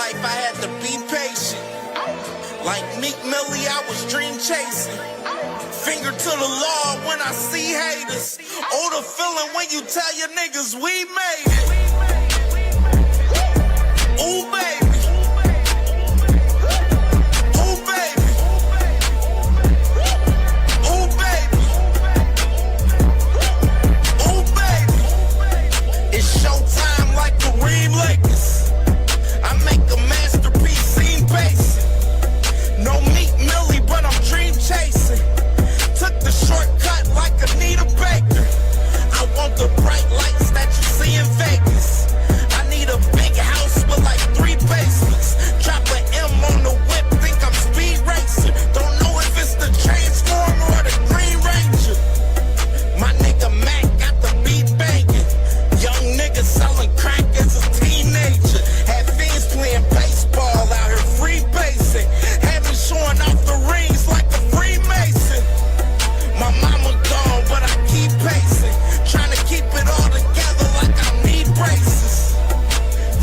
life I had to be patient. Like Meek Millie, I was dream chasing. Finger to the law when I see haters. Oh, the feeling when you tell your niggas we made it. Ooh, baby. Ooh, baby. Ooh, baby. Ooh, baby. It's showtime like Kareem Lakers. I make a masterpiece, scene basic. No Meek Millie, but I'm dream chasing. Took the shortcut like Anita Baker. I want the bright lights that you see in Vegas. I need a big house with like 3 basements. Drop an M on the whip, think I'm speed racing. Don't know if it's the Transformer or the Green Ranger. My nigga Mac got the beat banging. Young nigga selling crack as a teenager. Had fiends playing baseball out here free basing. Had me showing off the rings like a Freemason. My mama gone, but I keep pacing. Trying to keep it all together like I need braces.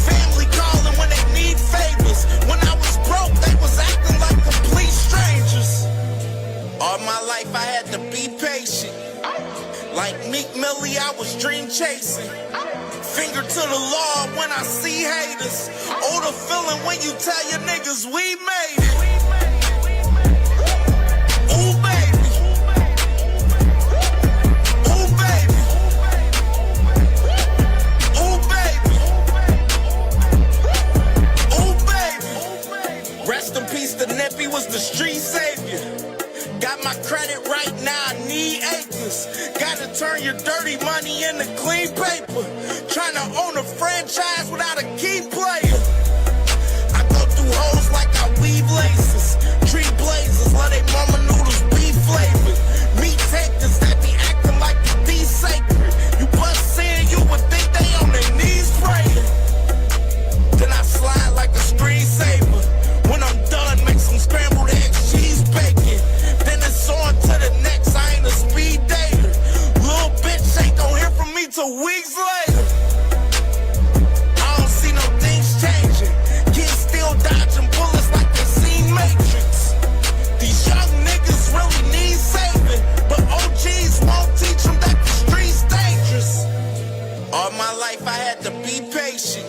Family calling when they need favors. When I was broke, they was acting like complete strangers. All my life I had to be patient. Like Meek Millie, I was dream chasing. Finger to the law when I see haters. Oh, the feeling when you tell your niggas we made it. Ooh, baby. Ooh, baby. Ooh, baby. Ooh, baby. Rest in peace, the Nippy was the street savior. Got my credit right now, I need acres. Gotta turn your dirty money into clean paper. Trying to own a franchise without a key player. I go through hoes like I weave laces. Tree blazers, let they mama noodles be flavored. Meat takers that be acting like the sacred. You bust saying you would think they on their knees praying. Then I slide like a screensaver. When I'm done, make some scrambled eggs, cheese bacon. Then it's on to the next, I ain't a speed dater. Little bitch ain't gon' hear from me till weeks later. I don't see no things changing. Kids still dodging bullets like they seen Matrix. These young niggas really need saving, but OGs won't teach them that the street's dangerous. All my life I had to be patient.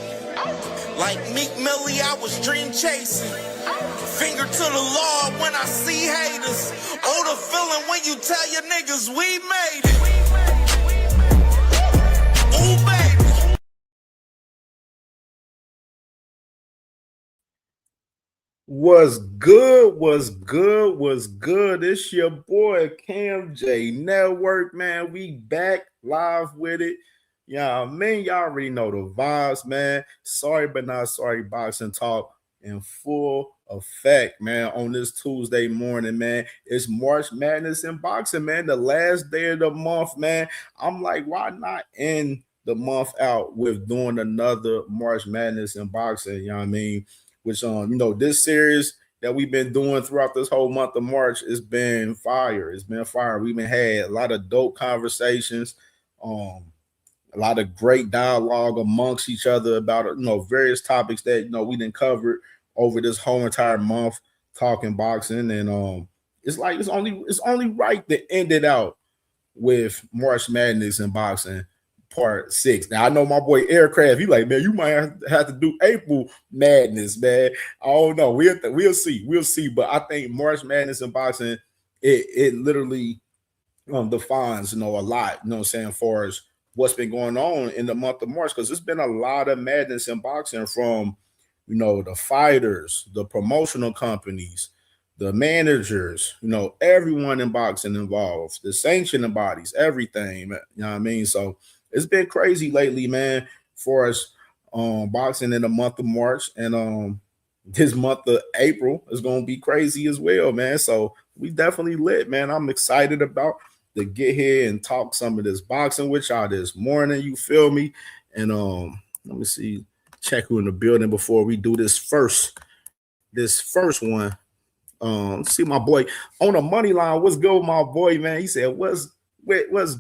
Like Meek Millie, I was dream chasing. Finger to the law when I see haters. Oh, the feeling when you tell your niggas we made it. Ooh, baby. Was good, was good, was good. It's your boy CamJNetwork, man. We back live with it. Yeah, man, y'all already know the vibes, man. Sorry but not sorry, boxing talk in full effect, man, on this Tuesday morning, man. It's March Madness in boxing, man. The last day of the month, man. I'm like, why not end the month out with doing another March Madness in boxing? You know what I mean? Which, this series that we've been doing throughout this whole month of March has been fire. It's been fire. We've been had a lot of dope conversations, a lot of great dialogue amongst each other about various topics that we didn't cover over this whole entire month talking boxing, and it's only right to end it out with March Madness in boxing part 6. Now I know my boy Aircraft, he like, man, you might have to do April Madness, man. I don't know. We'll see. But I think March Madness in boxing, it literally defines a lot. You know what I'm saying, far as what's been going on in the month of March, because there's been a lot of madness in boxing from the fighters, the promotional companies, the managers, everyone in boxing involved, the sanctioning bodies, everything. You know what I mean? So it's been crazy lately, man, for us boxing in the month of March. And this month of April is going to be crazy as well, man. So we definitely lit, man. I'm excited about to get here and talk some of this boxing with y'all this morning. You feel me? And let me see, check who in the building before we do this first one. See my boy on the money line. What's good with my boy, man? He said, what's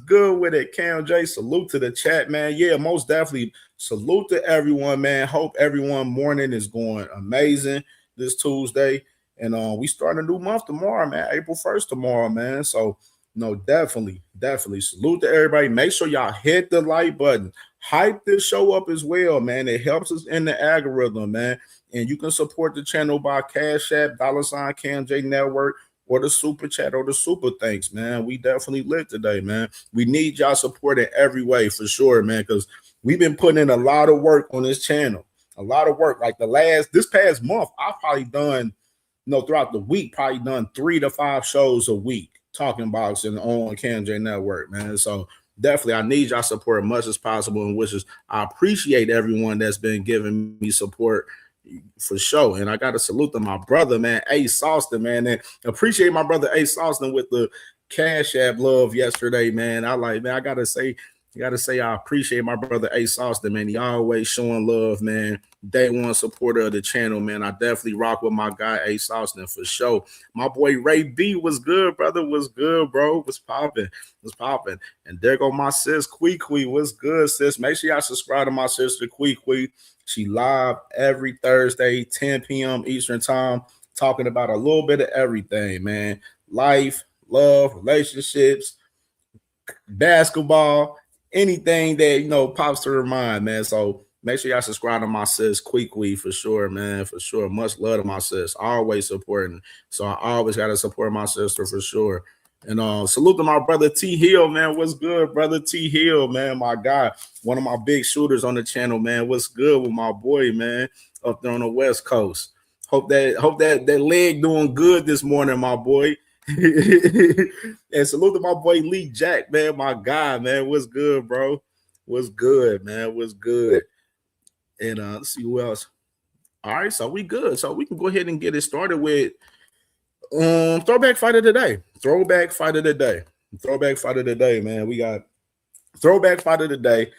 good with it, Cam J? Salute to the chat, man. Yeah, most definitely salute to everyone, man. Hope everyone morning is going amazing this Tuesday. And we start a new month tomorrow, man. April 1st tomorrow, man. So, no, definitely salute to everybody. Make sure y'all hit the like button. Hype this show up as well, man. It helps us in the algorithm, man. And you can support the channel by Cash App, $ CamJNetwork, or the super chat or the super thanks, man. We definitely lit today, man. We need y'all support in every way for sure, man, because we've been putting in a lot of work on this channel. A lot of work. Like this past month, I've probably done, throughout the week, probably done 3 to 5 shows a week talking boxing on CamJNetwork, man. So definitely, I need y'all support as much as possible, and I appreciate everyone that's been giving me support for sure. And I got to salute to my brother, man, Ace Austin, man, and appreciate my brother Ace Austin with the Cash App love yesterday, man. I gotta say I appreciate my brother Ace Austin, man. He always showing love, man. Day one supporter of the channel, man. I definitely rock with my guy Ace Austin for sure. My boy Ray B was good, brother. Was good, bro. Was popping. And there go my sis Quee. What's good, sis? Make sure y'all subscribe to my sister Quee. She live every Thursday, 10 p.m. Eastern time, talking about a little bit of everything, man. Life, love, relationships, basketball, anything that pops to her mind, man. So make sure y'all subscribe to my sis Quee for sure, man. For sure. Much love to my sis. Always supporting. So I always gotta support my sister for sure. And salute to my brother T Hill, man. What's good, brother T Hill, man? My guy, one of my big shooters on the channel, man. What's good with my boy, man, up there on the West Coast? Hope that leg doing good this morning, my boy. And salute to my boy Lee Jack, man, my guy, man. What's good, bro? What's good, man? What's good? And let's see who else. All right, so we good. So we can go ahead and get it started with throwback fight of the day, man. We got throwback fight of the day.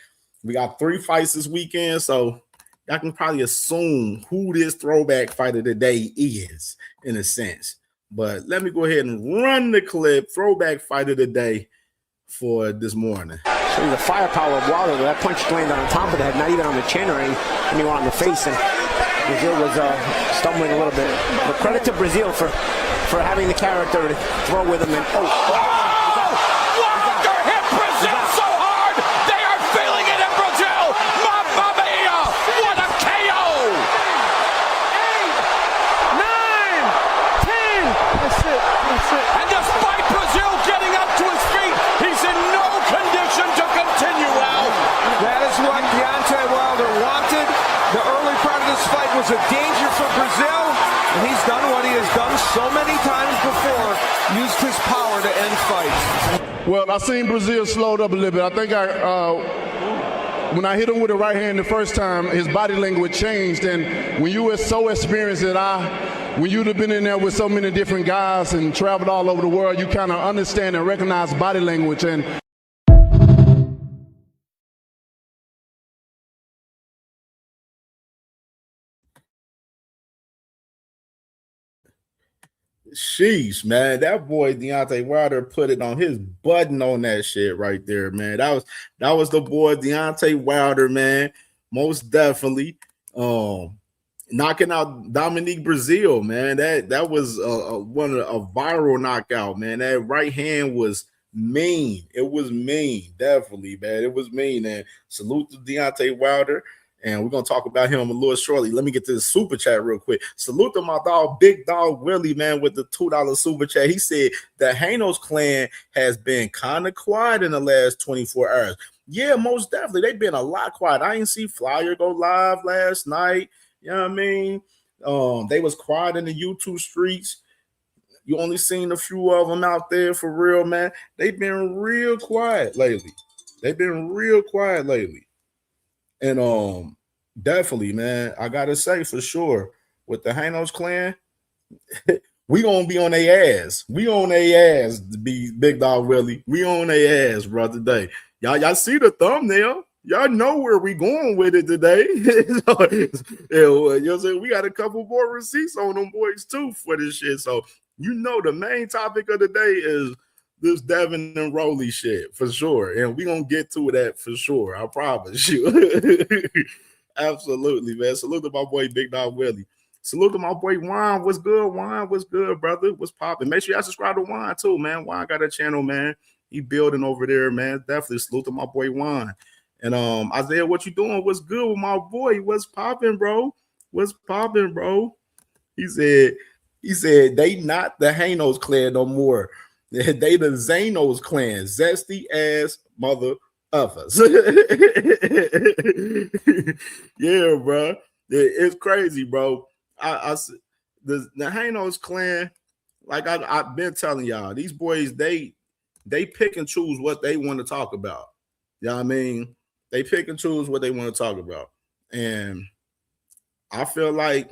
We got 3 fights this weekend, so y'all can probably assume who this throwback fight of the day is in a sense. But let me go ahead and run the clip. Throwback fight of the day for this morning. So the firepower of Wilder, that punch landed on top of the head, not even on the chin or anywhere on the face. And Brazil was stumbling a little bit. But credit to Brazil for having the character to throw with him. And Wilder hit Brazil so hard, they are feeling it in Brazil. Mamma mia, what a KO! 8, 9, 10. That's it. And despite Brazil getting up to his feet, he's in no condition to continue, Al. That is what Deontay Wilder wanted. The early part of this fight was a danger for Brazil, and he's done what he has done so many times before, used his power to end fights. Well, I seen Brazil slowed up a little bit. I think when I hit him with the right hand the first time, his body language changed, and when you were so experienced when you'd have been in there with so many different guys and traveled all over the world, you kind of understand and recognize body language. And sheesh, man, that boy Deontay Wilder put it on his button on that shit right there, man. That was the boy Deontay Wilder, man. Most definitely. Knocking out Dominique Brazil, man. That was a viral knockout, man. That right hand was mean. It was mean, definitely, man. It was mean. And salute to Deontay Wilder. And we're going to talk about him a little shortly. Let me get to the super chat real quick. Salute to my dog, Big Dog Willie, man, with the $2 super chat. He said the Hanos clan has been kind of quiet in the last 24 hours. Yeah, most definitely. They've been a lot quiet. I didn't see Flyer go live last night. You know what I mean? They was quiet in the YouTube streets. You only seen a few of them out there for real, man. They've been real quiet lately. And definitely, man, I gotta say for sure, with the Hanos clan, we gonna be on their ass. We on their ass to be Big Dog Willie. We on their ass, bro, today. Y'all see the thumbnail. Y'all know where we going with it today. So, you know what I'm saying? We got a couple more receipts on them boys too for this shit. So you know the main topic of the day is this Devin and Rolly shit for sure. And we gonna get to that for sure. I promise you. Absolutely, man. Salute to my boy Big Dog Willie. Salute to my boy Juan. What's good, Juan? What's good, brother? What's popping? Make sure y'all subscribe to Juan too, man. Juan got a channel, man. He building over there, man. Definitely salute to my boy Juan. And Isaiah, what you doing? What's good with my boy? What's popping, bro? What's popping, bro? He said they not the Hanos clan no more. They the Zanos clan. Zesty ass mother uffers. Yeah, bro. It's crazy, bro. The Hanos clan, like I've been telling y'all, these boys, they pick and choose what they want to talk about. You know what I mean? They pick and choose what they want to talk about. And I feel like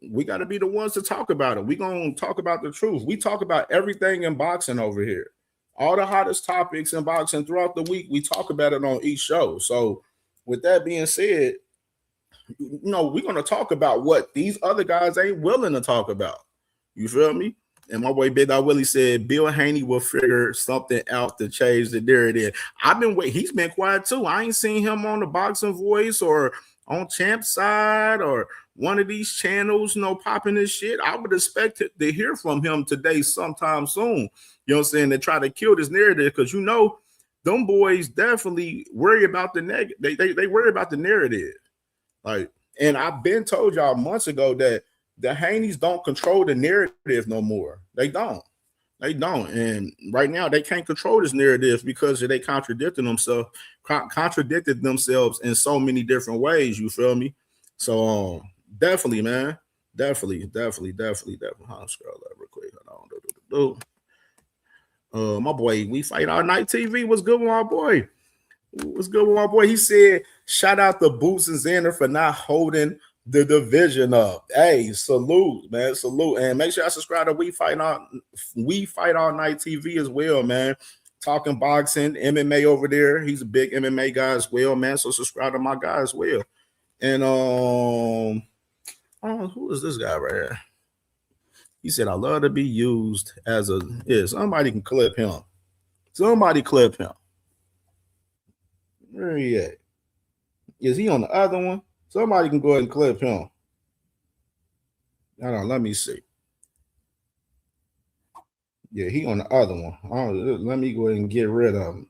we got to be the ones to talk about it. We're going to talk about the truth. We talk about everything in boxing over here. All the hottest topics in boxing throughout the week, we talk about it on each show. So with that being said, you know, we're going to talk about what these other guys ain't willing to talk about. You feel me? And my boy Big Dog Willie said Bill Haney will figure something out to change the narrative. I've been waiting. He's been quiet too. I ain't seen him on the Boxing Voice or on Champ Side or one of these channels, you know, popping this shit. I would expect to hear from him today sometime soon. You know what I'm saying? To try to kill this narrative, because you know, them boys definitely worry about the they worry about the narrative. Like, and I've been told y'all months ago that the Haneys don't control the narrative no more. They don't. And right now they can't control this narrative because they contradicted themselves in so many different ways. You feel me? So definitely, man. Definitely. I'll scroll up real quick. My boy, We Fight All Night TV. What's good with my boy? What's good with my boy? He said, shout out to Boots and Xander for not holding the division up. Hey, salute, man. Salute. And make sure I subscribe to We Fight All Night TV as well, man. Talking boxing, MMA over there. He's a big MMA guy as well, man. So subscribe to my guy as well. And who is this guy right here? He said, I love to be used as a somebody can clip him. Somebody clip him. Where he at? Is he on the other one? Somebody can go ahead and clip him. Hold on, let me see. Yeah, he on the other one. Let me go ahead and get rid of him.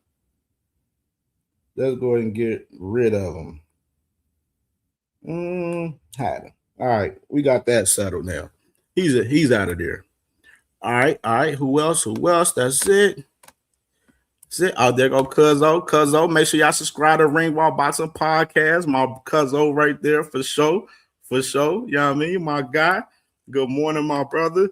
Let's go ahead and get rid of him. Hide him. All right, we got that settled now. He's out of there. All right. Who else? That's it. Oh, there go Cuzzo. Make sure y'all subscribe to Ringwall Boxing Podcast. My Cuzzo right there for sure. You know what I mean? My guy. Good morning, my brother.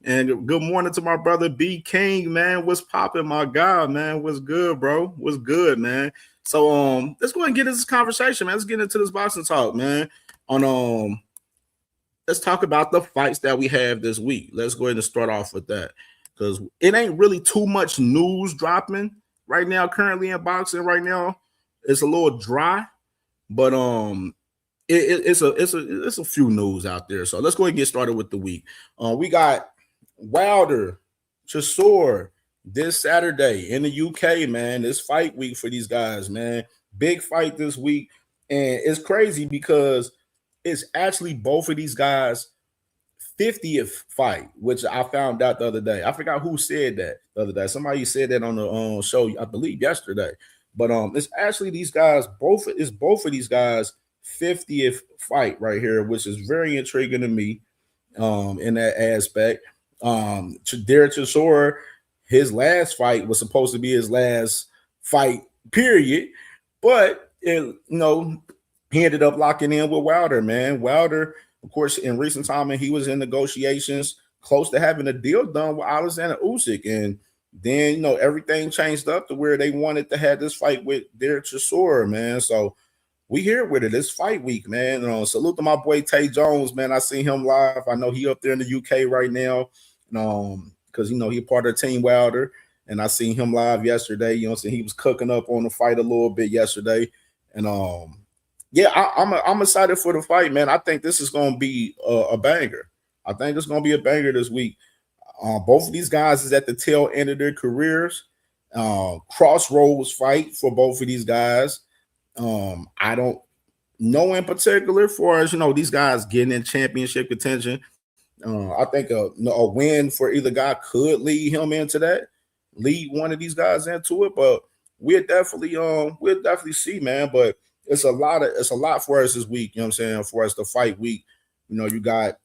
And good morning to my brother B King, man. What's popping, my guy, man? What's good, bro? What's good, man? So let's go ahead and get into this conversation, man. Let's get into this boxing talk, man. Let's talk about the fights that we have this week. Let's go ahead and start off with that, because it ain't really too much news dropping right now, currently in boxing. Right now, it's a little dry, but it's a few news out there. So let's go ahead and get started with the week. We got Wilder, Chisora this Saturday in the UK, man. It's fight week for these guys, man. Big fight this week, and it's crazy because it's actually both of these guys' 50th fight, which I found out the other day. I forgot who said that the other day. Somebody said that on the show, I believe yesterday. But it's actually these guys, both of these guys' 50th fight right here, which is very intriguing to me in that aspect. Derek Chisora, his last fight was supposed to be his last fight, period. But he ended up locking in with Wilder, man. Wilder, of course, in recent time, he was in negotiations close to having a deal done with Alexander Usyk. And then, everything changed up to where they wanted to have this fight with Derek Chisora, man. So we here with it. It's fight week, man. Salute to my boy Tay Jones, man. I seen him live. I know he up there in the UK right now, because, he part of Team Wilder. And I seen him live yesterday. He was cooking up on the fight a little bit yesterday. And, I'm excited for the fight, man. I think this is going to be a banger. I think it's going to be a banger this week. Both of these guys is at the tail end of their careers. Crossroads fight for both of these guys. I don't know in particular for as these guys getting in championship contention. I think a win for either guy could lead him into that, lead one of these guys into it. But we'll definitely see, man. But it's a lot for us this week. You know what I'm saying? For us, the fight week. You got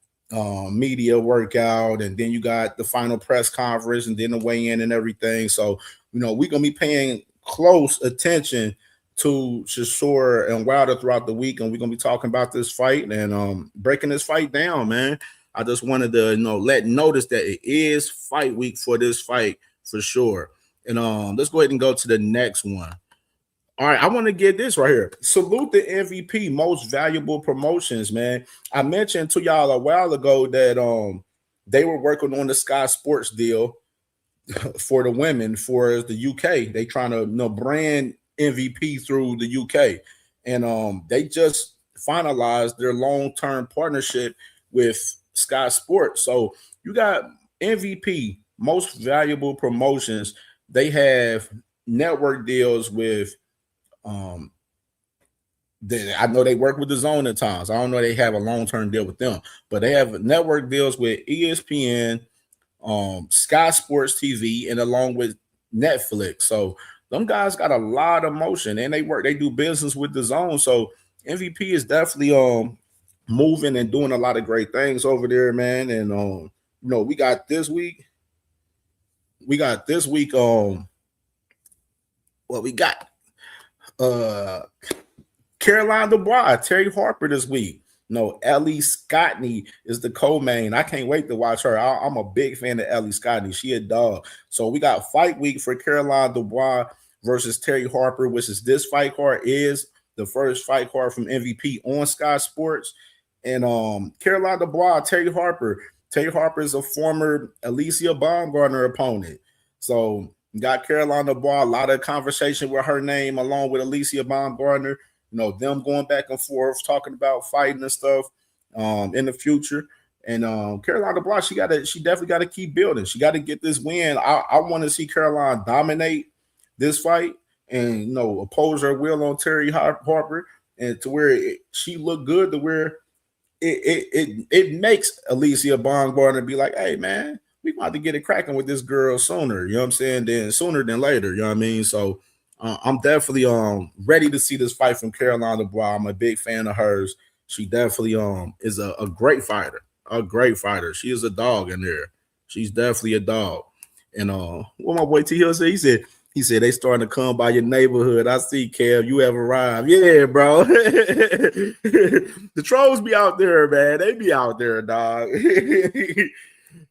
media workout, and then you got the final press conference, and then the weigh-in and everything. So we're gonna be paying close attention to Chisora and Wilder throughout the week, and we're gonna be talking about this fight and breaking this fight down, man. I just wanted to let notice that it is fight week for this fight for sure. And let's go ahead and go to the next one. All right, I want to get this right here. Salute the MVP, most valuable promotions, man. I mentioned to y'all a while ago that they were working on the Sky Sports deal for the women for the UK. They trying to brand MVP through the UK, and they just finalized their long-term partnership with Sky Sports. So you got MVP, most valuable promotions. They have network deals with I know they work with the Zone at times. I don't know they have a long-term deal with them, but they have network deals with ESPN, Sky Sports TV, and along with Netflix. So them guys got a lot of motion, and they do business with the Zone. So MVP is definitely moving and doing a lot of great things over there, man. And we got this week. We got Caroline Dubois, Terry Harper this week. Ellie Scottney is the co-main. I can't wait to watch her. I'm a big fan of Ellie Scottney. She a dog. So we got fight week for Caroline Dubois versus Terry Harper, which is this fight card is the first fight card from MVP on Sky Sports. And Caroline Dubois, Terry Harper. Terry Harper is a former Alicia Baumgartner opponent. So got Caroline Dubois, a lot of conversation with her name along with Alicia Baumgartner. Them going back and forth, talking about fighting and stuff in the future. And Caroline Dubois, she definitely got to keep building. She got to get this win. I want to see Caroline dominate this fight and oppose her will on Terry Harper, and to where she looked good, to where it makes Alicia Baumgartner be like, hey man, we about to get it cracking with this girl sooner. You know what I'm saying? Then sooner than later. You know what I mean? So I'm definitely ready to see this fight from Caroline Dubois. I'm a big fan of hers. She definitely is a great fighter. A great fighter. She is a dog in there. She's definitely a dog. And what my boy T Hill said, he said they starting to come by your neighborhood. I see, Kev, you have arrived. Yeah, bro. The trolls be out there, man. They be out there, dog.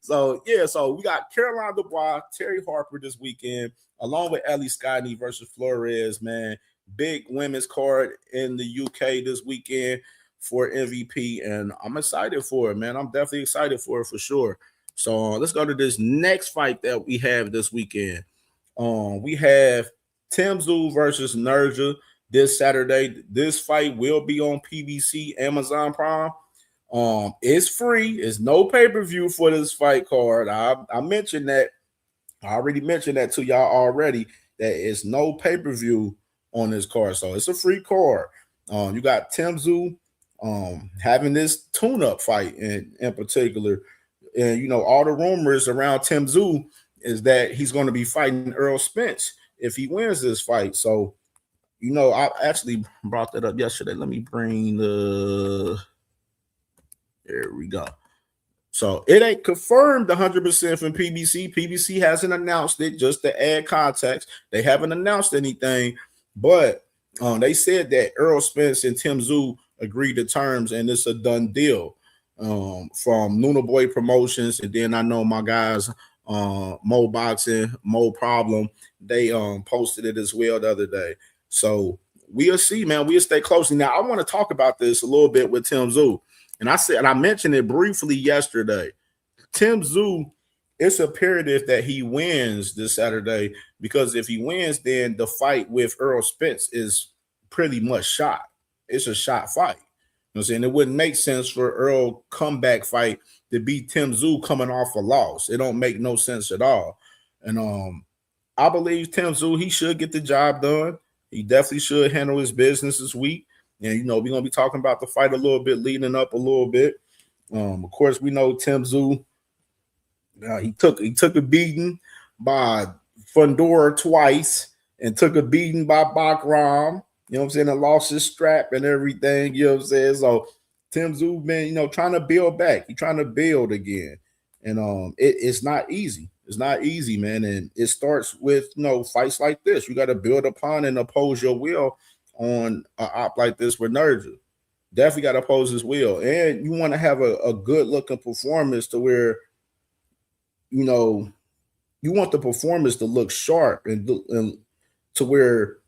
So we got Caroline Dubois, Terry Harper this weekend, along with Ellie Scottney versus Flores, man. Big women's card in the UK this weekend for MVP, and I'm excited for it, man. I'm definitely excited for it for sure. So let's go to this next fight that we have this weekend. We have Tim Tszyu versus Nurja this Saturday. This fight will be on PBC, Amazon Prime. It's free. It's no pay-per-view for this fight card. I mentioned that. I already mentioned that to y'all already, that it's no pay-per-view on this card. So it's a free card. You got Tim Tszyu having this tune-up fight in particular. And all the rumors around Tim Tszyu is that he's going to be fighting Errol Spence if he wins this fight. So, I actually brought that up yesterday. Let me bring there we go. So it ain't confirmed 100% from PBC. PBC hasn't announced it, just to add context. They haven't announced anything, but they said that Errol Spence and Tim Tszyu agreed to terms, and it's a done deal from Nuna Boy Promotions. And then I know my guys, Mo Boxing, Mo Problem, they posted it as well the other day. So we'll see, man. We'll stay close. Now, I want to talk about this a little bit with Tim Tszyu. And I mentioned it briefly yesterday. Tim Tszyu, it's imperative that he wins this Saturday, because if he wins, then the fight with Errol Spence is pretty much shot. It's a shot fight. what I'm saying? It wouldn't make sense for Earl comeback fight to beat Tim Tszyu coming off a loss. It don't make no sense at all. And I believe Tim Tszyu, he should get the job done. He definitely should handle his business this week. And, we're going to be talking about the fight a little bit, leading up a little bit. Of course, we know Tim Tszyu, he took a beating by Fundora twice and took a beating by Bakram, you know what I'm saying, and lost his strap and everything, you know what I'm saying? So Tim Tszyu, man, trying to build back. He's trying to build again. And it's not easy. It's not easy, man. And it starts with, fights like this. You got to build upon and oppose your will on an op like this with Nurja. Definitely got to oppose his will. And you want to have a good-looking performance to where, you want the performance to look sharp and to where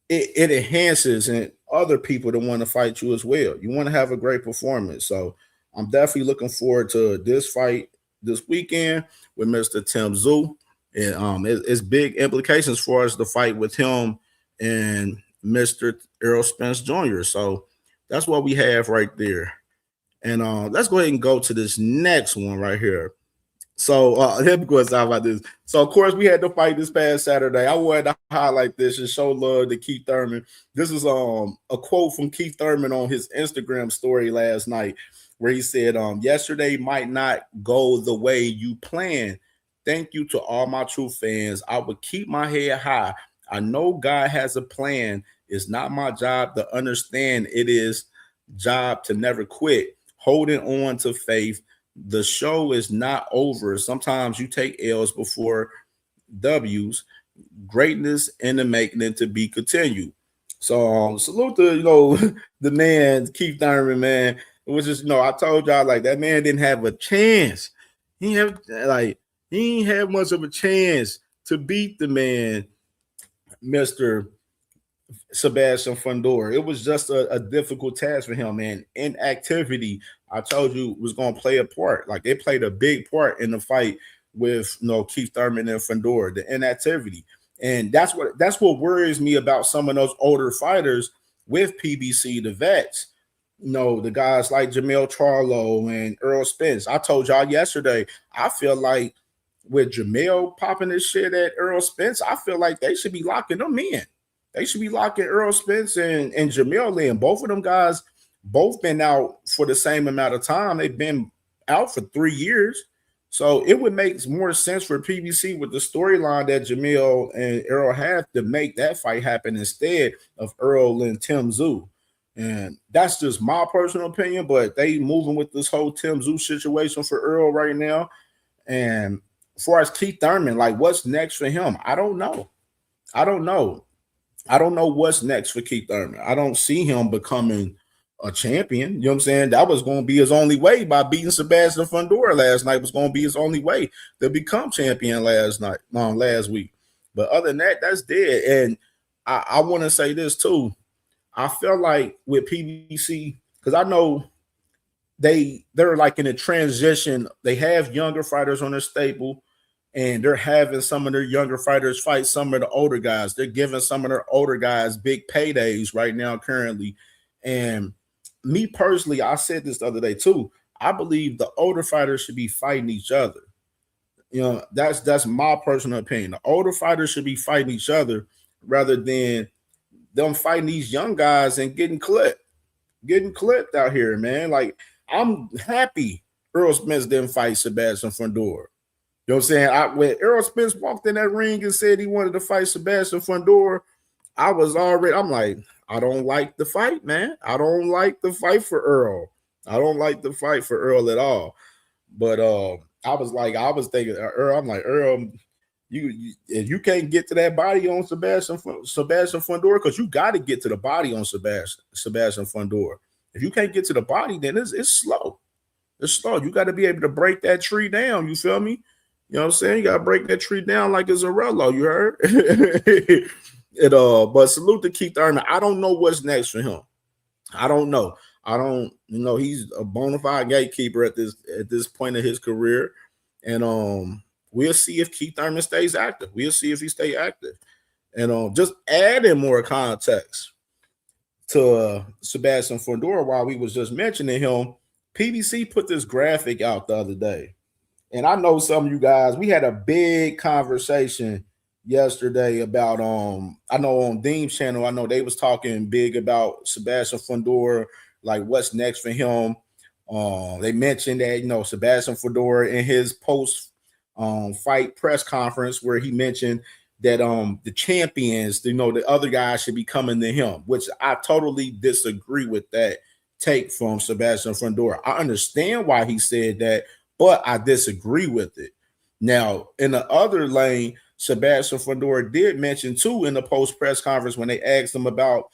it enhances and other people to want to fight you as well. You want to have a great performance. So I'm definitely looking forward to this fight this weekend with Mr. Tim Tszyu. And it's big implications for us to fight with him and Mr. Errol Spence Jr. So that's what we have right there. And let's go ahead and go to this next one right here. So let me go talk about this. So of course we had the fight this past Saturday. I wanted to highlight this and show love to Keith Thurman. This is a quote from Keith Thurman on his Instagram story last night, where he said, yesterday might not go the way you planned. Thank you to all my true fans. I would keep my head high. I know God has a plan. It's not my job to understand. It is job to never quit. Holding on to faith. The show is not over. Sometimes you take L's before W's. Greatness in the making to be continued. So salute to the man Keith Thurman, man. It was just I told y'all like that man didn't have a chance. He ain't have much of a chance to beat the man, Mr. Sebastian Fundora. It was just a difficult task for him, man. Inactivity, I told you, was going to play a part. Like, they played a big part in the fight with Keith Thurman and Fundora, the inactivity. And that's what worries me about some of those older fighters with PBC, the vets. The guys like Jamel Charlo and Earl Spence. I told y'all yesterday, I feel like with Jamel popping this shit at Earl Spence, I feel like they should be locking them in. They should be locking Earl Spence and Jamel in. Both of them guys both been out for the same amount of time. They've been out for 3 years. So it would make more sense for PBC with the storyline that Jamel and Earl have to make that fight happen instead of Earl and Tim Tszyu. And that's just my personal opinion, but they moving with this whole Tim Tszyu situation for Earl right now. And as far as Keith Thurman, like, what's next for him? I don't know. I don't know what's next for Keith Thurman. I don't see him becoming a champion. You know what I'm saying? That was going to be his only way by beating Sebastian Fundora last night. Was going to be his only way to become champion last week. But other than that, that's dead. And I want to say this too. I feel like with PBC, because I know they're like in a transition. They have younger fighters on their stable, and they're having some of their younger fighters fight some of the older guys. They're giving some of their older guys big paydays right now currently. And me personally, I said this the other day too, I believe the older fighters should be fighting each other. That's my personal opinion. The older fighters should be fighting each other rather than them fighting these young guys and getting clipped out here, man. Like, I'm happy Earl Spence didn't fight Sebastian Fundora. You know what I'm saying? When Errol Spence walked in that ring and said he wanted to fight Sebastian Fundora, I'm like, I don't like the fight, man. I don't like the fight for Earl. I don't like the fight for Earl at all. But I was thinking, Earl, I'm like, Earl, if you can't get to that body on Sebastian Fundora, because you got to get to the body on Sebastian Fundora. If you can't get to the body, then it's slow. It's slow. You got to be able to break that tree down. You feel me? You know what I'm saying? You got to break that tree down like a Zarello. You heard? But salute to Keith Thurman. I don't know what's next for him. I don't know. He's a bona fide gatekeeper at this point of his career. And we'll see if Keith Thurman stays active. We'll see if he stays active. And just adding more context to Sebastian Fundora while we was just mentioning him. PBC put this graphic out the other day. And I know some of you guys, we had a big conversation yesterday about I know on Dean's channel, I know they was talking big about Sebastian Fundora, like what's next for him. They mentioned that, Sebastian Fundora in his post fight press conference where he mentioned that the champions, the other guys should be coming to him, which I totally disagree with that take from Sebastian Fundora. I understand why he said that, but I disagree with it. Now, in the other lane, Sebastian Fundora did mention too in the post press conference when they asked him about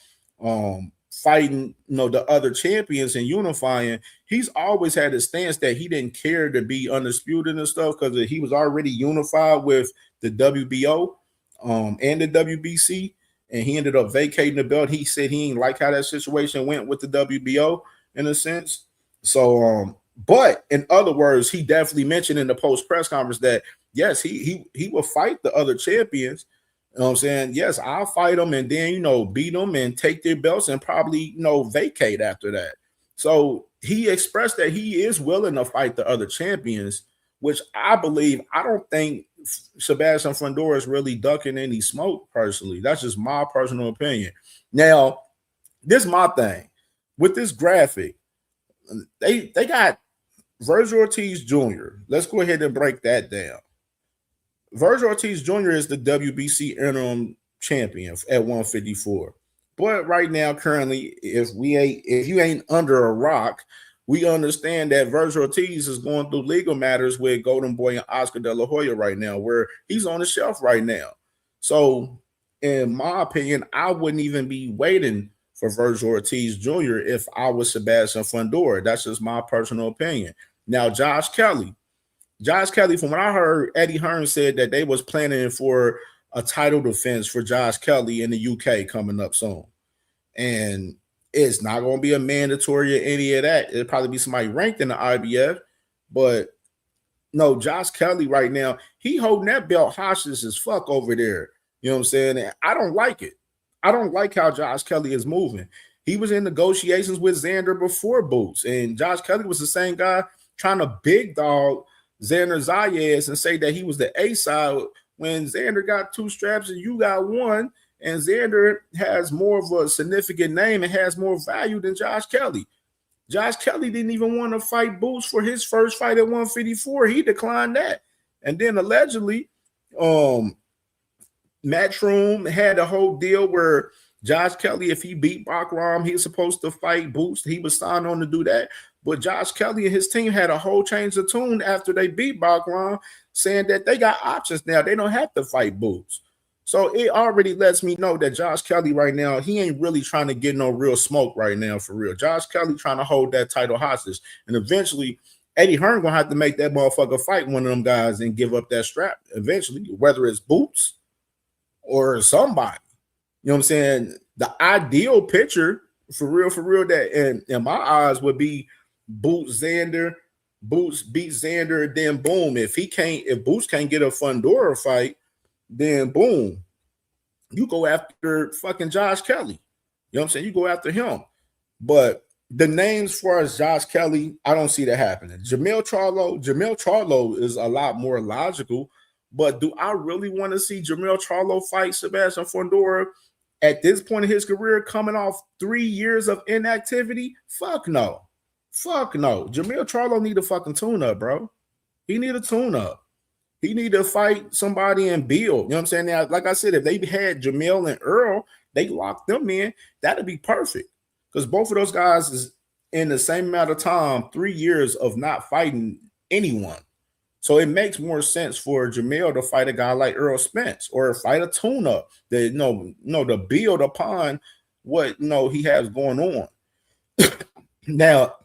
fighting, the other champions and unifying. He's always had a stance that he didn't care to be undisputed and stuff because he was already unified with the WBO and the WBC, and he ended up vacating the belt. He said he didn't like how that situation went with the WBO in a sense. So, but in other words, he definitely mentioned in the post press conference that yes, he will fight the other champions. You know what I'm saying? Yes, I'll fight them and then, beat them and take their belts and probably, vacate after that. So he expressed that he is willing to fight the other champions, which I believe. I don't think Sebastian Fundora is really ducking any smoke personally. That's just my personal opinion. Now, this is my thing. With this graphic, they got Virgil Ortiz Jr. Let's go ahead and break that down. Virgil Ortiz Jr. is the WBC interim champion at 154. But right now, currently, if you ain't under a rock, we understand that Virgil Ortiz is going through legal matters with Golden Boy and Oscar De La Hoya right now, where he's on the shelf right now. So, in my opinion, I wouldn't even be waiting for Virgil Ortiz Jr. if I was Sebastian Fundora. That's just my personal opinion. Now, Josh Kelly, from what I heard, Eddie Hearn said that they was planning for a title defense for Josh Kelly in the UK coming up soon. And it's not going to be a mandatory or any of that. It'll probably be somebody ranked in the IBF. But no, Josh Kelly right now, he holding that belt hostage as fuck over there. You know what I'm saying? And I don't like it. I don't like how Josh Kelly is moving. He was in negotiations with Xander before Boots. And Josh Kelly was the same guy trying to big dog Xander Zayas and say that he was the A side when Xander got 2 straps and you got 1, and Xander has more of a significant name and has more value than Josh Kelly. Josh Kelly didn't even want to fight Boots for his first fight at 154. He declined that. And then allegedly, Matchroom had a whole deal where Josh Kelly, if he beat Bakram, he was supposed to fight Boots. He was signed on to do that. But Josh Kelly and his team had a whole change of tune after they beat Bakram, saying that they got options now. They don't have to fight Boots. So it already lets me know that Josh Kelly right now, he ain't really trying to get no real smoke right now for real. Josh Kelly trying to hold that title hostage. And eventually, Eddie Hearn going to have to make that motherfucker fight one of them guys and give up that strap eventually, whether it's Boots or somebody. You know what I'm saying? The ideal picture for real, that in my eyes would be Boots beat Xander, then boom. If Boots can't get a Fundora fight, then boom, you go after fucking Josh Kelly. You know what I'm saying? You go after him. But the names as far as Josh Kelly, I don't see that happening. Jamil Charlo is a lot more logical, but do I really want to see Jamil Charlo fight Sebastian Fundora at this point in his career, coming off 3 years of inactivity? Fuck no. Jamil Charlo need a fucking tune-up, bro. He need a tune-up. He need to fight somebody and build. You know what I'm saying? Now, like I said, if they had Jamil and Earl, they locked them in, that'd be perfect. Because both of those guys is in the same amount of time, 3 years of not fighting anyone. So it makes more sense for Jamil to fight a guy like Earl Spence or fight a tune-up that to build upon what he has going on. Now,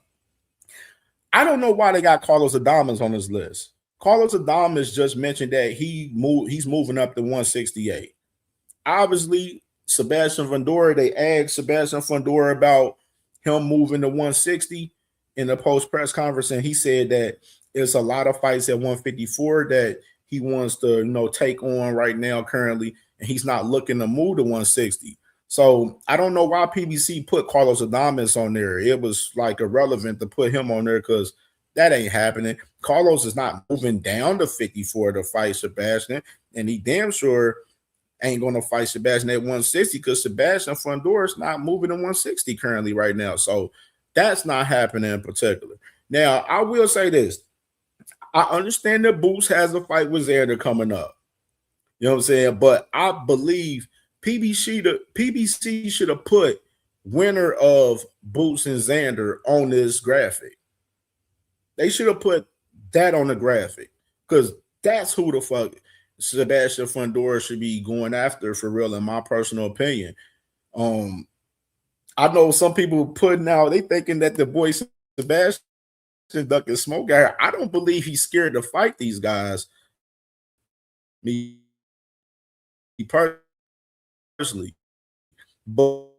I don't know why they got Carlos Adames on this list. Carlos Adames just mentioned that he's moving up to 168. Obviously, Sebastian Fundora, they asked Sebastian Fundora about him moving to 160 in the post-press conference, and he said that it's a lot of fights at 154 that he wants to take on right now currently, and he's not looking to move to 160. So I don't know why PBC put Carlos Adames on there. It was like irrelevant to put him on there because that ain't happening. Carlos is not moving down to 54 to fight Sebastian, and he damn sure ain't going to fight Sebastian at 160 because Sebastian Fundora is not moving to 160 currently right now. So that's not happening in particular. Now, I will say this. I understand that Boots has a fight with Xander coming up. You know what I'm saying? But I believe PBC should have put winner of Boots and Xander on this graphic. They should have put that on the graphic because that's who the fuck Sebastian Fundora should be going after for real, in my personal opinion. I know some people putting out, they thinking that the boy Sebastian ducking smoke guy. I don't believe he's scared to fight these guys. Me personally, but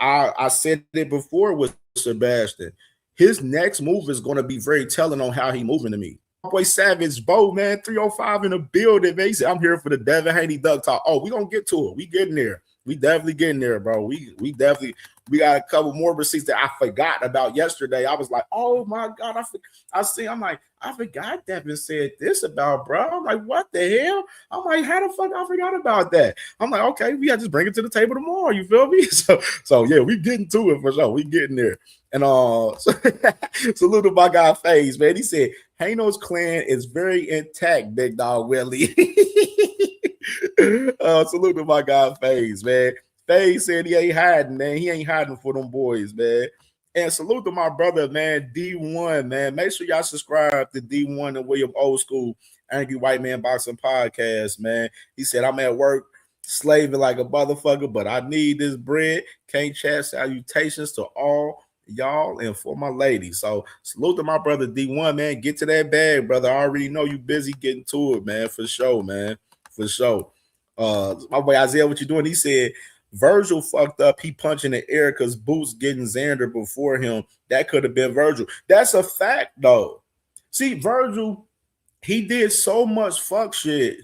I said it before with Sebastian. His next move is going to be very telling on how he moving to me. Boy Savage Bo, man, 305 in the building, man. He said, I'm here for the Devin Haney Duck Talk. Oh, we gonna get to it. We getting there. We definitely getting there, bro. We got a couple more receipts that I forgot about yesterday. I was like, oh my God, I'm like, I forgot Devin said this about, bro. I'm like, what the hell? I'm like, how the fuck I forgot about that? I'm like, okay, we gotta just bring it to the table tomorrow. You feel me? So yeah, we getting to it for sure. We getting there. And salute to my guy FaZe, man. He said Hano's clan is very intact, big dog Willie. Salute to my guy FaZe, man. FaZe said he ain't hiding, man. He ain't hiding for them boys, man. And salute to my brother, man, D1, man. Make sure y'all subscribe to D1 and William Old School Angry White Man Boxing Podcast, man. He said, I'm at work slaving like a motherfucker, but I need this bread. Can't chat. Salutations to all y'all and for my ladies. So salute to my brother D1, man. Get to that bag, brother. I already know you busy getting to it, man. For sure, man. For sure. My boy Isaiah, what you doing? He said Virgil fucked up. He punched in the air because Boots getting Xander before him. That could have been Virgil. That's a fact, though. See, Virgil, he did so much fuck shit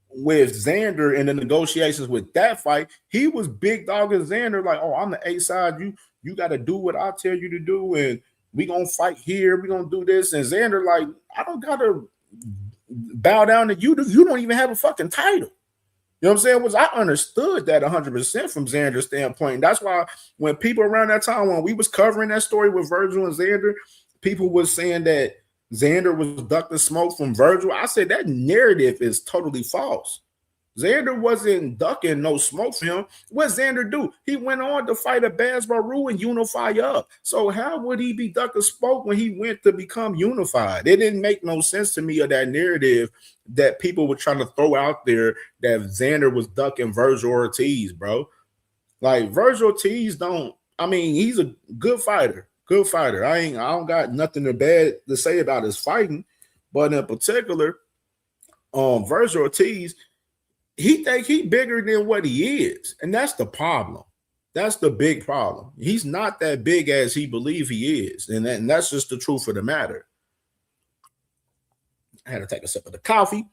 with Xander in the negotiations with that fight. He was big dogging Xander like, oh, I'm the A side. You got to do what I tell you to do, and we gonna fight here. We gonna do this. And Xander like, I don't gotta bow down to you. You don't even have a fucking title. You know what I'm saying? I understood that 100% from Xander's standpoint. And that's why when people around that time, when we was covering that story with Virgil and Xander, people was saying that Xander was ducking smoke from Virgil. I said that narrative is totally false. Xander wasn't ducking no smoke from him. What Xander do? He went on to fight a Baz Baru and unify up. So how would he be ducking smoke when he went to become unified? It didn't make no sense to me of that narrative that people were trying to throw out there that Xander was ducking Virgil Ortiz, bro. Like Virgil Ortiz he's a good fighter. Good fighter. I don't got nothing bad to say about his fighting, but in particular, Virgil Ortiz, he think he bigger than what he is, and that's the problem. That's the big problem. He's not that big as he believes he is, and that's just the truth of the matter. I had to take a sip of the coffee,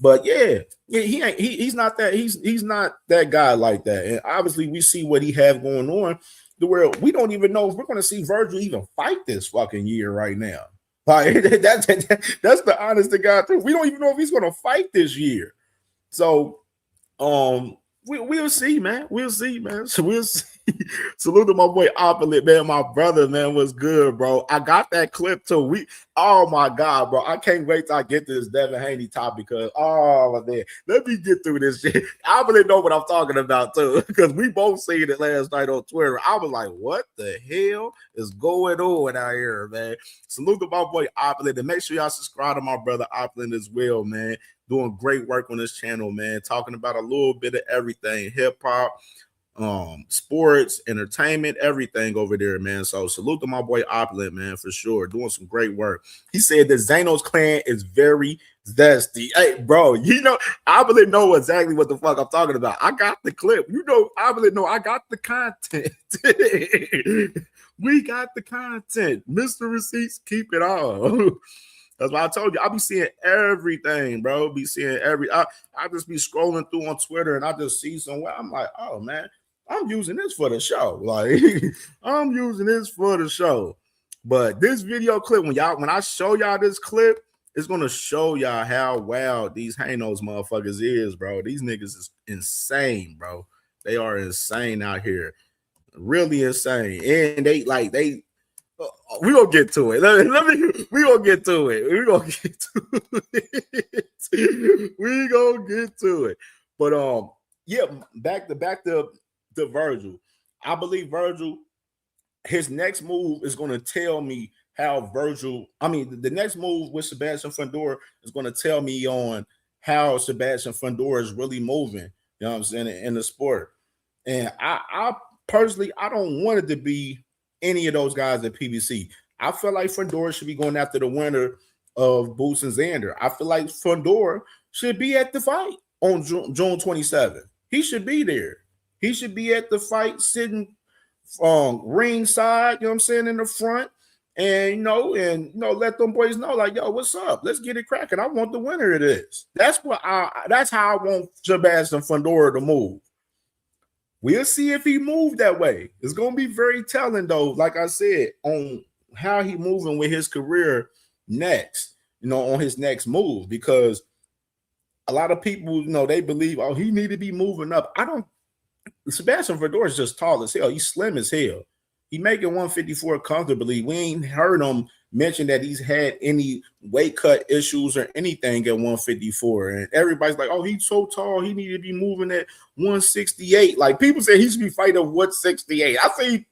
but yeah, he's not that he's not that guy like that, and obviously we see what he have going on. The world, we don't even know if we're going to see Virgil even fight this fucking year right now. Like that's the honest to God truth. We don't even know if he's going to fight this year. So, we'll see, man. We'll see, man. So we'll see. Salute to my boy Opulent, man. My brother, man, was good, bro. I got that clip too. Oh my God, bro. I can't wait till I get to this Devin Haney top because man, let me get through this shit. Opulent know what I'm talking about too, because we both seen it last night on Twitter. I was like, what the hell is going on out here, man? Salute to my boy Opulent, and make sure y'all subscribe to my brother Opulent as well, man. Doing great work on this channel, man. Talking about a little bit of everything, hip hop, sports, entertainment, everything over there, man. So salute to my boy Opulent, man, for sure. Doing some great work. He said that Zano's clan is very zesty. Hey, bro, you know, Opulent know exactly what the fuck I'm talking about. I got the clip. You know, Opulent know I got the content. We got the content. Mr. Receipts, keep it all. That's why I told you, I be seeing everything, bro. I just be scrolling through on Twitter and I just see somewhere. I'm like, oh man, I'm using this for the show. Like, I'm using this for the show. But this video clip, when I show y'all this clip, it's gonna show y'all how wild these Hanos motherfuckers is, bro. These niggas is insane, bro. They are insane out here, really insane. And they we gonna get to it. We gonna get to it. We gonna get to it. We gonna get to it. But yeah, back to Virgil. I believe Virgil, his next move is gonna tell me how the next move with Sebastian Fundora is gonna tell me on how Sebastian Fundora is really moving. You know what I'm saying, in the sport. And I personally, I don't want it to be any of those guys at PBC. I feel like Fundora should be going after the winner of Boots and Xander. I feel like Fundora should be at the fight on June 27th. He should be there. He should be at the fight, sitting ringside, you know what I'm saying, in the front, and let them boys know, like, yo, what's up? Let's get it cracking. I want the winner of this. That's how I want Sebastian Fundora to move. We'll see if he moved that way. It's going to be very telling, though, like I said, on how he moving with his career next, on his next move, because a lot of people, they believe, oh, he need to be moving up. Sebastian Fundora is just tall as hell. He's slim as hell. He making 154 comfortably. We ain't heard him mention that he's had any weight cut issues or anything at 154. And everybody's like, oh, he's so tall, he need to be moving at 168. Like, people say he should be fighting 168. I see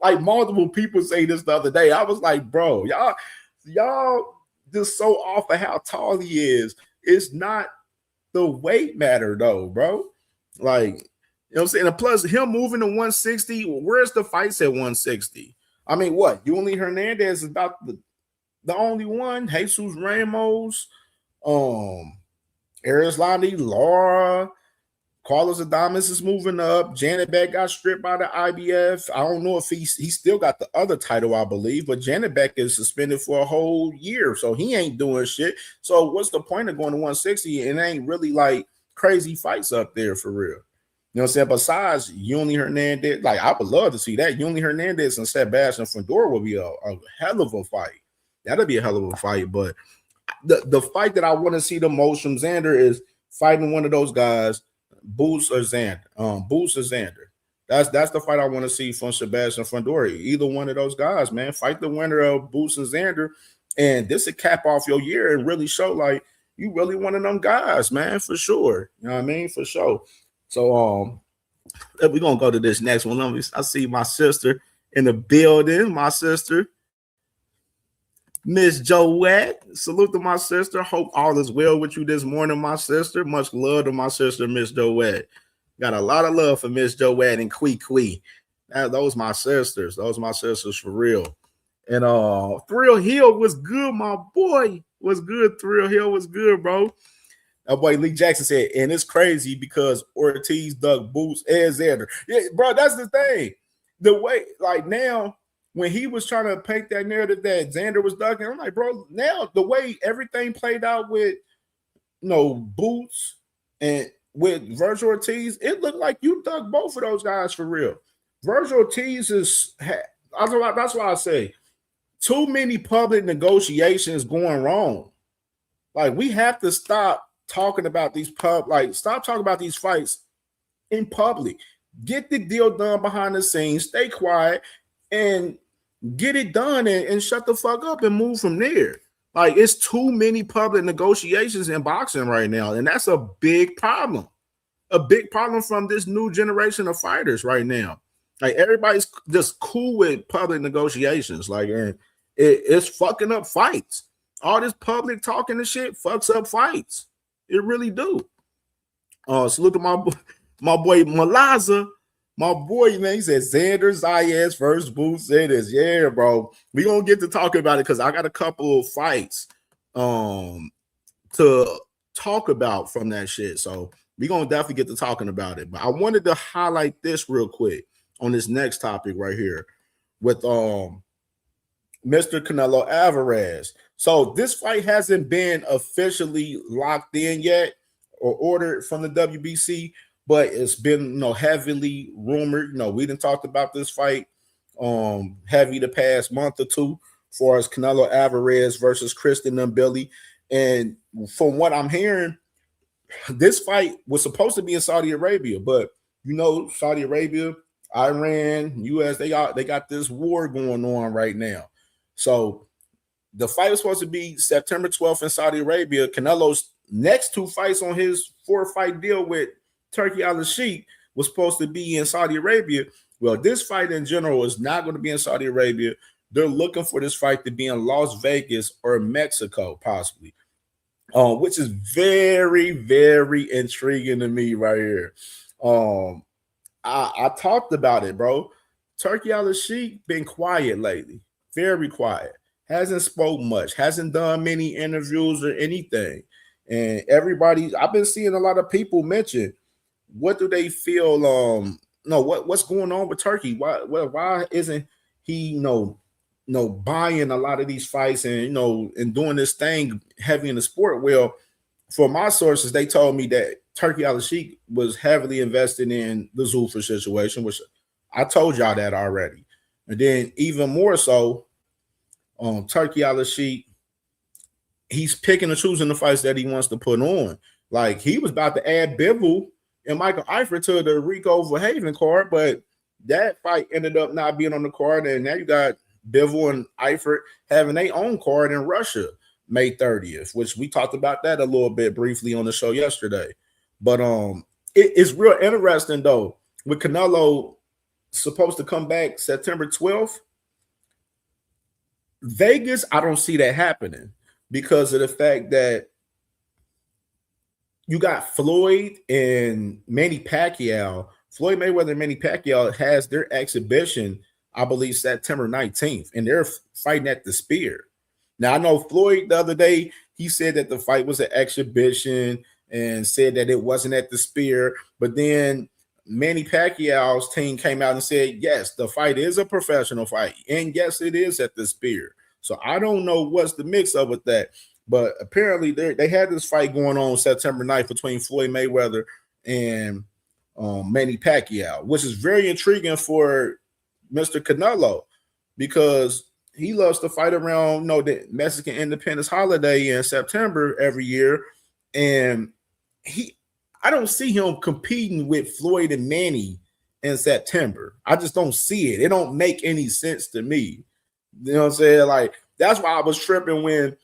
like multiple people say this the other day. I was like, bro, y'all just so off of how tall he is. It's not the weight matter though, bro. Like, you know what I'm saying? And plus, him moving to 160, where's the fights at 160? I mean, what? Yuli Hernandez is about the only one. Jesus Ramos, Arislandi, Laura, Carlos Adames is moving up. Janet Beck got stripped by the IBF. I don't know if he still got the other title, I believe, but Janet Beck is suspended for a whole year, so he ain't doing shit. So what's the point of going to 160? It ain't really like crazy fights up there for real. You know what I'm saying? Besides Yuli Hernandez, like, I would love to see that. Yuli Hernandez and Sebastian Fundora will be a hell of a fight. That'll be a hell of a fight. But the fight that I want to see the most from Xander is fighting one of those guys, Boots or Xander. Boots or Xander. That's the fight I want to see from Sebastian Fundora. Either one of those guys, man. Fight the winner of Boots and Xander, and this will cap off your year and really show like you really one of them guys, man, for sure. You know what I mean? For sure. So we're gonna go to this next one. I see my sister in the building. My sister, Miss Joette. Salute to my sister. Hope all is well with you this morning, my sister. Much love to my sister, Miss Joette. Got a lot of love for Miss Joette and Quee. Those my sisters. Those my sisters for real. And Thrill Hill was good, my boy. Was good. Thrill Hill was good, bro. That boy Lee Jackson said, and it's crazy because Ortiz dug Boots and Xander. Yeah, bro, that's the thing. The way, like, now, when he was trying to paint that narrative that Xander was ducking, I'm like, bro, now the way everything played out with, Boots and with Virgil Ortiz, it looked like you dug both of those guys for real. Virgil Ortiz that's why I say, too many public negotiations going wrong. Like, we have to stop talking about these stop talking about these fights in public. Get the deal done behind the scenes, stay quiet, and get it done and shut the fuck up and move from there. Like, it's too many public negotiations in boxing right now, and that's a big problem. A big problem from this new generation of fighters right now. Like, everybody's just cool with public negotiations. Like, and it's fucking up fights. All this public talking and shit fucks up fights. It really do. Salute to my boy Malaza. My boy, man, he said Xander Zayas versus Boots. It is, yeah, bro. We gonna get to talking about it because I got a couple of fights to talk about from that shit. So we gonna definitely get to talking about it. But I wanted to highlight this real quick on this next topic right here with Mr. Canelo Alvarez. So this fight hasn't been officially locked in yet or ordered from the WBC, but it's been heavily rumored. We didn't talk about this fight heavy the past month or two, as far as Canelo Alvarez versus Kristen Billy. And from what I'm hearing, this fight was supposed to be in Saudi Arabia, but Saudi Arabia, Iran, US, they got this war going on right now. So the fight was supposed to be September 12th in Saudi Arabia. Canelo's next 2 fights on his 4-fight deal with Turki Al-Sheikh was supposed to be in Saudi Arabia. Well, this fight in general is not going to be in Saudi Arabia. They're looking for this fight to be in Las Vegas or Mexico, possibly, which is very, very intriguing to me right here. I talked about it, bro. Turki Al-Sheikh been quiet lately, very quiet. Hasn't spoke much, hasn't done many interviews or anything. And I've been seeing a lot of people mention, what do they feel? What's going on with Turki? Why isn't he, buying a lot of these fights and and doing this thing heavy in the sport? Well, for my sources, they told me that Turki Al-Sheikh was heavily invested in the Zulfa situation, which I told y'all that already. And then even more so, Turki Al-Sheikh, he's picking and choosing the fights that he wants to put on. Like, he was about to add Bivol and Michael Eifert to the Rico Verhaven card, but that fight ended up not being on the card, and now you got Bivol and Eifert having their own card in Russia May 30th, which we talked about that a little bit briefly on the show yesterday. But it's real interesting, though, with Canelo supposed to come back September 12th. Vegas, I don't see that happening because of the fact that you got Floyd and Manny Pacquiao. Floyd Mayweather and Manny Pacquiao has their exhibition, I believe, September 19th, and they're fighting at the Spear. Now, I know Floyd the other day, he said that the fight was an exhibition and said that it wasn't at the Spear, but then Manny Pacquiao's team came out and said, yes, the fight is a professional fight, and yes, it is at the Spear. So I don't know what's the mix up with that, but apparently they had this fight going on September 9th between Floyd Mayweather and Manny Pacquiao, which is very intriguing for Mr. Canelo because he loves to fight around the Mexican Independence holiday in September every year, and I don't see him competing with Floyd and Manny in September. I just don't see it. It don't make any sense to me. You know what I'm saying? Like, that's why I was tripping when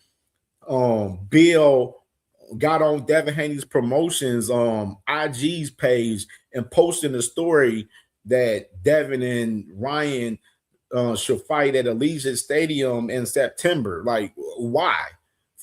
Bill got on Devin Haney's Promotions IG's page and posting a story that Devin and Ryan should fight at Allegiant Stadium in September. Like, why?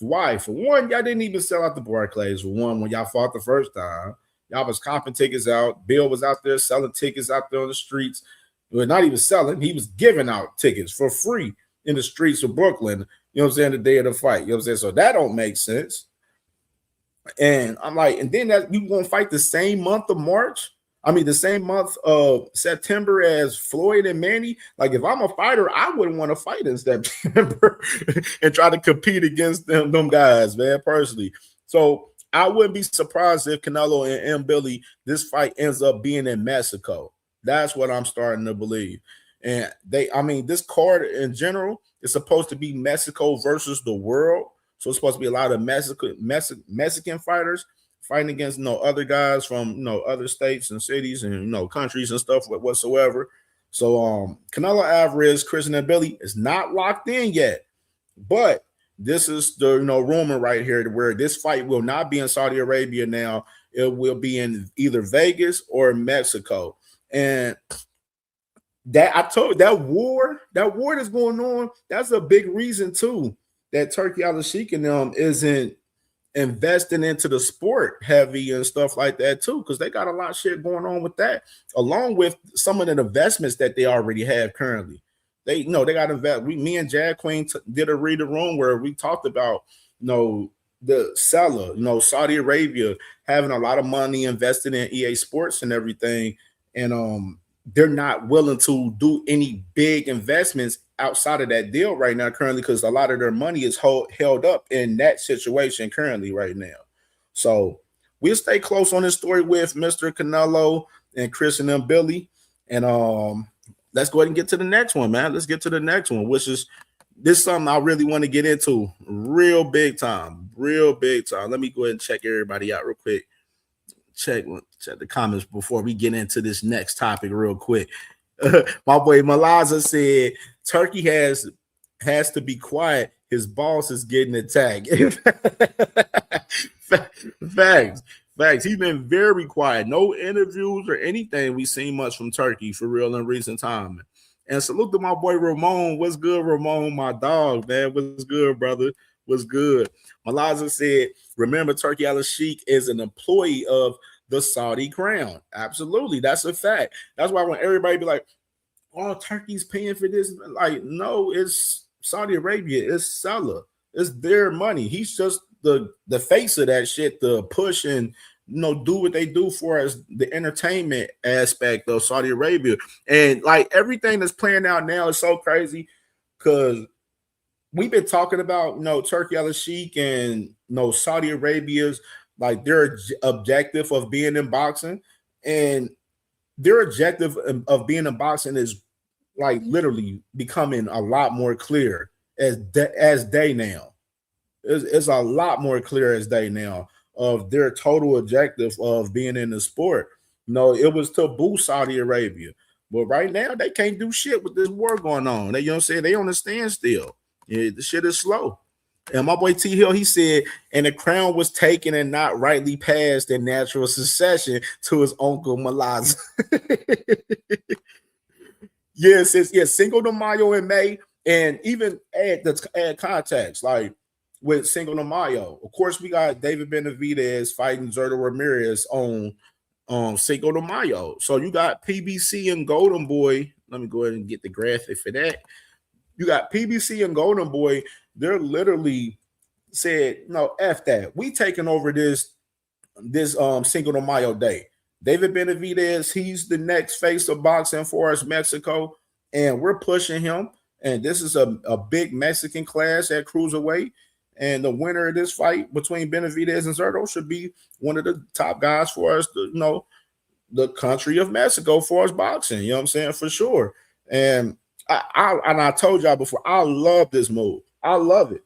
Why? For one, y'all didn't even sell out the Barclays. For one, when y'all fought the first time, y'all was copping tickets out. Bill was out there selling tickets out there on the streets. Well, not even selling. He was giving out tickets for free in the streets of Brooklyn. You know what I'm saying? The day of the fight. You know what I'm saying? So that don't make sense. And I'm like, and then that you gonna fight the same month of March? I mean, the same month of September as Floyd and Manny. Like, if I'm a fighter, I wouldn't want to fight in September and try to compete against them guys, man, personally. So I wouldn't be surprised if Canelo and M. Billy, this fight ends up being in Mexico. That's what I'm starting to believe. And this card in general is supposed to be Mexico versus the world. So it's supposed to be a lot of Mexican fighters fighting against other guys from other states and cities and countries and stuff whatsoever. So Canelo Alvarez, Kristen Billy is not locked in yet, but this is the rumor right here where this fight will not be in Saudi Arabia now. It will be in either Vegas or Mexico. And that I told that war that's going on, that's a big reason too that Turki Al-Sheikh and them isn't investing into the sport heavy and stuff like that too, because they got a lot of shit going on with that, along with some of the investments that they already have currently. They they got to invest. Me and Jad Queen did a read the room where we talked about the seller, Saudi Arabia having a lot of money invested in EA Sports and everything, and they're not willing to do any big investments outside of that deal right now currently because a lot of their money is held up in that situation currently right now. So we'll stay close on this story with Mr. Canelo and Chris and them Billy. And let's go ahead and get to the next one, man. Let's get to the next one, which is this something I really want to get into real big time. Let me go ahead and check everybody out real quick. Check the comments before we get into this next topic real quick. My boy Malaza said Turkey has to be quiet. His boss is getting attacked. Facts. He's been very quiet. No interviews or anything we've seen much from Turkey for real in recent time. And salute to my boy Ramon. What's good, Ramon? My dog, man. What's good, brother? What's good? Malaza said, remember, Turkey Al-Sheikh is an employee of the Saudi crown. Absolutely. That's a fact. That's why when everybody be like, oh, Turkey's paying for this. Like, no, it's Saudi Arabia. It's Salah. It's their money. He's just the face of that shit, the push and do what they do for us, the entertainment aspect of Saudi Arabia. And like everything that's playing out now is so crazy because we've been talking about Turkey Al-Sheikh and Saudi Arabia's like their objective of being in boxing, and their objective of being in boxing is like literally becoming a lot more clear as day now. It's a lot more clear as day now of their total objective of being in the sport. It was to boost Saudi Arabia, but right now they can't do shit with this war going on. They, they on a standstill. Yeah, the shit is slow. And my boy T Hill, he said, and the crown was taken and not rightly passed in natural succession to his uncle Malaz. Yes, Cinco de Mayo in May, and even add context, like with Cinco de Mayo. Of course, we got David Benavidez fighting Zurdo Ramirez on Cinco de Mayo. So you got PBC and Golden Boy. Let me go ahead and get the graphic for that. You got PBC and Golden Boy. They're literally said, no, F that. We taking over this Cinco de Mayo day. David Benavidez, he's the next face of boxing for us, Mexico, and we're pushing him. And this is a big Mexican class at cruiserweight. And the winner of this fight between Benavidez and Zurdo should be one of the top guys for us, the country of Mexico for us boxing. You know what I'm saying? For sure. And I told y'all before, I love this move. I love it.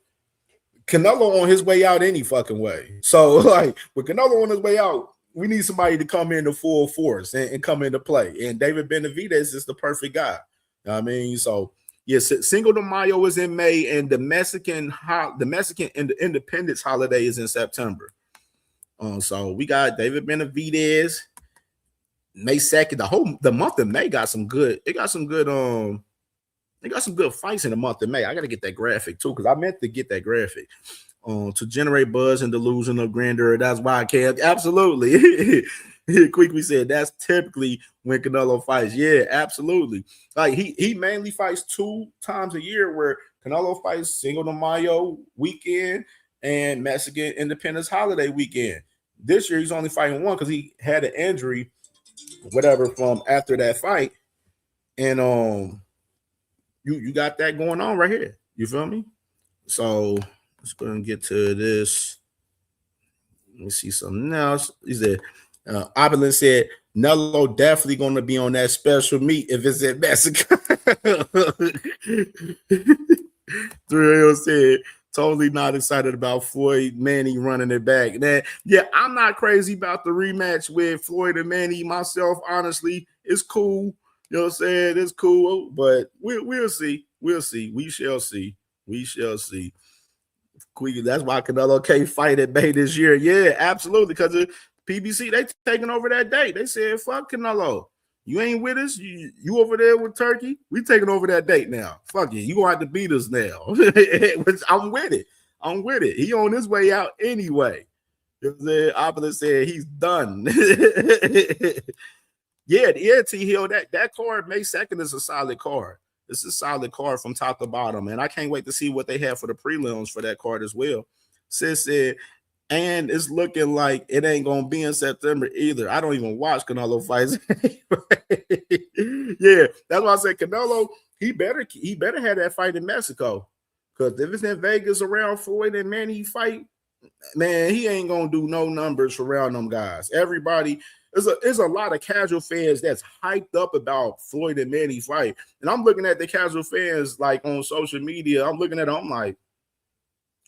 Canelo on his way out any fucking way. So, like, with Canelo on his way out, we need somebody to come into full force and come into play. And David Benavidez is the perfect guy. You know what I mean? So, yes, Cinco de Mayo is in May, and the Mexican Independence holiday is in September. So we got David Benavidez, May 2nd. The month of May got some good. They got some good fights in the month of May. I got to get that graphic too, because I meant to get that graphic to generate buzz and delusion of grandeur. That's why I can. Absolutely. Quickly said that's typically when Canelo fights. Yeah, absolutely. Like he mainly fights 2 times a year, where Canelo fights Cinco de Mayo weekend and Mexican Independence holiday weekend. This year he's only fighting one because he had an injury, whatever, from after that fight. And you got that going on right here. You feel me? So let's go and get to this. Let me see something else. He said, Opulent said, Nello definitely going to be on that special meat if it's in Mexico. 3 said, totally not excited about Floyd Manny running it back. Man, yeah, I'm not crazy about the rematch with Floyd and Manny myself. Honestly, it's cool. You know what I'm saying? It's cool, but we'll see. We'll see. We shall see. We shall see. That's why Canelo can't fight at Bay this year. Yeah, absolutely. Because the PBC, they taking over that date. They said, fuck Canelo. You ain't with us. You over there with Turkey. We taking over that date now. Fuck it. You gonna have to beat us now. Which I'm with it. I'm with it. He on his way out anyway. Opulent said he's done. Yeah, T Hill. That card, May 2nd, is a solid card. It's a solid card from top to bottom, and I can't wait to see what they have for the prelims for that card as well. Sis said, and it's looking like it ain't gonna be in September either. I don't even watch Canelo fights. Yeah, that's why I said Canelo. He better have that fight in Mexico, because if it's in Vegas around Floyd and Manny fight, man, he ain't gonna do no numbers around them guys. Everybody, there's a lot of casual fans that's hyped up about Floyd and Manny fight. And I'm looking at the casual fans like on social media. I'm looking at them, I'm like,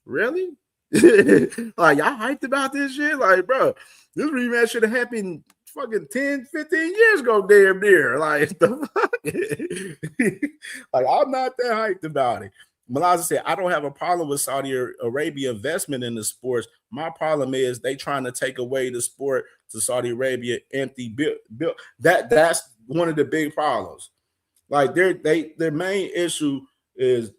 really? Like, y'all hyped about this shit? Like, bro, this rematch should have happened fucking 10, 15 years ago, damn near. Like, the fuck? Like, I'm not that hyped about it. Malaza said, I don't have a problem with Saudi Arabia investment in the sports. My problem is they trying to take away the sport to Saudi Arabia, empty bill. That's one of the big problems. Like, their main issue is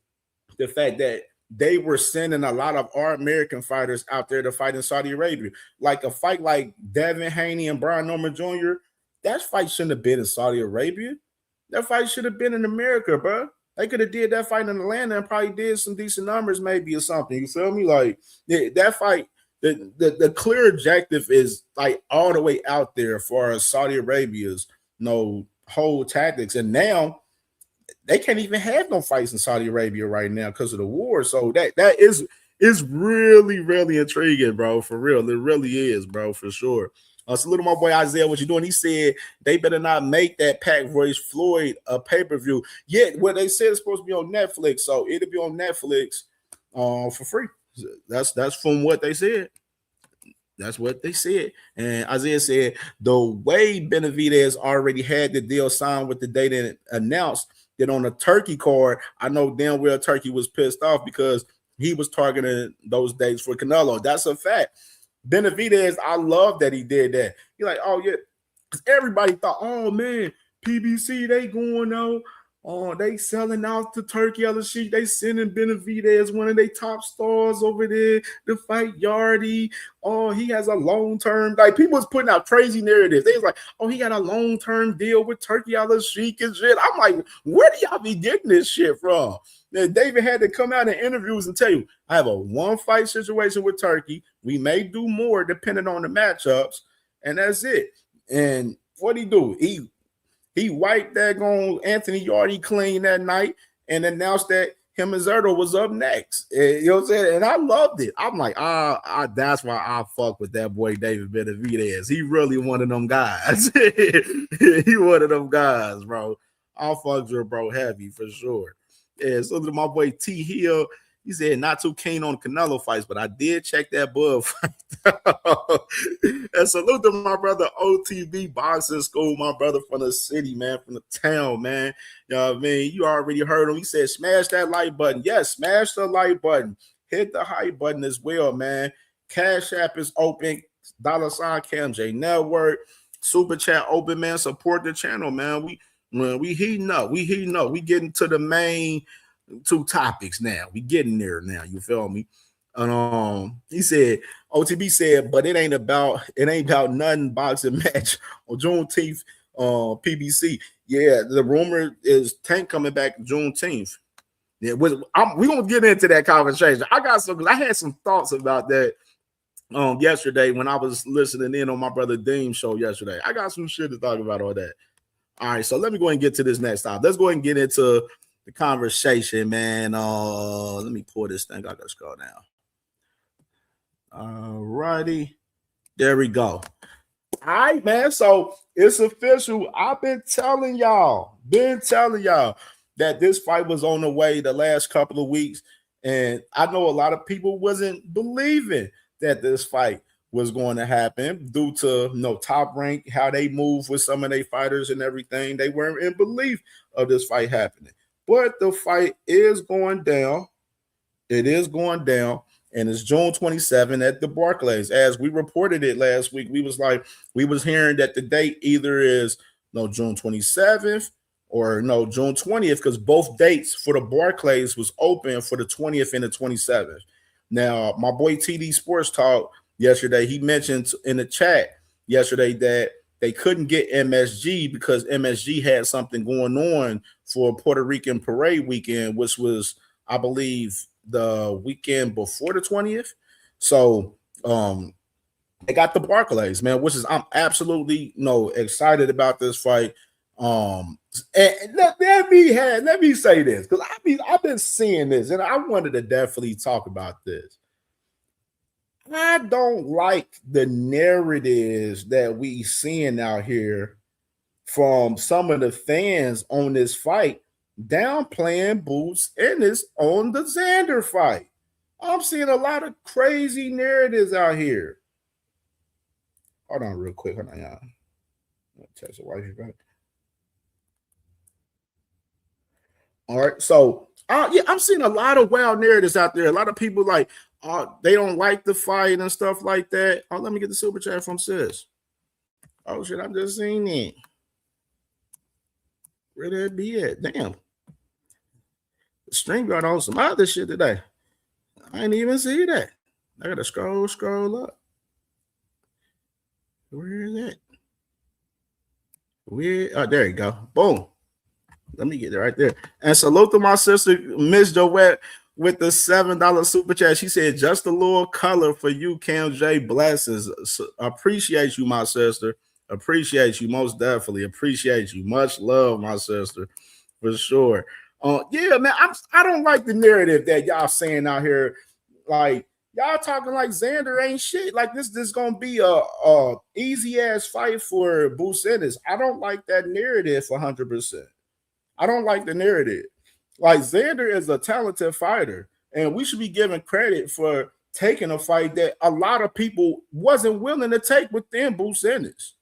the fact that they were sending a lot of our American fighters out there to fight in Saudi Arabia. Like a fight like Devin Haney and Brian Norman Jr., that fight shouldn't have been in Saudi Arabia. That fight should have been in America, bro. They could have did that fight in Atlanta and probably did some decent numbers maybe or something. You feel me? Like, that fight, the clear objective is like all the way out there for Saudi Arabia's whole tactics. And now they can't even have no fights in Saudi Arabia right now because of the war. So that is really, really intriguing, bro. For real. It really is, bro, for sure. Salute my boy Isaiah, what you doing? He said they better not make that Pac Royce Floyd a pay-per-view. Yet what they said is supposed to be on Netflix, so it'll be on Netflix for free. That's from what they said. That's what they said. And Isaiah said the way Benavidez already had the deal signed with the date and announced that on the Turkey card, I know damn well Turkey was pissed off because he was targeting those dates for Canelo. That's a fact. Benavidez, I love that he did that. You're like, oh yeah, because everybody thought, oh man, PBC, they going out. Oh, they selling out to Turkey other shit. They sending Benavidez, one of their top stars over there to fight Yardy. Oh, he has a long-term, like people was putting out crazy narratives. They was like, oh, he got a long-term deal with Turkey other Sheik and shit. I'm like, where do y'all be getting this shit from? Then David had to come out in interviews and tell you, I have a one-fight situation with Turkey. We may do more depending on the matchups, and that's it. And what he do? He wiped that on Anthony Yardy clean that night and announced that him and Zerto was up next. You know what I'm saying? And I loved it. I'm like, that's why I fuck with that boy David Benavidez. He really one of them guys. He one of them guys, bro. I'll fuck your bro heavy for sure. Yeah, so to my boy T Hill, he said not too keen on Canelo fights, but I did check that Bud fight. And salute to my brother OTB Boxing School, my brother from the city, man, from the town, man. You know what I mean? You already heard him. He said, smash that like button. Yes, smash the like button. Hit the hype button as well, man. Cash App is open. $ CamJNetwork. Super Chat open, man. Support the channel, man. We heating up. We getting to the main two topics now. We getting there now. You feel me? He said, OTB said, but it ain't about nothing boxing match on Juneteenth PBC. Yeah, the rumor is Tank coming back Juneteenth. Yeah, we're gonna get into that conversation. I had some thoughts about that yesterday when I was listening in on my brother Dean's show yesterday. I got some shit to talk about all that. All right, so let me go and get to this next topic. Let's go and get into the conversation, man. Let me pull this thing. I gotta scroll down. All righty, there we go. All right, man. So it's official. I've been telling y'all that this fight was on the way the last couple of weeks, and I know a lot of people wasn't believing that this fight was going to happen due to Top Rank, how they move with some of their fighters and everything. They weren't in belief of this fight happening. But the fight is going down. It is going down, and it's June 27 at the Barclays. As we reported it last week, we was hearing that the date either is June 27th or June 20th, because both dates for the Barclays was open for the 20th and the 27th. Now, my boy TD Sports Talk yesterday, he mentioned in the chat yesterday that they couldn't get MSG because MSG had something going on for Puerto Rican Parade weekend, which was, I believe, the weekend before the 20th. So they got the Barclays, man, which is I'm absolutely excited about this fight. And let me say this, because I've been seeing this, and I wanted to definitely talk about this. I don't like the narratives that we seeing out here from some of the fans on this fight downplaying Boots Ennis on the Xander fight. I'm seeing a lot of crazy narratives out here. Hold on real quick. Hold on, y'all. Text the wife back. All right. So, yeah, I'm seeing a lot of wild narratives out there. A lot of people like, they don't like the fight and stuff like that. Oh, let me get the super chat from sis. Oh, shit. I'm just seeing it. Where that be at? Damn. The stream got on some other shit today. I ain't even see that. I gotta scroll up. Where is that? Oh, there you go. Boom. Let me get it right there. And salute to my sister, Miss Joette, with the $7 super chat. She said, just a little color for you, Cam J. Blessings. Appreciate you, my sister. Appreciate you, most definitely. Appreciate you. Much love, my sister, for sure. Yeah, man, I don't like the narrative that y'all saying out here. Like, y'all talking like Xander ain't shit. Like, this gonna be a easy ass fight for Boots Ennis. I don't like that narrative 100%. I don't like the narrative. Like, Xander is a talented fighter, and we should be giving credit for taking a fight that a lot of people wasn't willing to take within Boots Ennis.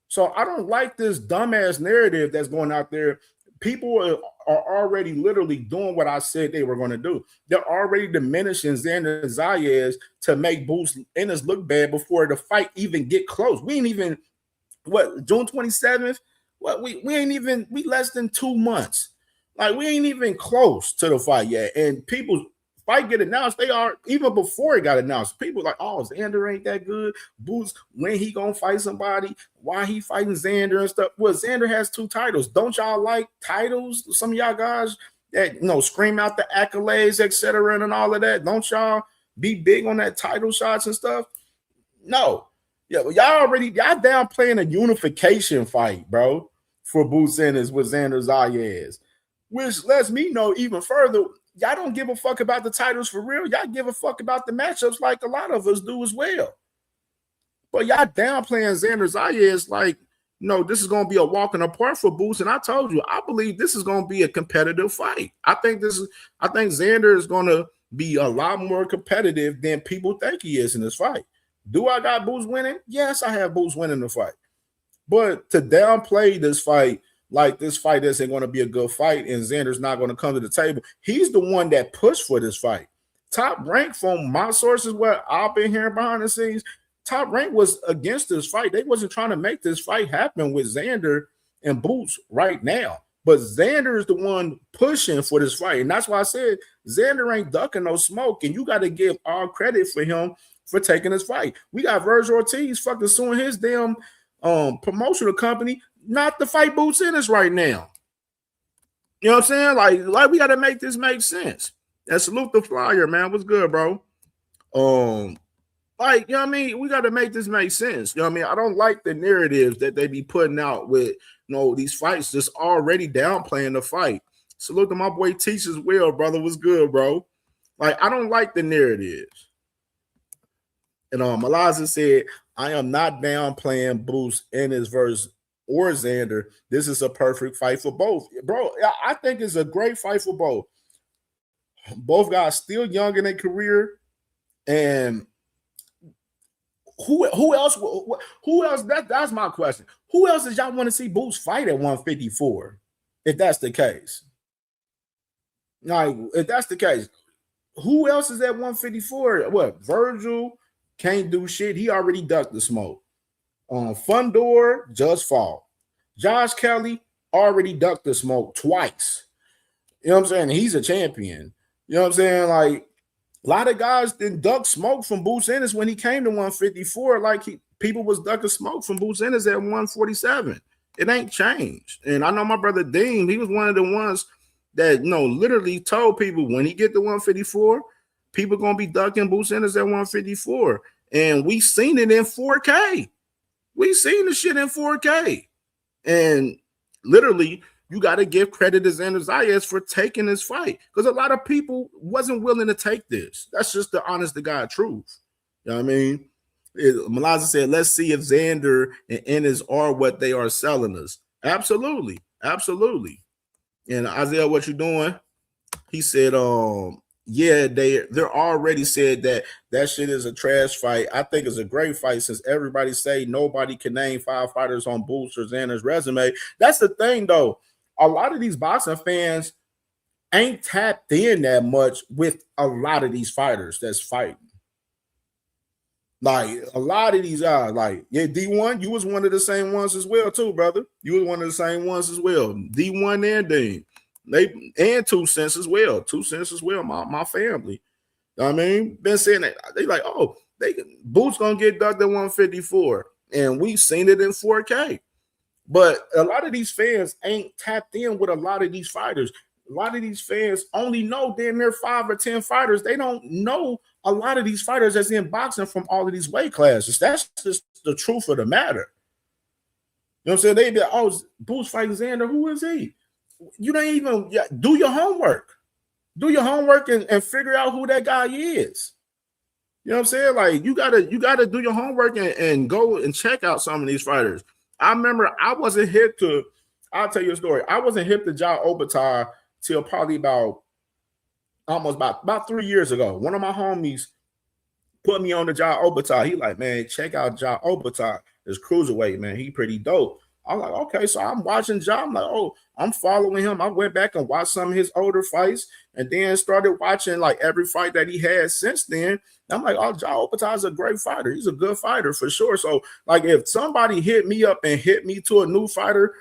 So I don't like this dumbass narrative that's going out there. People are already literally doing what I said they were going to do. They're already diminishing Xander Zayas to make Boots Ennis look bad before the fight even get close. We ain't even, June 27th? We ain't even, we less than 2 months. Like, we ain't even close to the fight yet. And people, fight get announced, they are, even before it got announced, people like, oh, Xander ain't that good. Boots, when he gonna fight somebody? Why he fighting Xander and stuff? Well, Xander has 2 titles. Don't y'all like titles? Some of y'all guys that, scream out the accolades, etc., and all of that. Don't y'all be big on that title shots and stuff? No. Yeah, y'all downplaying a unification fight, bro, for Boots Ennis with Xander Zayas, which lets me know even further, y'all don't give a fuck about the titles for real. Y'all give a fuck about the matchups like a lot of us do as well. But y'all downplaying Xander Zayas like, this is going to be a walk in the park for Boots. And I told you, I believe this is going to be a competitive fight. I think Xander is going to be a lot more competitive than people think he is in this fight. Do I got Boots winning? Yes, I have Boots winning the fight. But to downplay this fight, like this fight isn't going to be a good fight and Xander's not going to come to the table. He's the one that pushed for this fight. Top Rank, from my sources, what I've been hearing behind the scenes, Top Rank was against this fight. They wasn't trying to make this fight happen with Xander and Boots right now. But Xander is the one pushing for this fight. And that's why I said Xander ain't ducking no smoke. And you got to give all credit for him for taking this fight. We got Virgil Ortiz fucking suing his damn promotional company not to fight Boots Ennis right now. You know what I'm saying? Like we got to make this make sense. And salute the flyer, man. What's good, bro? Like, you know what I mean? We got to make this make sense. You know what I mean? I don't like the narratives that they be putting out with, these fights just already downplaying the fight. Salute to my boy Teach as well, brother. What's good, bro? Like, I don't like the narratives. And Malaza said, I am not downplaying Boots Ennis versus or Xander. This is a perfect fight for both. Bro, I think it's a great fight for both. Both guys still young in their career. And who else? That's my question. Who else does y'all want to see Boots fight at 154? If that's the case. Like, if that's the case, who else is at 154? What? Virgil can't do shit. He already ducked the smoke. Fundor just fought. Josh Kelly already ducked the smoke twice. You know what I'm saying? He's a champion. You know what I'm saying? Like, a lot of guys didn't duck smoke from Boots Ennis when he came to 154. Like, people was ducking smoke from Boots Ennis at 147. It ain't changed. And I know my brother Dean, he was one of the ones that, literally told people when he get to 154, people going to be ducking Boots Ennis at 154. And we seen it in 4K. We seen the shit in 4K. And literally, you got to give credit to Xander Zayas for taking this fight, because a lot of people wasn't willing to take this. That's just the honest to God truth. You know what I mean? Malaza said, let's see if Xander and Ennis are what they are selling us. Absolutely. Absolutely. And Isaiah, what you doing? He said, yeah, they're already said that shit is a trash fight. I think it's a great fight since everybody say nobody can name 5 fighters on Boots or Xander's resume. That's the thing, though. A lot of these boxing fans ain't tapped in that much with a lot of these fighters that's fighting. Like a lot of these guys, like D1, you was one of the same ones as well, too, brother. You was one of the same ones as well. D1 and Dean. And 2 Cents as well. 2 Cents as well, my family. You know what I mean? Been saying that. They like, oh, Boots gonna get ducked at 154. And we've seen it in 4K. But a lot of these fans ain't tapped in with a lot of these fighters. A lot of these fans only know damn near 5 or 10 fighters. They don't know a lot of these fighters that's in boxing from all of these weight classes. That's just the truth of the matter. You know what I'm saying? They be like, oh, Boots fighting Xander. Who is he? You don't even do your homework. Do your homework and figure out who that guy is. You know what I'm saying? Like you gotta do your homework and go and check out some of these fighters. I remember I wasn't hip to. I'll tell you a story. I wasn't hip to Ja Obatai till probably about 3 years ago. One of my homies put me on the Ja Obatai. He like, man, check out Ja Obatai. This cruiserweight, man. He pretty dope. I'm like, okay, so I'm watching Ja. I'm like, oh, I'm following him. I went back and watched some of his older fights and then started watching like every fight that he had since then. I'm like, oh, Ja Obatai is a great fighter. He's a good fighter for sure. So like if somebody hit me up and hit me to a new fighter,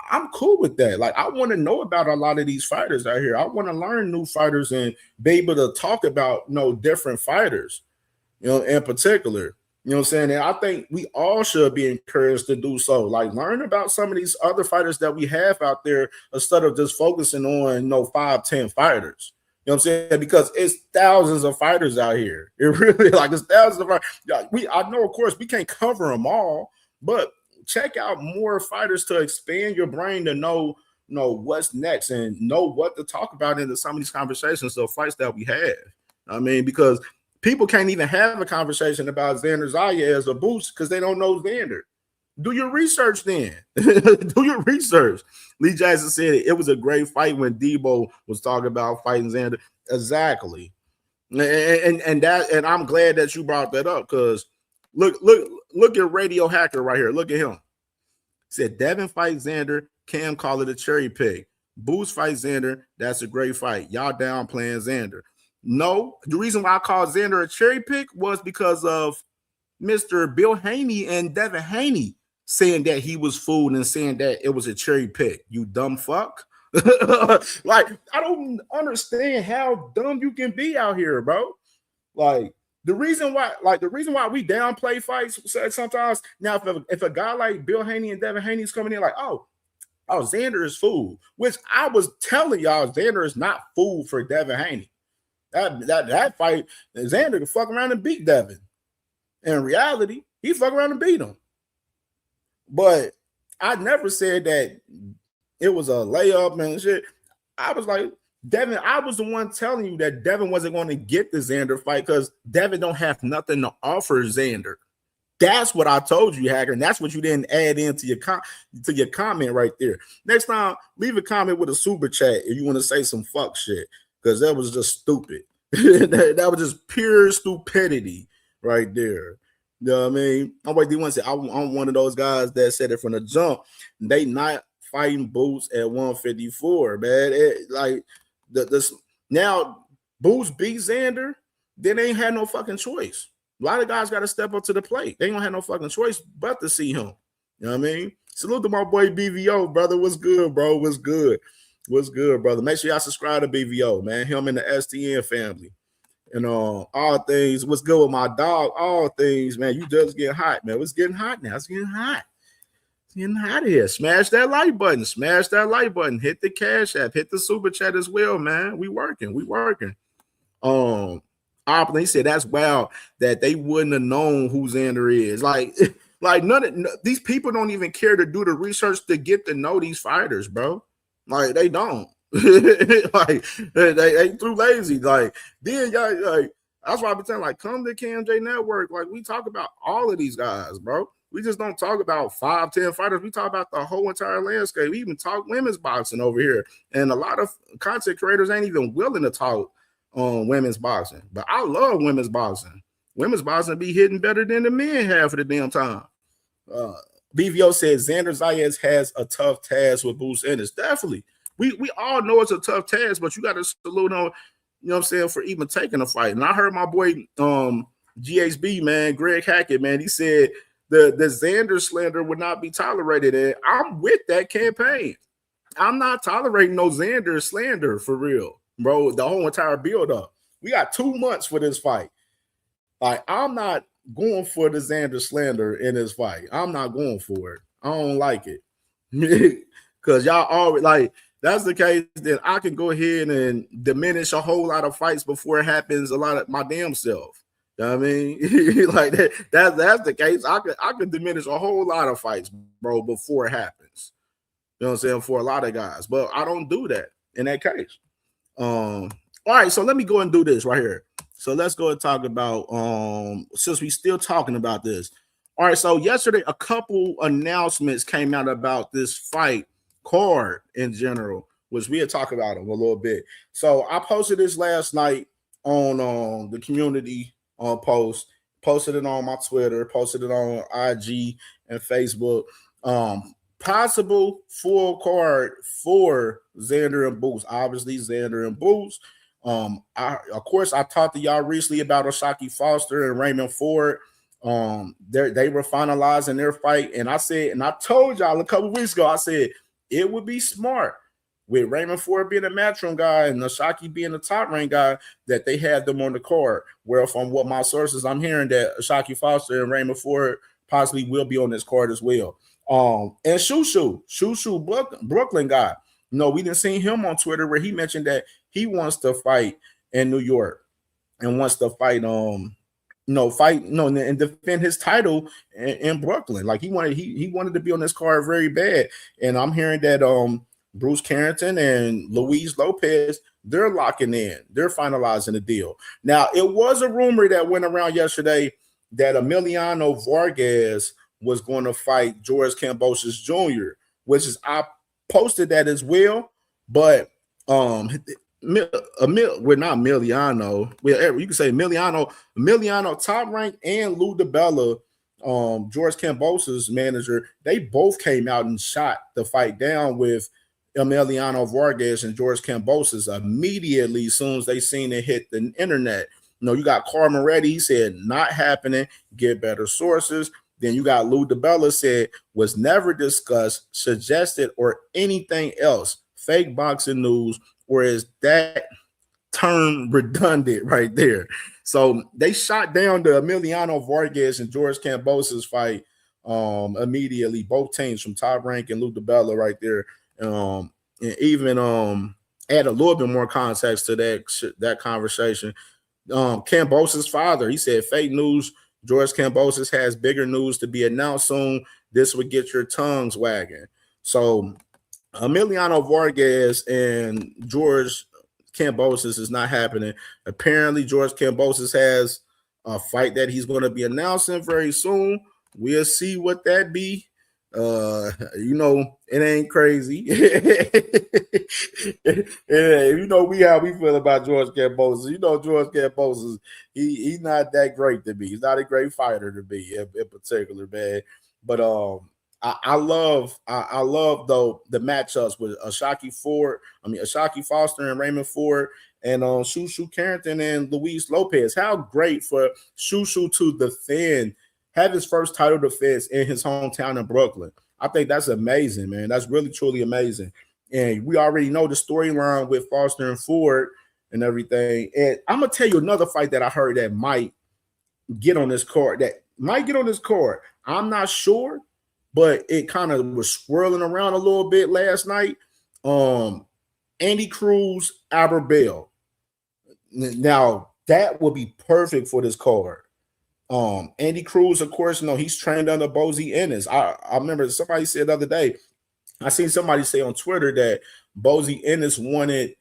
I'm cool with that. Like I want to know about a lot of these fighters out here. I want to learn new fighters and be able to talk about different fighters, in particular. You know what I'm saying? And I think we all should be encouraged to do so. Like learn about some of these other fighters that we have out there instead of just focusing on 5, 10 fighters. You know what I'm saying? Because it's thousands of fighters out here. It really it's thousands of fighters. I know, of course, we can't cover them all, but check out more fighters to expand your brain to know what's next and know what to talk about in some of these conversations of fights that we have. I mean, because people can't even have a conversation about Xander Zaya as a Boost because they don't know Xander. Do your research then. Do your research. Lee Jackson said it was a great fight when Debo was talking about fighting Xander. Exactly. And I'm glad that you brought that up because look at Radio Hacker right here. Look at him. Said Devin fights Xander, Cam call it a cherry pick. Boost fights Xander, that's a great fight. Y'all downplaying Xander. No, the reason why I called Xander a cherry pick was because of Mr. Bill Haney and Devin Haney saying that he was fooled and saying that it was a cherry pick. You dumb fuck. Like, I don't understand how dumb you can be out here, bro. Like, the reason why we downplay fights sometimes. Now, if a guy like Bill Haney and Devin Haney is coming in like, oh, Xander is fooled, which I was telling y'all, Xander is not fooled for Devin Haney. That fight, Xander could fuck around and beat Devin. In reality, he fuck around and beat him. But I never said that it was a layup and shit. I was like, Devin, I was the one telling you that Devin wasn't going to get the Xander fight because Devin don't have nothing to offer Xander. That's what I told you, Hacker, and that's what you didn't add into your comment right there. Next time, leave a comment with a super chat if you want to say some fuck shit because that was just stupid. that was just pure stupidity right there. You know what I mean? I'm like D1 said, I'm one of those guys that said it from the jump. They not fighting Boots at 154, man. Now Boots beat Xander, then they ain't had no fucking choice. A lot of guys got to step up to the plate. They ain't gonna have no fucking choice but to see him. You know what I mean? Salute to my boy BVO, brother. What's good, bro? What's good? What's good, brother? Make sure y'all subscribe to BVO, man. Him and the STN family. And all things. What's good with my dog? All things, man. You just getting hot, man. It's getting hot now. It's getting hot. It's getting hot here. Smash that like button. Smash that like button. Hit the Cash App. Hit the super chat as well, man. We working. He said that's wild that they wouldn't have known who Xander is. Like these people don't even care to do the research to get to know these fighters, bro. Like they don't. Like they too lazy. Like then y'all That's why I've been saying, like, come to CamJNetwork. Like, we talk about all of these guys, bro. We just don't talk about 5-10 fighters. We talk about the whole entire landscape. We even talk women's boxing over here. And a lot of content creators ain't even willing to talk on women's boxing. But I love women's boxing. Women's boxing be hitting better than the men half of the damn time. BVO says Xander Zayas has a tough task with Bruce Ennis. Definitely. We all know it's a tough task, but you got to salute on, you know what I'm saying, for even taking a fight. And I heard my boy GHB, man, Greg Hackett, man, he said the Xander slander would not be tolerated. And I'm with that campaign. I'm not tolerating no Xander slander for real, bro. The whole entire build-up. We got 2 months for this fight. Like, I'm not going for the Xander slander in this fight. I'm not going for it. I don't like it. Because y'all always, like, that's the case, then I can go ahead and diminish a whole lot of fights before it happens a lot of my damn self. You know what I mean? Like, that's the case. I could diminish a whole lot of fights, bro, before it happens. You know what I'm saying? For a lot of guys. But I don't do that in that case. All right, so let me go and do this right here. So let's go and talk about, since we still talking about this. All right, so yesterday, a couple announcements came out about this fight card in general, which we'll talk about them a little bit. So I posted this last night on the community post, posted it on my Twitter, posted it on IG and Facebook. Possible full card for Xander and Boots. Obviously, Xander and Boots. Of course, I talked to y'all recently about O'Shaquie Foster and Raymond Ford. They were finalizing their fight, and I said, and I told y'all a couple weeks ago, I said it would be smart with Raymond Ford being a matchroom guy and O'Shaquie being the top rank guy that they had them on the card. Well, from what my sources, I'm hearing that O'Shaquie Foster and Raymond Ford possibly will be on this card as well. And Shushu Brooklyn guy. No, we didn't see him on Twitter where he mentioned that he wants to fight in New York and wants to fight and defend his title in Brooklyn. Like he wanted to be on this card very bad. And I'm hearing that Bruce Carrington and Luis Lopez, they're locking in, they're finalizing the deal. Now, it was a rumor that went around yesterday that Emiliano Vargas was going to fight George Kambosos Jr., which is, I posted that as well, but we're not Emiliano. Well, you can say Emiliano top rank and Lou DiBella, George Kambosos' manager, they both came out and shot the fight down with Emiliano Vargas and George Kambosos immediately as soon as they seen it hit the internet. You know, you got Carl Moretti, he said, not happening, get better sources. Then you got Lou DiBella said, was never discussed, suggested, or anything else. Fake boxing news, or is that term redundant right there? So they shot down the Emiliano Vargas and George Kambosos fight immediately. Both teams from Top Rank and Lou DiBella right there. And even add a little bit more context to that conversation. Kambosos' father, he said, fake news. George Kambosos has bigger news to be announced soon. This would get your tongues wagging. So Emiliano Vargas and George Kambosos is not happening. Apparently, George Kambosos has a fight that he's going to be announcing very soon. We'll see what that be. You know, it ain't crazy. You know, how we feel about George Kambosos. You know, George Kambosos, he's not that great to be. He's not a great fighter to be in particular, man. But I love though the matchups with O'Shaquie Foster and Raymond Ford and Shushu Carrington and Luis Lopez. How great for Shushu to defend, have his first title defense in his hometown in Brooklyn. I think that's amazing, man. That's really, truly amazing. And we already know the storyline with Foster and Ford and everything. And I'm going to tell you another fight that I heard that might get on this card. I'm not sure, but it kind of was swirling around a little bit last night. Andy Cruz, Albert Bell. Now, that would be perfect for this card. Andy Cruz, of course, he's trained under Bozy Ennis. I remember somebody said the other day, I seen somebody say on Twitter that Bozy Ennis wanted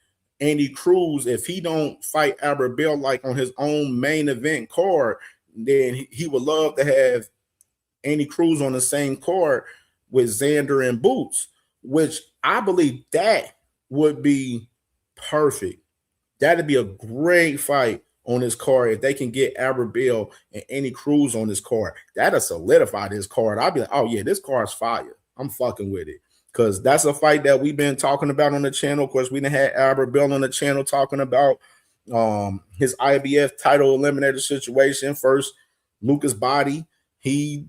Andy Cruz, if he don't fight Albert Bell like on his own main event card, then he would love to have Andy Cruz on the same card with Xander and Boots, which I believe that would be perfect. That'd be a great fight on this card if they can get Albert Bell and Andy Cruz on this card. That'll solidify this card. I'll be like, oh yeah, this card's fire. I'm fucking with it. Because that's a fight that we've been talking about on the channel. Of course, we done had Albert Bell on the channel talking about his IBF title eliminator situation. First, Lucas Body, he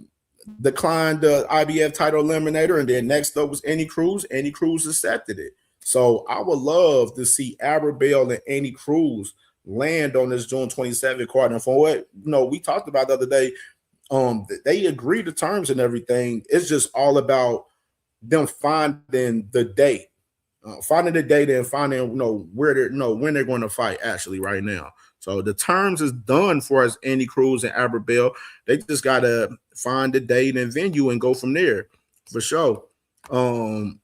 declined the IBF title eliminator, and then next up was Andy Cruz. Andy Cruz accepted it. So I would love to see Albert Bell and Andy Cruz land on this June 27th card. And from what we talked about the other day, they agreed to terms and everything. It's just all about them finding the date, and finding where they're when they're going to fight actually right now. So the terms is done for us, Andy Cruz and Albert Bell. They just gotta find the date and venue and go from there for sure. Malaz,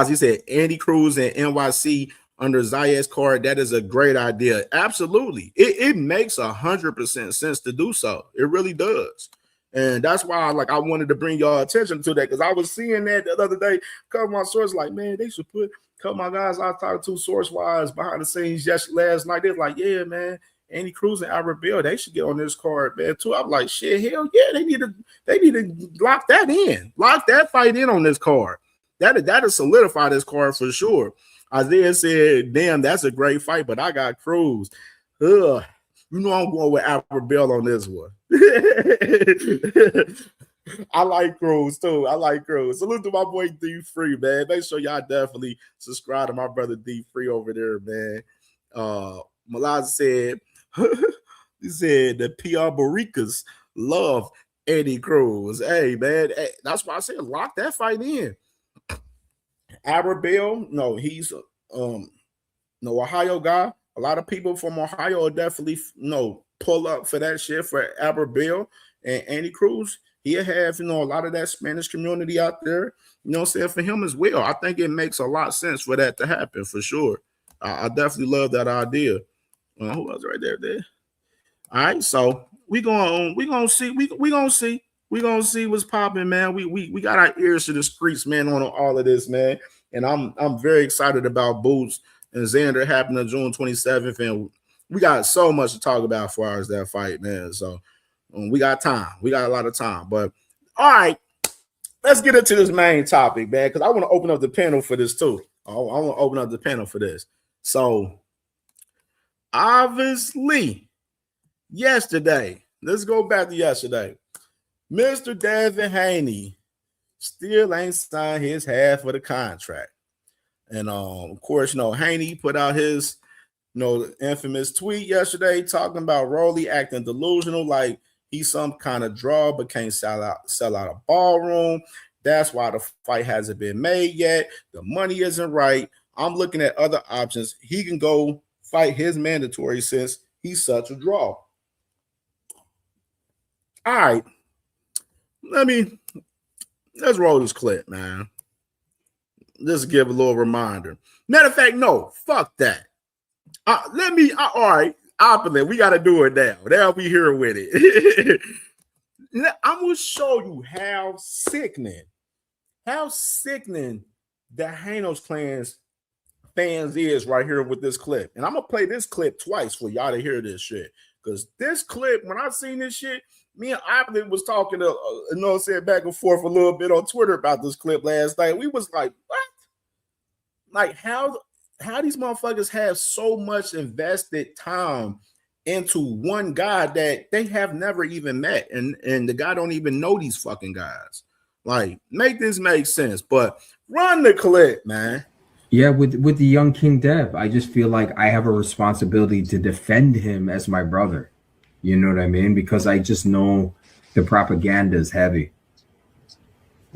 he said Andy Cruz and NYC under Zayed's card. That is a great idea. Absolutely, it makes 100% sense to do so. It really does. And that's why I wanted to bring y'all attention to that, because I was seeing that the other day. A couple of my sources like, man, they should put a couple of my guys I talked to source-wise behind the scenes just last night. They're like, yeah, man, Andy Cruz and Albert Bell, they should get on this card, man, too. I'm like, shit, hell yeah, they need to lock that in. Lock that fight in on this card. That'll solidify this card for sure. Isaiah said, damn, that's a great fight, but I got Cruz. Ugh. I'm going with Albert Bell on this one. I like Cruz too. I like Cruz. Salute to my boy D Free, man. Make sure y'all definitely subscribe to my brother D Free over there, man. Malaz said, he said the PR Baricas love Eddie Cruz. Hey, man, that's why I said lock that fight in. Albert Bell, no, he's Ohio guy. A lot of people from Ohio will definitely pull up for that shit for Albert Bell and Andy Cruz. He'll have a lot of that Spanish community out there. You know what I'm saying, for him as well. I think it makes a lot of sense for that to happen for sure. I definitely love that idea. Who else right there? All right, so we gonna see what's popping, man. We got our ears to the streets, man, on all of this, man. And I'm very excited about Boots and Xander happening June 27th, and we got so much to talk about as far as that fight, man. So we got time. We got a lot of time. But all right, let's get into this main topic, man, because I want to open up the panel for this too. I want to open up the panel for this. So obviously, yesterday, let's go back to yesterday. Mr. Devin Haney still ain't signed his half of the contract. And of course, Haney put out his infamous tweet yesterday talking about Rolly acting delusional, like he's some kind of draw but can't sell out a ballroom. That's why the fight hasn't been made yet. The money isn't right. I'm looking at other options. He can go fight his mandatory since he's such a draw. All right. Let's roll this clip, man. Just give a little reminder. Matter of fact, no, fuck that. All right, opposite. We got to do it now. They'll be here with it. I'm going to show you how sickening the Hanos Clan's fans is right here with this clip. And I'm going to play this clip twice for y'all to hear this shit. Because this clip, when I seen this shit, me and Oplet was talking back and forth a little bit on Twitter about this clip last night. We was like, what? Like, how these motherfuckers have so much invested time into one guy that they have never even met, and the guy don't even know these fucking guys. Like, make this make sense, but run the clip, man. Yeah, with the young King Dev, I just feel like I have a responsibility to defend him as my brother. You know what I mean? Because I just know the propaganda is heavy.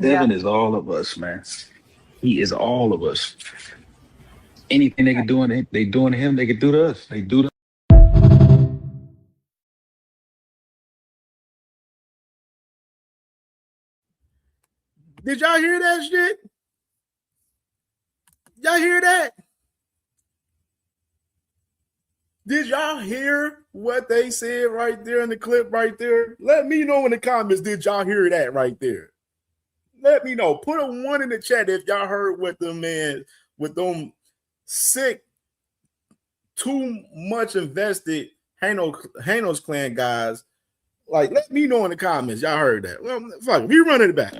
Devin is all of us, man. He is all of us. Anything they can do to him, they can do to us. They do to. Did y'all hear that shit? Y'all hear that? Did y'all hear what they said right there in the clip right there? Let me know in the comments. Did y'all hear that right there? Let me know. Put a 1 in the chat if y'all heard what the man with them sick, too much invested Hanos clan guys. Like, let me know in the comments. Y'all heard that. Well, fuck it. We running it back.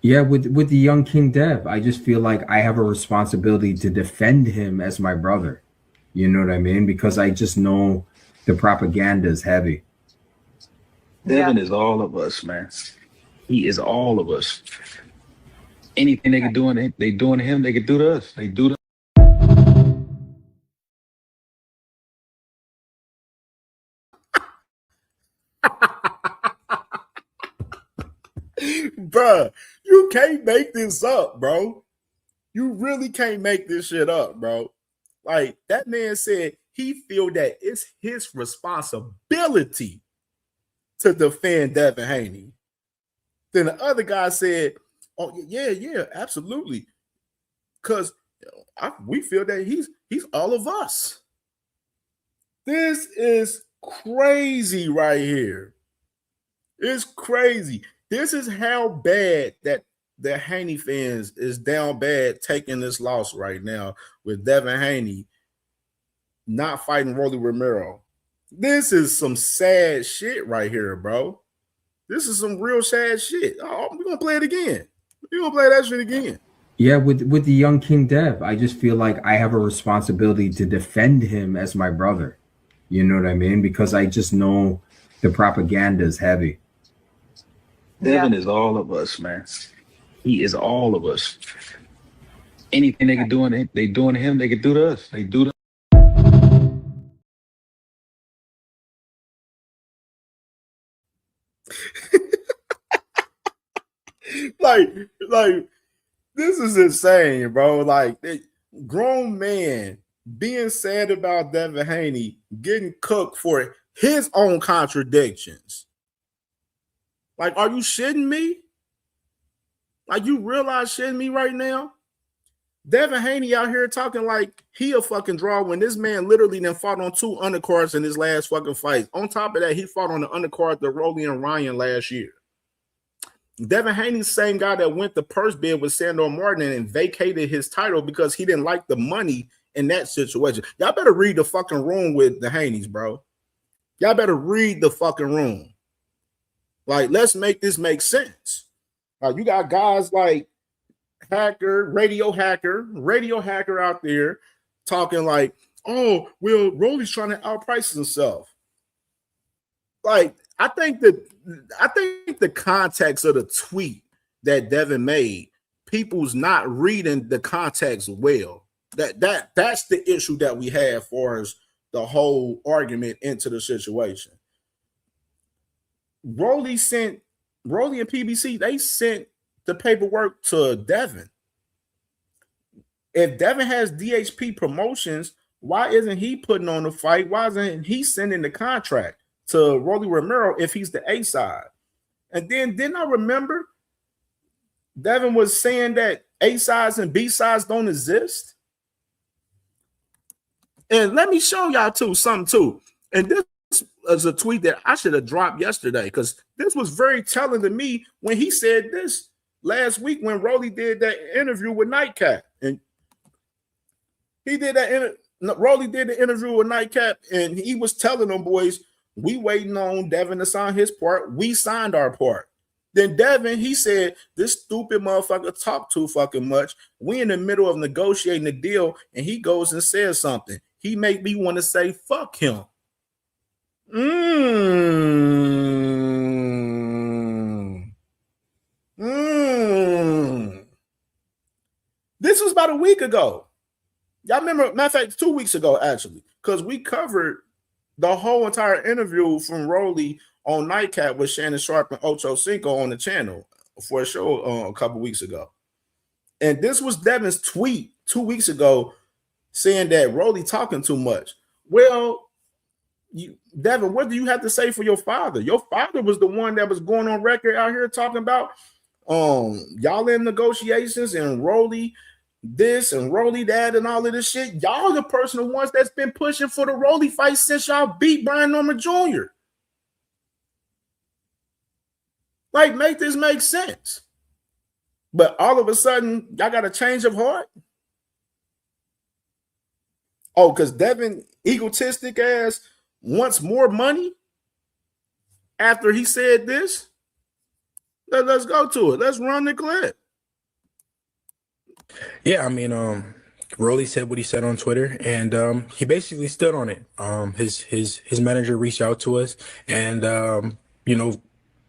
Yeah, with the young King Dev, I just feel like I have a responsibility to defend him as my brother. You know what I mean? Because I just know the propaganda is heavy. Devin is all of us, man. He is all of us. Anything they can do, they doing to him, they can do to us. They do to. Bruh, you can't make this up, bro. You really can't make this shit up, bro. Like, that man said he feel that it's his responsibility to defend Devin Haney. Then the other guy said, oh, yeah, absolutely. Because we feel that he's all of us. This is crazy right here. It's crazy. This is how bad that the Haney fans is down bad taking this loss right now with Devin Haney not fighting Rolly Romero. This is some sad shit right here, bro. This is some real sad shit. Oh, we're going to play it again. We're going to play that shit again. Yeah, with the young King Dev, I just feel like I have a responsibility to defend him as my brother. You know what I mean? Because I just know the propaganda is heavy. Devin is all of us, man. He is all of us. Anything they can do, they doing to him, they can do to us. They do to. like this is insane, bro. Like, grown man being sad about Devin Haney getting cooked for his own contradictions. Like, are you shitting me? Like, you realize shitting me right now? Devin Haney out here talking like he a fucking draw when this man literally then fought on 2 undercards in his last fucking fight. On top of that, he fought on the undercard the Rolly and Ryan last year. Devin Haney's the same guy that went the purse bid with Sandor Martin and vacated his title because he didn't like the money in that situation. Y'all better read the fucking room with the Haneys, bro. Y'all better read the fucking room. Like, let's make this make sense. Like, you got guys like Radio Hacker out there talking like, oh, well, Rolly's trying to outprice himself. Like, I think the context of the tweet that Devin made, people's not reading the context well. That's the issue that we have for us, the whole argument into the situation. Rolly and PBC, they sent the paperwork to Devin. If Devin has DHP Promotions, why isn't he putting on the fight? Why isn't he sending the contract to Rolly Romero if he's the A side? And then didn't I remember Devin was saying that A sides and B sides don't exist? And let me show y'all something too. And this is a tweet that I should have dropped yesterday because this was very telling to me when he said this last week when Rolly did that interview with Nightcap. And he did that. Rolly did the interview with Nightcap, and he was telling them boys, we waiting on Devin to sign his part. We signed our part. Then Devin, he said, this stupid motherfucker talked too fucking much. We in the middle of negotiating the deal, and he goes and says something. He made me want to say, fuck him. This was about a week ago. Y'all remember, matter of fact, 2 weeks ago, actually, because we covered the whole entire interview from Rolly on Nightcap with Shannon Sharp and Ocho Cinco on the channel for a show a couple weeks ago. And this was Devin's tweet 2 weeks ago saying that Rolly talking too much. Well, Devin, what do you have to say for your father? Your father was the one that was going on record out here talking about y'all in negotiations and Rolly this and Rolly that and all of this shit. Y'all the personal ones that's been pushing for the Rolly fight since y'all beat Brian Norman Jr. Like, make this make sense. But all of a sudden, y'all got a change of heart. Oh, because Devin, egotistic ass, wants more money after he said this. Let's go to it. Let's run the clip. Yeah, I mean, Rolly said what he said on Twitter, and he basically stood on it. His manager reached out to us, and you know,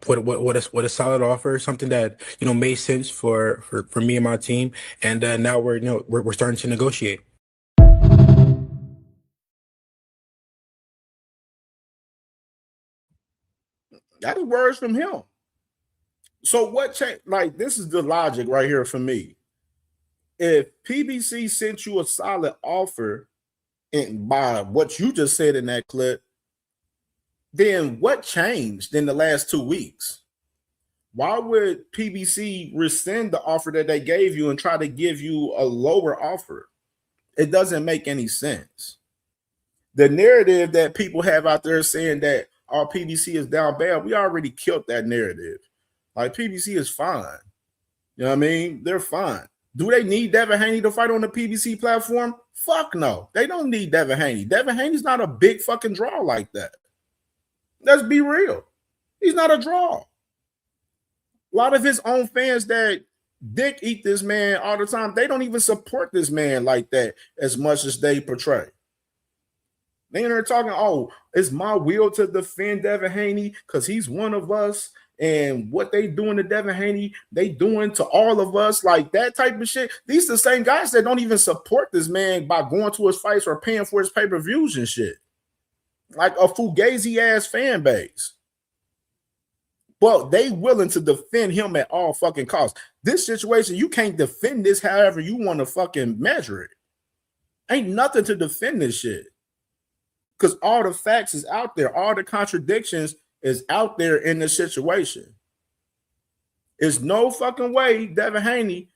what a solid offer, something that made sense for me and my team, and now we're starting to negotiate. That is words from him. So what changed? Like, this is the logic right here for me. If PBC sent you a solid offer, and by what you just said in that clip, then what changed in the last 2 weeks? Why would PBC rescind the offer that they gave you and try to give you a lower offer? It doesn't make any sense. The narrative that people have out there saying that our PBC is down bad, we already killed that narrative. Like, PBC is fine. You know what I mean? They're fine. Do they need Devin Haney to fight on the PBC platform? Fuck no. They don't need Devin Haney. Devin Haney's not a big fucking draw like that. Let's be real. He's not a draw. A lot of his own fans that dick eat this man all the time, they don't even support this man like that as much as they portray. They are talking, oh, it's my will to defend Devin Haney because he's one of us. And what they doing to Devin Haney, they doing to all of us, like that type of shit. These are the same guys that don't even support this man by going to his fights or paying for his pay-per-views and shit. Like a fugazi-ass fan base. But they willing to defend him at all fucking costs. This situation, you can't defend this however you want to fucking measure it. Ain't nothing to defend this shit. Because all the facts is out there. All the contradictions is out there in the situation. There's no fucking way Devin Haney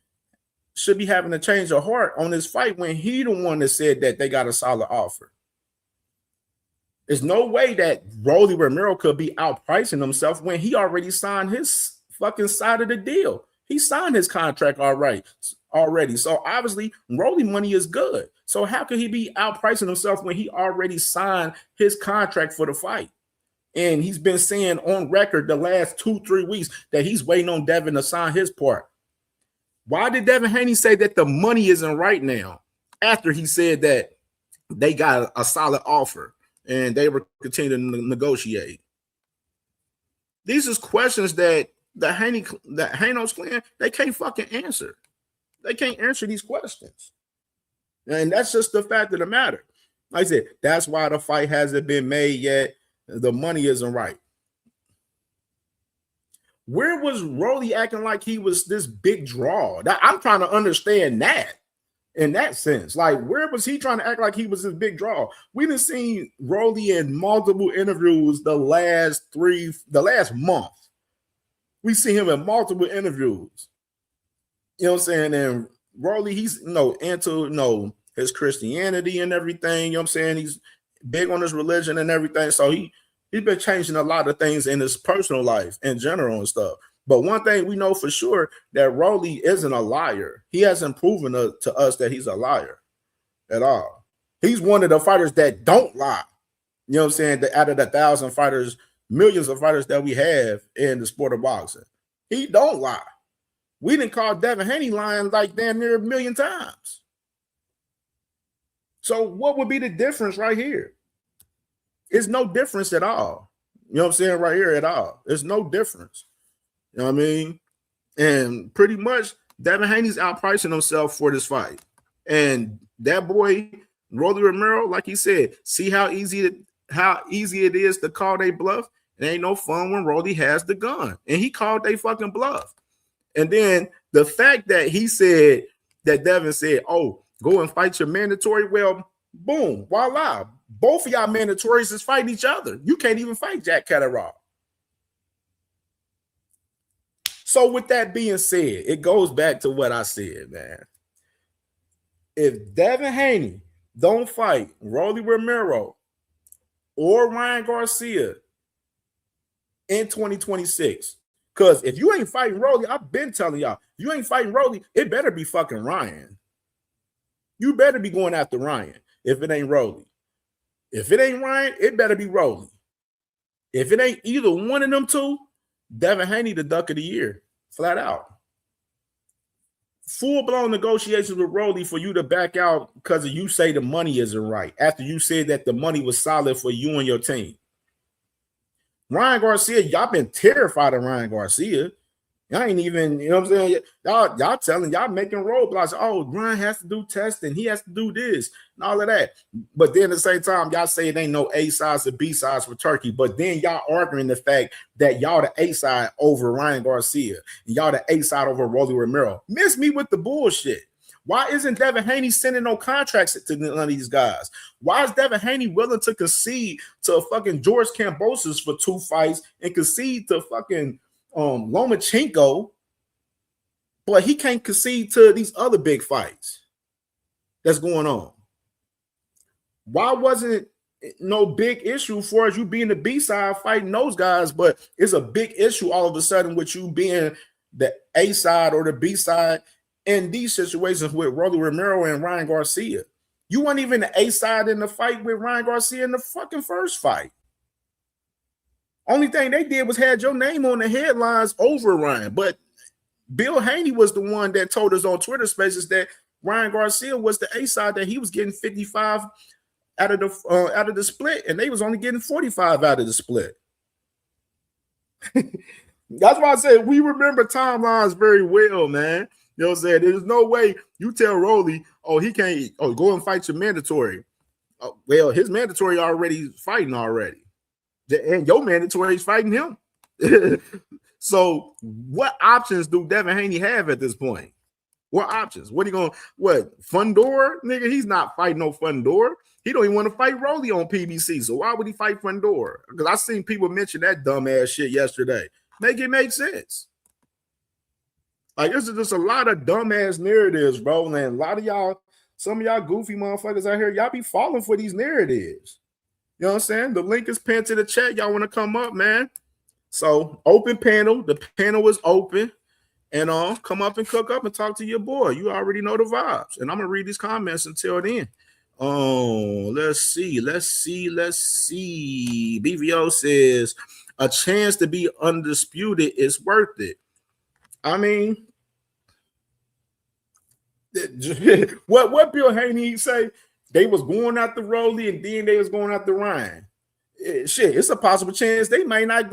should be having to change of heart on this fight when he the one that said that they got a solid offer. There's no way that Rolly Romero could be outpricing himself when he already signed his fucking side of the deal. He signed his contract already. So obviously Rolly money is good. So how could he be outpricing himself when he already signed his contract for the fight? And he's been saying on record the last 2-3 weeks that he's waiting on Devin to sign his part. Why did Devin Haney say that the money isn't right now after he said that they got a solid offer and they were continuing to negotiate? These is questions that the Hanos clan, they can't fucking answer. They can't answer these questions. And that's just the fact of the matter. Like I said, that's why the fight hasn't been made yet. The money isn't right. Where was Rolly acting like he was this big draw? I'm trying to understand that in that sense. Like, where was he trying to act like he was this big draw? We done seen Rolly in multiple interviews the last month. We see him in multiple interviews. You know what I'm saying? And Rolly, he's into his Christianity and everything. You know what I'm saying? He's big on his religion and everything. So he's been changing a lot of things in his personal life in general and stuff. But one thing we know for sure, that Rolly isn't a liar. He hasn't proven to us that he's a liar at all. He's one of the fighters that don't lie. You know what I'm saying? Out of the 1,000 fighters, millions of fighters that we have in the sport of boxing, he don't lie. We didn't call Devin Haney lying like damn near 1 million times. So what would be the difference right here? It's no difference at all. You know what I'm saying? Right here at all. There's no difference. You know what I mean? And pretty much Devin Haney's outpricing himself for this fight. And that boy, Rolly Romero, like he said, see how easy it is to call they bluff? It ain't no fun when Rolly has the gun. And he called they fucking bluff. And then the fact that he said that Devin said, oh, go and fight your mandatory. Well, boom, voila. Both of y'all mandatories is fighting each other. You can't even fight Jack Catterall. So with that being said, it goes back to what I said, man. if Devin Haney don't fight Rolly Romero or Ryan Garcia in 2026, because if you ain't fighting Rolly, I've been telling y'all, you ain't fighting Rolly, it better be fucking Ryan. You better be going after Ryan if it ain't Rolly. If it ain't Ryan, it better be Rolly. If it ain't either one of them two, Devin Haney the duck of the year, flat out. Full-blown negotiations with Rolly for you to back out because you say the money isn't right after you said that the money was solid for you and your team. Ryan Garcia, y'all been terrified of Ryan Garcia. Y'all ain't even, you know what I'm saying? Y'all telling, y'all making roadblocks. Oh, Ryan has to do testing. He has to do this and all of that. But then at the same time, y'all say it ain't no A sides or B sides for Turkey. But then y'all arguing the fact that y'all the A side over Ryan Garcia and y'all the A side over Rolly Romero. Miss me with the bullshit. Why isn't Devin Haney sending no contracts to none of these guys? Why is Devin Haney willing to concede to fucking George Kambosos for 2 fights and concede to fucking Lomachenko, but he can't concede to these other big fights that's going on? Why wasn't no big issue for us you being the B side fighting those guys, but it's a big issue all of a sudden with you being the A side or the B side in these situations with Rolly Romero and Ryan Garcia? You weren't even the A side in the fight with Ryan Garcia in the fucking first fight. Only thing they did was had your name on the headlines over Ryan. But Bill Haney was the one that told us on Twitter Spaces that Ryan Garcia was the A side, that he was getting 55 out of the split, and they was only getting 45 out of the split. That's why I said we remember timelines very well, man. You know what I'm saying? There's no way you tell Rolly, oh, he can't, oh, go and fight your mandatory. Oh, well, his mandatory already fighting already. And your mandatory is fighting him. So what options do Devin Haney have at this point? What options? What he going? What, Fundor? Nigga, he's not fighting no Fundor. He don't even want to fight Rolly on PBC. So why would he fight Fundor? Because I seen people mention that dumbass shit yesterday. Make it make sense. Like, this is just a lot of dumbass narratives, bro. And a lot of y'all, some of y'all goofy motherfuckers out here, y'all be falling for these narratives. You know what I'm saying? The link is pinned to the chat. Y'all want to come up, man? So open panel. The panel is open. And come up and cook up and talk to your boy. You already know the vibes. And I'm gonna read these comments until then. Let's see. BVO says a chance to be undisputed is worth it. I mean, what Bill Haney say? They was going after Rolly and then they was going after Ryan. Shit, it's a possible chance they might not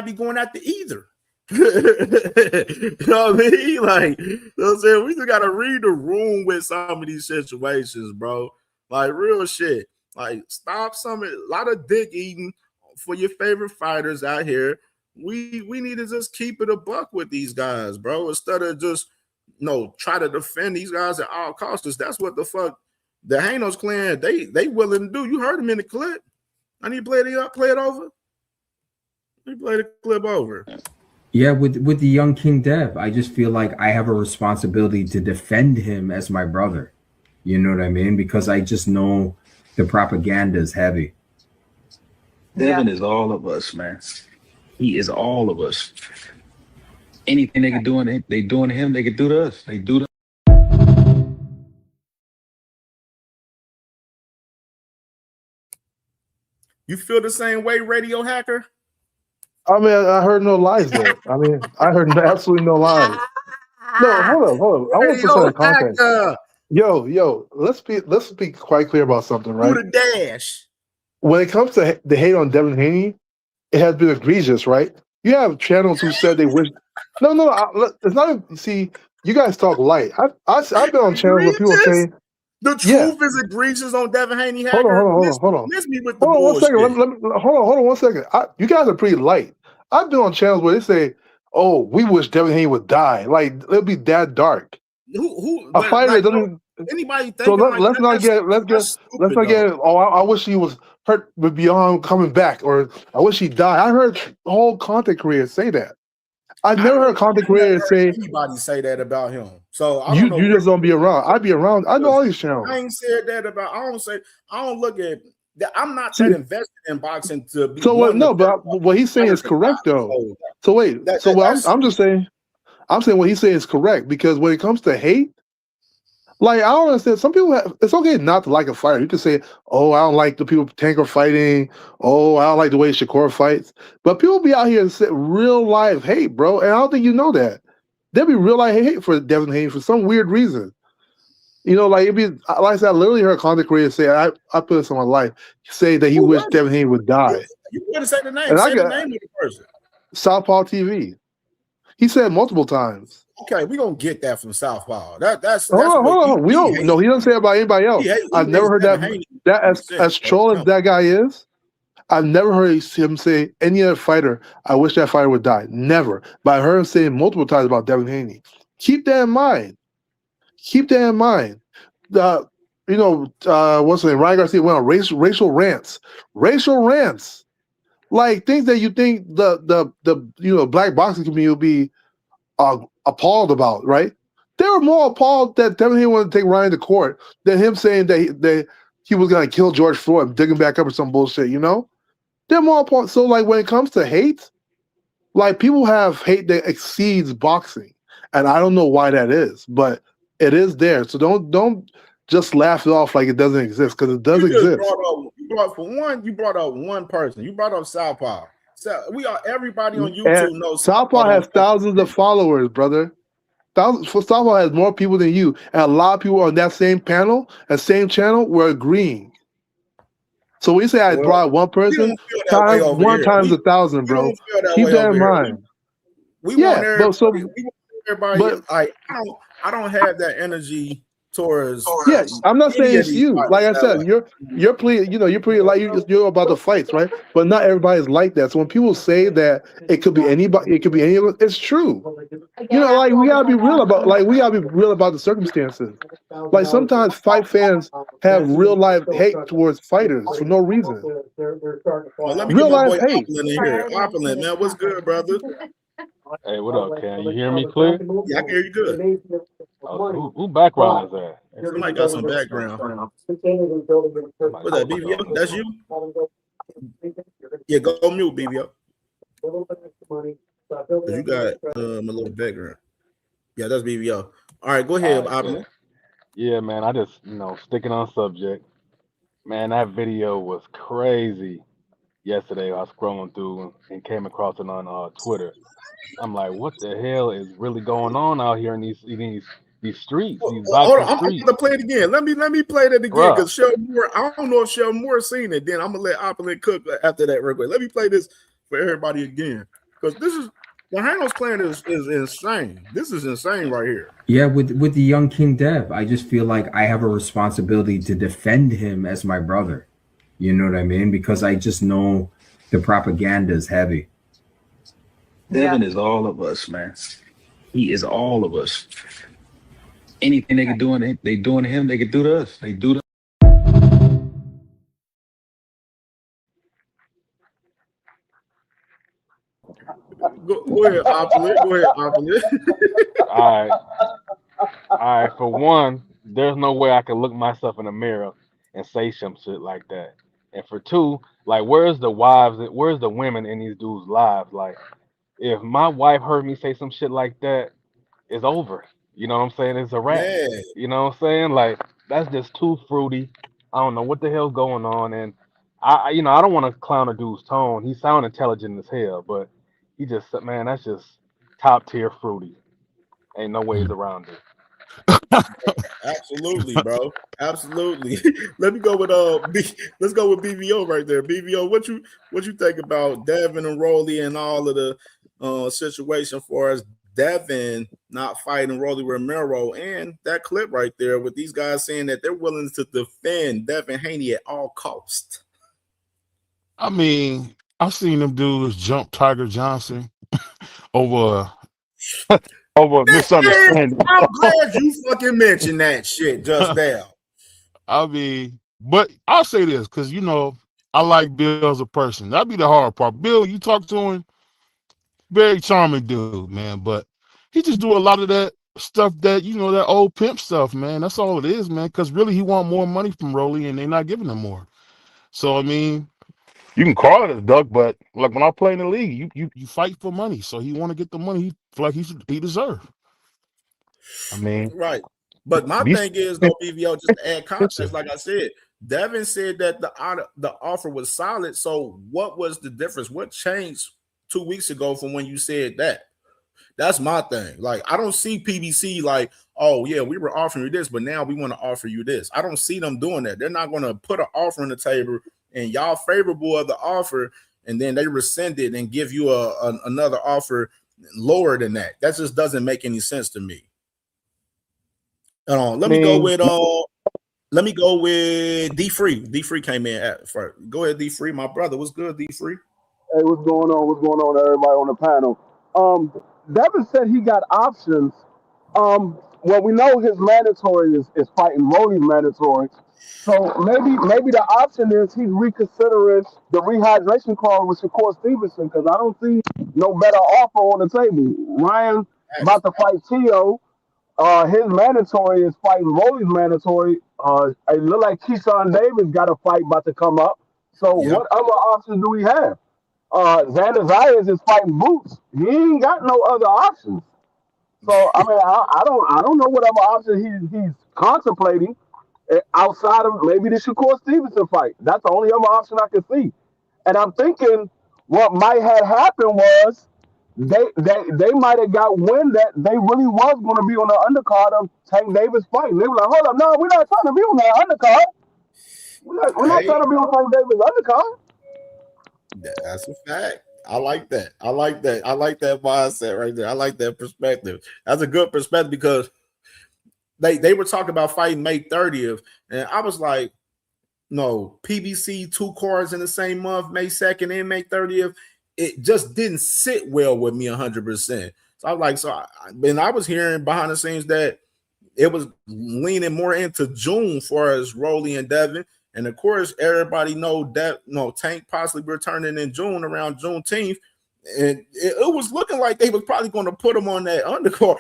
be going after either. You know what I mean? Like, you know what I'm saying? We just gotta read the room with some of these situations, bro. Like, real shit. Like, stop a lot of dick eating for your favorite fighters out here. We need to just keep it a buck with these guys, bro. Instead of just try to defend these guys at all costs. Because that's what the fuck the Hanos clan they willing to do. You heard him in the clip. I need to play it over. Let me play the clip over. Yeah, with the young King Dev, I just feel like I have a responsibility to defend him as my brother. You know what I mean? Because I just know the propaganda is heavy. Devin is all of us, man. He is all of us. Anything they can do they doing to him, they can do to us. They do to. You feel the same way, Radio Hacker? I mean, I heard no lies there. I mean, I heard absolutely no lies. No, hold on. I want to put some in context. Yo, let's be quite clear about something, right? Do the dash. When it comes to the hate on Devin Haney, it has been egregious, right? You have channels who said they wish. No, it's not. See, you guys talk light. I've been on channels where people say the truth is egregious on Devin Haney. Hold on. Miss me with the bullshit. 1 second. Hold on 1 second. You guys are pretty light. I've been on channels where they say, "Oh, we wish Devin Haney would die." Like, it'll be that dark. Who a fighter that doesn't. Anybody think So let's not get. Oh, I wish he was hurt beyond coming back, or I wish he died. I heard whole content creators say that. I've never heard a content creator say anybody say that about him. So I you don't know. just don't be around. I'd be around. I know all these channels. I ain't said that about. I don't look at that. I'm not that invested in boxing to be. So what? No, but what he's saying is correct though. So wait. So what I'm just saying. I'm saying what he's saying is correct because when it comes to hate, like I don't understand. Some people it's okay not to like a fighter. You can say, "Oh, I don't like the people Tanker fighting. Oh, I don't like the way Shakur fights." But people be out here and say real life hate, bro. And I don't think you know that. There'll be real life hate for Devin Haney for some weird reason. You know, like it'd be like I said, I literally heard a content creator say, I put this on my life, say that he wished Devin Haney would die. You gotta say the name. And say the name of the person. Southpaw TV. He said multiple times. Okay, we're gonna get that from Southpaw. That's hold on. We don't know. He doesn't say it about anybody else. I've never heard that as troll as that guy is. I've never heard him say any other fighter, I wish that fighter would die. Never. But I heard him say multiple times about Devin Haney. Keep that in mind. Keep that in mind. What's the name? Ryan Garcia went on racial rants. Racial rants. Like things that you think the black boxing community will be appalled about, right? They were more appalled that Devin Haney wanted to take Ryan to court than him saying that he was gonna kill George Floyd and dig him back up or some bullshit, you know? They're more appalled. So like when it comes to hate, like people have hate that exceeds boxing. And I don't know why that is, but it is there. So don't just laugh it off like it doesn't exist, because it does exist. You brought up one person. You brought up Southpaw. So everybody on YouTube knows Southpaw has thousands of followers, brother. Southpaw has more people than you, and a lot of people on that same panel, that same channel, were agreeing. So when you say I brought one person, times 1,000, bro. Keep that in mind. We want everybody. I don't have that energy towards. Yeah, I'm not saying it's you. Like I said, you're pretty. You're pretty like you're about the fights, right? But not everybody's like that. So when people say that it could be anybody, it could be anyone, it's true. Like we gotta be real about the circumstances. Like sometimes fight fans have real life hate towards fighters for no reason. Well, let me real life hate. In here. Opulent, man, what's good, brother? Hey, what up, Cam? You hear me clear? Yeah, I can hear you good. Who background is that? Somebody got some background. What's that, BBO? That's you? Yeah, go mute, BBO. You got a little background. Yeah, that's BBO. All right, go ahead, Opulent. Yeah, man, I just, sticking on subject. Man, that video was crazy yesterday. I was scrolling through and came across it on Twitter. I'm like, what the hell is really going on out here in these streets? These hold on, I'm gonna play it again. Let me play that again because Sheldon Moore. I don't know if Sheldon Moore seen it. Then I'm gonna let Opulent cook after that real quick. Let me play this for everybody again because this is what Hano's playing is insane. This is insane right here. Yeah, with the young King Dev, I just feel like I have a responsibility to defend him as my brother. You know what I mean? Because I just know the propaganda is heavy. Devin is all of us, man. He is all of us. Anything they can do to him, they can do to us. They do to Go ahead, Opulent. All right. For one, there's no way I can look myself in the mirror and say some shit like that. And for two, like, where's the women in these dudes' lives? Like, if my wife heard me say some shit like that, it's over. You know what I'm saying? It's a wrap. Yeah. You know what I'm saying? Like, that's just too fruity. I don't know what the hell's going on. And I don't want to clown a dude's tone. He sound intelligent as hell, but he just, man, that's just top tier fruity. Ain't no ways around it. Absolutely, bro. Absolutely. Let's go with BVO right there. BVO, what you think about Devin and Rolly and all of the situation for us? Devin not fighting Rolly Romero and that clip right there with these guys saying that they're willing to defend Devin Haney at all costs. I mean, I've seen them dudes jump Tiger Johnson over misunderstanding. I'm glad you fucking mentioned that shit just now. I mean, but I'll say this because I like Bill as a person. That'd be the hard part. Bill, you talk to him, very charming dude, man. But he just do a lot of that stuff that that old pimp stuff, man. That's all it is, man. Because really, he want more money from Rolly, and they're not giving him more. So I mean, you can call it a duck, but like when I play in the league, you fight for money. So he want to get the money he feel like he deserve. I mean, Right. But my these thing is though, BVO, just to add context, expensive. like I said, Devin said that the offer was solid. So what was the difference? What changed 2 weeks ago from when you said that? That's my thing. Like, I don't see PBC like, oh yeah, we were offering you this, but now we want to offer you this. I don't see them doing that. They're not going to put an offer on the table and y'all favorable of the offer, and then they rescind it and give you another offer lower than that. That just doesn't make any sense to me. Let me go with D Free. D Free came in at first. Go ahead, D Free. My brother, what's good, D Free? Hey, what's going on? What's going on, everybody on the panel? Devin said he got options. Well, we know his mandatory is fighting Rolly's mandatory. So maybe the option is he's reconsidering the rehydration clause with Shakur Stevenson, because I don't see no better offer on the table. Ryan about to fight Tio. His mandatory is fighting Rolly's mandatory. It look like Keyshawn Davis got a fight about to come up. So what other options do we have? Xander Zayas is fighting Boots. He ain't got no other options. So I mean, I don't know whatever option he's contemplating outside of maybe the Shakur Stevenson fight. That's the only other option I can see. And I'm thinking what might have happened was they might have got wind that they really was going to be on the undercard of Tank Davis fighting. They were like, hold up, no, we're not trying to be on that undercard. We're not trying to be on Tank Davis undercard. That's a fact. I like that. I like that. I like that mindset right there. I like that perspective. That's a good perspective because they were talking about fighting May 30th, and I was like, no, PBC 2 cards in the same month, May 2nd and May 30th. It just didn't sit well with me 100%. So I was like, I was hearing behind the scenes that it was leaning more into June for as Rolly and Devin. And of course, everybody know that Tank possibly returning in June around Juneteenth. And it was looking like they was probably going to put him on that undercard.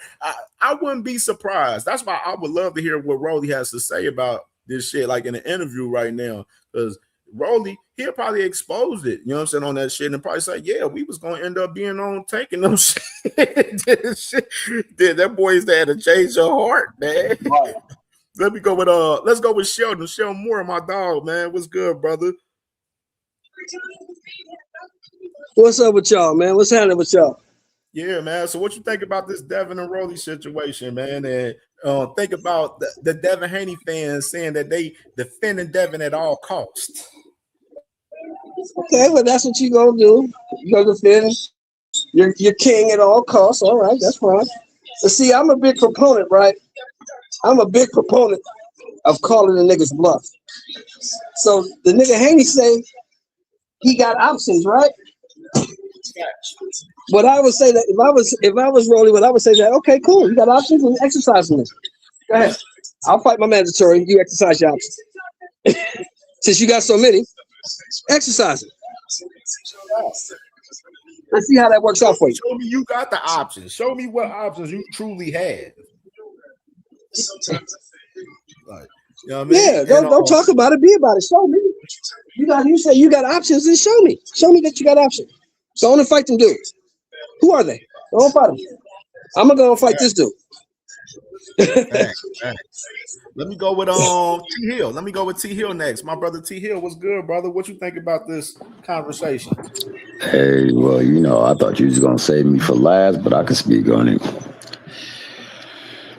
I wouldn't be surprised. That's why I would love to hear what Rolly has to say about this shit, like in an interview right now. Because Rolly, he'll probably expose it, you know what I'm saying, on that shit, and probably say, yeah, we was going to end up being on taking them shit. That boy's there to change your heart, man. Right. Let me go with let's go with Sheldon. Sheldon Moore, my dog, man. What's good, brother? What's up with y'all, man? What's happening with y'all? Yeah, man. So what you think about this Devin and Rolly situation, man? And think about the Devin Haney fans saying that they defending Devin at all costs. Okay, well, that's what you gonna do. You gonna defend your king at all costs. All right, that's fine. But see, I'm a big proponent, right? I'm a big proponent of calling the niggas bluff. So the nigga Haney say he got options, right? What I would say that if I was Rolly, what I would say that, okay, cool, you got options and exercise them. Go ahead. I'll fight my mandatory. You exercise your options. Since you got so many, exercise it. Let's see how that works out for you. Show me you got the options. Show me what options you truly had. Like, you know what I mean? Yeah, don't talk about it. Be about it. Show me. You say you got options, then show me. Show me that you got options. Go on and fight them dudes. Who are they? Go on and fight them. I'm gonna go and fight this dude. Let me go with T Hill. Let me go with T Hill next. My brother T Hill, what's good, brother? What you think about this conversation? Hey, well, I thought you was gonna save me for last, but I can speak on it.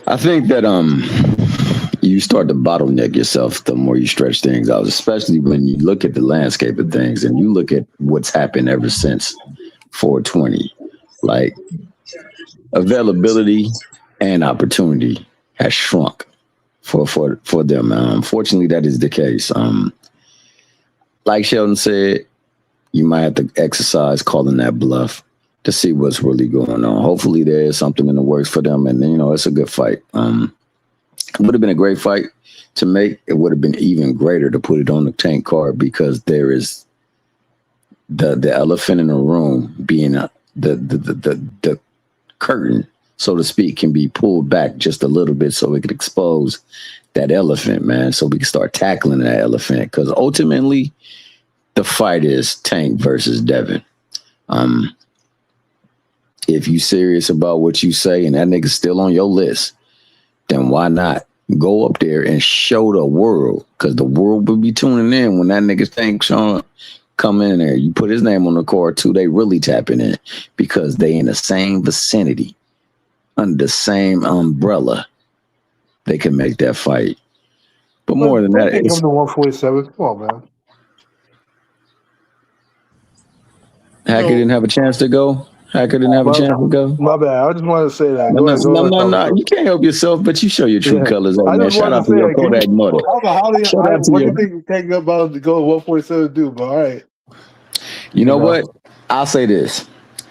I think that you start to bottleneck yourself the more you stretch things out, especially when you look at the landscape of things and you look at what's happened ever since 420. Like, availability and opportunity has shrunk for them. Unfortunately, that is the case. Like Sheldon said, you might have to exercise calling that bluff to see what's really going on. Hopefully there is something in the works for them, and it's a good fight. It would have been a great fight to make. It would have been even greater to put it on the Tank card, because there is the elephant in the room being the curtain, so to speak, can be pulled back just a little bit so it could expose that elephant, man, so we can start tackling that elephant. Because ultimately, the fight is Tank versus Devin. If you serious about what you say and that nigga's still on your list, then why not go up there and show the world? Because the world will be tuning in when that nigga Tank Sean come in there. You put his name on the card too, they really tapping in because they in the same vicinity, under the same umbrella. They can make that fight. But more than that, it's come to 147. Come on, man. Hacker didn't have a chance to go. Hacker didn't have a chance to go. My bad. I just wanted to say that. No. You can't help yourself, but you show your true colors. I Man. just Shout wanted out to to say, your Kodak mother. What do you think Tank about to go 147 do? But all right. You know what? I'll say this.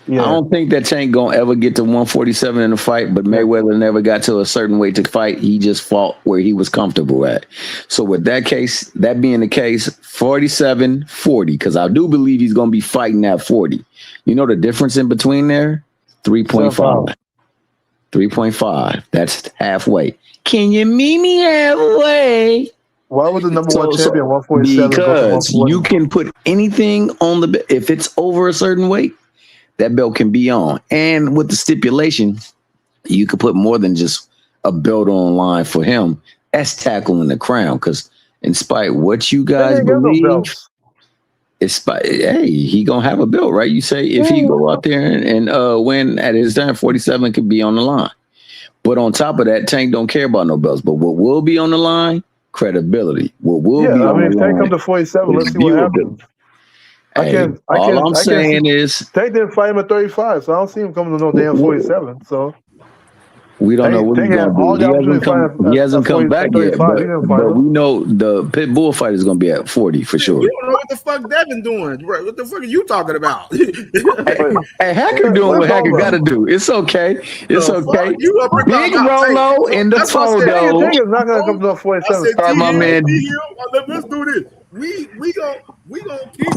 Yeah. I don't think that Tank gonna ever get to 147 in a fight, but Mayweather never got to a certain weight to fight. He just fought where he was comfortable at. So with that being the case, 47-40, because I do believe he's gonna be fighting at 40. You know the difference in between there? 3.5. 3.5. That's halfway. Can you meet me halfway? Why would the number one champion 147 because go to 140? you can put anything on the if it's over a certain weight, that belt can be on. And with the stipulation, you could put more than just a belt online for him. That's tackling the crown. Because in spite what you guys believe, hey, he gonna have a belt, right? You say if he go out there and win at his time, 47 could be on the line. But on top of that, Tank don't care about no belts. But what will be on the line? Credibility. What will be on the line? If Tank come to 47, let's see what happens. All I'm saying is Tank didn't fight him at 35, so I don't see him coming to no damn 47. So we don't know what he's gonna do. He hasn't come back yet, but we know the pit bull fight is gonna be at 40 for sure. We don't know what the fuck Devin doing. What the fuck are you talking about? Hey, Hacker doing what Hacker got to do. It's okay. It's okay. Big Rolo in the photo. Tank is not gonna come to no 47. Sorry, my man. Let's do this. We gonna keep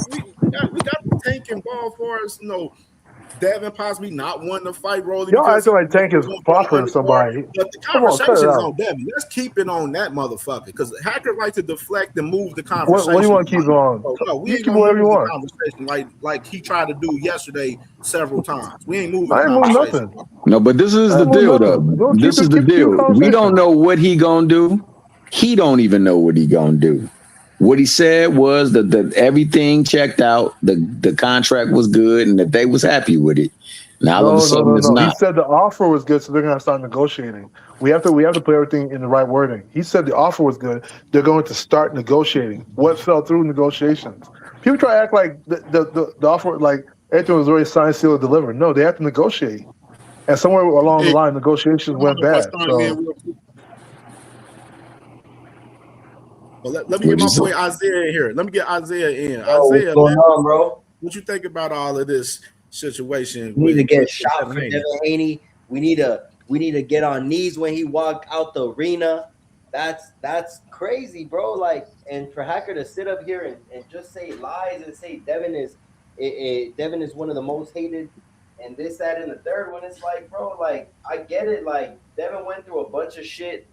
we got the Tank involved for us. Devin possibly not wanting to fight Rolly. Y'all acting like Tank is proffering somebody. But the conversation is on Devin. Let's keep it on that motherfucker because Hacker like to deflect and move the conversation. What do you want to keep on? We ain't gonna move the conversation like he tried to do yesterday several times. We ain't moving the conversation. Nothing. No, but this is the deal, though. This is the deal. We don't know what he gonna do. He don't even know what he gonna do. What he said was that everything checked out, the contract was good, and that they was happy with it. Now all of a sudden it's not. He said the offer was good, so they're gonna start negotiating. We have to put everything in the right wording. He said the offer was good. They're going to start negotiating. What fell through negotiations? People try to act like the offer, like everything was already signed, sealed, delivered. No, they have to negotiate. And somewhere along the line, negotiations went bad. Well, let me get my boy Isaiah in here. Let me get Isaiah in. Isaiah, what's going on, bro? What you think about all of this situation? We need to get shot for Devin Haney. We need to get on knees when he walked out the arena. That's crazy, bro. Like, and for Hacker to sit up here and just say lies and say Devin is one of the most hated and this, that, and the third one. It's like, bro, like I get it. Like Devin went through a bunch of shit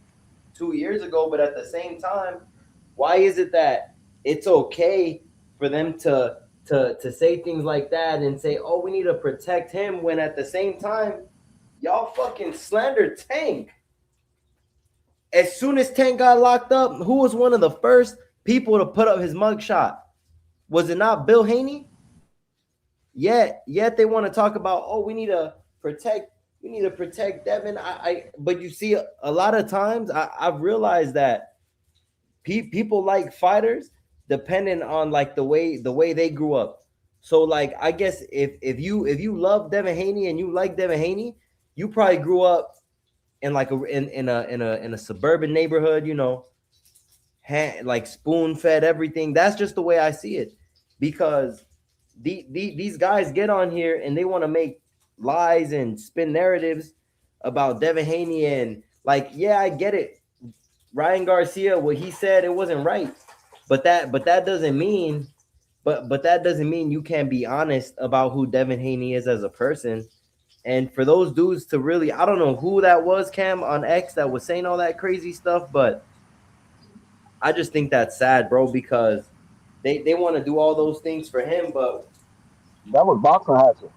2 years ago, but at the same time, why is it that it's okay for them to say things like that and say, oh, we need to protect him, when at the same time, y'all fucking slander Tank? As soon as Tank got locked up, who was one of the first people to put up his mugshot? Was it not Bill Haney? Yet they want to talk about, oh, we need to protect Devin. But you see, a lot of times I've realized that people like fighters depending on like the way they grew up. So like I guess if you love Devin Haney and you like Devin Haney, you probably grew up in like in a suburban neighborhood, like spoon fed everything. That's just the way I see it, because these guys get on here and they want to make lies and spin narratives about Devin Haney, and like, yeah, I get it. Ryan Garcia, what he said, it wasn't right, but that doesn't mean But that doesn't mean you can't be honest about who Devin Haney is as a person. And for those dudes to really, I don't know who that was, Cam, on X that was saying all that crazy stuff, but I just think that's sad, bro, because they want to do all those things for him, but That was boxing hatchet.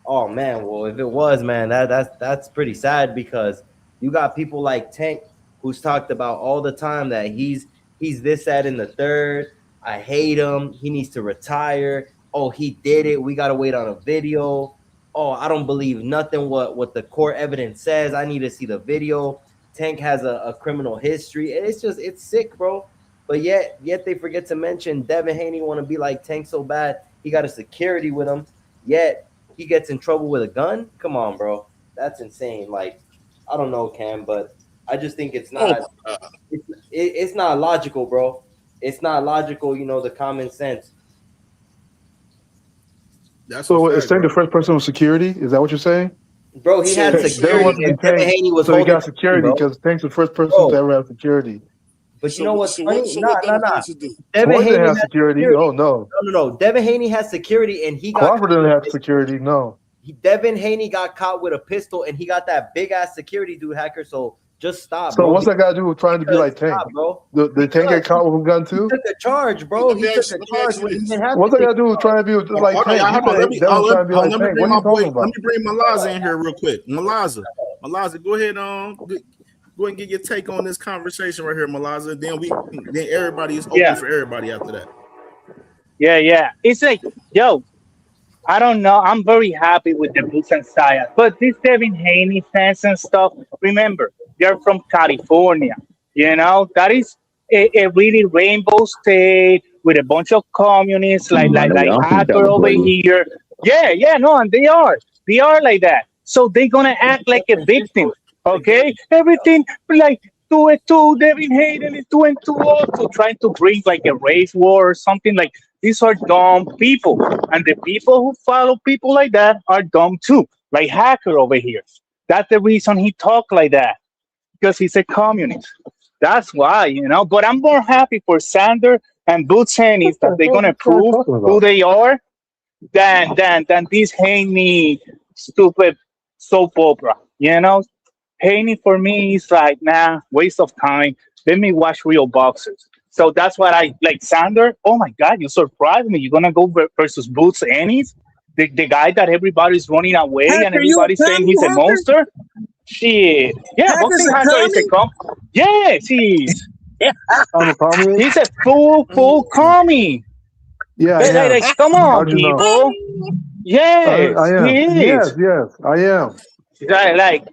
oh man, well if it was, man, that's pretty sad because you got people like Tank who's talked about all the time that he's this, that, in the third. I hate him. He needs to retire. Oh, he did it. We gotta wait on a video. Oh, I don't believe nothing what the court evidence says. I need to see the video. Tank has a criminal history. And it's sick, bro. But yet they forget to mention Devin Haney want to be like Tank so bad. He got a security with him. Yet he gets in trouble with a gun. Come on, bro. That's insane. Like, I don't know, Cam, but I just think it's not it's not logical, bro. It's not logical, the common sense. That's so is Tank the first person with security? Is that what you're saying? Bro, he had security. And Devin Haney was so he got holding security because Tank's the first person to ever have security. But you know what's funny? Nah. Devin Haney has security. Oh no. No. Devin Haney has security, and he got Crawford didn't have security. No. Devin Haney got caught with a pistol, and he got that big ass security dude hacker. So just stop. So bro. what's that guy do with trying to be like Tank? Bro. The Tank get caught with a gun too? He took a charge, bro. He took a charge when he didn't have What's that guy do with trying to be like Tank? Let me bring my boy. Let me bring Malaza in here real quick. Malaza, go ahead go and get your take on this conversation right here, Malaza. Then everybody is open for everybody after that. Yeah. It's like, yo, I don't know. I'm very happy with the Boots and Saya. But these Devin Haney fans and stuff, remember, they're from California. That is a really rainbow state with a bunch of communists like Hacker over here. Yeah, no, and they are like that. So they're gonna act like a victim. Okay, everything like 2-2. Devin Haney is 2-2 also trying to bring like a race war or something. Like, these are dumb people, and the people who follow people like that are dumb too. Like Hacker over here. That's the reason he talked like that, because he's a communist. That's why, But I'm more happy for Sander and Boots Haney that they're gonna prove who they are than this Haney stupid soap opera. Haney for me is like, nah, waste of time. Let me watch real boxers. So that's what I like. Sander, oh my God, you surprised me. You're gonna go versus Boots Ennis, the guy that everybody's running away and everybody's saying he's a monster. Shit, yeah, boxing Hacker is a yes, he's a full commie. Yeah, like, come on, people. Yes, I am. He is. Yes, I am. Like,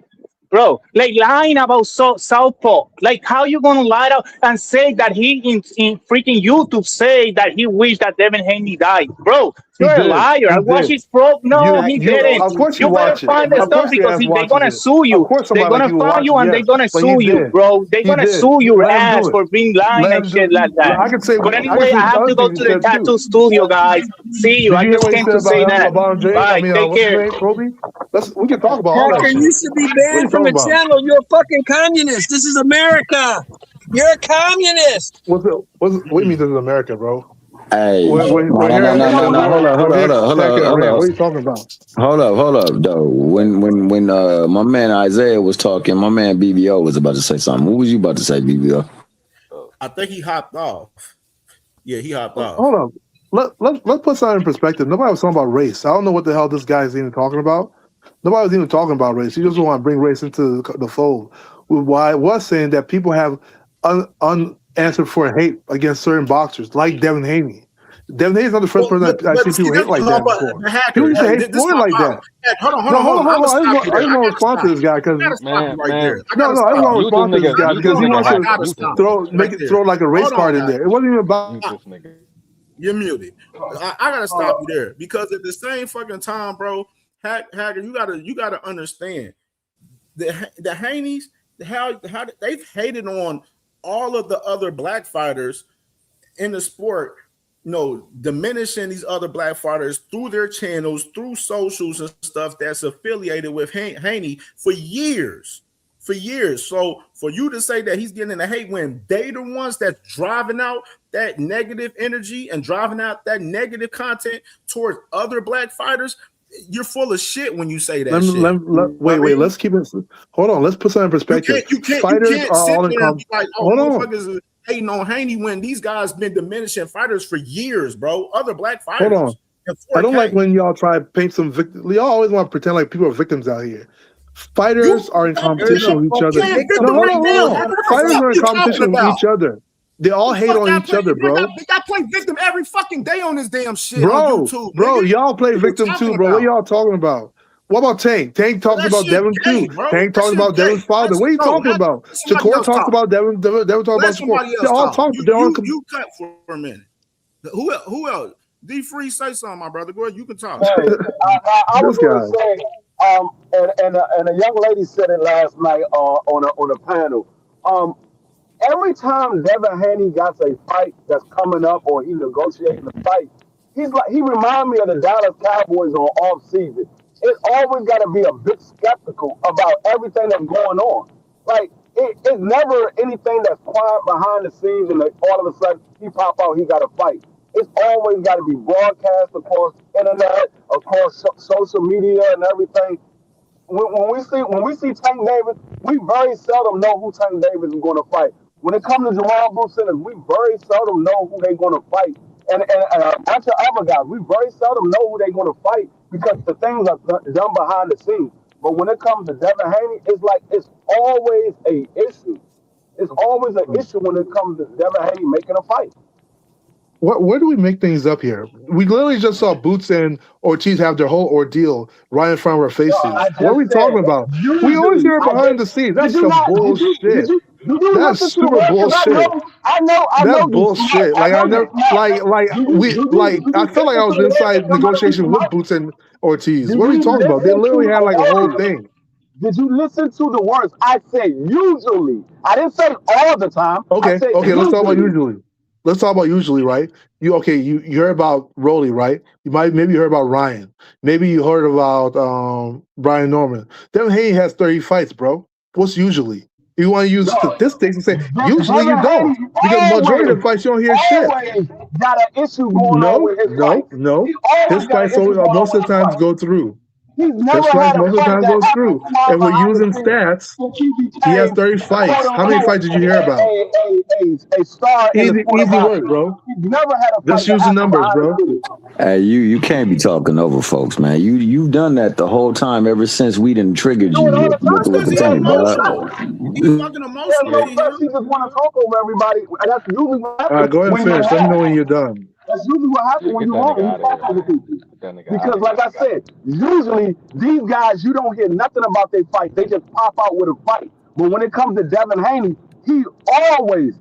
bro, like lying about Southpaw. Like, how you gonna lie out and say that he in freaking YouTube say that he wished that Devin Haney died, bro? You're a liar. I watched his pro. No, he didn't. Of course you better find the stuff because they're gonna sue you. They're gonna find you and they're gonna sue you, bro. They're gonna sue your ass for being lying and shit like that. I can say, but anyway, I have to go to the tattoo studio, guys. See you. I just came to say that. Bye. Take care. We can talk about all that shit. You should be banned from the channel. You're a fucking communist. This is America. You're a communist. What do you mean this is America, bro? Hey, no. Hold up. What are you talking about? Hold up, though. When my man Isaiah was talking, my man BBO was about to say something. What was you about to say, BBO? I think he hopped off. Yeah, he hopped off. Hold on. Let's put something in perspective. Nobody was talking about race. I don't know what the hell this guy is even talking about. Nobody was even talking about race. He just want to bring race into the fold. Why I was saying that people have unanswered for hate against certain boxers, like Devin Haney. Devin Haney's not the first person I see people hate like that before. People used to hate Floyd like that. Hold on. I just want to respond to this guy because I just want to respond to this guy because he wants to throw like a race card in there. It wasn't even about. You're muted. I gotta stop you there because at the same fucking time, bro, Hacker, you gotta understand the Haneys, how they've hated on all of the other black fighters in the sport, diminishing these other black fighters through their channels, through socials and stuff that's affiliated with Haney for years. for years. So for you to say that he's getting the hate when they the ones that's driving out that negative energy and driving out that negative content towards other black fighters, you're full of shit when you say that shit. Wait. Let's keep it. Hold on. Let's put something in perspective. You Fighters can't are sit all in there and be like, oh, Hold on. motherfuckers is hating on Haney when these guys been diminishing fighters for years, bro. Other black Hold fighters. on. I don't like when y'all try to paint some victims. Y'all always want to pretend like people are victims out here. Fighters are in competition with each other. No, hold on. Fighters are in competition with each other. They all hate on each other, bro. They got play victim every fucking day on this damn shit Bro, on YouTube. bro, nigga. y'all play What victim you too, talking bro. What about? y'all talking about? What about Tank? Tank talks That about shit Devin gay, too. bro. Tank That talks shit about gay. Devin's father. What are you talking about? Shakur talks about Devin. Devin talks about Let Shakur. somebody They else all talk. talk. You cut for a minute. Who else? D Free, say something, my brother. Go ahead. You can talk. Hey, I was This going guy. to say, and a young lady said it last night on a panel. Every time Devin Haney got a fight that's coming up or he negotiating a fight, he remind me of the Dallas Cowboys on off season. It always got to be a bit skeptical about everything that's going on. Like it's never anything that's quiet behind the scenes and all of a sudden he pop out, he got a fight. It's always got to be broadcast across internet, across social media and everything. When we see Tank Davis, we very seldom know who Tank Davis is going to fight. When it comes to Jamal Bruce Simmons, we very seldom know who they're going to fight. And a bunch of other guys, we very seldom know who they're going to fight because the things are done behind the scenes. But when it comes to Devin Haney, it's like it's always a issue. It's always an issue when it comes to Devin Haney making a fight. Where do we make things up here? We literally just saw Boots and Ortiz have their whole ordeal right in front of our faces. What are we talking about? We always hear it behind the scenes. That's some bullshit. That's super bullshit. I know. That's bullshit. Like I never, I feel like I was inside negotiation with Boots and Ortiz. What are we talking about? They literally had like a whole thing. Did you listen to the words? I said usually. I didn't say all the time. Okay. Let's talk about usually. Let's talk about usually, right? You heard about Rolly, right? Maybe you heard about Ryan. Maybe you heard about Brian Norman. Devin Haney has 30 fights, bro. What's usually? You want to use statistics and say usually you don't, because majority of the fights you don't hear shit. Got an issue going on with his fights. No. His fights most of the times go through. He's never His fights most of the time goes through. And we're using stats. He has 30 fights. How many fights did you hear about? A star easy work, bro. He's never had a fight. Just use the numbers, bro. Hey, you can't be talking over folks, man. You've done that the whole time ever since we didn't triggered you with the tank, bro. He's fucking emotional. He just want to talk over everybody. And that's usually what happens. All right, go ahead and finish. Let me know when you're done. That's usually what happens when you're wrong. You talk over people. Because, like I said, usually these guys, you don't hear nothing about their fight. They just pop out with a fight. But when it comes to Devin Haney, he always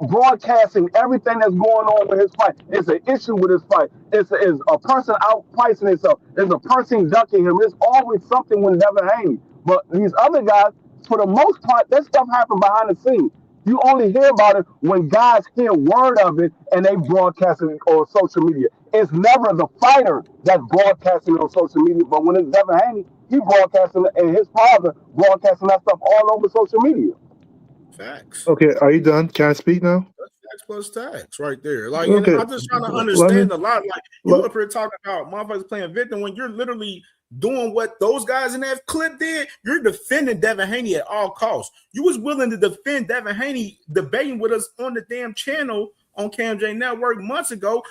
broadcasting everything that's going on with his fight. It's an issue with his fight. It's a person outpricing himself. There's a person ducking him. There's always something with Devin Haney. But these other guys, for the most part, that stuff happens behind the scenes. You only hear about it when guys hear word of it and they broadcast it on social media. It's never the fighter that's broadcasting it on social media, but when it's Devin Haney, he broadcasting it, and his father broadcasting that stuff all over social media. Facts. Okay, are you done? Can I speak now? That's facts plus tax right there. Like, okay. I'm just trying to understand a lot. Like, you up here talking about motherfuckers playing victim when you're literally doing what those guys in that clip did. You're defending Devin Haney at all costs. You was willing to defend Devin Haney debating with us on the damn channel on CamJNetwork months ago.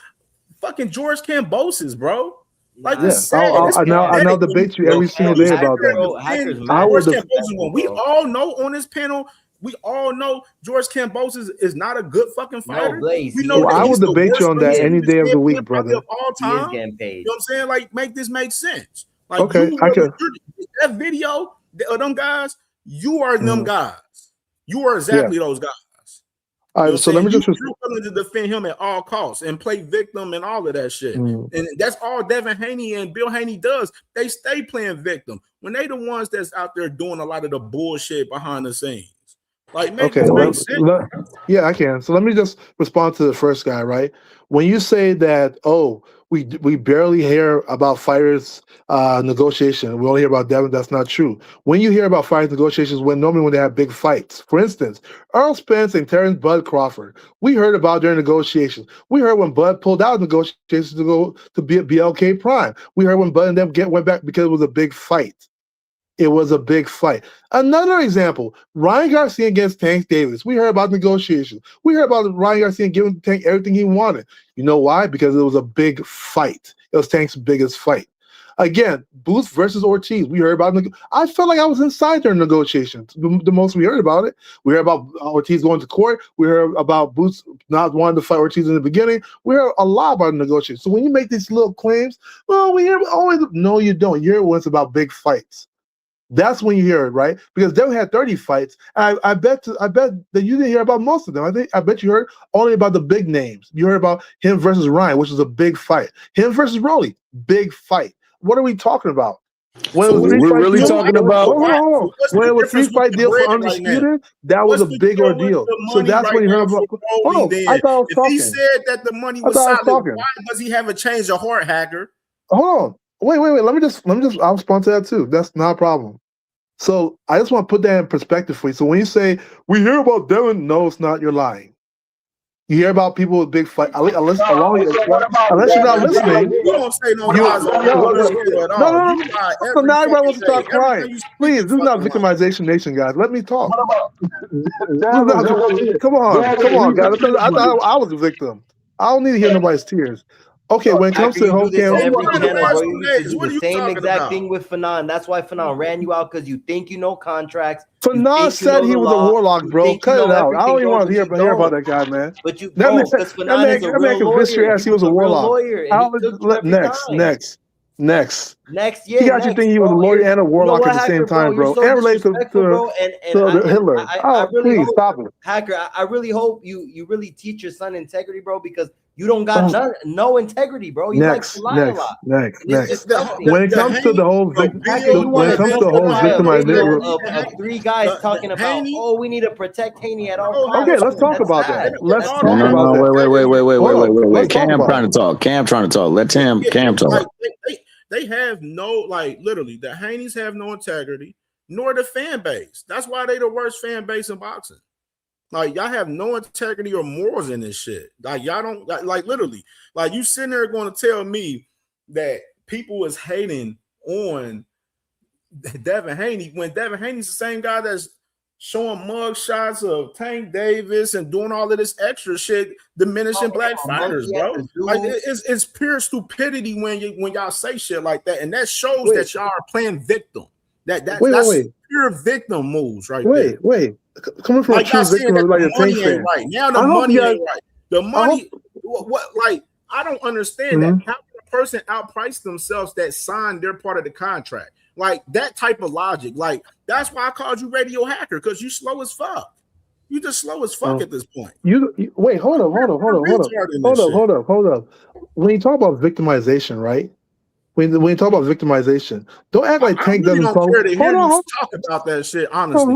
Fucking George Kambosos, bro. Like this, I now debate you every single day about that. We all know on this panel. We all know George Kambosos is not a good fucking fighter. No, Blaze, we know I will debate you on that any day of the week, brother. Of all time. He is getting paid. You know what I'm saying? Like, make this make sense. Like, okay, that video of them guys, you are them guys. You are exactly those guys. All right, so let me just you're willing to defend him at all costs and play victim and all of that shit. And that's all Devin Haney and Bill Haney does. They stay playing victim when they the ones that's out there doing a lot of the bullshit behind the scenes. Like, Okay, make sense. yeah, I can. So let me just respond to the first guy, right? When you say that, oh, we barely hear about fighters negotiation, we only hear about Devin. That's not true. When you hear about fighters negotiations, normally when they have big fights. For instance, Earl Spence and Terrence Bud Crawford, we heard about their negotiations. We heard when Bud pulled out of negotiations to go to be at BLK Prime. We heard when Bud and them went back because it was a big fight. It was a big fight. Another example, Ryan Garcia against Tank Davis. We heard about negotiations. We heard about Ryan Garcia giving Tank everything he wanted. You know why? Because it was a big fight. It was Tank's biggest fight. Again, Booth versus Ortiz. We heard about I felt like I was inside their negotiations. The most we heard about it. We heard about Ortiz going to court. We heard about Booth not wanting to fight Ortiz in the beginning. We heard a lot about negotiations. So when you make these little claims, well, we hear always. No, you don't. You hear when it's about big fights. That's when you hear it, right? Because Devin had 30 fights. I bet that you didn't hear about most of them. I bet you heard only about the big names. You heard about him versus Ryan, which was a big fight. Him versus Rolly, big fight. What are we talking about? When So we're really talking about. Hold on. When it was 3-fight deal for Undisputed, that was a big ordeal. So that's what you heard about. Hold on, I thought I was talking. If he said that the money was solid, why does he have a change of heart, Hacker? Hold on. Wait. Let me just. I'll respond to that too. That's not a problem. So I just want to put that in perspective for you. So when you say we hear about Devin, no, it's not. You're lying. You hear about people with big fight. Unless you're not listening. You don't say no lies. No. So now everybody wants to start crying. Please, this is not victimization nation, guys. Let me talk. Come on, guys. I was a victim. I don't need to hear nobody's tears. Okay, when it comes to the whole every channel, bro, you used to do the same exact thing with Fanon. That's why Fanon ran you out, because you think you know contracts. Fanon said he was a warlock, bro. Cut it out. I don't even want to hear about that guy, man. But you don't, because Fanon is a real lawyer. He was a warlock. Next. Yeah. He got you thinking he was a lawyer and a warlock at the same time, bro. And related to Hitler. Please stop it. Hacker, I really hope you really teach your son integrity, bro, because you don't got no integrity, bro. You like to lie a lot. Next. When it comes to the whole victimization of three guys talking about, we need to protect Haney at all times. Okay, let's talk about that. Let's talk about that. Wait. Cam trying to talk. Let Cam talk. They have no, literally, the Haneys have no integrity, nor the fan base. That's why they the worst fan base in boxing. Y'all have no integrity or morals in this shit. Y'all don't, literally, you sitting there going to tell me that people is hating on Devin Haney when Devin Haney's the same guy that's showing mug shots of Tank Davis and doing all of this extra shit, diminishing black fighters, bro. It's pure stupidity when y'all say shit like that, and that shows that y'all are playing victim. That's pure victim moves right there. Wait. Coming from a true victim, like a Tank fan. Right now, the money ain't right. The money, I don't understand that. How can a person outprice themselves that signed their part of the contract? That type of logic. That's why I called you Radio Hacker, because you slow as fuck. You just slow as fuck at this point. You wait, hold up. When you talk about victimization, right? When you talk about victimization, don't act like Tank doesn't talk. Talk about that shit honestly.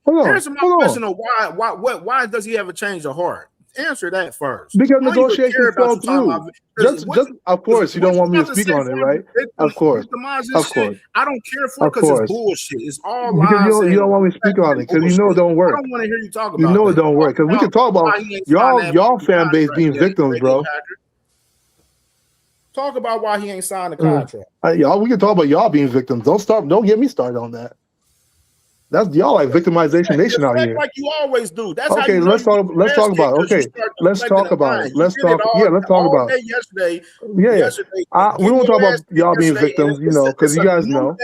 Answer my question of why does he have a change of heart? Answer that first. Because negotiations fell through. Just of course, you don't want me to speak on it, right? Of course. I don't care for it because it's bullshit. It's all lies. Because you don't want me to speak on it because you know it don't work. I don't want to hear you talk about it. You know it don't work because we can talk about y'all fan base being victims, bro. Talk about why he ain't signed the contract. We can talk about y'all being victims. Don't get me started on that. That's y'all like victimization nation out here. Like you always do. That's okay. Let's talk about it. Let's talk about it. Let's talk about it. Yesterday. We won't talk about y'all being victims, because you guys know.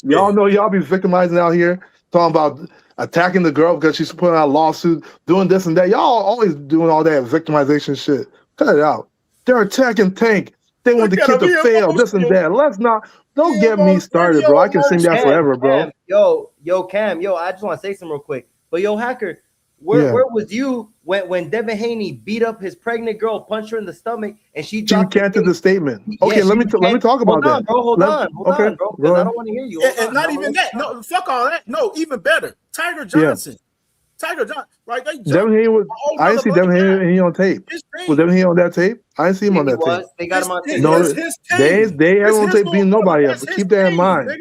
Y'all know y'all be victimizing out here, talking about attacking the girl because she's putting out a lawsuit, doing this and that. Y'all always doing all that victimization shit. Cut it out. They're attacking Tank. They want the kid to fail, this and that. Let's not. Don't get me started, bro. I can sing that forever, bro. Cam, I just want to say something real quick. But Hacker, Where was you when Devin Haney beat up his pregnant girl, punched her in the stomach, and she She dropped recanted the statement. Okay, let me talk about that. Hold on, bro, Go because I ahead. don't want to hear you. And not even that. No, fuck all that. No, even better. Tiger Johnson. Like they jumped. Devin Haney was. I didn't see Devin Haney on tape. Was Devin Haney on that tape? I didn't see him on that tape. They got him on tape. No, his they team. haven't on tape beating nobody up. But keep that in mind.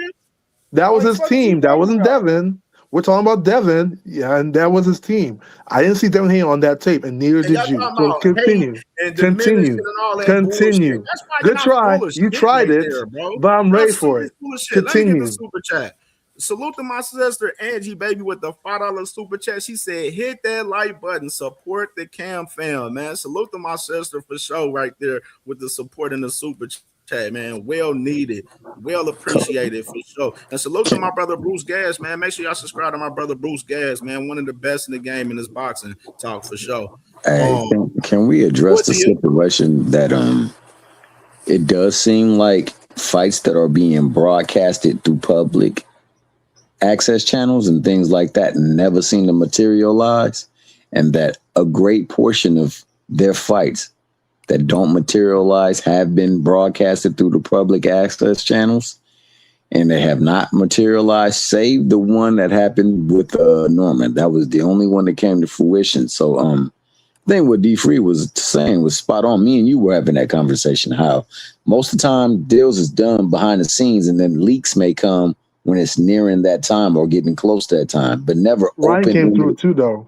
That was his team. That wasn't Devin. We're talking about Devin, yeah, and that was his team. I didn't see Devin Haney on that tape, and neither did you. So continue. Good try. You tried it, but I'm ready for it. Continue. Super chat. Salute to my sister Angie, baby, with the $5 super chat. She said, "Hit that like button, support the Cam fam, man." Salute to my sister for sure, right there with the support and the super chat, man. Well needed, well appreciated for sure. And salute to my brother Bruce Gas, man. Make sure y'all subscribe to my brother Bruce Gas, man. One of the best in the game in this boxing talk for sure. Hey, can we address the situation that it does seem like fights that are being broadcasted through public access channels and things like that never seem to materialize, and that a great portion of their fights that don't materialize have been broadcasted through the public access channels, and they have not materialized, save the one that happened with Norman. That was the only one that came to fruition. So I think what D Free was saying was spot on. Me and you were having that conversation, how most of the time deals is done behind the scenes, and then leaks may come when it's nearing that time or getting close to that time, but never Ryan came through too, though.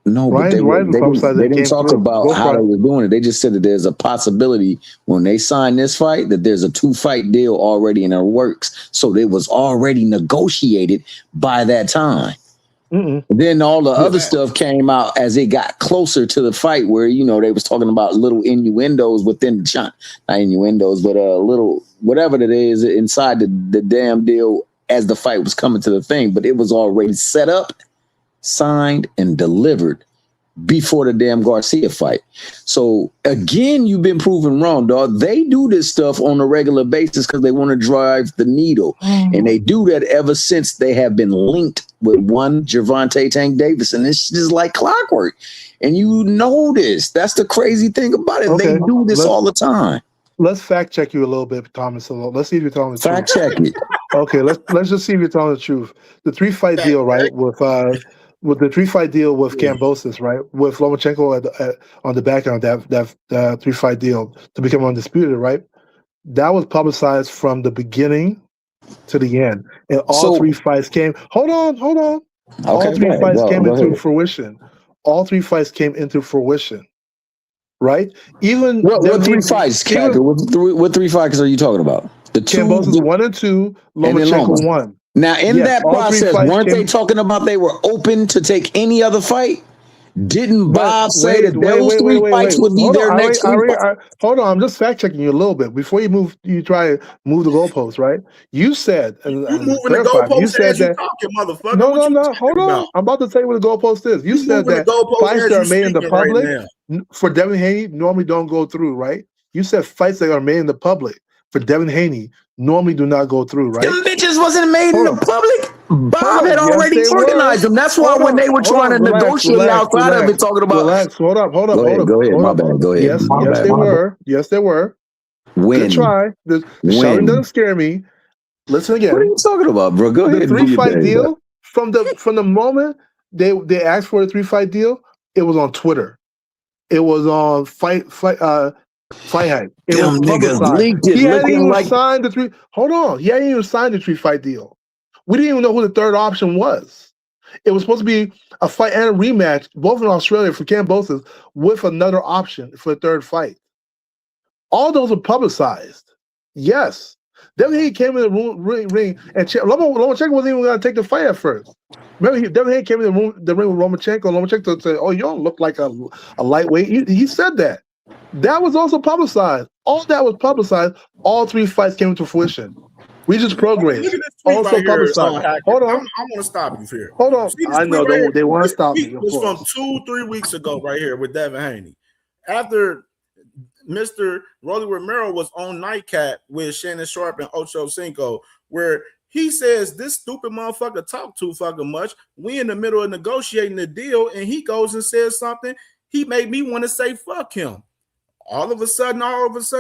No, but they didn't talk about how they were doing it. They just said that there's a possibility when they sign this fight that there's a 2-fight deal already in the works. So it was already negotiated by that time. Then all the other stuff came out as it got closer to the fight, where, you know, they was talking about little innuendos within the shot, not innuendos, but little whatever that is inside the damn deal as the fight was coming to the thing. But it was already set up, signed, and delivered before the damn Garcia fight. So again, you've been proven wrong, dog. They do this stuff on a regular basis because they want to drive the needle. And they do that ever since they have been linked with one Gervonta Tank Davis. And it's just like clockwork. And you know this. That's the crazy thing about it. Okay. They do this all the time. Let's fact check you a little bit, Thomas. Let's see if you're telling the truth. Fact check it. Okay, let's just see if you're telling the truth. The 3-fight deal, right, with the 3-fight deal with Kambosos, right, with Lomachenko on the back end of that 3-fight deal to become undisputed, right? That was publicized from the beginning to the end, and all 3 fights came. Hold on. Okay, all 3 fights came into fruition. All 3 fights came into fruition, right? Even what 3 fights, Captain? What 3 fights are you talking about? The Kambosos 1 and 2, Lomachenko 1. Now, in that process, weren't they talking about they were open to take any other fight? Didn't Bob say that those 3 fights would be their next 3 fights? Hold on, I'm just fact checking you a little bit before you try to move the goalposts, right? You said, you moving the goalposts as you talking, motherfucker. No. Hold on. I'm about to tell you what the goalpost is. You said that fights that are made in the public for Devin Haney normally don't go through, right? You said fights that are made in the public for Devin Haney normally do not go through, right? Them bitches wasn't made in the public. Bob had already organized them. That's why when they were trying to negotiate outside of it, talking about. Hold up. Go ahead. My bad. Go ahead. Yes, they were. When? Good try. The shouting doesn't scare me. Listen again. What are you talking about, bro? Go ahead. The 3-fight deal, from the moment they asked for the 3-fight deal, it was on Twitter. It was on Fight Hype. It was publicized. He hadn't even signed the 3. Hold on. He hadn't even signed the 3-fight deal. We didn't even know who the third option was. It was supposed to be a fight and a rematch, both in Australia for Kambosos, with another option for the third fight. All those were publicized. Yes. Then he came in the ring and Lomachenko wasn't even going to take the fight at first. Remember, Devin Haney came in the ring with Lomachenko. Lomachenko said, "Oh, you don't look like a lightweight." He said that. That was also publicized. All that was publicized. All 3 fights came into fruition. We just progressed. Also publicized. Hold on. I want to stop you here. Hold on. I know they want to stop me. It was from 2-3 weeks ago right here with Devin Haney. After Mr. Rolly Romero was on Nightcap with Shannon Sharp and Ocho Cinco, where He says this stupid motherfucker talk too fucking much. We in the middle of negotiating the deal, and he goes and says something. He made me want to say fuck him. All of a sudden,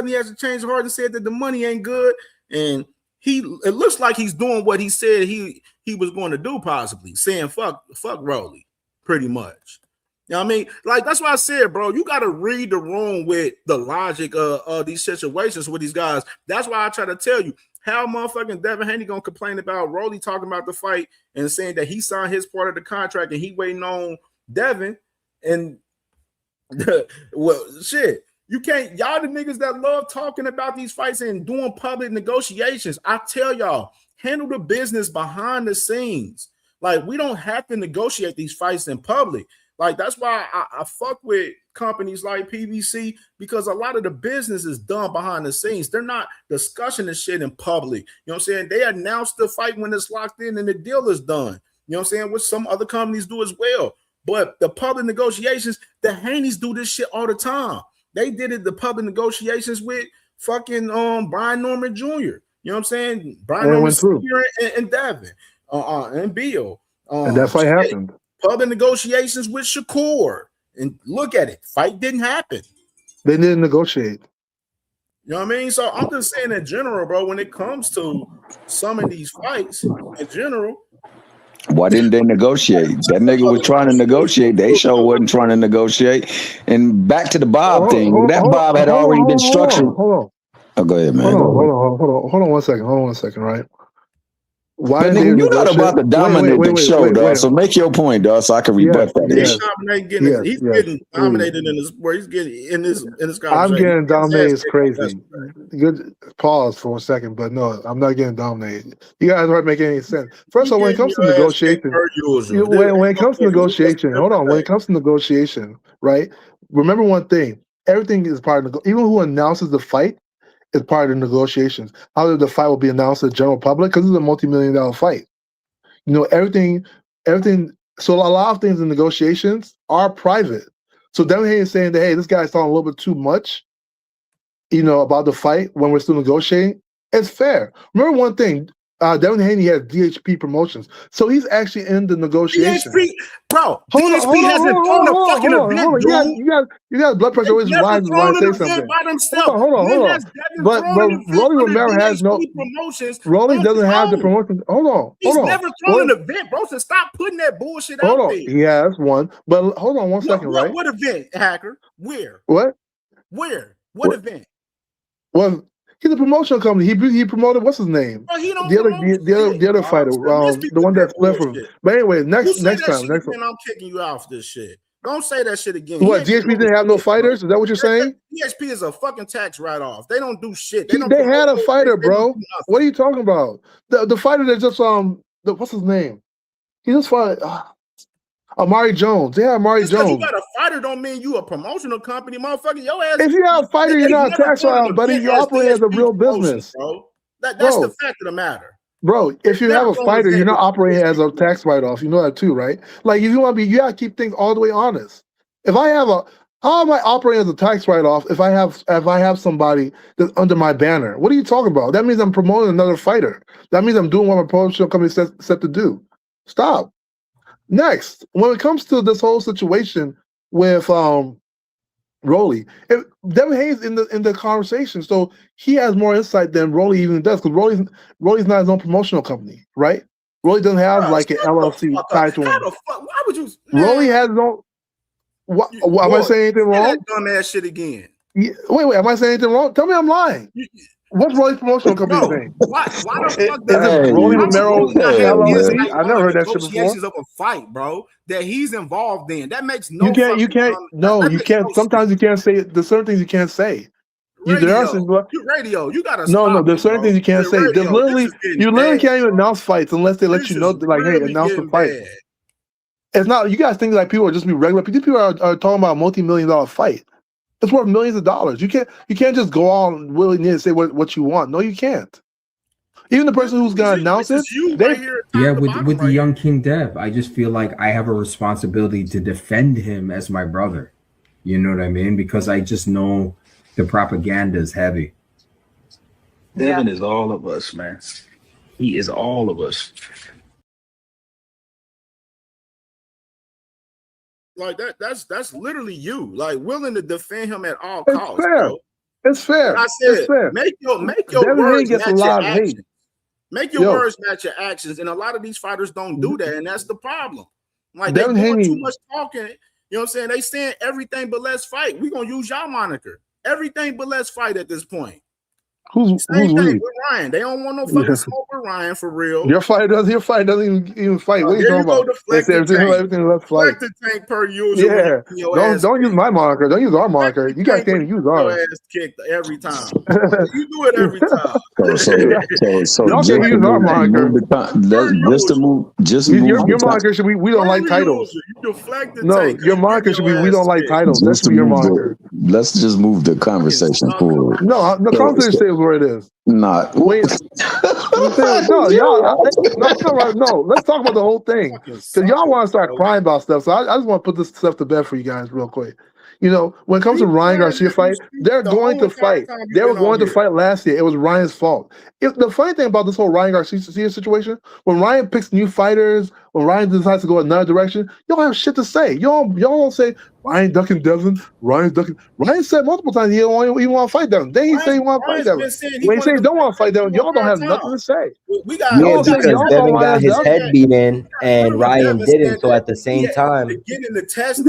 he has to change heart and said that the money ain't good. And it looks like he's doing what he said he was going to do, possibly saying fuck Rolly, pretty much. You know what I mean? Like, that's why I said, bro, you got to read the room with the logic of these situations with these guys. That's why I try to tell you, how motherfucking Devin Haney gonna complain about Rolly talking about the fight and saying that he signed his part of the contract and he waiting on Devin. And well, shit, you can't, y'all the niggas that love talking about these fights and doing public negotiations. I tell y'all, handle the business behind the scenes. Like, we don't have to negotiate these fights in public. Like, that's why I fuck with companies like PBC, because a lot of the business is done behind the scenes. They're not discussing the shit in public. You know what I'm saying? They announce the fight when it's locked in and the deal is done. You know what I'm saying? Which some other companies do as well. But the public negotiations, the Haneys do this shit all the time. They did it, the public negotiations with fucking Brian Norman Jr. You know what I'm saying? Brian Norman Sr. and Devin and Bill. And that fight happened. Public negotiations with Shakur. And look at it. Fight didn't happen. They didn't negotiate. You know what I mean? So I'm just saying in general, bro, when it comes to some of these fights in general. Why didn't they negotiate? That nigga was trying to negotiate. They sure wasn't trying to negotiate. And back to the Bob thing. That Bob had already been structured. Hold on. Oh, go ahead, man. Hold on 1 second. Hold on 1 second, right? Why but nigga, you're not about to dominate the show, dog. So make your point, dog, so I can rebut that. He's getting dominated in this where he's getting in this conversation. I'm getting dominated is crazy. Good pause for 1 second, but no, I'm not getting dominated. You guys aren't making any sense. First of all, when it comes to negotiation, when it comes to negotiation, hold on. When it comes to negotiation, right? Remember one thing: everything is part of even who announces the fight is part of the negotiations. How the fight will be announced to the general public, because it's a multi-million-dollar fight. You know, everything. So a lot of things in negotiations are private. So Devin Haney is saying that, hey, this guy's talking a little bit too much, you know, about the fight when we're still negotiating. It's fair. Remember one thing. Devin Haney has DHP Promotions, so he's actually in the negotiation. DHP, bro, DHP hasn't thrown a fucking event, dude. You got blood pressure always rises when I say something. Hold on. But Rolly Romero has no promotions. Rolly doesn't have the promotions. Hold on. He's never thrown an event, bro. So stop putting that bullshit out there. Yeah, that's one. But hold on 1 second, right? What event, Hacker? Where? What? Where? What event? Well, he's a promotional company. He promoted what's his name? Well, the other fighter, the one that left from. But anyway, next time. I'm kicking you out for this shit. Don't say that shit again. What, DHP didn't have no fighters? Is that what you're saying? DHP is a fucking tax write-off. They don't do shit. They had a fighter, bro. What are you talking about? The fighter that just what's his name? He just fought Amari Jones. They had Amari Jones. You got a fighter don't mean you a promotional company, motherfucker. Your ass. If you have a fighter, you're not a tax write-off, buddy. You operate as a real business, bro. That's the fact of the matter. Bro, if you have a fighter, you're not operating as a tax write-off. You know that too, right? Like, if you want to be, you gotta keep things all the way honest. If I have how am I operating as a tax write-off if I have somebody that's under my banner? What are you talking about? That means I'm promoting another fighter. That means I'm doing what my promotional company set to do. Stop. Next, when it comes to this whole situation with Rolly, Devin Haney's in the conversation, so he has more insight than Rolly even does, because Rolly's not his own promotional company, right? Rolly doesn't have like an LLC tied to him. Why would you? Rolly has no. Am I saying anything wrong? That dumbass shit again. Yeah, wait. Am I saying anything wrong? Tell me I'm lying. What's Rolly's promotional company's name? Why the fuck is it Rolly Romero LLC? I never heard that shit before. Negotiations of a fight, bro, that he's involved in. That makes no. You can't. No, you can't. Sometimes you can't say. There's certain things you can't say. Radio, you gotta. No. There's certain things you can't say. There's literally, you literally can't even announce fights unless they let you know. Like, hey, announce the fight. It's not. You guys think like people are just be regular. These people are talking about a multi-million-dollar fight. It's worth millions of dollars. You can't just go on willy-nilly and say what you want. No, you can't. Even the person who's gonna announce it, with the young King Dev, I just feel like I have a responsibility to defend him as my brother. You know what I mean? Because I just know the propaganda is heavy. Devin is all of us, man. He is all of us. Like that's literally you. Like willing to defend him at all It's costs, fair. bro. It's fair. Like I It's said, fair. make your Devin Haney words gets a match your lot of hate. actions. Make your Yo. words match your actions, and a lot of these fighters don't do that, and that's the problem. Like Devin they doing Haney- too much talking. You know what I'm saying? They saying everything but let's fight. We gonna use y'all moniker. Everything but let's fight at this point. Who's Same thing we? with Ryan. They don't want no fucking smoke with Ryan for real. Your fight doesn't even fight. What are you There you talking go, about? deflect They the say tank. everything let's fight. Deflect the tank per usual. Yeah. When you get your ass Don't use my moniker. Don't use our moniker. You guys tank when can't you use get your ours. ass kicked every time. You do it every time. So Y'all just can't to use our move, moniker. move the just Your move the moniker should be we don't like titles. You deflect the No, tank. your moniker should be we don't like titles. That just should to be your move moniker. let's just move the conversation forward. No, the conversation stays where it is. Not Wait, no, y'all. No. Let's talk about the whole thing because y'all want to start crying about stuff. So I just want to put this stuff to bed for you guys real quick. You know, when it comes to Ryan Garcia fight, they're going to fight. They were going to fight last year. It was Ryan's fault. The funny thing about this whole Ryan Garcia situation, when Ryan picks new fighters, when Ryan decides to go another direction, you don't have shit to say. Y'all don't say Ryan ducking Devin. Ryan said multiple times he don't even want to fight Devin. Then he said he want to fight Devin. When he said he don't want to fight Devin, y'all don't have nothing to say. Yeah, because Devin got his head beat in and Ryan didn't. So at the same time, Getting the testing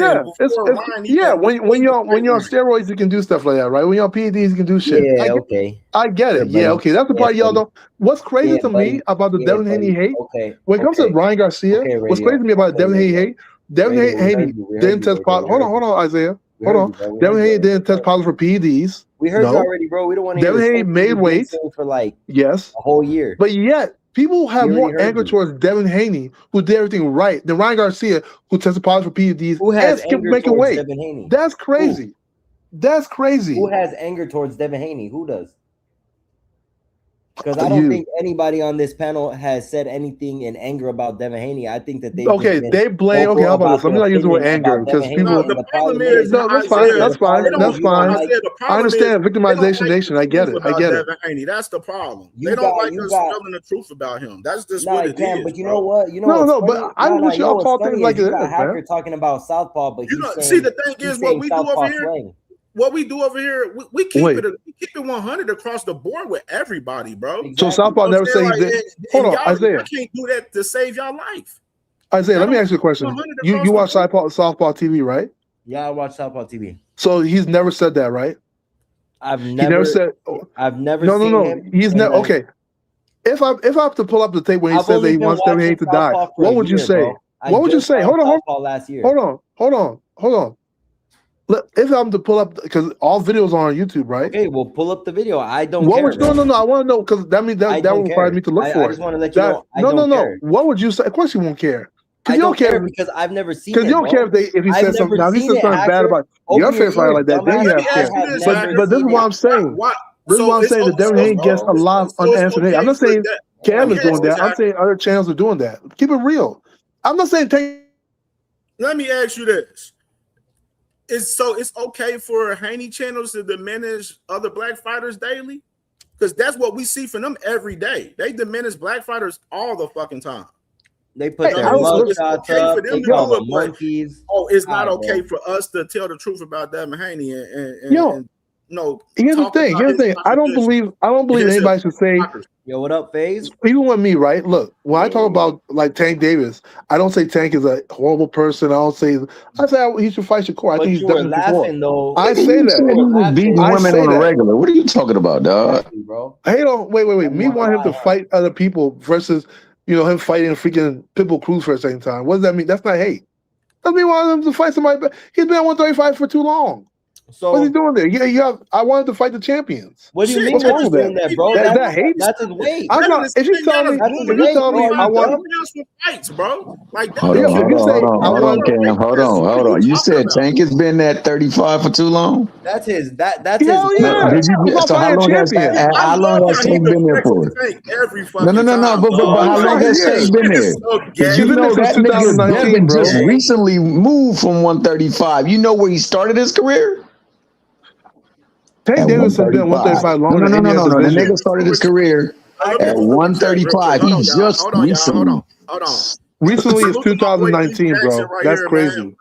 when you're on steroids, you can do stuff like that, right? When you're on PEDs, you can do shit. Yeah, okay. I get it. Yeah, okay. That's the part y'all don't. What's crazy to me about the Devin Haney hate? When it comes to Ryan Garcia, what's crazy to me about Devin Haney hate? Devin Haney didn't test positive. Hold on, Isaiah. Hold on. Devin Haney didn't test positive for PEDs. We heard you already, bro. We don't want to. Devin Haney made weight for like a whole year, but yet people have more anger towards Devin Haney, who did everything right, than Ryan Garcia, who tested positive for PEDs who has and kept anger making towards weight. Devin Haney? That's crazy. That's crazy. Who has anger towards Devin Haney? Who does? Because I don't think anybody on this panel has said anything in anger about Devin Haney. I think that they they blame. Okay, how about this? Let me not use the word anger because people. The problem is that's fine. I understand victimization nation. I get it. Devin Haney. That's the problem. They don't like us telling the truth about him. That's just what it is. But you know what? But I don't want y'all call things like this, man. Hacker talking about Southpaw, but see, the thing is, what we do over here. What we do over here, we keep it 100 across the board with everybody, bro. Exactly. So Southpaw never said he did. Hold on, Isaiah. I can't do that to save y'all life. Isaiah, let me ask you a question. You watch Southpaw TV, right? Yeah, I watch Southpaw TV. So he's never said that, right? I've never said. No. He's never. Okay. If I have to pull up the tape when he says that he wants Devin Haney to die, what would you say? What would you say? Hold on. Look, if I'm to pull up, because all videos are on YouTube, right? Okay, well, pull up the video. I don't care. No. I want to know because that means that will require me to look for it. I just want to let you know. No. What would you say? Of course, you won't care. I don't care because I've never seen it. Because you don't care if he says something. Now, if he says something bad about your favorite fighter like that, then you have to care. But this is what I'm saying. This is what I'm saying. That Devin Haney gets a lot of unanswered hate. I'm not saying Cam is doing that. I'm saying other channels are doing that. Keep it real. I'm not saying take. Let me ask you this. It's okay for Haney channels to diminish other black fighters daily? Because that's what we see from them every day. They diminish black fighters all the fucking time. They put their mug shots up. They call them monkeys. Oh, it's not okay for us to tell the truth about Devin Haney and here's the thing. I don't believe anybody should say. Yo, what up, FaZe? Even with me, right? Look, when I talk about like Tank Davis, I don't say Tank is a horrible person. I say he should fight Shakur. I think he's done it before. Though. I say that. Beating women on a regular. What are you talking about, dog? Hey, wait. Me want him to fight other people versus him fighting freaking Pitbull Cruz for a second time. What does that mean? That's not hate. That mean want him to fight somebody. He's been at 135 for too long. So what's he doing there? Yeah. I wanted to fight the champions. What do you mean? What's wrong with that, bro? That hate? That's his weight. I'm not. If you tell me, I want fights, bro. Like hold on. You said Tank has been at 35 for too long. That's his. That's his. So how long has Tank been there for? No. But how long has Tank been there? You know that nigga Devin just recently moved from 135. You know where he started his career? Tank Davis has been 135 longer. No. The nigga started his career At 135, he just recently. Hold on. Recently is Salute to my boy Lee 2019, Jackson bro. right That's here, crazy. man.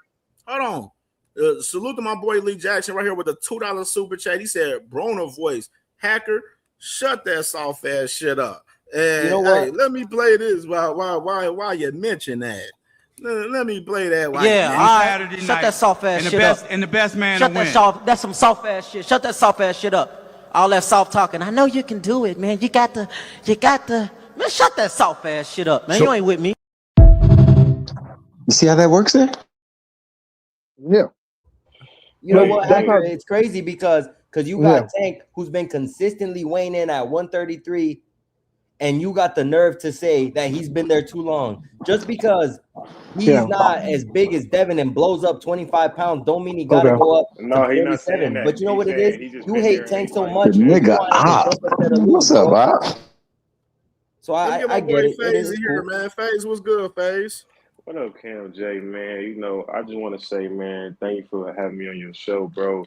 Hold on. Salute to my boy Lee Jackson right here with a $2 super chat. He said, Broner voice, hacker, shut that soft ass shit up. And You know what? hey, let me play this while you mention that. Let me play that while you mention Saturday night. Shut that soft ass shit up. And the best man Shut to that win. soft. That's some soft ass shit. Shut that soft ass shit up. All that soft talking. I know you can do it, man. You got the. Man, shut that soft ass shit up, man. You ain't with me. You see how that works there? Yeah. You know But what, that's Hacker? not. It's crazy because you got Tank, who's been consistently weighing in at 133, and you got the nerve to say that he's been there too long. Just because he's not as big as Devin and blows up 25 pounds, don't mean he got to go up No, to he's not saying 37. that. But you know He's what it saying is? he just You been hate there Tank and so like, much, and you Nigga, want him to jump instead of lose, what's up, bro. Op? So Let's get my I boy get it. FaZe It is here, cool. man. FaZe, what's good, FaZe? what up, Cam J, man? You know, I just want to say, man, thank you for having me on your show, bro.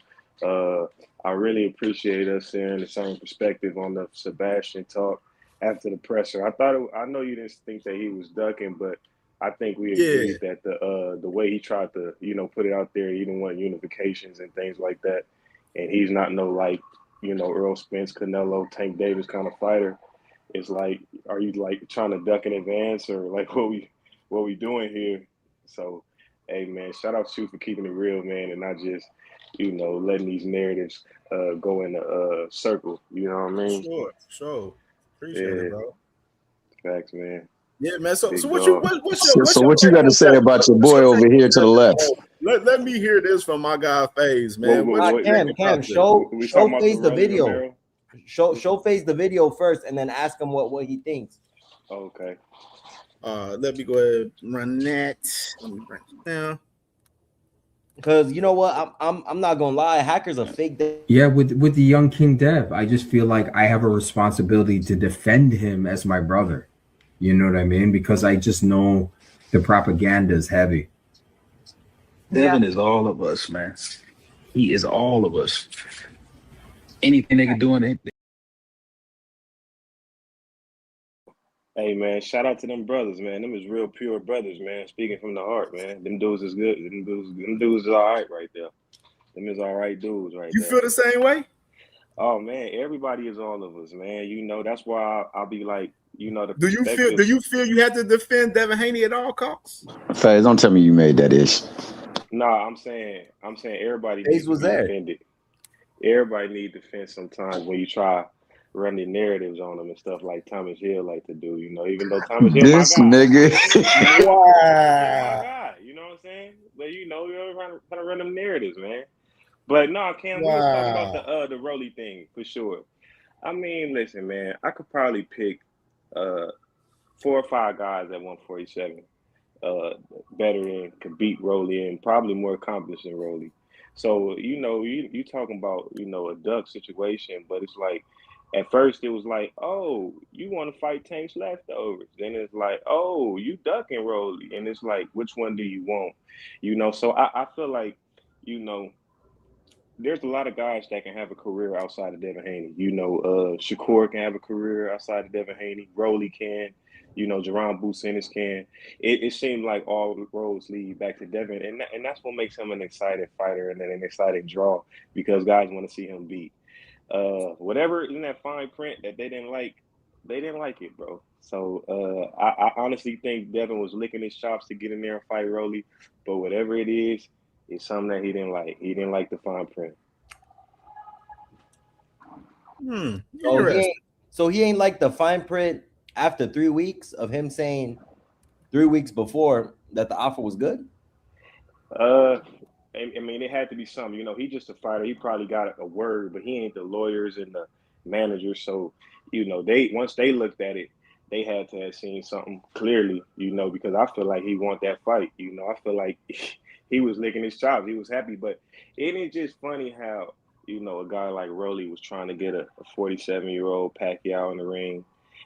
I really appreciate us sharing the same perspective on the Sebastian talk after the presser. I know you didn't think that he was ducking, but I think we Yeah. agreed that the way he tried to, put it out there, he didn't want unifications and things like that. And he's not no like, Earl Spence, Canelo, Tank Davis kind of fighter. It's like, are you like trying to duck in advance or like what we doing here? So, hey man, shout out to you for keeping it real, man, and not just letting these narratives go in a circle. You know what I mean? Sure. Appreciate it, bro. Facts, man. Yeah, man. So Big what dog. So what you got to say about your boy over here to the left? Let me hear this from my guy FaZe, man. Cam, show we talking about FaZe the Rolly video. Romero? Show FaZe the video first, and then ask him what he thinks. Okay. Let me go ahead and run that. Let me bring it down. Because you know what, I'm not gonna lie, Hacker's a fake. Yeah, with the young King Dev, I just feel like I have a responsibility to defend him as my brother. You know what I mean? Because I just know the propaganda is heavy. Devin is all of us, man. He is all of us. Anything they can do in it. Hey man, shout out to them brothers, man. Them is real pure brothers, man. Speaking from the heart, man. Them dudes is good. Them dudes is all right right there. Them is all right dudes right You there. feel the same way? Oh man, everybody is all of us, man. That's why I'll be like, the Do you feel you have to defend Devin Haney at all costs? FaZe, don't tell me you made that ish. Nah, I'm saying everybody FaZe needs to was be there. defended. Everybody needs defense sometimes when you try running narratives on them and stuff like Thomas Hill like to do, even though Thomas Hill This my guy. nigga. Wow. My guy, you know what I'm saying? But you're trying to run them narratives, man. But no, Cam, we was talking about the Rolly thing for sure. I mean, listen, man, I could probably pick 4 or 5 guys at 147 better than could beat Rolly and probably more accomplished than Rolly. So, you talking about, a duck situation, but it's like at first it was like, oh, you want to fight Tank's leftovers. Then it's like, oh, you ducking Rolly. And it's like, which one do you want? So I feel like, there's a lot of guys that can have a career outside of Devin Haney. Shakur can have a career outside of Devin Haney. Rolly can. Jerron Businis can. It seemed like all roads lead back to Devin, and that's what makes him an exciting fighter and an exciting draw because guys want to see him beat. Whatever in that fine print that they didn't like it, bro. So I honestly think Devin was licking his chops to get in there and fight Rolly, but whatever it is, it's something that he didn't like. He didn't like the fine print. So he ain't like the fine print after 3 weeks of him saying 3 weeks before that the offer was good. I mean, it had to be something. He just a fighter. He probably got a word, but he ain't the lawyers and the managers. So, they once they looked at it, they had to have seen something clearly. Because I feel like he want that fight. I feel like he was licking his chops. He was happy, but isn't it just funny how a guy like Rolly was trying to get a 47-year-old Pacquiao in the ring,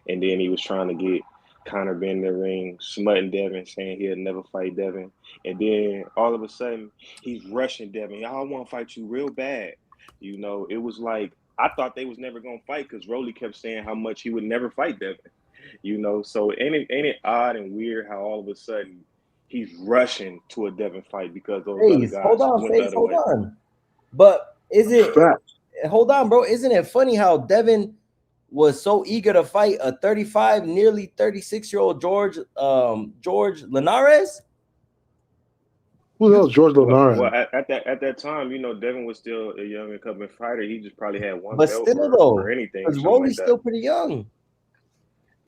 and then he was trying to get Conor Ben in the ring, smutting Devin, saying he'll never fight Devin. And then all of a sudden, he's rushing Devin. I want to fight you real bad. It was like, I thought they was never gonna fight because Rolly kept saying how much he would never fight Devin. You know, so ain't it odd and weird how all of a sudden he's rushing to a Devin fight because those other guys hold on, went the other hold way. on. But hold on, bro. Isn't it funny how Devin was so eager to fight a 35, nearly 36-year-old George Linares? Who the hell is George Linares? Well, at that time, you know, Devin was still a young incumbent fighter. He just probably had one But belt still, or anything. because something Rolly's like still pretty young.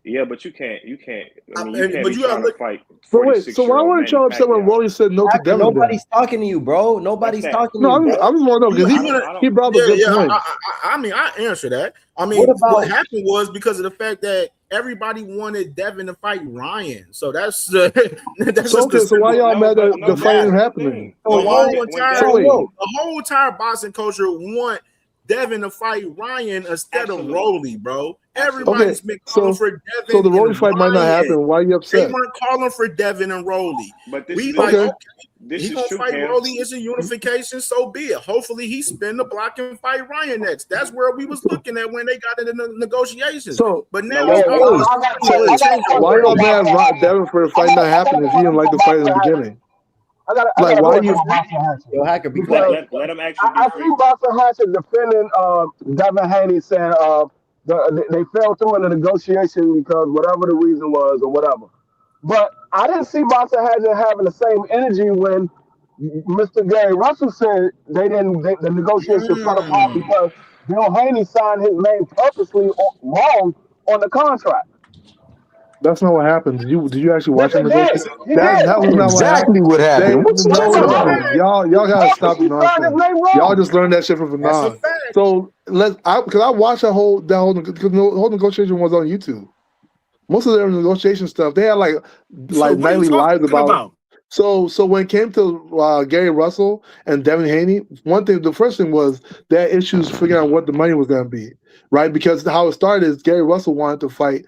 Yeah, but you can't. I mean, you can't be trying to fight. So wait, so why weren't y'all upset when Rolly said no to Devin? Nobody's talking to you, bro. Nobody's talking to you. No, I just want to know because he brought up a good point. I mean, I answer that. I mean, what happened was because of the fact that everybody wanted Devin to fight Ryan. So that's So why y'all mad that the fight ain't happening? The whole entire boxing culture want Devin to fight Ryan instead of Rolly, bro. Everybody's been calling for Devin. So the Rolly fight might not happen. Why are you upset? They weren't calling for Devin and Rolly. But He's gonna fight Rolly. It's a unification. So be it. Hopefully he spin the block and fight Ryan next. That's where we was looking at when they got into the negotiations. But now why y'all mad Devin for the fight not happening if he didn't like the fight in the beginning? Why you? Yo, Hacker, be quiet. Let him actually. I see Boston Hatchet defending Devin Haney, saying they fell through in the negotiation because whatever the reason was or whatever. But I didn't see Boston Hatchet having the same energy when Mr. Gary Russell said the negotiation fell apart because Bill Haney signed his name purposely wrong on the contract. That's not what happened. Did you actually watch the negotiation? He That was not exactly what happened. Y'all gotta stop the nonsense. Y'all just learned that shit from Fanon. So because I watched the whole negotiation was on YouTube. Most of their negotiation stuff, they had like nightly lives about. So when it came to Gary Russell and Devin Haney, the first thing was they had issues figuring out what the money was going to be, right? Because how it started is Gary Russell wanted to fight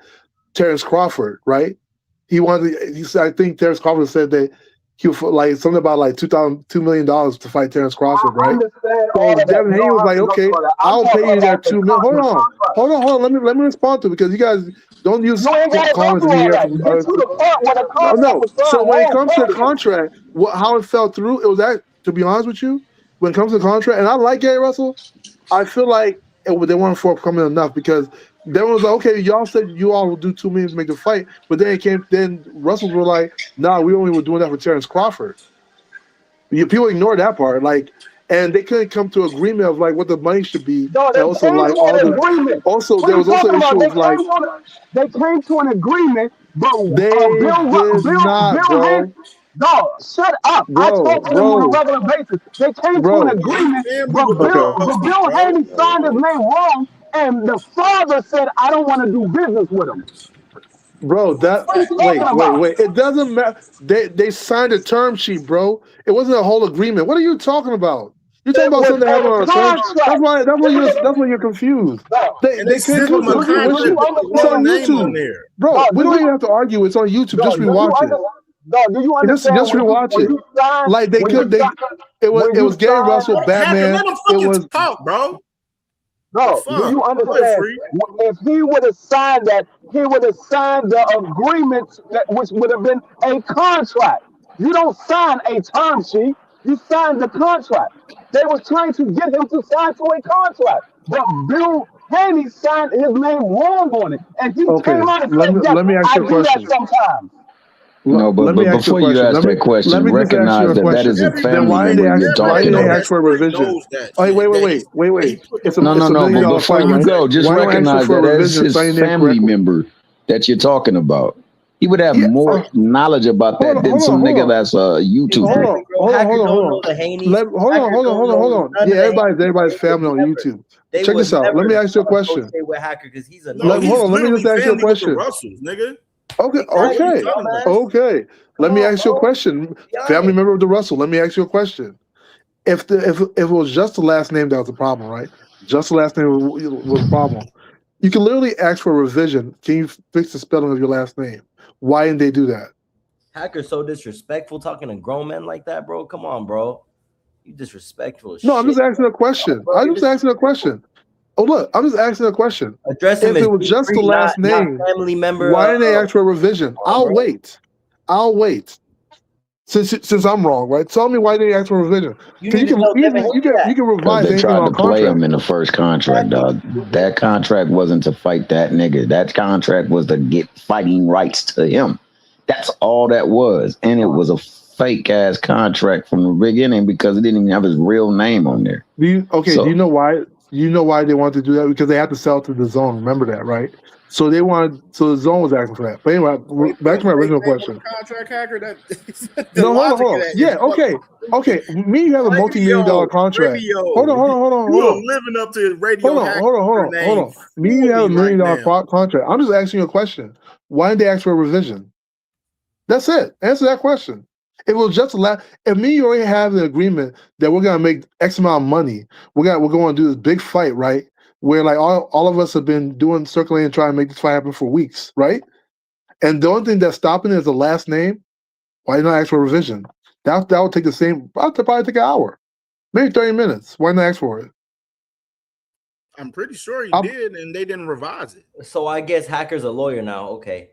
Terrence Crawford, right? I think Terrence Crawford said that he would like something about like $2 million to fight Terrence Crawford, right? So Devin Haney was like, okay, I'll pay you that $2 million. Hold on. Let me respond to it because you guys don't use comments in here. No. So when it comes to the contract, how it fell through, it was that. To be honest with you, when it comes to the contract, and I like Gary Russell, I feel like they weren't forthcoming enough because. Then was like, okay, y'all said you all will do 2 million to make the fight, but then Russell's were like, nah, we only were doing that for Terrence Crawford. People ignored that part, and they couldn't come to agreement of like what the money should be. No, and also there was also issue of like they came to an agreement, but Bill Haney. No, shut up. I talk to them on a regular basis. They came to an agreement, but Bill Haney signed his name wrong, and the father said, I don't want to do business with him. Bro, wait. It doesn't matter. They signed a term sheet, bro. It wasn't a whole agreement. What are you talking about? You're talking about something happened on a term. That's why you're confused. They can't come to it's on YouTube. Bro, we don't even have to argue. It's on YouTube. Just rewatch it. No, do you understand? Just rewatch it. Like it was Gary Russell, Batman. Let him fucking talk, bro. No, do you understand? If he would have signed that, he would have signed the agreement which would have been a contract. You don't sign a term sheet. You sign the contract. They were trying to get him to sign to a contract, but Bill Haney signed his name wrong on it, and he came out and said that. Let me ask you a question. Sometimes. No, but before you ask that question, recognize that is a family member you're talking about. Why did they ask for a revision? Wait. No. But before you go, just recognize that as his family member that you're talking about. He would have more knowledge about that than some nigga that's a YouTuber. Hold on. Yeah, everybody's family on YouTube. Check this out. Let me ask you a question. Let me just ask you a question. Okay. Let me ask you a question. Family member of the Russell. Let me ask you a question. If it was just the last name that was the problem, right? Just the last name was the problem. You can literally ask for a revision. Can you fix the spelling of your last name? Why didn't they do that? Hacker's so disrespectful talking to grown men like that, bro. Come on, bro. You disrespectful as No, shit. I'm just asking a question. I'm just asking a question. Oh, look, I'm just asking a question. Address him If as it was just the free, last not name, family member. why didn't they ask for a revision? I'll wait. Since I'm wrong, right? Tell me why they asked for a revision. You Because need to tell Devin you can Because revise they anything tried on to play contract. him in the first contract, dog. That contract wasn't to fight that nigga. That contract was to get fighting rights to him. That's all that was. And it was a fake ass contract from the beginning because it didn't even have his real name on there. Do you know why? You know why they wanted to do that? Because they had to sell to the zone. Remember that, right? So the zone was asking for that. But anyway, back to my original question. Contract hacker. That No, hold on. Yeah, okay. Me, you have a multi-million-dollar contract. Hold on. You are living up to radio. Hold on. Me, you have $1 million contract. I'm just asking you a question. Why didn't they ask for a revision? That's it. Answer that question. It was just if me you already have an agreement that we're gonna make X amount of money, we're going to do this big fight, right? Where like all of us have been doing circulating and trying to make this fight happen for weeks, right? And the only thing that's stopping it is the last name. Why not ask for a revision? That would take the same. Probably take an hour, maybe 30 minutes. Why not ask for it? I'm pretty sure he did, and they didn't revise it. So I guess Hacker's a lawyer now. Okay.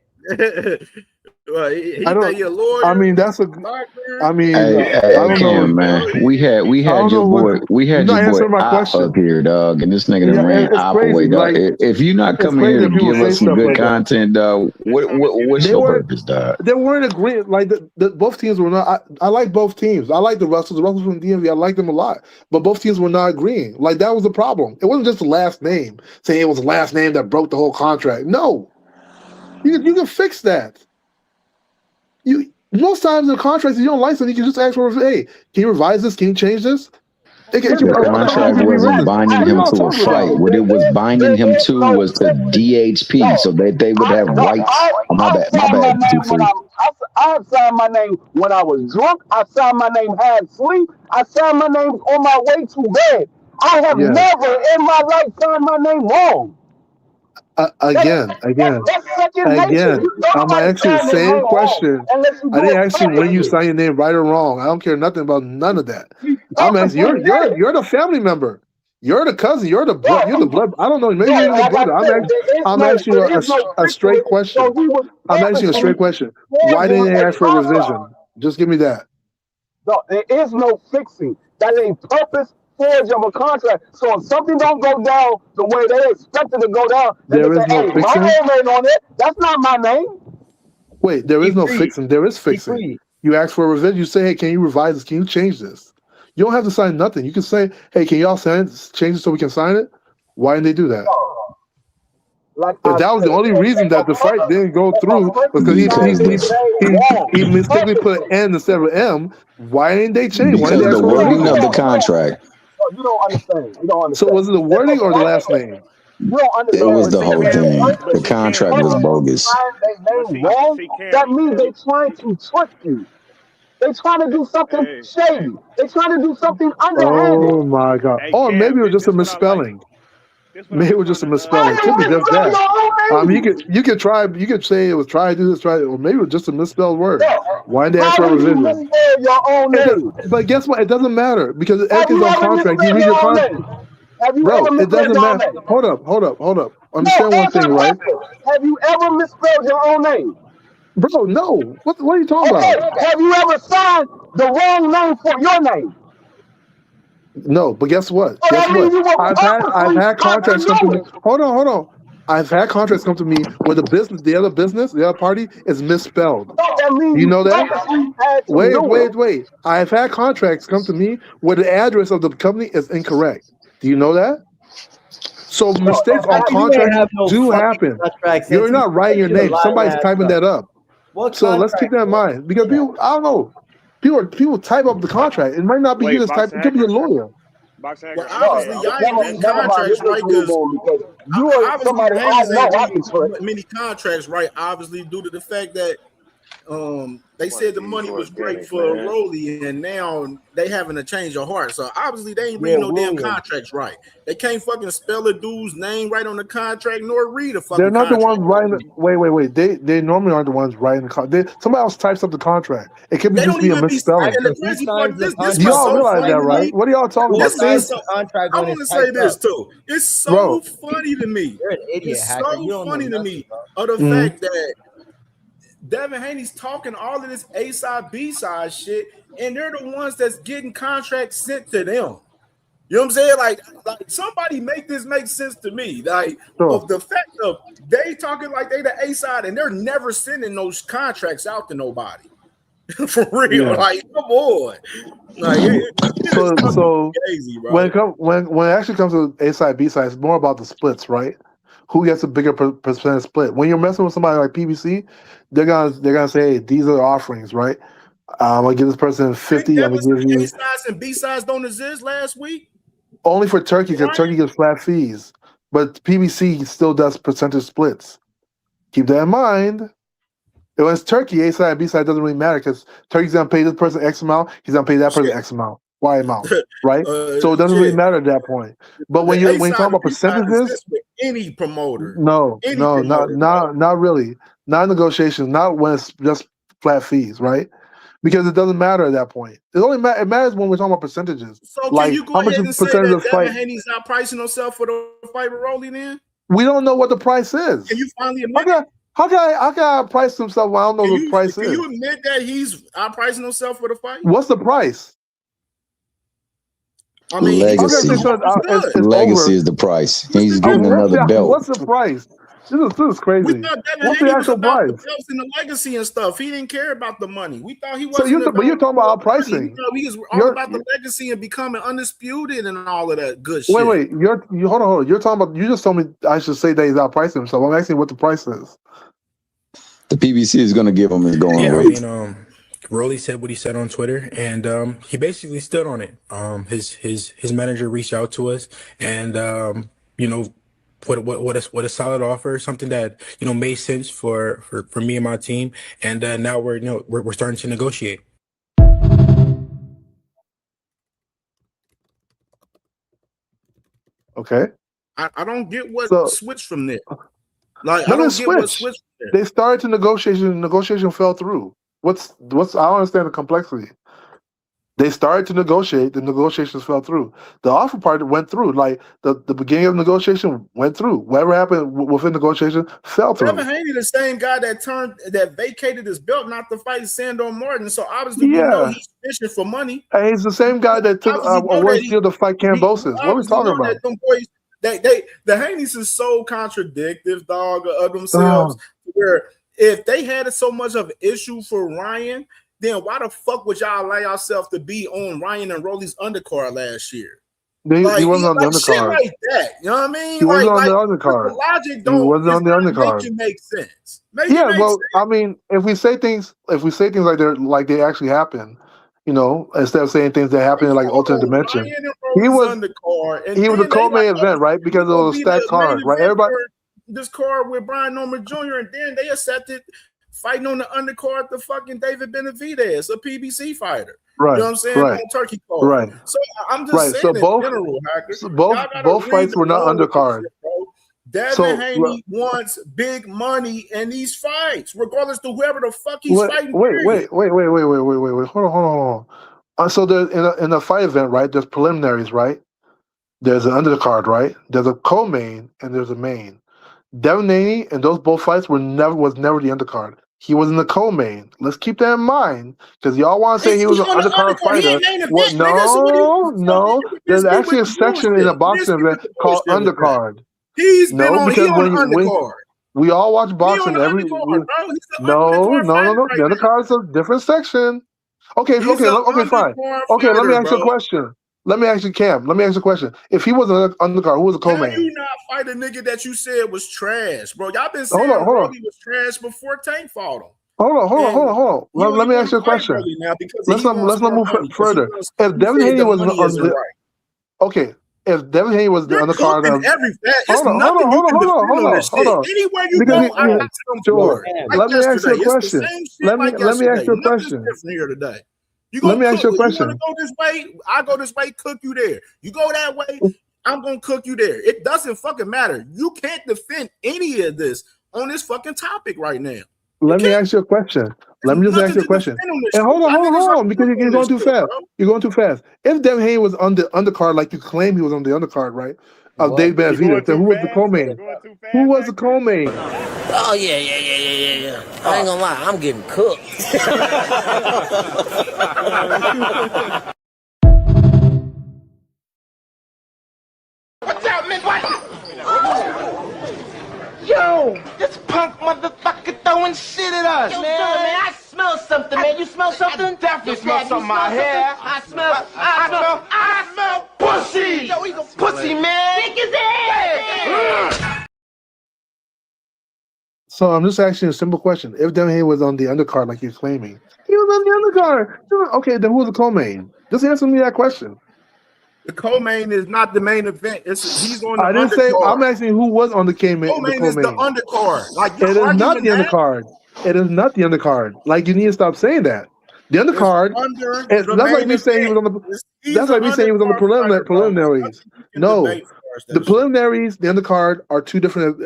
He think you're a lawyer. I mean, that's a. I mean, Hey, I don't Cam, know, man. We had your boy up here, dog, and this nigga done ran op away, dog. If you're not coming here to give us some good content, dog, what's your purpose, dog? They weren't agreeing. Like both teams were not. I like both teams. I like the Russells. The Russells from DMV. I like them a lot. But both teams were not agreeing. Like that was the problem. It wasn't just the last name. Saying it was the last name that broke the whole contract. No. You can fix that. Most times in contracts, if you don't like something, you can just ask for, hey, can you revise this? Can you change this? The contract wasn't binding him to a fight. What it was binding him to was the DHP, so that they would have rights. Oh, my bad. I signed my name when I was drunk. I signed my name half asleep. I signed my name on my way to bed. I have never in my life signed my name wrong. Again, I'm gonna ask you the same question. I didn't ask you when you sign your name right or wrong. I don't care nothing about none of that. I'm asking you're the family member. You're the cousin. You're the blood. You're the blood. I don't know. Maybe you're the brother. I'm asking you a straight question. I'm asking you a straight question. Why didn't they ask for a revision? Just give me that. No, there is no fixing. That ain't purpose. Forge of a contract. So if something don't go down the way they expect it to go down, then they say, hey, my name ain't on it. That's not my name. Wait, there is no fixing. There is fixing. You ask for a revision. You say, hey, can you revise this? Can you change this? You don't have to sign nothing. You can say, hey, can y'all change it so we can sign it? Why didn't they do that? If that was the only reason that the fight didn't go through because he mistakenly put an N instead of an M, why didn't they change? Because the wording of the contract. You don't understand. So was it the wording or the last name? You don't understand. It was the whole thing. The contract was bogus. That means they're trying to trick you. They're trying to do something shady. They're trying to do something underhanded. Oh my God. Or maybe it was just a misspelling. Maybe it was just a misspelling. Could be just that. You could try. You could say it was try to do this, try, or maybe it was just a misspelled word. Why did they ask for a revision? But guess what? It doesn't matter because everything's on contract. You read your contract, bro. It doesn't matter. Hold up. Understand one thing, right? Have you ever misspelled your own name? Bro, no. What are you talking about? Have you ever signed the wrong name for your name? No, but guess what? I've had contracts come to me. Hold on. I've had contracts come to me where the other party is misspelled. You know that? Wait. I've had contracts come to me where the address of the company is incorrect. Do you know that? So mistakes on contracts do happen. You're not writing your name. Somebody's typing that up. So let's keep that in mind because people, I don't know. People type up the contract. It might not be you that's typing. It could be a lawyer. Well, obviously, y'all ain't contracts, right? Because you are somebody many contracts, right? Obviously, due to the fact that They said the money was great for Rolly, and now they having a change of heart. So obviously they ain't reading no damn contracts right. They can't fucking spell a dude's name right on the contract, nor read a fucking They're not contract. the ones writing. Wait. They normally aren't the ones writing the contract. Somebody else types up the contract. It could They just don't be a even be. misspelling. And the crazy part, this was Y'all so realize funny that, to right? me. What are y'all talking about? I want to say this too. It's so funny to me. You're an idiot, It's Hacker. You so don't funny know to nothing, me bro. of the fact that Devin Haney's talking all of this A side, B side shit, and they're the ones that's getting contracts sent to them. You know what I'm saying? Like somebody make this make sense to me. Like of the fact of they talking like they the A side and they're never sending those contracts out to nobody. For real. Yeah. Like, come on. Like So crazy, bro. when it actually comes to A side, B side, it's more about the splits, right? Who gets a bigger percentage split? When you're messing with somebody like PBC, they're gonna say, hey, these are the offerings, right? I'm gonna give this person 50. I'm gonna give you A sides and B sides don't exist last week. only for Turkey because Turkey gets flat fees, but PBC still does percentage splits. Keep that in mind. If it's Turkey, A side and B side doesn't really matter because Turkey's gonna pay this person X amount, he's gonna pay that person X amount, Y amount, right? So it doesn't really matter at that point. But when you're talking about percentages, with any promoter, not really, not negotiations, not when it's just flat fees, right? Because it doesn't matter at that point. It matters when we're talking about percentages. So like can you go how much ahead and say percentage that of the fight? Devin Haney's not pricing himself for the fight with Rolly then? We don't know what the price is. Can you finally admit how can I price himself when I don't know what the price is? Can you admit that he's outpricing himself for the fight? What's the price? I mean, legacy. Legacy is the price. He's getting another belt. What's the price? This is crazy. We thought Devin What's Haney the was actual about the price? belts and the legacy and stuff. He didn't care about the money. We thought he So wasn't. you're talking about pricing. He was all about the legacy and becoming undisputed and all of that good shit. Wait. You hold on. You're talking about. You just told me I should say that he's outpricing himself. I'm asking what the price is. The PBC is going to give him his going rate. I mean, Rolly said what he said on Twitter, and he basically stood on it. His manager reached out to us, and what a solid offer, something that made sense for me and my team, and now we're starting to negotiate. Okay. I don't get what switched from there. Like I don't get what switched from there. They started to negotiation fell through. What's I don't understand the complexity. They started to negotiate, the negotiations fell through. The offer part went through. Like the beginning of negotiation went through. Whatever happened within negotiation fell through. Devin Haney, the same guy that vacated his belt not to fight Sandor Martin. So obviously we know he's fishing for money. And he's the same guy that took a worse deal to fight Cambosis. What are we talking about? Them boys, the Haneys is so contradictive, dog, of themselves. Where if they had so much of an issue for Ryan, then why the fuck would y'all allow yourself to be on Ryan and Rolly's undercard last year? He wasn't on the undercard. Shit like that, you know what I mean? He wasn't on the undercard. The logic don't. He wasn't on the undercard. Make it make sense. I mean, if we say things like they actually happen, instead of saying things that happen in like alternate dimension, he was a co-main event, right? Because it was a stacked card, right? Everybody. This card with Brian Norman Jr. and then they accepted fighting on the undercard the fucking David Benavidez, a PBC fighter. Right. You know what I'm saying? Right. On Turkey card. Right. So I'm just saying in general, Hacker, both fights were not undercard. Devin Haney wants big money in these fights, regardless to whoever the fuck he's fighting. Wait. Hold on. So there's in a fight event, right? There's preliminaries, right? There's an undercard, right? There's a co-main and there's a main. Devin Haney and those both fights was never the undercard. He was in the co-main. Let's keep that in mind because y'all want to say he was an undercard fighter. No. There's actually a section in a boxing event called undercard. He's been on the undercard. We all watch boxing every. No. The undercard is a different section. Okay, fine. Okay, let me ask you a question. Let me ask you a question. If he was an undercard, who was a co-main? Can you not fight a nigga that you said was trash, bro? Y'all been saying Brody was trash before Tank fought him. Hold on. Let me ask you a question. Let's not move further. If Devin Haney was on the okay, if Devin Haney was the You're undercard cooking of, every It's hold on, nothing you can defend on this hold shit. on. Anywhere you Because go, I got some sure. for it. Like Let me ask you yesterday. a It's the question. same shit like Let me ask yesterday. you a Nothing's question. different here today. You Let gonna me ask cook. you a You want to question. go this way? I go this way, cook you there. You go that way, I'm gonna cook you there. It doesn't fucking matter. You can't defend any of this on this fucking topic right now. Let me ask you a question. Let me just ask you a question. And hold on, because you're going too fast. You're going too fast. If Devin Haney was on the undercard, like you claim he was on the undercard, right? Of Dave Benavidez, then who was the co-main? Who was the co-main? Oh yeah. I ain't gonna lie, I'm getting cooked. Watch out, man! Watch it! Yo, this punk motherfucker throwing shit at us, man. I smell something, man. You smell something? I definitely smell something in my hair. I smell pussy. Yo, he's a pussy, man. Stick his ass. So I'm just asking a simple question. If Devin Haney was on the undercard, like you're claiming, he was on the undercard. Okay, then who was the co-main? Just answer me that question. The co-main is not the main event. He's on the I didn't say. undercard. I'm asking who was on the co-main. Co-main is the undercard. Like It is not the undercard. It is not the undercard. Like you need to stop saying that. The undercard. That's like me saying he was on the. That's like me saying he was on the preliminaries. No, the preliminaries, the undercard are two different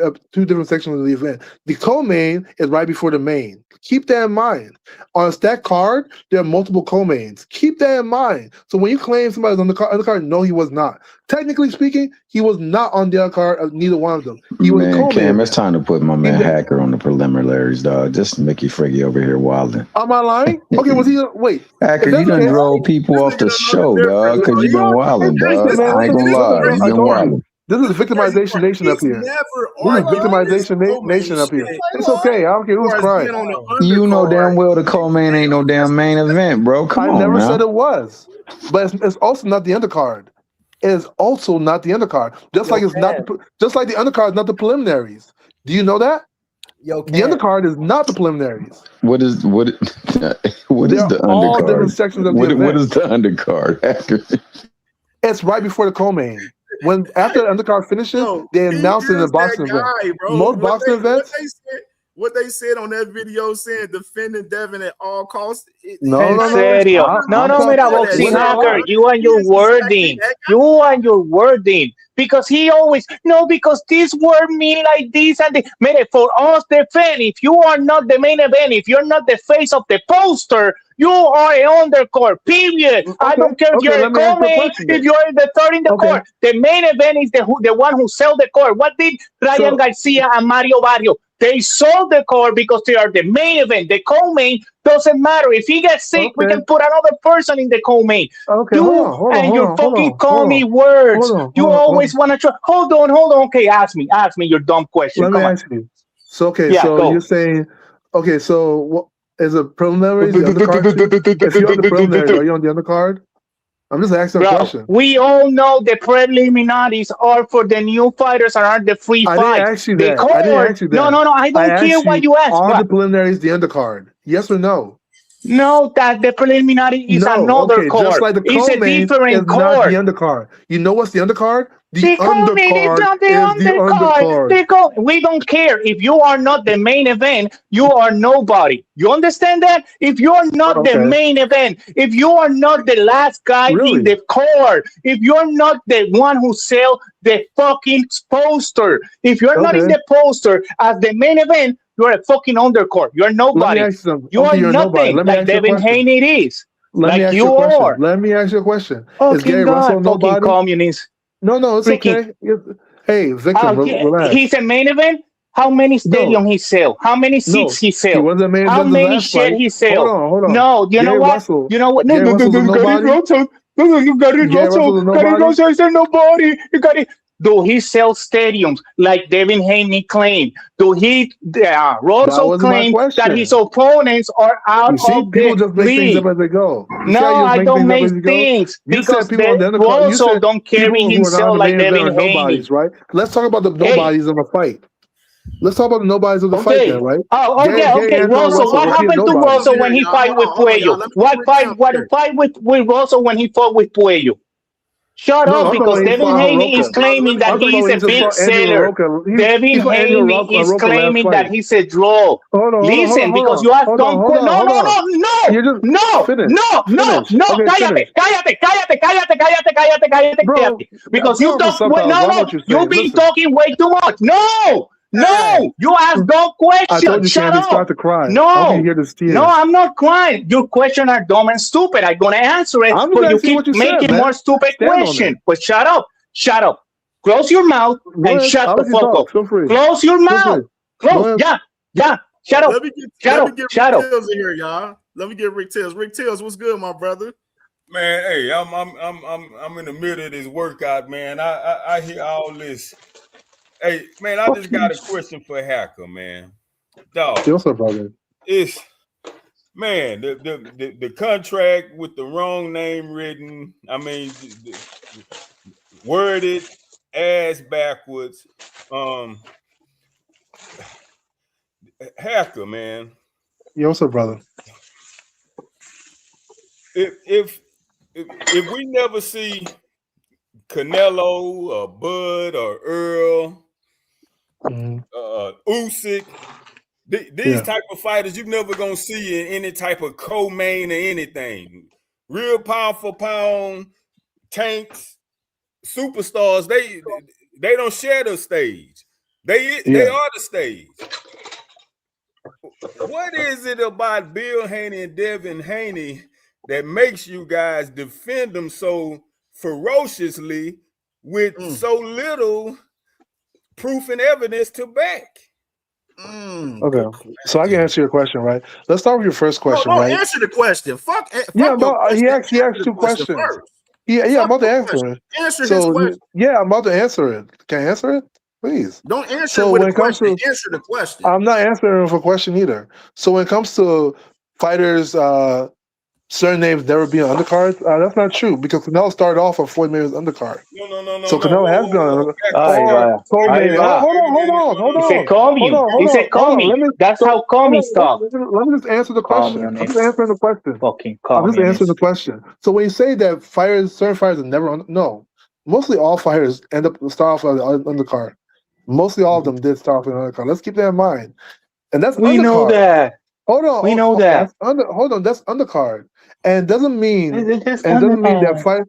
sections of the event. The co-main is right before the main. Keep that in mind. On a stacked card, there are multiple co-mains. Keep that in mind. So when you claim somebody's on the undercard, no, he was not. Technically speaking, he was not on the undercard of neither one of them. He was Man, co-main. Cam, it's time to put my man Hacker on the preliminaries, dog. Just Mickey Friggy over here wilding. Am I lying? Okay, was he? Wait. Hacker, you done drove people off the show, dog, because you been wilding, dog. I ain't gonna lie. You been wilding. This is victimization nation up here. This is victimization nation up here. It's okay. I don't care who's crying. You know damn well the co-main ain't no damn main event, bro. Come on, I never now. said it was, but it's also not the undercard. It is also not the undercard. Just like it's not. Just like the undercard is not the preliminaries. Do you know that? The undercard is not the preliminaries. What is the undercard? All different sections of the event. What is the undercard? Hacker? It's right before the co-main. When after the undercard finishes, they announce it in the boxing event. Most boxing events. What they said on that video saying defending Devin at all costs. No, mira, boxing Hacker, you and your wording. Because he always, because this word mean like this and for us, the fan, if you are not the main event, if you're not the face of the poster, you are an undercard, period. I don't care if you're a co-main, if you're the third in the card. The main event is the one who sell the card. What did Ryan Garcia and Mario Barrio? They sold the card because they are the main event. The co-main doesn't matter. If he gets sick, we can put another person in the co-main. Hold on, you fucking call me words. You always want to try. Hold on. Okay, ask me your dumb question. Let me ask you. So you're saying, so what is a preliminary? If you're on the preliminary, are you on the undercard? I'm just asking a question. We all know the preliminaries are for the new fighters and are the free fights. I didn't ask you that. No, I don't care what you ask. Are the preliminaries the undercard? Yes or no? No, that the preliminary is another card. Just like the co-main is not the undercard. You know what's the undercard? The undercard is the undercard. We don't care. If you are not the main event, you are nobody. You understand that? If you are not the main event, if you are not the last guy in the card, if you're not the one who sell the fucking poster, if you're not in the poster as the main event, you're a fucking undercard. You're nobody. You are nothing like Devin Haney is. Like you are. Let me ask you a question. Is Gary Russell nobody? Fucking communist. No, it's okay. Hey, Victor, relax. He's a main event. How many stadiums he sell? How many seats he sell? How many shit he sell? Hold on. No, you know what? You know what? No, Gary Russell. Gary Russell is nobody. You got it. Do he sell stadiums like Devin Haney claimed? Do he Russell claim that his opponents are out of the league? As they go. No, I don't make things because Russell don't carry himself like Devin Haney. Right? Let's talk about the nobodies of a fight. Let's talk about the nobodies of the fight then, right? Okay. Russell, what happened to Russell when he fight with Puello? What fight with Russell when he fought with Puello? Shut No, up, I'm talking because about he Devin fought Haney is Hiroka. claiming that I'm talking he's about a he just big fought Andy seller. Hiroka. Devin He fought Andy Haney is Hiroka last claiming that fight. he's a draw. Listen, because you have done no, no, no, You no, just no, finish. no, no, Finish. no, Okay, finish. Bro, cállate. Because put you on some talk, wait, subtitles. no, I know no, what you're you've saying. been Listen, talking way too much. No, no, you ask dumb I told questions. you, Shut Candy, start up. to cry. I hope you No, hear the no, tears. I'm not crying. Your questions are dumb and stupid. I'm gonna answer it, I'm just but you asking keep what you said, making more man. stupid Stand on it. questions. But shut up, shut up. Close your mouth Go and ahead. shut I'll the let you fuck up. talk. Feel free. Close your Feel free. mouth. Go Close. ahead. Yeah, yeah. Shut up. Let me get Rick Tails in here, y'all. Let me get Rick Tails. Rick Tails, what's good, my brother? Man, hey, I'm in the middle of this workout, man. I hear all this. Hey, man, I just got a question for Hacker, man. Dog. What's up, brother? It's man, the contract with the wrong name written. I mean, worded ass backwards. Hacker, man. Yo, what's up, brother? If we never see Canelo or Bud or Earl, Usyk, these type of fighters, you're never gonna see in any type of co-main or anything. Real powerful pound tanks, superstars. They don't share the stage. They are the stage. What is it about Bill Haney and Devin Haney that makes you guys defend them so ferociously with so little proof and evidence to back? Okay, so I can answer your question, right? Let's start with your first question, No, right? answer the question. Fuck Yeah, your question. he Answer asked the two question questions. first. Yeah, I'm Fuck about to your answer question. it. Answer his So question. yeah, I'm about to answer it. Can I answer it, please? Don't answer So it with when a it comes question. to, Answer the question. I'm not answering with a question either. So when it comes to fighters, certain names never being on undercards, that's not true because Canelo started off on Floyd Mayweather's undercard. No. So Canelo has been on Ahí va. Ahí va. He said commie. That's how commies talk. Let me just answer the question. I'm just answering the question. Fucking I'm just answering communist. the question. So when you say that certain fighters are never on, no, mostly all fighters end up start off on the undercard. Mostly all of them did start off on the undercard. Let's keep that in mind. And that's We know undercard. that. Hold on. We know that. Hold on. That's undercard, and doesn't mean that fight.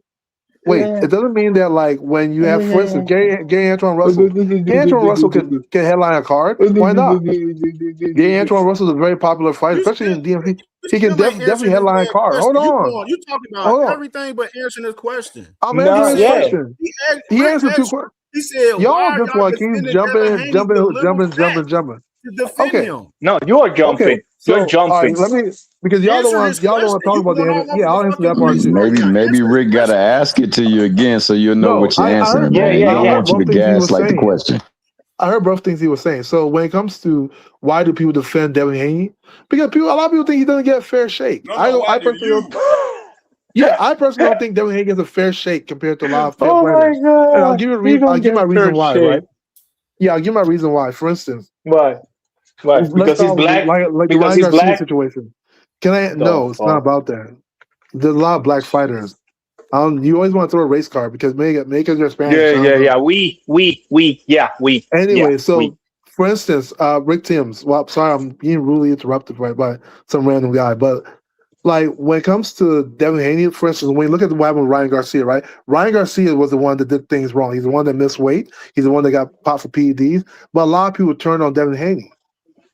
Wait, it doesn't mean that like when you have, for instance, Gary Antoine Russell. Gary Antoine Russell can headline a card. Why not? Gary Antoine Russell is a very popular fighter, especially in DMC. He can definitely headline a card. Hold on. You talking about everything but answering his question. I'm answering his question. He answered two questions. He said, Y'all "Why are just y'all like he's defending Devin Haney with little facts jumping. to defend Okay. him?" No, you are jumping. Okay, so, You're jumping. all right, let me, because y'all don't want to talk about the end. Yeah, I'll answer that part too. Maybe Rick got to ask it to you again so you'll know what you're answering. Man. I don't want you to gaslight the question. I heard both things he was saying. So when it comes to why do people defend Devin Haney, because a lot of people think he doesn't get a fair shake. I personally don't. Yeah, I personally don't think Devin Haney gets a fair shake compared to a lot of fair fighters. God. And I'll give you my reason why, right? Yeah, I'll give my reason why. For instance, why? Because he's black. Like because the he's Ryan Garcia black. situation. No, it's not about that. There's a lot of black fighters. You always want to throw a race card because make us your Spanish. Yeah. We. Anyway, for instance, Rick Timms. Well, sorry, I'm being rudely interrupted by some random guy, but like when it comes to Devin Haney, for instance, when you look at what happened with Ryan Garcia, right? Ryan Garcia was the one that did things wrong. He's the one that missed weight. He's the one that got popped for PEDs. But a lot of people turned on Devin Haney.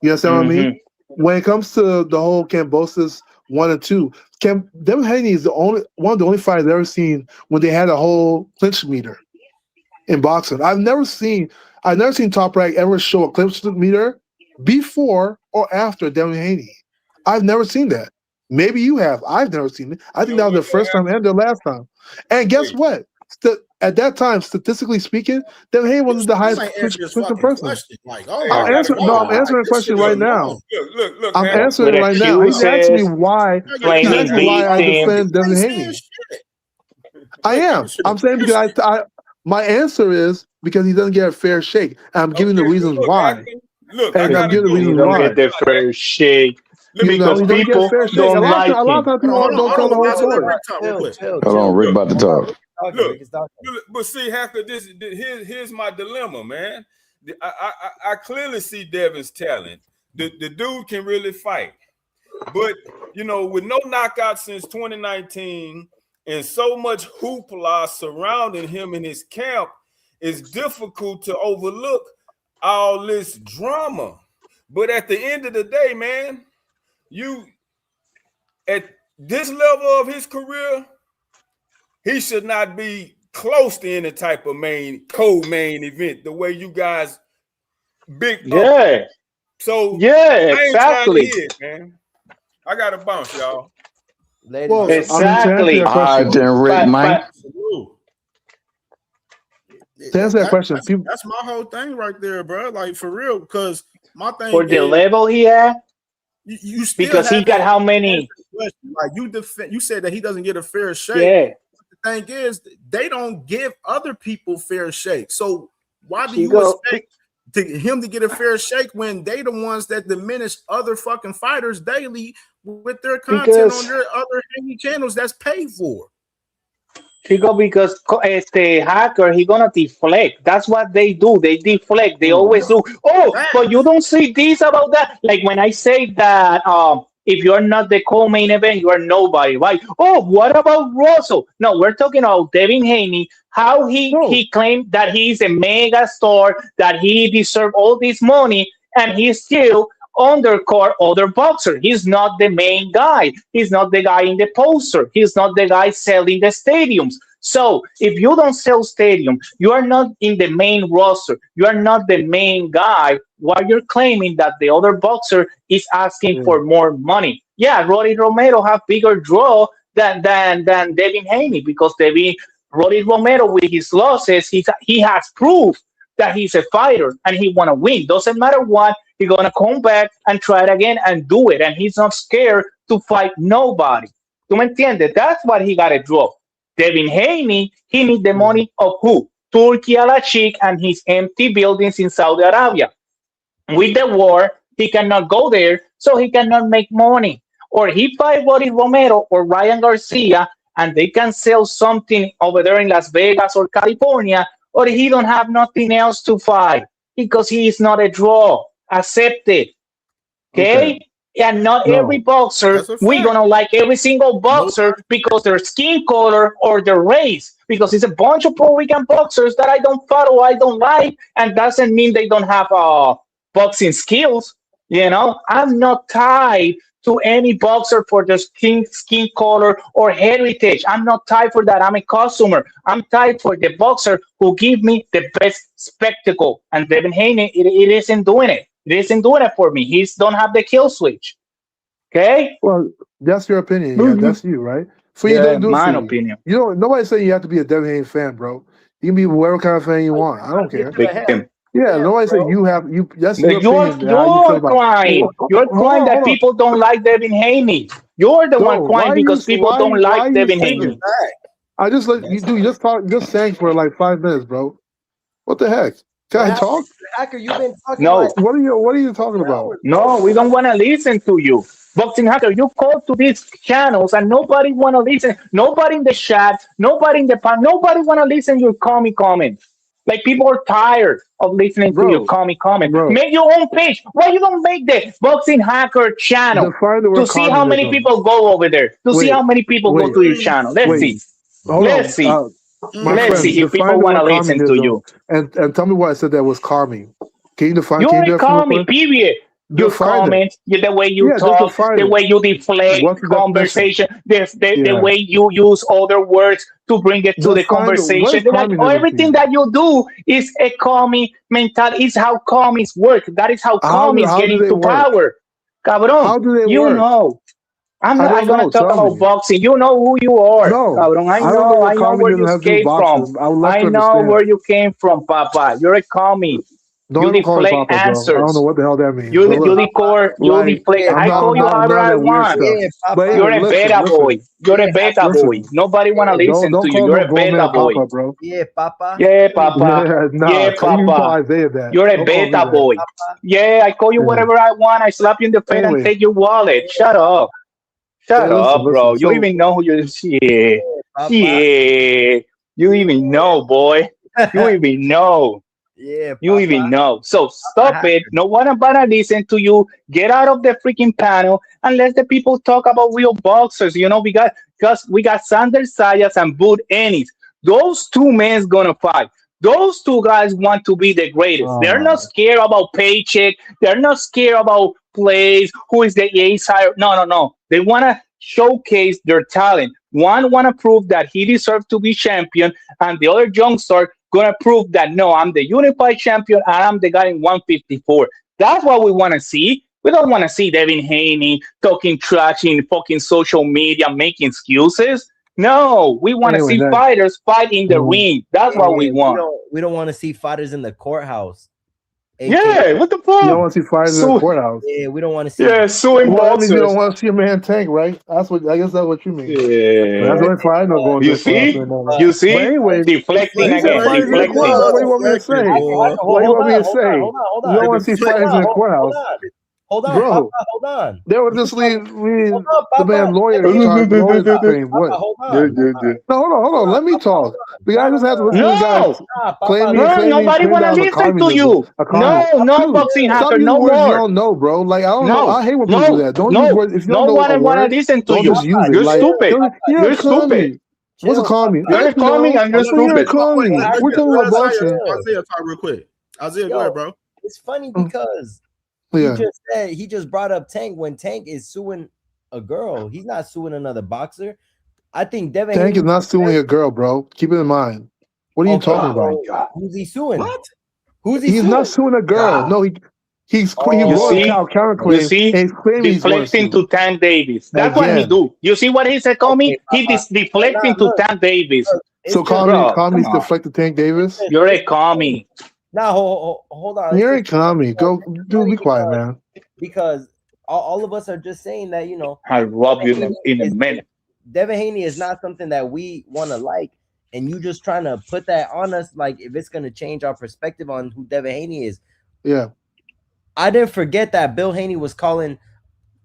You understand what I mean? When it comes to the whole Kambosos 1 and 2, Devin Haney is one of the only fighters I've ever seen when they had a whole clinch meter in boxing. I've never seen Top Rank ever show a clinch meter before or after Devin Haney. I've never seen that. Maybe you have. I've never seen it. I think that was the first time and the last time. And guess what? At that time, statistically speaking, Devin Haney wasn't the highest clinching person. I'm answering the question right now. Look. I'm answering it right now. He's asking me why. He's asking me why I defend Devin Haney. I am. I'm saying because my answer is because he doesn't get a fair shake. I'm giving the reasons why. And I'm giving the reasons why. He don't get the fair shake. Because people don't like him. A lot of times people don't tell the whole story. Hold on, Rick about to talk. Look, but see, Hacker, here's my dilemma, man. I clearly see Devin's talent. The dude can really fight. But, with no knockouts since 2019 and so much hoopla surrounding him in his camp, it's difficult to overlook all this drama. But at the end of the day, man, at this level of his career, he should not be close to any type of co-main event the way you guys big up. So exactly. I ain't trying to hear it, man. I got to bounce, y'all. Well, exactly. All right, then, Rick, Mike. To answer that question, that's my whole thing right there, bro. Like, for real, because my thing for the is, level he had, you still because he got how many? Like, you said that he doesn't get a fair shake. Yeah. The thing is, they don't give other people fair shake. So why do you expect him to get a fair shake when they the ones that diminish other fucking fighters daily with their content on their other channels that's paid for? Chico, because the hacker, he gonna deflect. That's what they do. They deflect. They always do. Oh, but you don't see this about that. Like when I say that, if you're not the co-main event, you are nobody, right? Oh, what about Russell? No, we're talking about Devin Haney. How he claimed that he's a mega star, that he deserved all this money, and he's still undercard other boxer. He's not the main guy. He's not the guy in the poster. He's not the guy selling the stadiums. So if you don't sell stadium, you are not in the main roster. You are not the main guy. While you're claiming that the other boxer is asking for more money. Yeah, Roddy Romero have bigger draw than Devin Haney, because Roddy Romero with his losses, he has proof that he's a fighter and he want to win. Doesn't matter what, he's going to come back and try it again and do it. And he's not scared to fight nobody. ¿Tú me entiendes? That's what he got to draw. Devin Haney, he need the money of who? Turkey Al-Ashik and his empty buildings in Saudi Arabia. With the war, he cannot go there, so he cannot make money. Or he fight Roddy Romero or Ryan Garcia, and they can sell something over there in Las Vegas or California, or he don't have nothing else to fight because he is not a draw. Accept it. Okay? And not every boxer, we're going to like every single boxer because their skin color or their race. Because it's a bunch of Puerto Rican boxers that I don't follow, I don't like, and doesn't mean they don't have boxing skills. I'm not tied to any boxer for their skin color or heritage. I'm not tied for that. I'm a customer. I'm tied for the boxer who give me the best spectacle. And Devin Haney, it isn't doing it. It isn't doing it for me. He don't have the kill switch. Okay? Well, that's your opinion. Yeah, that's you, right? For you, don't do it my for opinion. Nobody's saying you have to be a Devin Haney fan, bro. You can be whatever kind of fan you want. I don't care. Yeah, nobody said you have you. That's your opinion. You're crying. You're crying that people don't like Devin Haney. You're the one crying because people don't like Devin Haney. I just let you do. Just sang for like 5 minutes, bro. What the heck? Can I talk? Hacker, you've been talking. No. What are you talking about? No, we don't want to listen to you. Boxing Hacker, you call to these channels and nobody want to listen. Nobody in the chat, nobody in the panel, nobody want to listen to your comments. Like, people are tired of listening to your comment. Make your own page. Why you don't make the Boxing Hacker channel to see how many people go over there? See how many people go to your channel. Let's see. Let's see. Let's see if people want to listen to you. And tell me why I said that was calming. Can you define? You're calming, period. Your comments, the way you talk, the way you deflect conversation, the way you use other words to bring it to the conversation. Everything that you do is a commie mentality. Is how commies work. That is how commies get into power. Cabron, how do they you work? Know. I'm not going to talk about boxing. You know who you are. No, Cabron. I know where you came from. I know where you came from, Papa. You're a commie. You deflect answers. I don't know what the hell that means. You deflect. I call you however I want. You're a beta boy. You're a beta boy. Nobody want to listen to you. You're a beta boy. Yeah, Papa. Yeah, Papa. Yeah, Papa. You're a beta boy. Yeah, I call you whatever I want. I slap you in the face and take your wallet. Shut up. Shut up, bro. You even know who you're. Yeah. You even know, boy. You even know. Yeah, you even know. So stop it. No one gonna listen to you. Get out of the freaking panel and let the people talk about real boxers. You know, we got Sander Sayas and Bud Ennis. Those two men's gonna fight. Those two guys want to be the greatest. They're not scared about paycheck. They're not scared about plays. Who is the ace higher? No, no, no. They wanna showcase their talent. One wanna prove that he deserves to be champion, and the other youngster gonna prove that no, I'm the unified champion and I'm the guy in 154. That's what we want to see. We don't want to see Devin Haney talking trash in fucking social media, making excuses. No, we want to see fighters fight in the ring. That's what we want. We don't want to see fighters in the courthouse. Yeah, what the fuck? You don't want to see fighters in the courthouse. Yeah, we don't want to see. Yeah, suing well, that means you boxers. don't want to see a man tank, right? That's what I guess that's what you mean. Yeah. That's what I know going. You see? You see? But anyway, deflecting again. Deflecting. What do you want me to say? What do you want me to say? You don't want to see fighters in the courthouse. Hold on, bro. Hold on. They were just leave the man lawyer to talk. What? No, hold on. Let me talk. The guy just has to listen to guys claiming. Nobody want to listen to you. No, boxing hacker, no more. You don't know, bro. Like I don't know. I hate when people do that. Don't use words. If you don't know a word, listen to don't you. just use it. You're stupid. You're stupid. What's a call me? You're calling and you're stupid. We're talking about boxing. Isaiah, talk real quick. Isaiah, go ahead, bro. It's funny because he just brought up Tank when Tank is suing a girl. He's not suing another boxer. I think Devin Tank is not suing a girl, bro. Keep it in mind. What are you talking about? Who's he suing? What? Who's he He's suing? not suing a girl. No, he wrote a counterclaim. You see, deflecting to Tank Davis. That's what he do. You see what he said, call me? He deflecting to Tank Davis. So Kami's deflected Tank Davis? You're a commie. Now, hold on. You're a commie. Go, dude, be quiet, man. Because all of us are just saying that, you know. I'll rub you in a minute. Devin Haney is not something that we want to like. And you just trying to put that on us, like if it's going to change our perspective on who Devin Haney is. Yeah. I didn't forget that Bill Haney was calling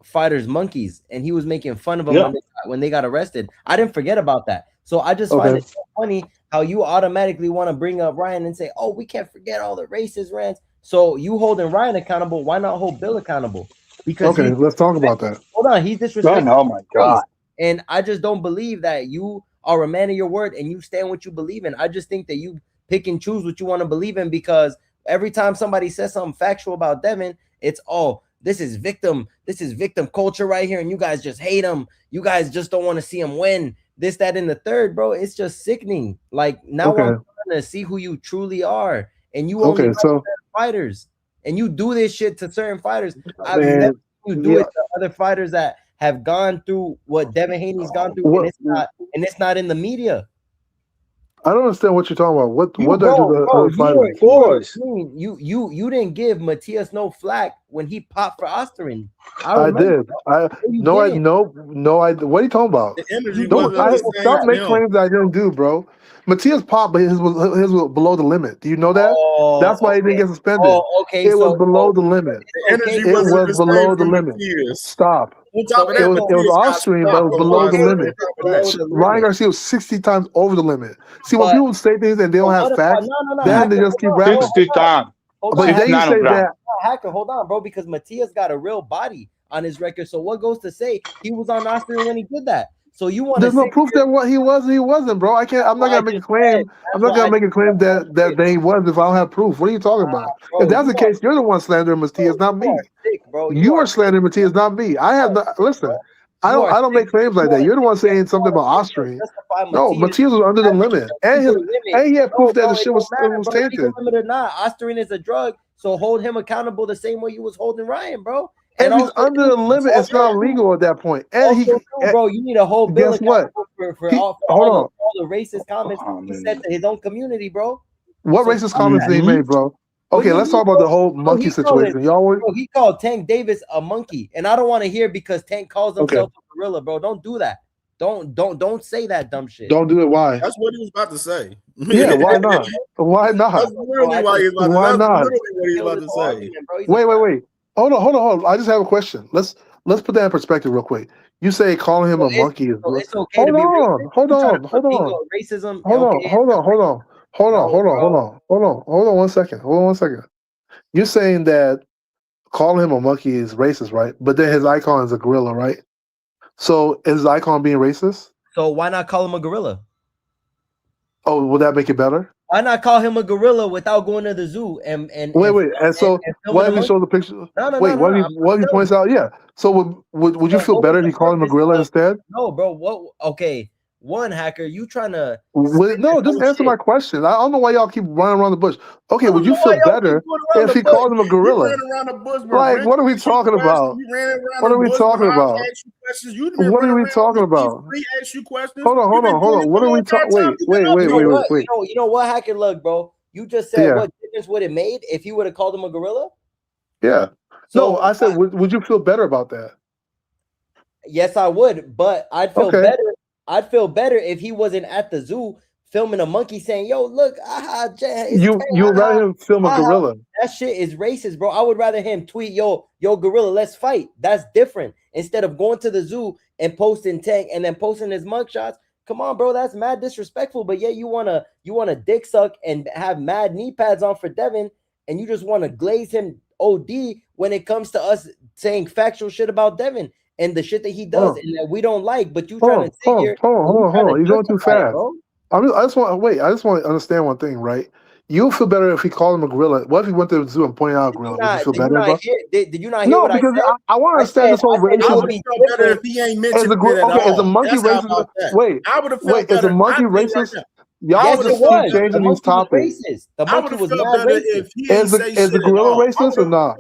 fighters monkeys and he was making fun of them when they got arrested. I didn't forget about that. So I just find it so funny how you automatically want to bring up Ryan and say, oh, we can't forget all the racist rants. So you holding Ryan accountable. Why not hold Bill accountable? Because let's talk about that. Hold on. He's disrespecting. Oh my God. And I just don't believe that you are a man of your word and you stand what you believe in. I just think that you pick and choose what you want to believe in because every time somebody says something factual about Devin, it's this is victim culture right here, and you guys just hate him. You guys just don't want to see him win. This, that, and the third, bro. It's just sickening. Like now I'm trying to see who you truly are, and you only fighters, and you do this shit to certain fighters. I've never seen you do it to other fighters that have gone through what Devin Haney's gone through, and it's not in the media. I don't understand what you're talking about. What did I do to other fighters? Of course. You didn't give Matias no flack when he popped for Osterman. I did. What are you talking about? Stop making claims that I didn't do, bro. Matias popped, but his was below the limit. Do you know that? That's why he didn't get suspended. It was below the limit. It was below the limit. Stop. It was off stream, but it was below the limit. Ryan Garcia was 60 times over the limit. See, when people say things and they don't have facts, then they just keep rapping. 60 times. But then you say that. Hacker, hold on, bro, because Matias got a real body on his record. So what goes to say he was on Osterman when he did that? So you want? There's no proof that what he was and he wasn't, bro. I can't. I'm not gonna make a claim. I'm not gonna make a claim that he was if I don't have proof. What are you talking about? Bro, if that's the case, you're the one slandering Matias, not me. You are slandering Matias, not me. I have not. Listen, I don't make claims like that. You're the one saying something about Austrian. No, Matias was under the limit, and he had proof that the shit was tainted. Limit or not, Austrian is a drug, so hold him accountable the same way you was holding Ryan, bro. And he's under the limit. It's not legal at that point. And bro, you need a whole bill for all the racist comments he said to his own community, bro. What racist comments did he make, bro? Okay, let's talk about the whole monkey situation. He called Tank Davis a monkey, and I don't want to hear because Tank calls himself a gorilla, bro. Don't do that. Don't say that dumb shit. Don't do it. Why? That's what he was about to say. Yeah, why not? Why not? That's literally why he's about to say. Wait. Hold on. I just have a question. let's put that in perspective real quick. You say calling him a monkey is so it's okay to be racist. hold You trying on, to hold put on. bingo racism. Hold on, Okay, hold on, hold on, hold on, no, hold on, hold bro. on, hold on 1 second. Hold on 1 second. You're saying that calling him a monkey is racist, right? But then his icon is a gorilla, right? So is his icon being racist? So why not call him a gorilla? Oh, will that make it better? Why not call him a gorilla without going to the zoo and Wait. And so filming what a if he monkey? shows the picture? No. Wait, what if he points out? Yeah. So would you feel better if he called him a gorilla instead? No, bro. What? Okay, one hacker. You trying to? No, just answer my question. I don't know why y'all keep running around the bush. Okay, would you feel Why y'all keep better going around if the he bush? called him a You gorilla? ran around the bush when Like, Rick what are we asked you talking questions. about? You ran around What the are we bush talking when I about? asked you questions. You've been What are running we around talking when about? Free asked you questions. Hold on. You've been doing it What for are the we entire talking? time you've been up You know here. what? You know what, hacker? Look, bro. You just said Yeah. what difference would it made if you would have called him a gorilla? Yeah. So No, I said, would you feel better about that? yes, I would, but I'd feel Okay. better. I'd feel better if he wasn't at the zoo filming a monkey saying, "Yo, look, You'd rather him film a gorilla. That shit is racist, bro. I would rather him tweet, yo, gorilla, let's fight. That's different. Instead of going to the zoo and posting Tank and then posting his mugshots. Come on, bro, that's mad disrespectful. But yeah, you wanna dick suck and have mad knee pads on for Devin, and you just want to glaze him OD when it comes to us saying factual shit about Devin and the shit that he does and that we don't like. But you trying to sit here. Hold on. You're going too fast. Bro. I just want to understand one thing, right? You'll feel better if he called him a gorilla. What if he went to the zoo and pointed out a gorilla? Would you feel better about? Did you not hear what I said? I want to understand this whole racism. I would have felt better if he ain't mentioned it at all. Is a monkey racist? Wait, I would have felt better. Is a monkey racist? Y'all just keep changing these topics. The monkey was felt mad better racist. if he ain't say shit Is the gorilla racist or not?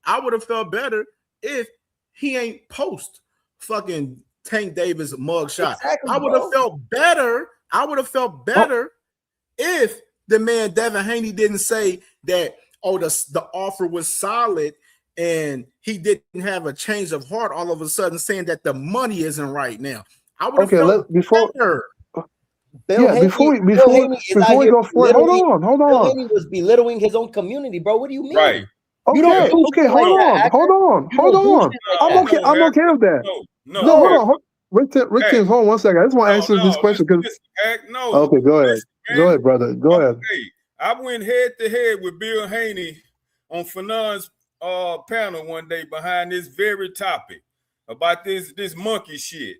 I would have felt better if he ain't post fucking Tank Davis mugshot. Exactly, I would have felt better. I would have felt better if the man Devin Haney didn't say that, oh, the offer was solid and he didn't have a change of heart all of a sudden saying that the money isn't right now. I would have felt better. Before we go forward, hold on. Bill Haney was belittling his own community, bro. What do you mean? Right. Okay, hold on. I'm okay with that. No, hold on. Rick Tim, hold on 1 second. I just want to answer this question because. Okay, go ahead. Go ahead, brother. Go ahead. I went head to head with Bill Haney on Fanon's panel one day behind this very topic about this monkey shit.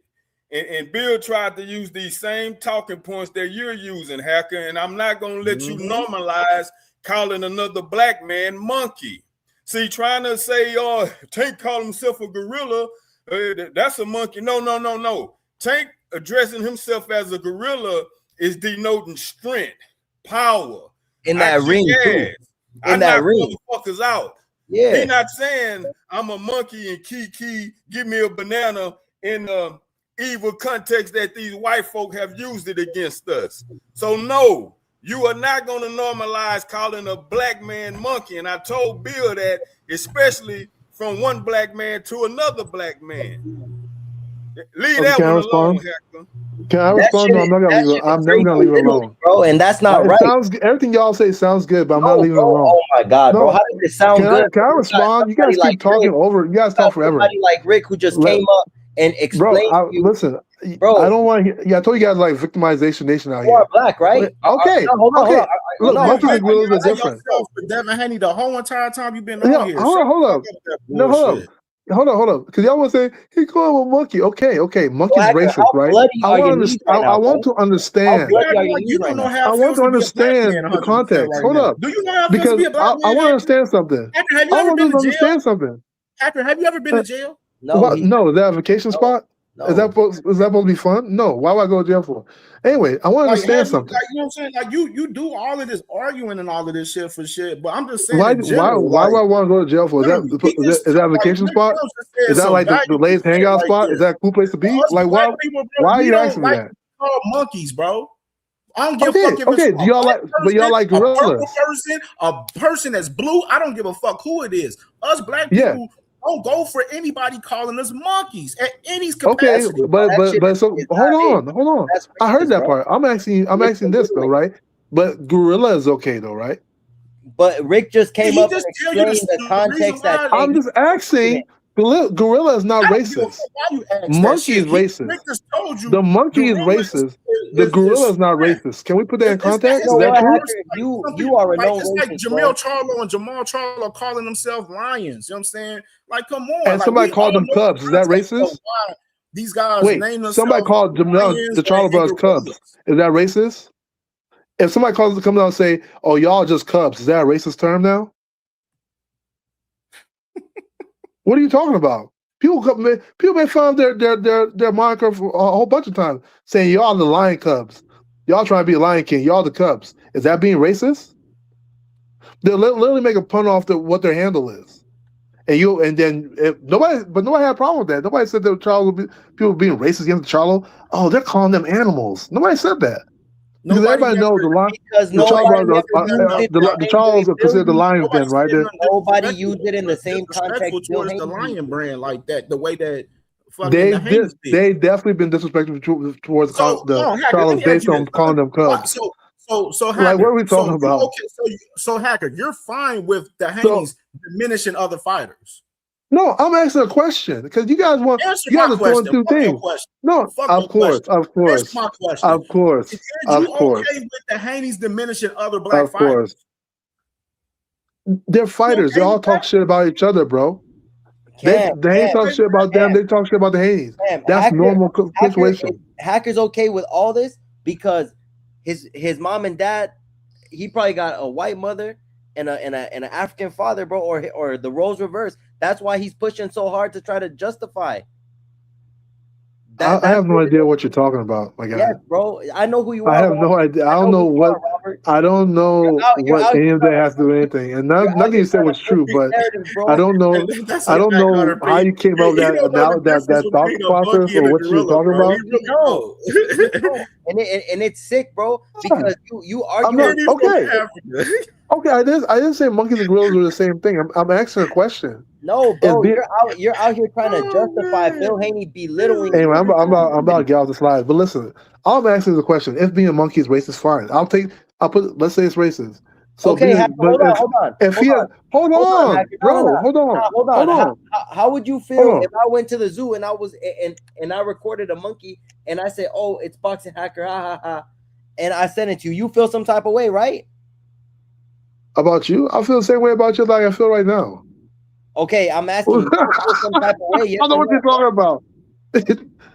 And Bill tried to use these same talking points that you're using, hacker, and I'm not going to let you normalize calling another black man monkey. See, trying to say, Tank called himself a gorilla, that's a monkey. No. Tank addressing himself as a gorilla is denoting strength, power. In that ring, too. In that ring. Motherfuckers out. Yeah. He's not saying I'm a monkey and Kiki, give me a banana in the evil context that these white folk have used it against us. So no, you are not going to normalize calling a black man monkey. And I told Bill that, especially from one black man to another black man. Leave that one alone, Hector. Can I respond? No, I'm not gonna leave it. I'm never gonna leave it alone, bro. And that's not right. Everything y'all say sounds good, but I'm not leaving it alone. Oh my god, bro! How does it sound good? Can I respond? You guys keep talking over. You guys talk forever. Somebody like Rick who just came up and explained. Listen, bro. I don't want to hear. Yeah, I told you guys like victimization nation out here. You are black, right? Okay. Hold on. Look, monkeys and gorillas are different. Devin Haney, the whole entire time you've been on here. Hold up. Because y'all want to say he called him a monkey. Okay. Monkey's racist, right? I want to understand. I want to understand the context. Hold up. Do you know how because I want to understand something. Have you ever been to jail? Something. Hacker, have you ever been to jail? No. Is that a vacation spot? No. Is that supposed to be fun? No. Why would I go to jail for? Anyway, I want to understand something. You know what I'm saying? Like you do all of this arguing and all of this shit for shit, but I'm just saying. Why would I want to go to jail for? Is that a vacation spot? Is that like the latest hangout spot? Is that a cool place to be? Like why are you asking me that? Call monkeys, bro. I don't give a fuck if it's do y'all like, but y'all like gorillas. A purple person, a person that's blue. I don't give a fuck who it is. Us black people. Don't go for anybody calling us monkeys at any capacity. Okay, but so hold on. I heard that part. I'm asking this though, right? But gorilla is okay though, right? But Rick just came up and explained the context that I'm just asking. Gorilla is not racist. Monkey is racist. Rick just told you The monkey is gorilla racist. The gorilla is not racist. Can we put that in context? Is that true? You are a known It's like racist, bro. Jamil Charlo and Jamal Charlo calling themselves lions. You know what I'm saying? Like, come on. And like, somebody we called all them know Cubs. the Is that context of racist? why these guys Wait, name themselves somebody called Jamel lions the Charlo and Brothers gorillas. Cubs. Is that racist? If somebody comes out and say, "Oh, y'all just Cubs," is that a racist term now? What are you talking about? People may find their moniker for a whole bunch of times, saying y'all the Lion Cubs. Y'all trying to be a Lion King. Y'all the Cubs. Is that being racist? They'll literally make a pun off what their handle is. Nobody had a problem with that. Nobody said that people being racist against Charlo. Oh, they're calling them animals. Nobody said that. Because everybody knows the Charlos are considered the Lions Den, right? Nobody used it in the same context. Towards the Lion brand like that, the way that fucking They the Haynes did. they definitely been disrespectful towards the Hacker, Charlos based on calling them Cubs. So Hacker, like, what are we talking about? Okay, so Hacker, you're fine with the Haynes diminishing other fighters. No, I'm asking a question because you guys are throwing two things. No, of course. Here's my question. Of course. Is you okay with the Haney's diminishing other black fighters? They're fighters. They all talk shit about each other, bro. They ain't talk shit about them. They talk shit about the Haney's. That's normal situation. Hacker's okay with all this because his mom and dad, he probably got a white mother and an African father, bro, or the roles reversed. That's why he's pushing so hard to try to justify. I have no idea what you're talking about, my guy. Yes, bro. I know who you are. I have no idea. I don't know what. I don't know what any of that has to do with anything. And nothing you said was true, but I don't know. I don't know how you came up with that thought process or what you were talking about. And it's sick, bro, because you argue. Okay, I didn't say monkeys and gorillas were the same thing. I'm asking a question. No, bro, you're out here trying to justify Phil Haney belittling. Anyway, I'm about to get off the slide. But listen, all I'm asking is a question. If being a monkey is racist, fine. Let's say it's racist. So okay, hold on. How would you feel if I went to the zoo and I recorded a monkey and I said, "Oh, it's boxing Hacker, ha ha ha," and I sent it to you? You feel some type of way, right? About you? I feel the same way about you like I feel right now. Okay, I'm asking you some type of way. Yes, I know what you're talking about.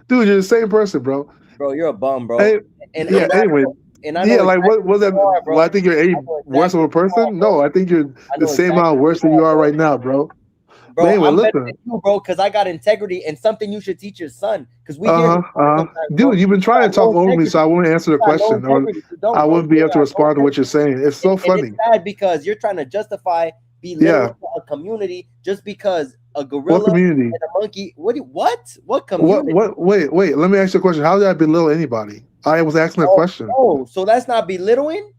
Dude, you're the same person, bro. Bro, you're a bum, bro. Hey, anyway. And I know what was that? Well, I think you're any worse of a person? No, I think you're the same amount worse than you are right now, bro. Bro, anyway, I'm listen. better than you, bro, because I got integrity and something you should teach your son. Because we dude, you've been trying to talk over me, so I won't answer the question, or I wouldn't be able to respond to what you're saying. It's so funny. It's sad because you're trying to justify belittling a community just because a gorilla and a monkey. What community? Wait. Let me ask you a question. How did I belittle anybody? I was asking a question. Oh, so that's not belittling?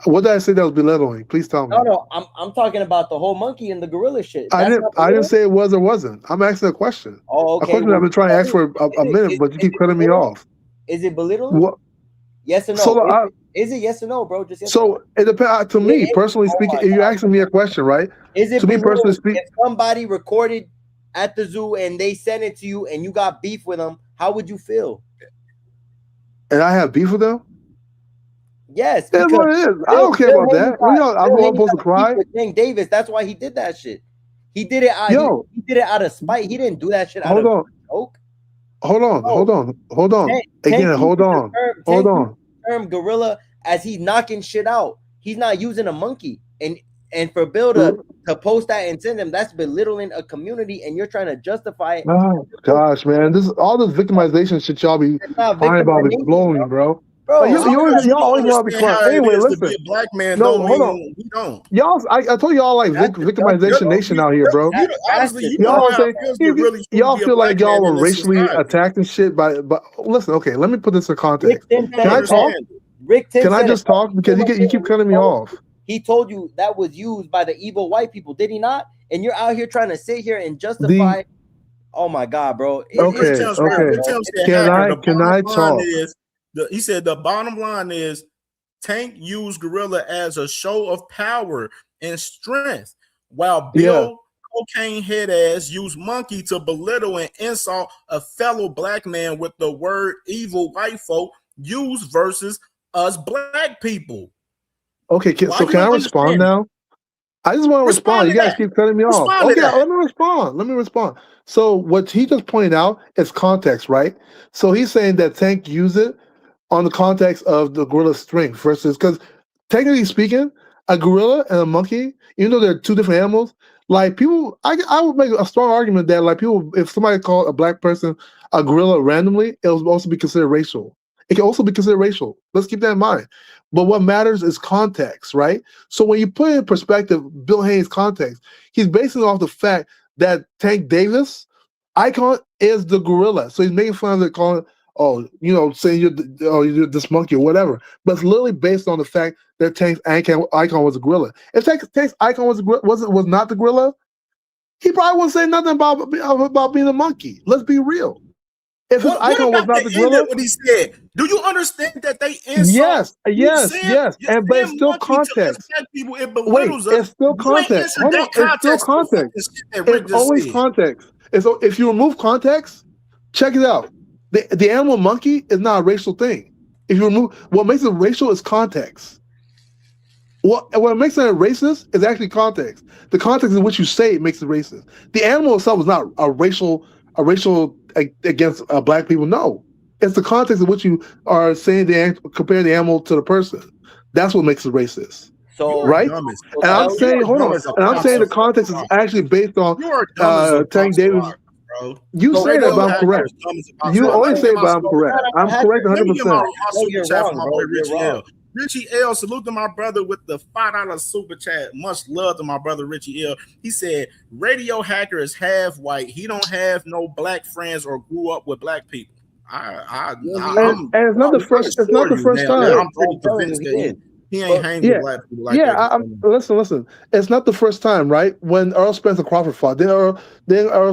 What did I say that was belittling? Please tell me. No, I'm talking about the whole monkey and the gorilla shit. I didn't say it was or wasn't. I'm asking a question. Oh, okay. A question I've been trying to ask for a minute, but you keep cutting me off. Is it belittling? What? Yes or no? So is it yes or no, bro? Just yes so it depends. To me, personally speaking, if you're asking me a question, right? Is it to me personally speaking? If somebody recorded at the zoo and they sent it to you and you got beef with them, how would you feel? And I have beef with them? Yes. That's what it is. I don't care about that. I'm supposed to cry. King Davis, that's why he did that shit. He did it out. He did it out of spite. He didn't do that shit out of joke. Hold on. Again, hold on. Term gorilla as he's knocking shit out. He's not using a monkey. And for Bill to post that and send him, that's belittling a community, and you're trying to justify it. Oh gosh, man, all this victimization shit y'all be fine about be blowing, bro. Bro, like, y'all always want to be quiet. Anyway, listen. A black man hold on. We don't. Y'all, I told y'all like victimization nation out here, bro. Y'all feel like y'all were racially attacked and shit. But listen, okay, let me put this in context. Can I talk? Can I just talk? Because you keep cutting me off. He told you that was used by the evil white people, did he not? And you're out here trying to sit here and justify. Oh my God, bro. Okay. Can I talk? He said the bottom line is Tank used gorilla as a show of power and strength, while Bill cocaine head ass use monkey to belittle and insult a fellow black man with the word evil white folk used versus us black people. Okay, so can I respond now? I just want to respond. You guys keep cutting me off. Okay, let me respond. So what he just pointed out is context, right? So he's saying that Tank used it on the context of the gorilla's strength versus, because technically speaking, a gorilla and a monkey, even though they're two different animals, like people, I would make a strong argument that like people, if somebody called a black person a gorilla randomly, it will also be considered racial. It can also be considered racial. Let's keep that in mind. But what matters is context, right? So when you put in perspective Bill Haney's context, he's basing it off the fact that Tank Davis icon is the gorilla. So he's making fun of it, calling it, saying you're this monkey or whatever. But it's literally based on the fact that Tank's icon was a gorilla. If Tank's icon was not the gorilla, he probably wouldn't say nothing about being a monkey. Let's be real. If his icon was not the gorilla, what he said. Do you understand that they insult? Yes. But it's still context. People, it belittles us. It's still context. Hold on, it's still context. It's always context. So if you remove context, check it out. The animal monkey is not a racial thing. If you remove what makes it racial is context. What makes it racist is actually context. The context in which you say it makes it racist. The animal itself is not a racial against black people. No, it's the context in which you are saying compare the animal to the person. That's what makes it racist. So right, and I'm saying, hold on, and I'm saying the context is actually based on Tank Davis. You say that, but I'm correct. You always say, but I'm correct. I'm correct 100%. Richie L, salute to my brother with the $5 super chat. Much love to my brother Richie L. He said, Radio Hacker is half white. He don't have no black friends or grew up with black people. And it's not the first. It's not the first time. I'm pretty convinced that he ain't hanging with black people like that. Listen. It's not the first time, right? When Earl Spence and Crawford fought, then Earl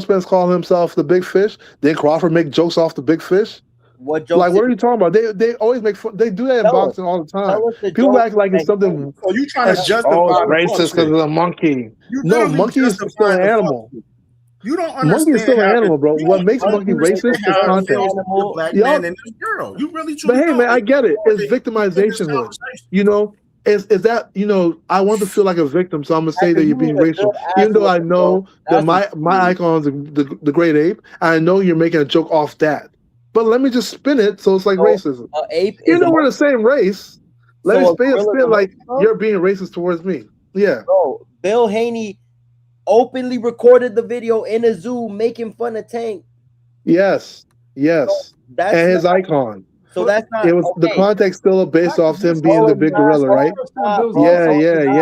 Spence called himself the Big Fish. Then Crawford make jokes off the Big Fish. What jokes? Like, what are you talking about? They always make fun. They do that in boxing all the time. People act like it's something. So you trying to justify racist because of a monkey? No, monkey is still an animal. You don't understand. Monkey is still an animal, bro. What makes monkey racist is context. Black man and this girl. You really but hey, man, I get it. It's victimization. Is that I want to feel like a victim, so I'm gonna say that you're being racial, even though I know that my icon is the great ape. I know you're making a joke off that. But let me just spin it so it's like racism. Ape we're the same race. Let me spin it like you're being racist towards me. Yeah. Bro, Bill Haney openly recorded the video in a zoo making fun of Tank. Yes. And his icon. So that's not. It was the context still based off him being the big gorilla, right? Yeah.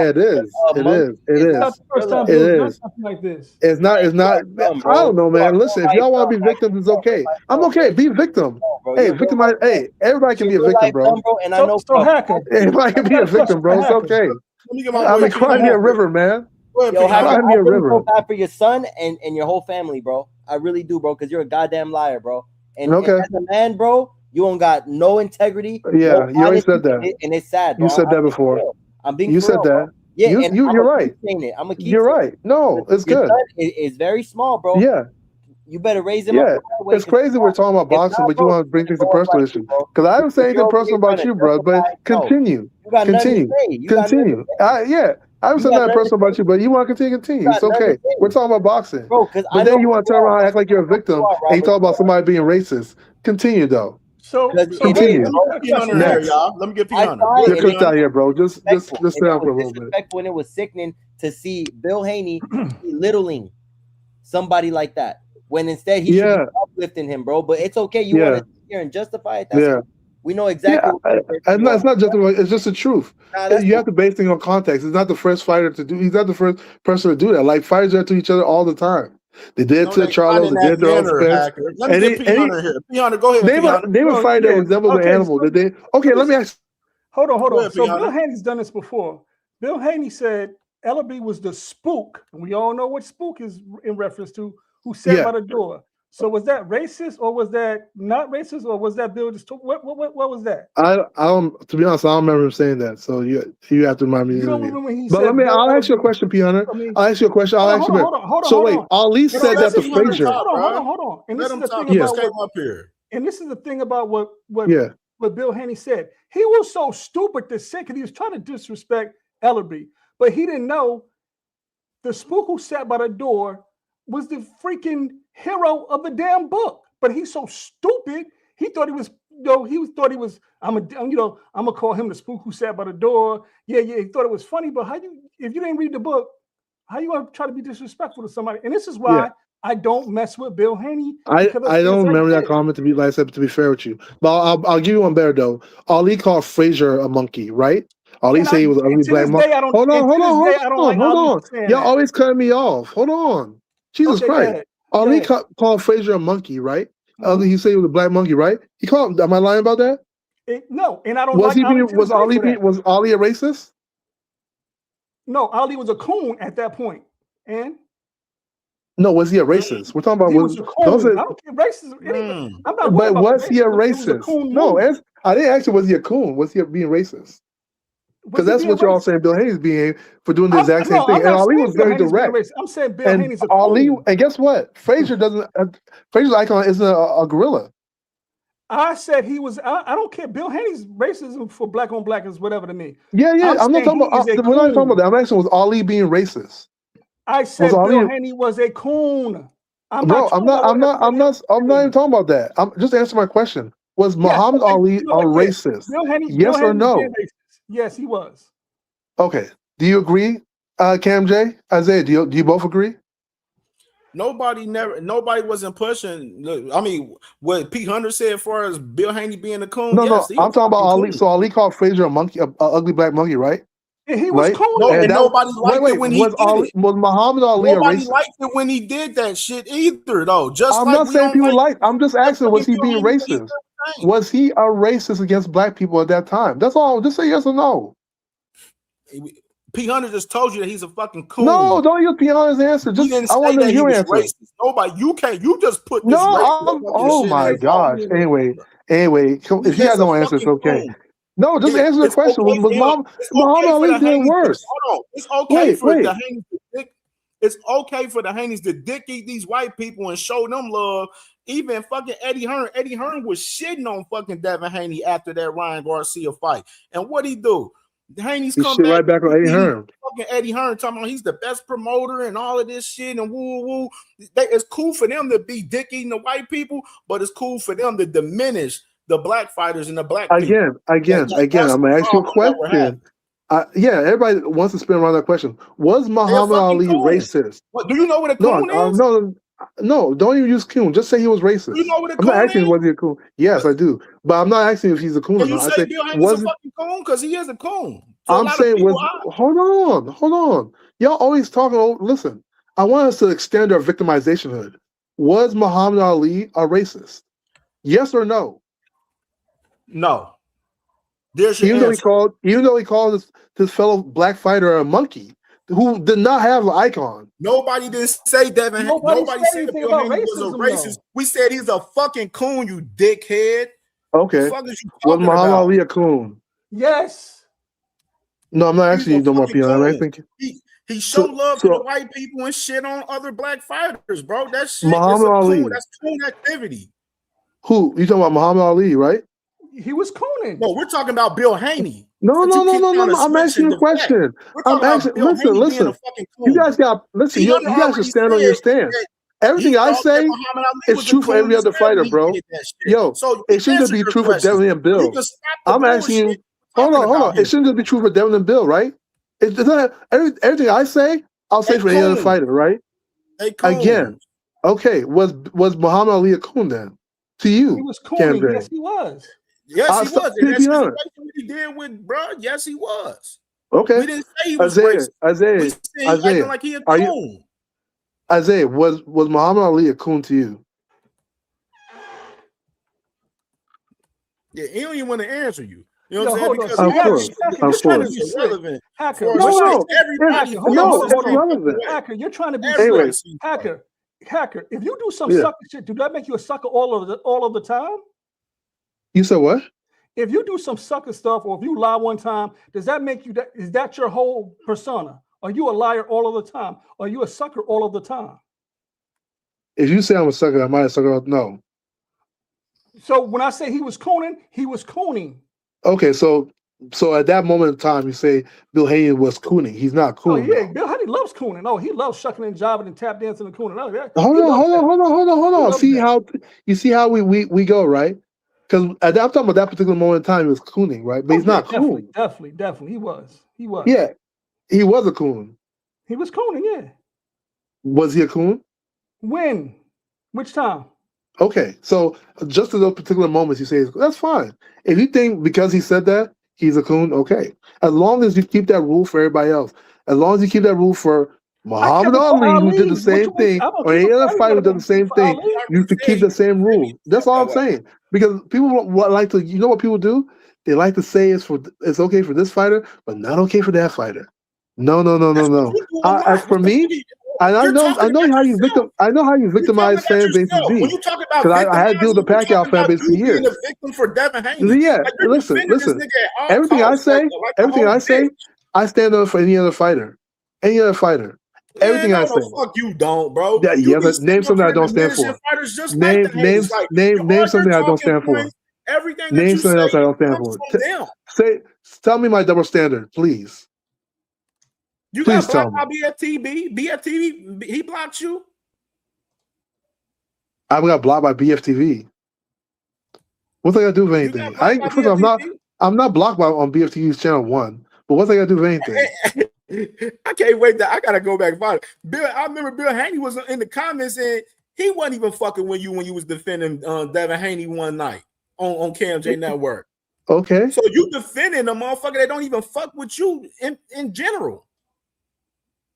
It is. It's not. I don't know, man. Listen, if y'all want to be victims, it's okay. I'm okay. Be victim. Hey, victimize. Hey, everybody can be a victim, bro. And I know everybody can be a victim, bro. It's okay. I mean, cry me a river, man. Cry me a river. I feel bad for your son and your whole family, bro. I really do, bro, because you're a goddamn liar, bro. And as a man, bro, you don't got no integrity. Yeah, you already said that, and it's sad. Bro. You said that before. I'm being. You said that. Yeah, you're right. I'm gonna keep. You're right. No, it's good. It's very small, bro. Yeah. You better raise him up. Yeah, it's crazy we're talking about boxing, but you want to bring things to personal issues. Because I didn't say anything personal about you, bro. But continue. Continue. Yeah. I haven't said nothing personal about you, but you want to continue. It's okay. We're talking about boxing. But then you want to turn around and act like you're a victim and you talk about somebody being racist. Continue, though. So continue. Let me get P-Hunter. You're cooked out here, bro. Just sit down for a little bit. When it was sickening to see Bill Haney belittling somebody like that, when instead he should be uplifting him, bro. But it's okay. You want to sit here and justify it. That's cool. We know exactly. It's not just. It's just the truth. You have to base things on context. It's not the first fighter to do. He's not the first person to do that. Like fighters do to each other all the time. They did to Charles. They did to Spence. Let me get P-Hunter here. P-Hunter, go ahead. They were fighting that resembled an animal. Did they? Okay, let me ask. Hold on. So Bill Haney's done this before. Bill Haney said Ellaby was the spook, and we all know what spook is in reference to. Who sat by the door. So was that racist, or was that not racist, or was that Bill? What was that? I don't. To be honest, I don't remember him saying that. So you have to remind me. You don't remember when he but said? let me. I'll ask you a question, P. Hunter. I'll ask you a question. I'll ask you. So wait, Ali said that to Frazier. Hold on. And this is the thing about what up here. And this is the thing about what Bill Haney said. He was so stupid to say, because he was trying to disrespect Ellerby, but he didn't know the spook who sat by the door was the freaking hero of the damn book. But he's so stupid. He thought he was, I'm gonna call him the spook who sat by the door. Yeah, he thought it was funny. But if you didn't read the book, how you gonna try to be disrespectful to somebody? And this is why I don't mess with Bill Haney. I don't remember that comment, to be fair with you. But I'll give you one better though. Ali called Frazier a monkey, right? Ali said he was an ugly black monkey. Hold on. Y'all always cutting me off. Hold on. Jesus Christ. Ali called Frazier a monkey, right? He said he was a black monkey, right? He called him. Am I lying about that? No, and I don't. Was Ali a racist? No, Ali was a coon at that point. And no, was he a racist? We're talking about was a coon. I don't care racist. I'm not. But was he a racist? No, I didn't ask you. Was he a coon? Was he being racist? Because that's what you're all saying. Bill Haney's being for doing the exact same thing, and Ali was very direct. I'm saying Bill Haney's a coon. Ali, and guess what? Frazier doesn't. Frazier's icon isn't a gorilla. I said he was. I don't care. Bill Haney's racism for black on black is whatever to me. Yeah. I'm not talking about. We're not talking about that. I'm asking, was Ali being racist? I said Bill Haney was a coon. I'm not even talking about that. I'm just answering my question. Was Muhammad Ali a racist? Yes or no? Yes, he was. Okay. Do you agree, Cam J? Isaiah, do you both agree? Nobody wasn't pushing. I mean, what Pete Hunter said as far as Bill Haney being a coon. No, I'm talking about Ali. So Ali called Frazier a monkey, a ugly black monkey, right? And he was cool. No, and nobody liked it when he did it. Was Muhammad Ali nobody a racist? liked it when he did that shit either, though. I'm not saying people like. I'm just asking, was he being racist? Was he a racist against black people at that time? That's all. Just say yes or no. P. Hunter just told you that he's a fucking coon. No, don't use P. Hunter's answer. Just I want to hear your answer. Racist. Nobody, you can't. You just put this. Oh my gosh. Anyway, if you guys don't answer, it's okay. No, just answer the question. Was Muhammad Ali doing worse? Hold on. It's okay for the Haneys to dick. It's okay for the Haneys to dick eat these white people and show them love. Even fucking Eddie Hearn. Eddie Hearn was shitting on fucking Devin Haney after that Ryan Garcia fight. And what'd he do? The Haney's come right back on Eddie Hearn. Fucking Eddie Hearn talking about he's the best promoter and all of this shit and woo. It's cool for them to be dick eating the white people, but it's cool for them to diminish the black fighters and the black people. Again, I'm gonna ask you a question. Everybody wants to spin around that question. Was Muhammad Ali racist? What, do you know what a coon is? No, don't even use coon. Just say he was racist. You know what a I'm coon not asking is? was he a coon. Yes, I do. But I'm not asking if he's a coon or not. You say Bill Haney's a fucking coon? Because he is a coon. I'm saying hold on. Y'all always talking. Listen, I want us to extend our victimization. Was Muhammad Ali a racist? Yes or no? No. Even though he called this fellow black fighter a monkey who did not have an icon. Nobody didn't say Devin. Nobody said Bill Haney was a racist. We said he's a fucking coon, you dickhead. Okay. Was Muhammad Ali a coon? Yes. No, I'm not asking you no more, Pion. I think he showed love to the white people and shit on other black fighters, bro. That shit Muhammad Ali. That's coon activity. Who? You talking about Muhammad Ali, right? He was cooning. No, we're talking about Bill Haney. No. I'm asking you a question. I'm asking. Listen. You guys got. Listen. You guys should stand on your stance. Everything I say is true for every other fighter, bro. Yo, it shouldn't just be true for Devin and Bill. I'm asking you. Hold on. It shouldn't just be true for Devin and Bill, right? It's not everything I say. I'll say for any other fighter, right? Again, okay. Was Muhammad Ali a coon then? To you, he was cooning. Yes, he was. Yes, he was. And that's what he did with bro. Yes, he was. Okay. We didn't say he was racist. Isaiah, like he a coon. Isaiah, was Muhammad Ali a coon to you? Yeah, he don't even want to answer you. You know what I'm saying? Because of course. It's irrelevant. Hacker, it's relevant. Hacker, you're trying to be Anyway. Hacker, Hacker, if you do some Yeah. sucker shit, do that make you a sucker all of the time? You said what? If you do some sucker stuff, or if you lie one time, does that make you that? Is that your whole persona? Are you a liar all of the time? Are you a sucker all of the time? If you say I'm a sucker, am I a sucker? No. So when I say he was cooning, he was cooning. Okay, so at that moment in time, you say Bill Haney was cooning. He's not Oh cooning. yeah, Bill Haney loves cooning. Oh, he loves shucking and jiving and tap dancing and cooning. Oh, yeah. Hold on. He See how we go, right? Because I'm talking about that particular moment in time, he was cooning, right? But he's not coon. Definitely. He was. Yeah, he was a coon. He was cooning, yeah. Was he a coon? When? Which time? Okay, so just at those particular moments, you say that's fine. If you think because he said that he's a coon, okay. As long as you keep that rule for everybody else, as long as you keep that rule for Muhammad Ali, who did the same thing, or any other fighter who did the same thing, you should keep the same rule. That's all I'm saying. Because people like to, you know what people do? They like to say it's okay for this fighter, but not okay for that fighter. No. As for me, and I know how you victimize fan bases. When you talk about because I had to deal with the Pacquiao fan base for years. Being a victim for Devin Haney. Yeah, like, listen. Everything I say, I stand up for any other fighter. Everything I say. Fuck you, don't, bro. Yeah, but name something I don't stand for. Name something I don't stand for. Everything. Name something else I don't stand for. Tell me my double standard, please. You please got blocked by BFTV. BFTV, he blocked you. I got blocked by BFTV. What's I got to do with anything? I'm not blocked on BFTV's channel 1. But what's I got to do with anything? I can't wait. I gotta go back and find it. I remember Bill Haney was in the comments and he wasn't even fucking with you when you was defending Devin Haney one night on CamJNetwork. Okay. So you defending a motherfucker that don't even fuck with you in general.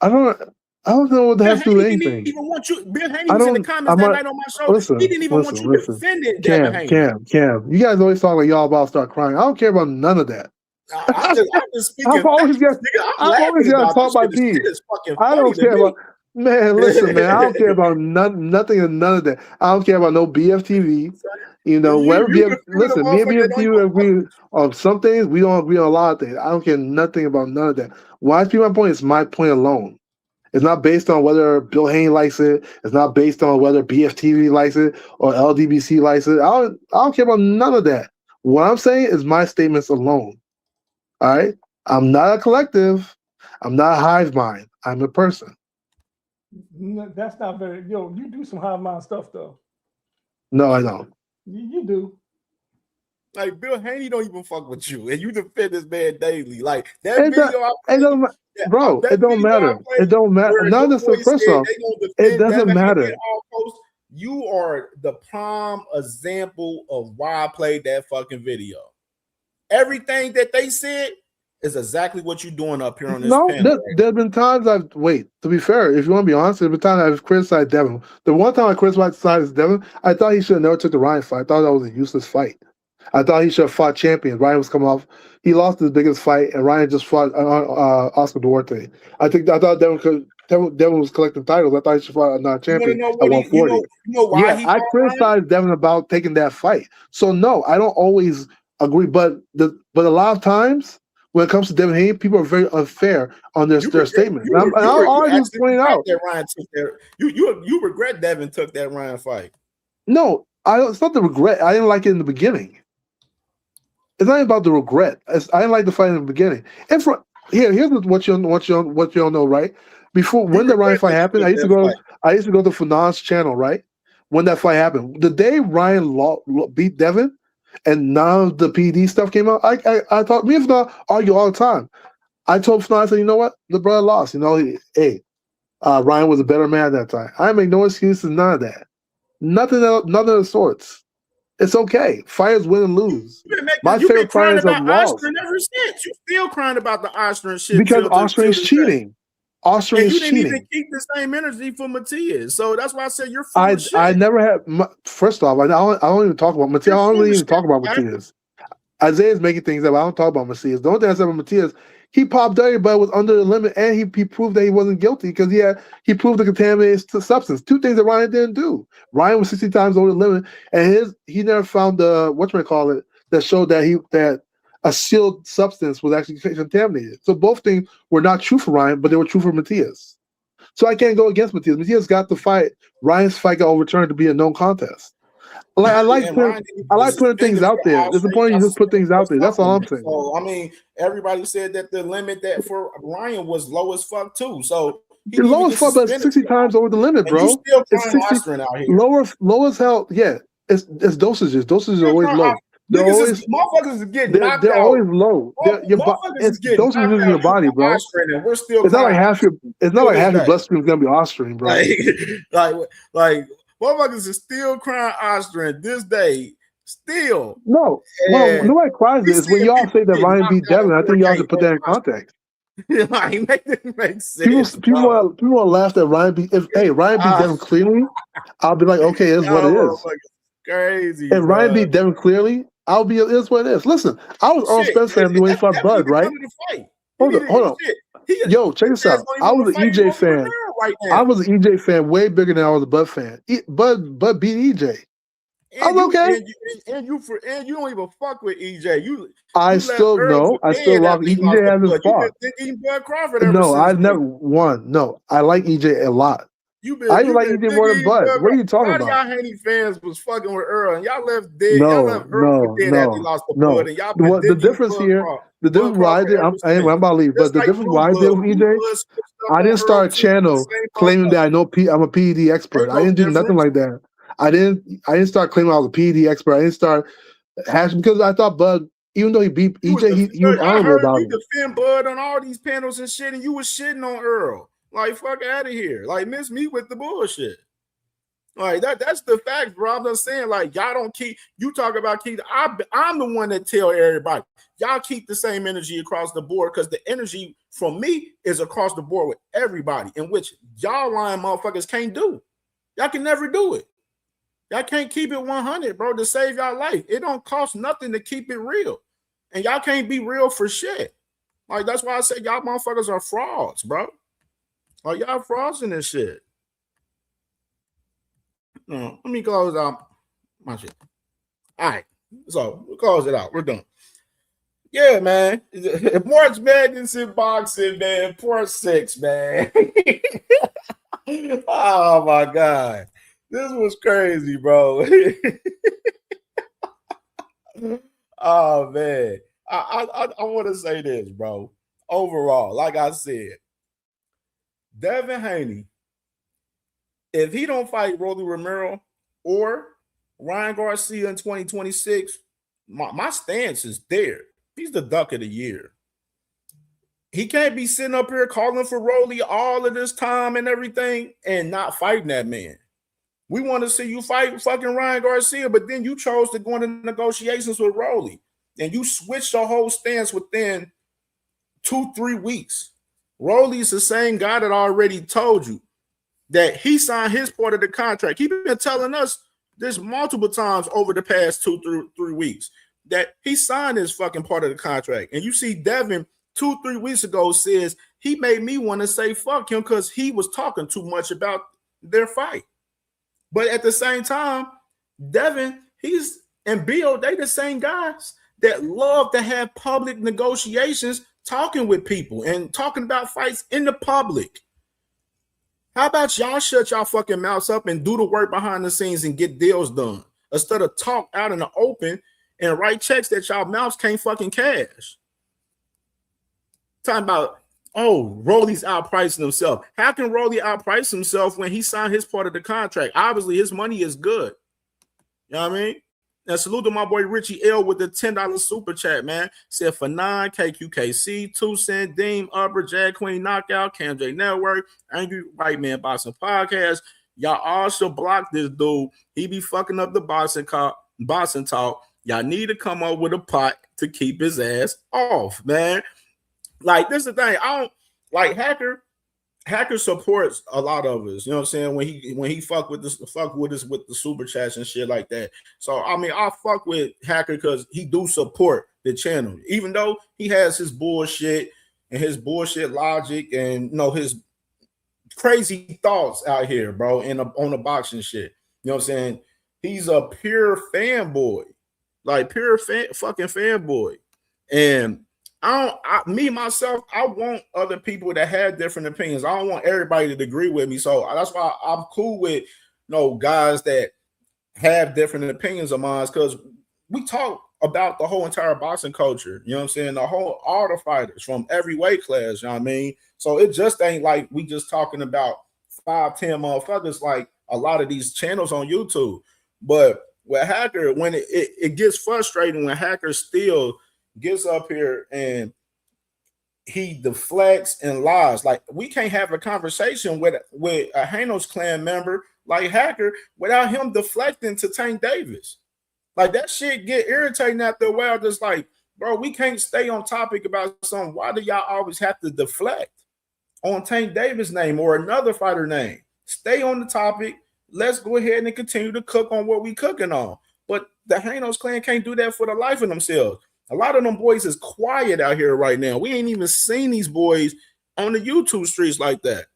I don't know what that has to do with anything. Didn't even want you. Bill Haney was in the comments that night on my show. He didn't even want you defending Devin Haney. Cam. You guys always talk like y'all about to start crying. I don't care about none of that. I'm just speaking. I've always got to talk my piece. I don't care about. Man, listen, man. I don't care about nothing and none of that. I don't care about no BFTV. You know, wherever listen, me and BFTV agree on some things. We don't agree on a lot of things. I don't care nothing about none of that. Why is my point? It's my point alone. It's not based on whether Bill Haney likes it. It's not based on whether BFTV likes it or LDBC likes it. I don't care about none of that. What I'm saying is my statements alone. All right? I'm not a collective. I'm not a hive mind. I'm a person. No, that's not very. You do some hive mind stuff though. No, I don't. You do. Like Bill Haney don't even fuck with you, and you defend this man daily. Like that video, it don't matter. It don't matter. None of this. First off, it doesn't matter. You are the prime example of why I played that fucking video. Everything that they said is exactly what you're doing up here on this panel. There's been times to be fair, if you want to be honest, there's been times I've criticized Devin. The one time I criticized Devin, I thought he should have never took the Ryan fight. I thought that was a useless fight. I thought he should have fought champions. Ryan was coming off. He lost his biggest fight, and Ryan just fought Oscar Duarte. I thought Devin was collecting titles. I thought he should fight another champion at 140. You know why I criticized Devin about taking that fight. So no, I don't always agree. But a lot of times when it comes to Devin Haney, people are very unfair on their statements. I'll always point out that Ryan took that. You regret Devin took that Ryan fight. No, it's not the regret. I didn't like it in the beginning. It's not about the regret. I didn't like the fight in the beginning. Here's what you don't know, right? Before when the Ryan fight happened, I used to go to Fanon's channel, right? When that fight happened, the day Ryan beat Devin, and none of the PD stuff came out, I thought me and Fanon argue all the time. I told Fanon, I said, you know what, the brother lost. Ryan was a better man at that time. I make no excuses, none of that. Nothing of the sorts. It's okay. Fighters win and lose. My favorite fighters have lost. Ever since you still crying about the Austrian shit because Austrian's cheating. Austrian is cheating. You didn't even keep the same energy for Matias, so that's why I said you're full of shit. I never had. First off, I don't even talk about Matias. I don't really even talk about Matias. Isaiah's making things up. I don't talk about Matias. The only thing I said about Matias, He popped everybody was under the limit, and he proved that he wasn't guilty because he proved the contaminated substance. Two things that Ryan didn't do. Ryan was 60 times over the limit, and he never found the whatchamacallit that showed that a sealed substance was actually contaminated. So both things were not true for Ryan, but they were true for Matias. So I can't go against Matias. Matias got the fight. Ryan's fight got overturned to be a known contest. I like putting things out there. It's important you just put things out there. That's all I'm saying. So I mean, everybody said that the limit that for Ryan was low as fuck too. So the lowest fuck, but 60 times over the limit, bro. You still it's 60 out here. Low as hell. Yeah, it's dosages. Dosages are always low. Motherfuckers is getting knocked out. They're always low. It's dosages in your body, bro. And we're still it's not like half your bloodstream is gonna be Austrian, bro. Like motherfuckers is still crying Austrian this day. Still. No. Well, nobody cries this. When y'all say that Ryan beat Devin, I think y'all should put that in context. Like, make sense. People want to laugh that Ryan beat. If Ryan beat Devin clearly, I'll be like, okay, it's what it is. Crazy. If Ryan beat Devin clearly, I'll be. It's what it is. Listen, I was Earl Spence fan when he fought Bud, right? Hold on. Yo, check this out. I was an EJ fan. I was an EJ fan way bigger than I was a Bud fan. Bud beat EJ. I'm okay. And you don't even fuck with EJ. I still rock. EJ hasn't fought. No, I've never won. No, I like EJ a lot. I like EJ more than Bud. What are you talking about? Y'all Haney fans was fucking with Earl, and y'all left dead. Y'all left Earl dead after he lost the Bud, and y'all the difference here, the difference why I did, I'm about to leave, but the difference why I did with EJ, I didn't start a channel claiming that I'm a PED expert. I didn't do nothing like that. I didn't start claiming I was a PED expert. I didn't start hashing because I thought Bud, even though he beat EJ, he was honorable about it. You defend Bud on all these panels and shit, and you was shitting on Earl. Like, fuck out of here. Like, miss me with the bullshit. Like, that's the fact, bro. I'm just saying, like, y'all don't keep, you talk about keep, I'm the one that tell everybody, y'all keep the same energy across the board because the energy from me is across the board with everybody, in which y'all lying motherfuckers can't do. Y'all can never do it. Y'all can't keep it 100, bro, to save y'all life. It don't cost nothing to keep it real. And y'all can't be real for shit. Like, that's why I say y'all motherfuckers are frauds, bro. Like, y'all frauds in this shit. No, let me close out my shit. All right. So, we'll close it out. We're done. Yeah, man. March Madness in boxing, man. Part 6, man. Oh, my God. This was crazy, bro. Oh, man. I want to say this, bro. Overall, like I said, Devin Haney, if he don't fight Rolly Romero or Ryan Garcia in 2026, my stance is there. He's the duck of the year. He can't be sitting up here calling for Rolly all of this time and everything and not fighting that man. We want to see you fight fucking Ryan Garcia, but then you chose to go into negotiations with Rolly and you switched your whole stance within 2-3 weeks. Rolly's the same guy that already told you that he signed his part of the contract. He's been telling us this multiple times over the past 2-3 weeks that he signed his fucking part of the contract. And you see Devin 2-3 weeks ago says he made me want to say fuck him because he was talking too much about their fight. But at the same time, Devin, and Bill, they the same guys that love to have public negotiations, talking with people and talking about fights in the public. How about y'all shut y'all fucking mouths up and do the work behind the scenes and get deals done instead of talk out in the open and write checks that y'all mouths can't fucking cash? Talking about, oh, Rolly's outpricing himself. How can Rolly outprice himself when he signed his part of the contract? Obviously, his money is good. You know what I mean? And salute to my boy Richie L with the $10 super chat, man. Said for 9, KQKC, 2 Cent, Deem, Upper, Jag Queen, Knockout, CamJNetwork, Angry White Man Boxing Podcast. Y'all all should block this dude. He be fucking up the boxing talk. Y'all need to come up with a pot to keep his ass off, man. Like, this is the thing. I don't like Hacker supports a lot of us, you know what I'm saying? When he fuck with us with the super chats and shit like that. So I mean, I fuck with Hacker because he do support the channel, even though he has his bullshit and his bullshit logic and his crazy thoughts out here, bro, on the boxing shit. You know what I'm saying? He's a pure fanboy, like pure fucking fanboy. And me myself, I want other people that have different opinions. I don't want everybody to agree with me. So that's why I'm cool with guys that have different opinions of mine, because we talk about the whole entire boxing culture. You know what I'm saying? All the fighters from every weight class. You know what I mean? So it just ain't like we just talking about 5-10 motherfuckers like a lot of these channels on YouTube. But with Hacker, when it gets frustrating when Hacker still gets up here and he deflects and lies. Like, we can't have a conversation with a Hanos clan member like Hacker without him deflecting to Tank Davis. Like, that shit get irritating after a while. Just like, bro, we can't stay on topic about something. Why do y'all always have to deflect on Tank Davis' name or another fighter name? Stay on the topic. Let's go ahead and continue to cook on what we cooking on. But the Hanos clan can't do that for the life of themselves. A lot of them boys is quiet out here right now. We ain't even seen these boys on the YouTube streets like that.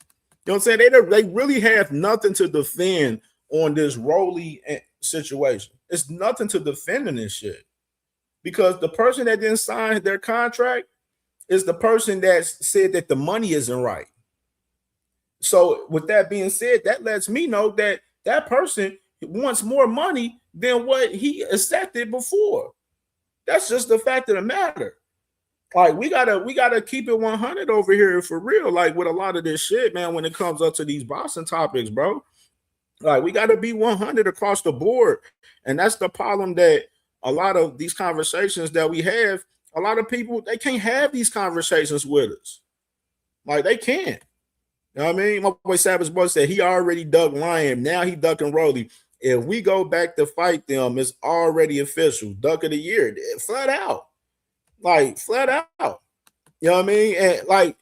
You know what I'm saying? They really have nothing to defend on this Rolly situation. It's nothing to defend in this shit. Because the person that didn't sign their contract is the person that said that the money isn't right. So with that being said, that lets me know that that person wants more money than what he accepted before. That's just the fact of the matter. Like, we gotta keep it 100 over here for real. Like, with a lot of this shit, man, when it comes up to these boxing topics, bro. Like, we gotta be 100 across the board. And that's the problem, that a lot of these conversations that we have, a lot of people, they can't have these conversations with us. Like, they can't. You know what I mean? My boy Savage Boy said he already dug Lion. Now he ducking Rolly. If we go back to fight them, it's already official. Duck of the year. Flat out. Like, flat out. You know what I mean? And like,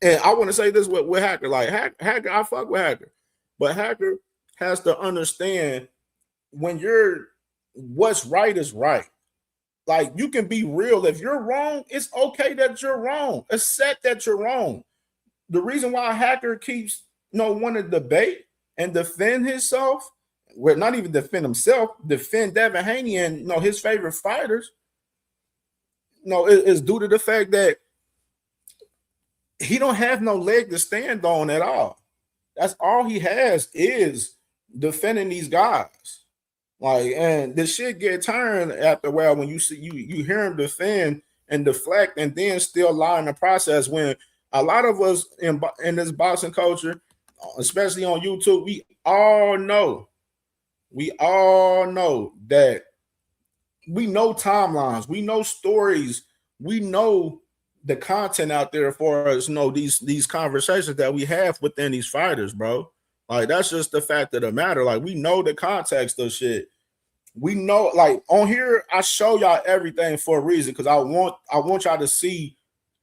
and I want to say this with Hacker. Like, Hacker, I fuck with Hacker. But Hacker has to understand, when what's right is right. Like, you can be real. If you're wrong, it's okay that you're wrong. Accept that you're wrong. The reason why Hacker keeps wanting to debate and defend himself, well, not even defend himself, defend Devin Haney and his favorite fighters, is due to the fact that he don't have no leg to stand on at all. That's all he has, is defending these guys. Like, and the shit get turned after a while when you see you hear him defend and deflect and then still lie in the process, when a lot of us in this boxing culture, especially on YouTube, we all know that we know timelines, we know stories, we know the content out there for us, these conversations that we have within these fighters, bro. Like, that's just the fact of the matter. Like, we know the context of shit. We know, like, on here, I show y'all everything for a reason, because I want y'all to see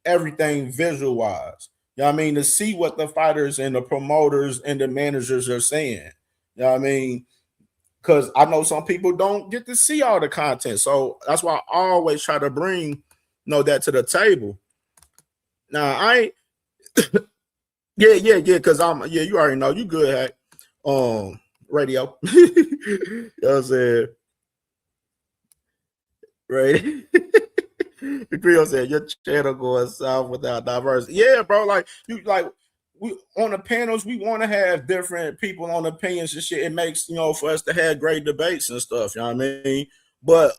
everything visual wise. You know what I mean? To see what the fighters and the promoters and the managers are saying. You know what I mean? Because I know some people don't get to see all the content. So that's why I always try to bring that to the table. Now, I ain't yeah, because you already know, you good, Hack. Radio. You know what I'm saying? Right. The Creole said your channel going south without diversity. Yeah, bro. Like, we on the panels, we want to have different people on opinions and shit. It makes for us to have great debates and stuff. You know what I mean? But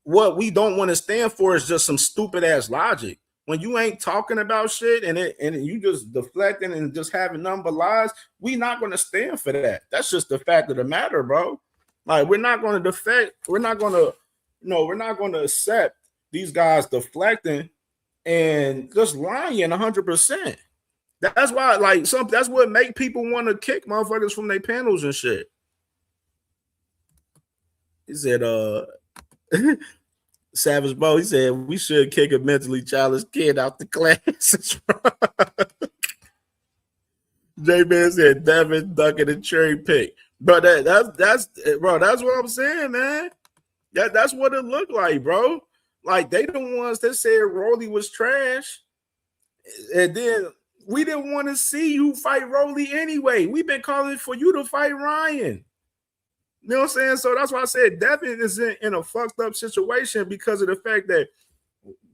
what we don't want to stand for is just some stupid ass logic. When you ain't talking about shit and you just deflecting and just having nothing but lies, we not going to stand for that. That's just the fact of the matter, bro. Like, we're not going to defect. We're not going to accept these guys deflecting and just lying 100%. That's why, like, that's what make people want to kick motherfuckers from their panels and shit. He said, Savage Bo, he said, we should kick a mentally challenged kid out the class. J-Man said, Devin, ducking, and cherry pick. Bro, that's what I'm saying, man. That's what it looked like, bro. Like, they the ones that said Rolly was trash. And then we didn't want to see you fight Rolly anyway. We've been calling for you to fight Ryan. You know what I'm saying? So that's why I said Devin is in a fucked up situation because of the fact that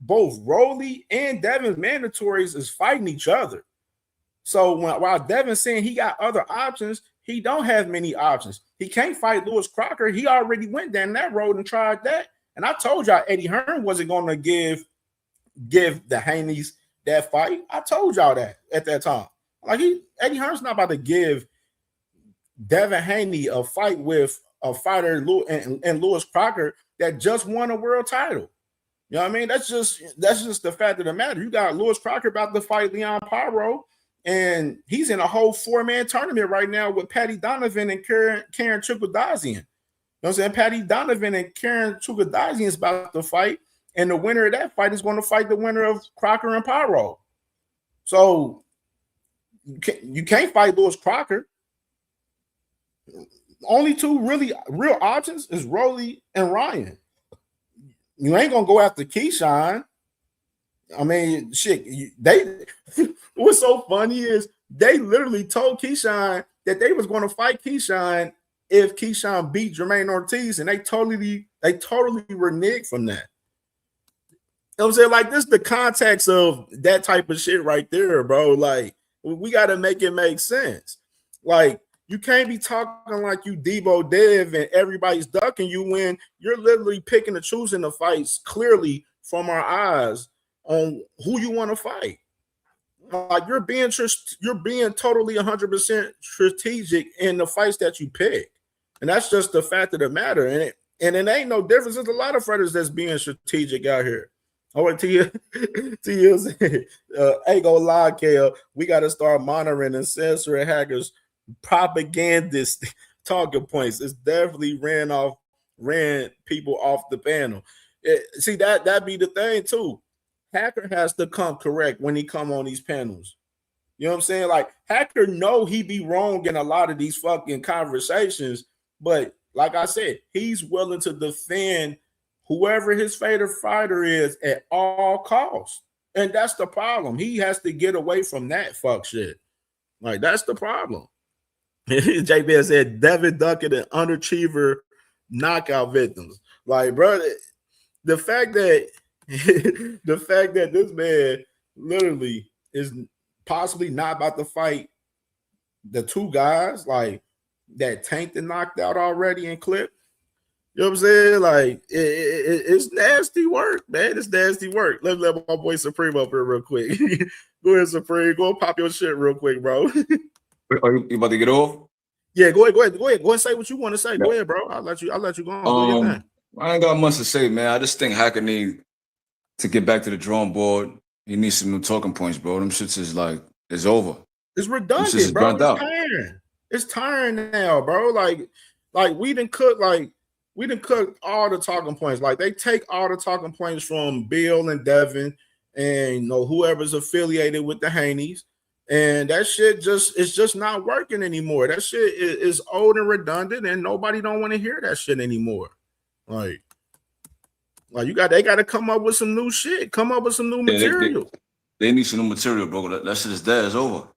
both Rolly and Devin's mandatories is fighting each other. So while Devin's saying he got other options, he don't have many options. He can't fight Lewis Crocker. He already went down that road and tried that. And I told y'all Eddie Hearn wasn't going to give the Haneys that fight. I told y'all that at that time. Like Eddie Hearn's not about to give Devin Haney a fight with a fighter and Lewis Crocker that just won a world title. You know what I mean? That's just the fact of the matter. You got Lewis Crocker about to fight Leon Pyro, and he's in a whole 4-man tournament right now with Patty Donovan and Karen Chukwudazian. You know what I'm saying? Patty Donovan and Karen Chukwudazian is about to fight, and the winner of that fight is going to fight the winner of Crocker and Pyro. So you can't fight Lewis Crocker. Only two real options is Rolly and Ryan. You ain't gonna go after Keyshawn. I mean, shit. What's so funny is they literally told Keyshawn that they was going to fight Keyshawn if Keyshawn beat Jermaine Ortiz, and they totally reneged from that. You know what I'm saying? Like, this is the context of that type of shit right there, bro. Like, we got to make it make sense. Like, you can't be talking like you Debo Dev and everybody's ducking you when you're literally picking and choosing the fights clearly from our eyes on who you want to fight. Like, you're being totally 100% strategic in the fights that you pick, and that's just the fact of the matter. And it ain't no difference. There's a lot of fighters that's being strategic out here. I want to you, ain't gonna lie, Kale. We got to start monitoring and censoring hackers' propagandist talking points. It's definitely ran people off the panel. See, that be the thing too. Hacker has to come correct when he come on these panels. You know what I'm saying? Like, Hacker know he be wrong in a lot of these fucking conversations, but like I said, he's willing to defend whoever his favorite fighter is at all costs. And that's the problem. He has to get away from that fuck shit. Like, that's the problem. JBS said Devin Duckett and underachiever knockout victims. Like, bro, the fact that this man literally is possibly not about to fight the two guys like that tanked and knocked out already and clipped. You know what I'm saying? Like, it's nasty work, man. It's nasty work. Let my boy Supreme up here real quick. Go ahead, Supreme. Go pop your shit real quick, bro. Are you about to get off? Yeah, go ahead. Go and say what you want to say. Go ahead, bro. I'll let you go on. Do your thing. I ain't got much to say, man. I just think Hacker need to get back to the drawing board. He needs some new talking points, bro. Them shits is like, it's over. It's redundant, bro. It's tiring. It's tiring now, bro. Like we done cook all the talking points. Like, they take all the talking points from Bill and Devin and whoever's affiliated with the Haneys. And that shit it's just not working anymore. That shit is old and redundant, and nobody don't want to hear that shit anymore. Like they got to come up with some new shit. Come up with some new material. They need some new material, bro. That shit is dead. It's over.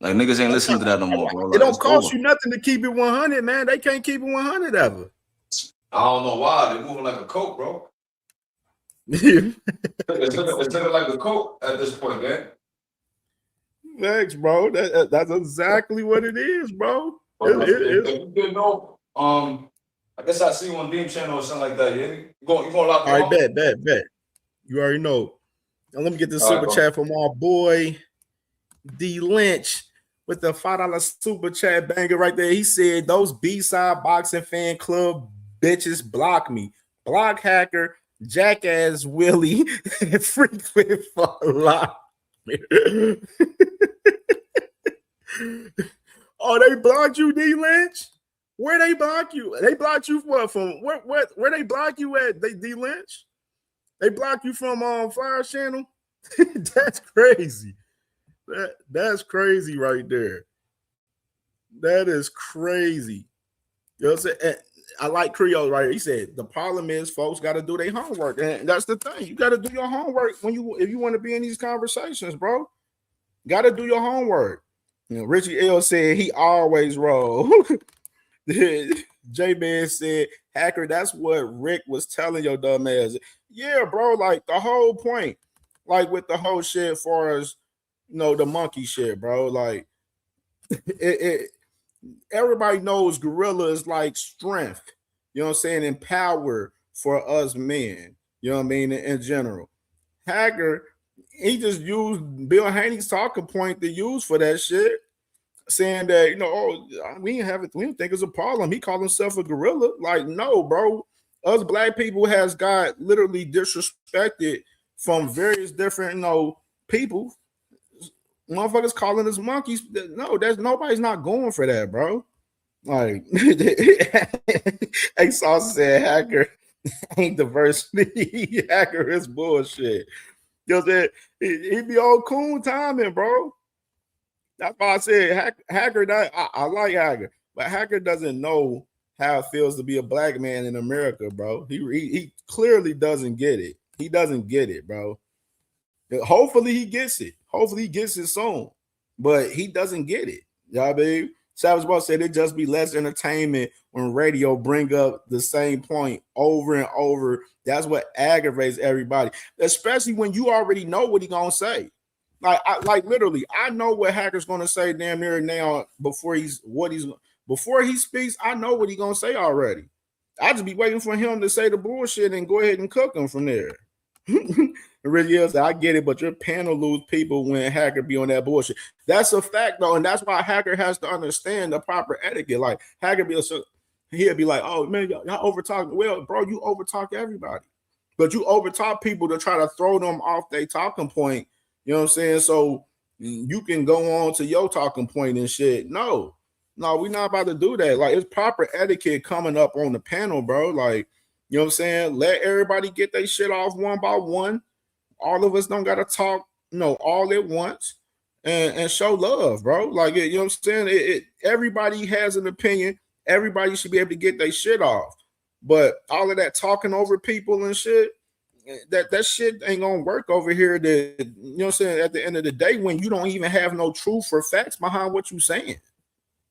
Like, niggas ain't listening to that no more, bro. Like, it don't cost you nothing to keep it 100, man. They can't keep it 100 ever. I don't know why. They're moving like a Coke, bro. It's looking like a Coke at this point, man. Thanks, bro. That's exactly what it is, bro. If you didn't know, I guess I see you on Beam Channel or something like that. Yeah, you gonna lock all right, bet. You already know. Now let me get this super chat from our boy D Lynch with the $5 super chat banger right there. He said, "Those B-side boxing fan club bitches block me. Block Hacker, jackass Willie, frequent for life." Oh, they blocked you, D Lynch? Where they block you? They blocked you from where they block you at? They D Lynch? They blocked you from Fire Channel? That's crazy. That's crazy right there. That is crazy. You know what I'm saying? I like Creole right here. He said the problem is folks got to do their homework, and that's the thing. You got to do your homework if you want to be in these conversations, bro. Got to do your homework. You know, Richie L said he always roll. J Man said, Hacker, that's what Rick was telling your dumb ass. Yeah, bro. Like the whole point, like with the whole shit, as far as the monkey shit, bro. Like it everybody knows gorilla is like strength, you know what I'm saying, and power for us men, you know what I mean, in general. Hacker, he just used Bill Haney's talking point to use for that shit, saying that, we didn't think it's a problem. He called himself a gorilla. Like, no, bro. Us black people has got literally disrespected from various different, people. Motherfuckers calling us monkeys. No, nobody's not going for that, bro. Like, Sauce said, Hacker ain't diversity. Hacker is bullshit. You know what I'm saying? He be all cool timing, bro. That's why I said Hacker. I like Hacker, but Hacker doesn't know how it feels to be a black man in America, bro. He clearly doesn't get it. He doesn't get it, bro. Hopefully he gets it. Hopefully he gets it soon, but he doesn't get it. You know what I mean? Savage Boss said it'd just be less entertainment when radio bring up the same point over and over. That's what aggravates everybody, especially when you already know what he gonna say. Like literally, I know what Hacker's gonna say damn near now before he speaks. I know what he's gonna say already. I just be waiting for him to say the bullshit and go ahead and cook him from there. Really is. I get it, but your panel lose people when Hacker be on that bullshit. That's a fact, though, and that's why Hacker has to understand the proper etiquette. Like Hacker he'll be like, "Oh man, y'all overtalk." Well, bro, you overtalk everybody, but you overtalk people to try to throw them off their talking point. You know what I'm saying? So you can go on to your talking point and shit. No, we're not about to do that. Like, it's proper etiquette coming up on the panel, bro. Like, you know what I'm saying? Let everybody get their shit off one by one. All of us don't gotta talk, all at once, and show love, bro. Like, you know what I'm saying? Everybody has an opinion. Everybody should be able to get their shit off. But all of that talking over people and shit, that shit ain't gonna work over here. You know what I'm saying? At the end of the day, when you don't even have no truth or facts behind what you're saying.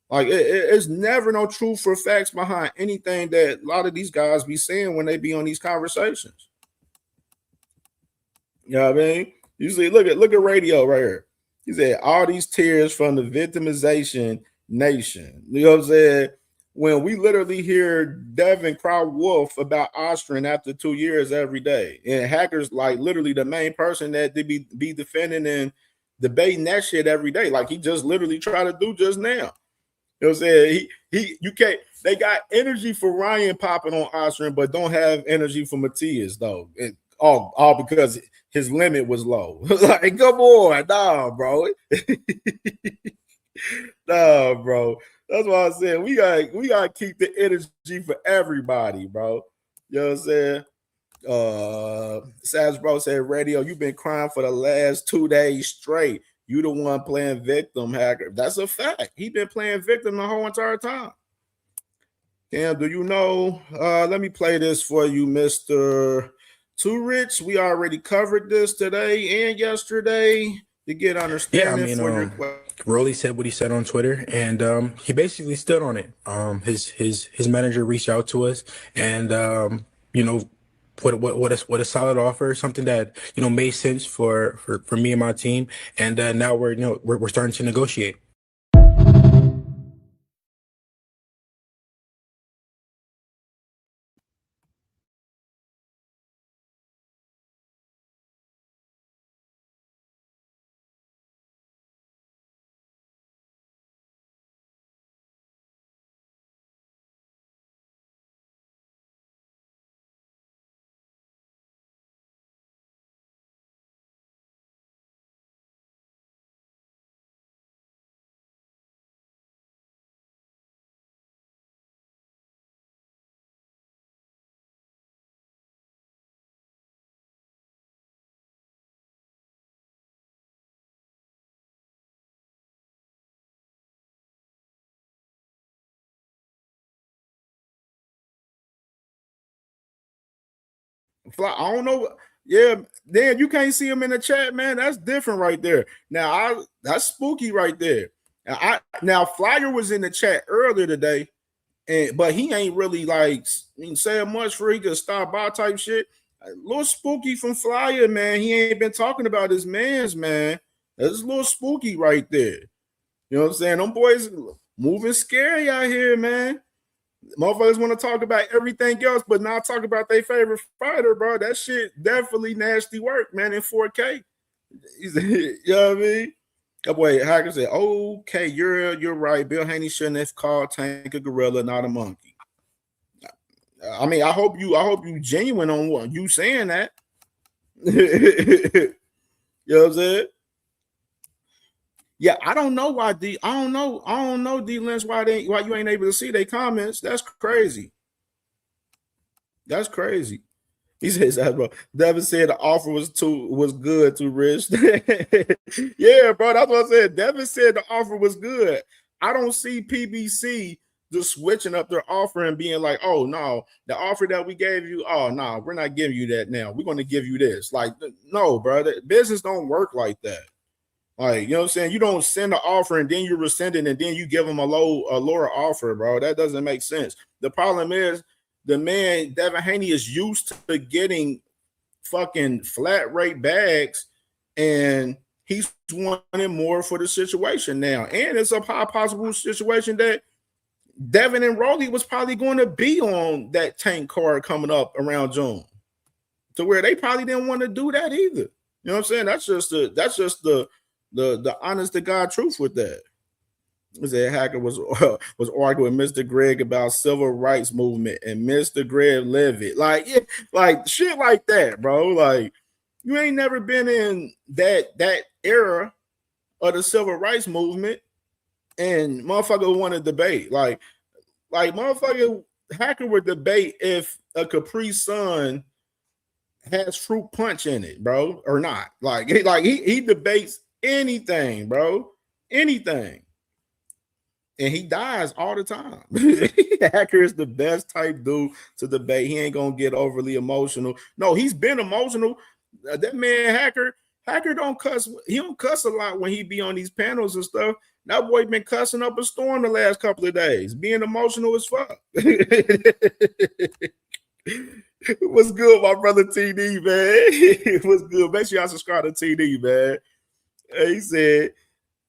Like, it's never no truth or facts behind anything that a lot of these guys be saying when they be on these conversations. You know what I mean? You see, look at radio right here. He said, all these tears from the victimization nation. You know what I'm saying? When we literally hear Devin cry wolf about Austrian after 2 years every day. And Hacker's like literally the main person that they be defending and debating that shit every day. Like he just literally tried to do just now. You know what I'm saying? You can't, they got energy for Ryan popping on Austrian, but don't have energy for Matthias, though. All because his limit was low. Like, come on, nah, bro. Nah, bro. That's why I said we gotta keep the energy for everybody, bro. You know what I'm saying? Savage Bro said, radio, you've been crying for the last 2 days straight. You the one playing victim, Hacker. That's a fact. He been playing victim the whole entire time. Cam, do you know? Let me play this for you, Mr. Too Rich. We already covered this today and yesterday to get understanding for your question. Rolly said what he said on Twitter, and he basically stood on it. His manager reached out to us, and what a solid offer, something that made sense for me and my team, and now we're starting to negotiate. I don't know. Yeah, Dan, you can't see him in the chat, man. That's different right there. Now, that's spooky right there. Now Flyer was in the chat earlier today, but he ain't really like saying much for he could stop by type shit. A little spooky from Flyer, man. He ain't been talking about his mans, man. That's a little spooky right there. You know what I'm saying? Them boys moving scary out here, man. Motherfuckers want to talk about everything else, but not talk about their favorite fighter, bro. That shit definitely nasty work, man, in 4K. You know what I mean? That boy Hacker said, okay, you're right. Bill Haney shouldn't have called Tank a gorilla, not a monkey. I mean, I hope you genuine on what you saying that. You know what I'm saying? Yeah, I don't know why I don't know D Lens why you ain't able to see their comments. That's crazy. That's crazy. He says, bro. Devin said the offer was good, too rich. Yeah, bro. That's what I said. Devin said the offer was good. I don't see PBC just switching up their offer and being like, oh no, the offer that we gave you, oh no, we're not giving you that now. We're going to give you this. Like, no, bro. Business don't work like that. Like, you know what I'm saying? You don't send an offer and then you rescind it and then you give them a lower offer, bro. That doesn't make sense. The problem is the man, Devin Haney, is used to getting fucking flat rate bags and he's wanting more for the situation now. And it's a high possible situation that Devin and Rolly was probably going to be on that Tank card coming up around June to where they probably didn't want to do that either. You know what I'm saying? That's just the honest to God truth with that. That Hacker was arguing with Mr. Greg about civil rights movement and Mr. Greg Levitt. Like shit like that, bro. Like, you ain't never been in that era of the civil rights movement and motherfucker want to debate. Like motherfucker Hacker would debate if a Capri Sun has fruit punch in it, bro, or not. Like he debates anything, bro. Anything. And he dies all the time. Hacker is the best type dude to debate. He ain't gonna get overly emotional. No, he's been emotional. That man Hacker don't cuss. He don't cuss a lot when he be on these panels and stuff. That boy been cussing up a storm the last couple of days, being emotional as fuck. What's good, my brother TD, man? What's good? Make sure y'all subscribe to TD, man. He said,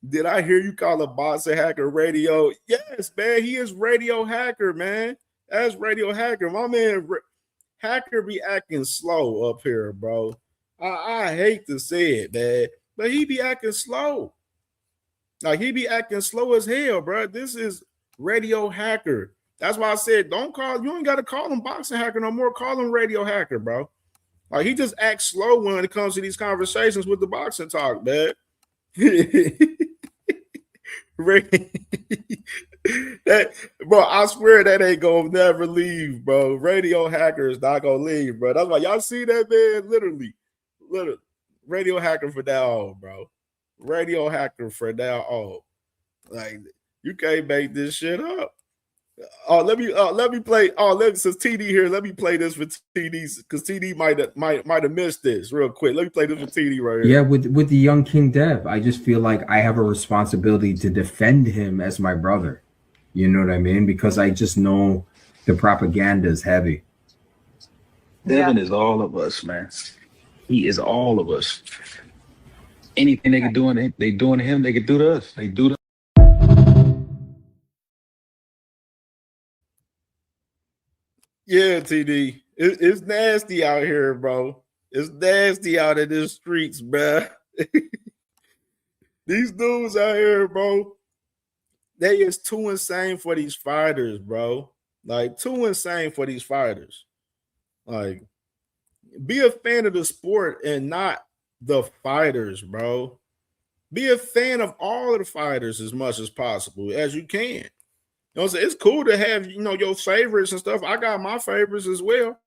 did I hear you call a boxer Hacker radio? Yes, man. He is Radio Hacker, man. That's Radio Hacker. My man Hacker be acting slow up here, bro. I hate to say it, man, but he be acting slow. Like, he be acting slow as hell, bro. This is Radio Hacker. That's why I said, you ain't got to call him Boxing Hacker no more. Call him Radio Hacker, bro. Like, he just acts slow when it comes to these conversations with the boxing talk, man. Bro, I swear that ain't gonna never leave, bro. Radio Hacker is not gonna leave, bro. That's why y'all see that, man. Literally, Radio Hacker for now, bro. Radio Hacker for now. Like, you can't make this shit up. Let me play. Since TD here, let me play this for TD because TD might have missed this real quick. Let me play this for TD right here. Yeah, with the young King Dev, I just feel like I have a responsibility to defend him as my brother. You know what I mean? Because I just know the propaganda is heavy. Devin is all of us, man. He is all of us. Anything they can do to him, they can do to us. They do to. Yeah, TD. It's nasty out here, bro. It's nasty out in the streets, bro. These dudes out here, bro, they is too insane for these fighters, bro. Like, too insane for these fighters. Like, be a fan of the sport and not the fighters, bro. Be a fan of all of the fighters as much as possible as you can. You know what I'm saying? It's cool to have, your favorites and stuff. I got my favorites as well.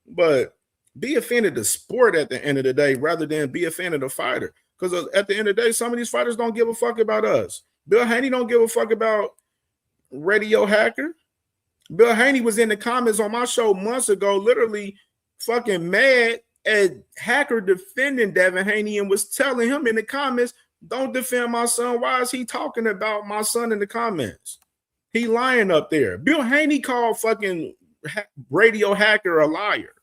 But be a fan of the sport at the end of the day rather than be a fan of the fighter. Because at the end of the day, some of these fighters don't give a fuck about us. Bill Haney don't give a fuck about Radio Hacker. Bill Haney was in the comments on my show months ago, literally fucking mad at Hacker defending Devin Haney and was telling him in the comments, don't defend my son. Why is he talking about my son in the comments? He lying up there. Bill Haney called fucking Radio Hacker a liar.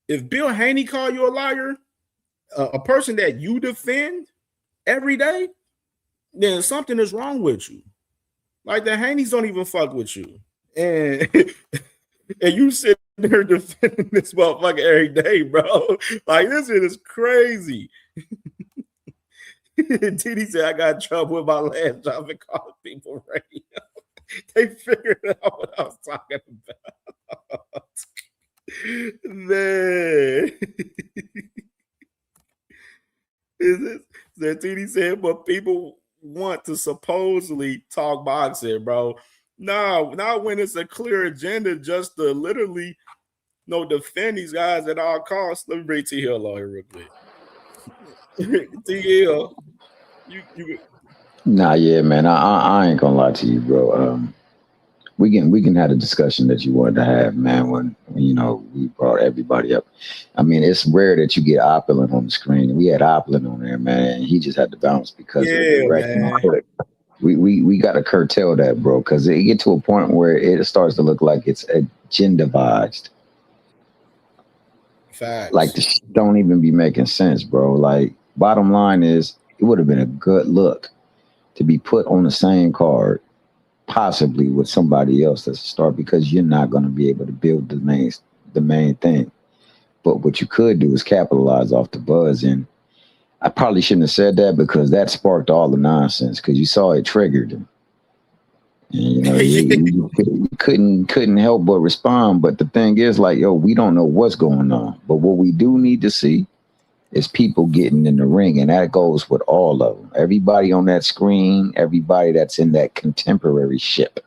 If Bill Haney called you a liar, a person that you defend every day, then something is wrong with you. Like the Haneys don't even fuck with you. And and you sit there defending this motherfucker every day, bro. Like this shit is crazy. TD said I got in trouble with my last job and calling people radio. They figured out what I was talking about. Man. Is it that TD said, but people want to supposedly talk boxing, bro. No, not when it's a clear agenda just to literally defend these guys at all costs. Let me bring T Hill on here real quick. T Hill, you Nah, yeah, man. I ain't gonna lie to you, bro. We can have a discussion that you wanted to have, man, when we brought everybody up. I mean, it's rare that you get Opulent on the screen. We had Opulent on there, man. He just had to bounce because of the man. We got to curtail that, bro, because it get to a point where it starts to look like it's agendavized. Facts. Like this don't even be making sense, bro. Like bottom line is, it would have been a good look to be put on the same card, possibly with somebody else that's a star, because you're not going to be able to build the main thing. But what you could do is capitalize off the buzz. And I probably shouldn't have said that because that sparked all the nonsense, because you saw it triggered him. And you couldn't help but respond. But the thing is, like, yo, we don't know what's going on. But what we do need to see is people getting in the ring, and that goes with all of them. Everybody on that screen, everybody that's in that contemporary ship,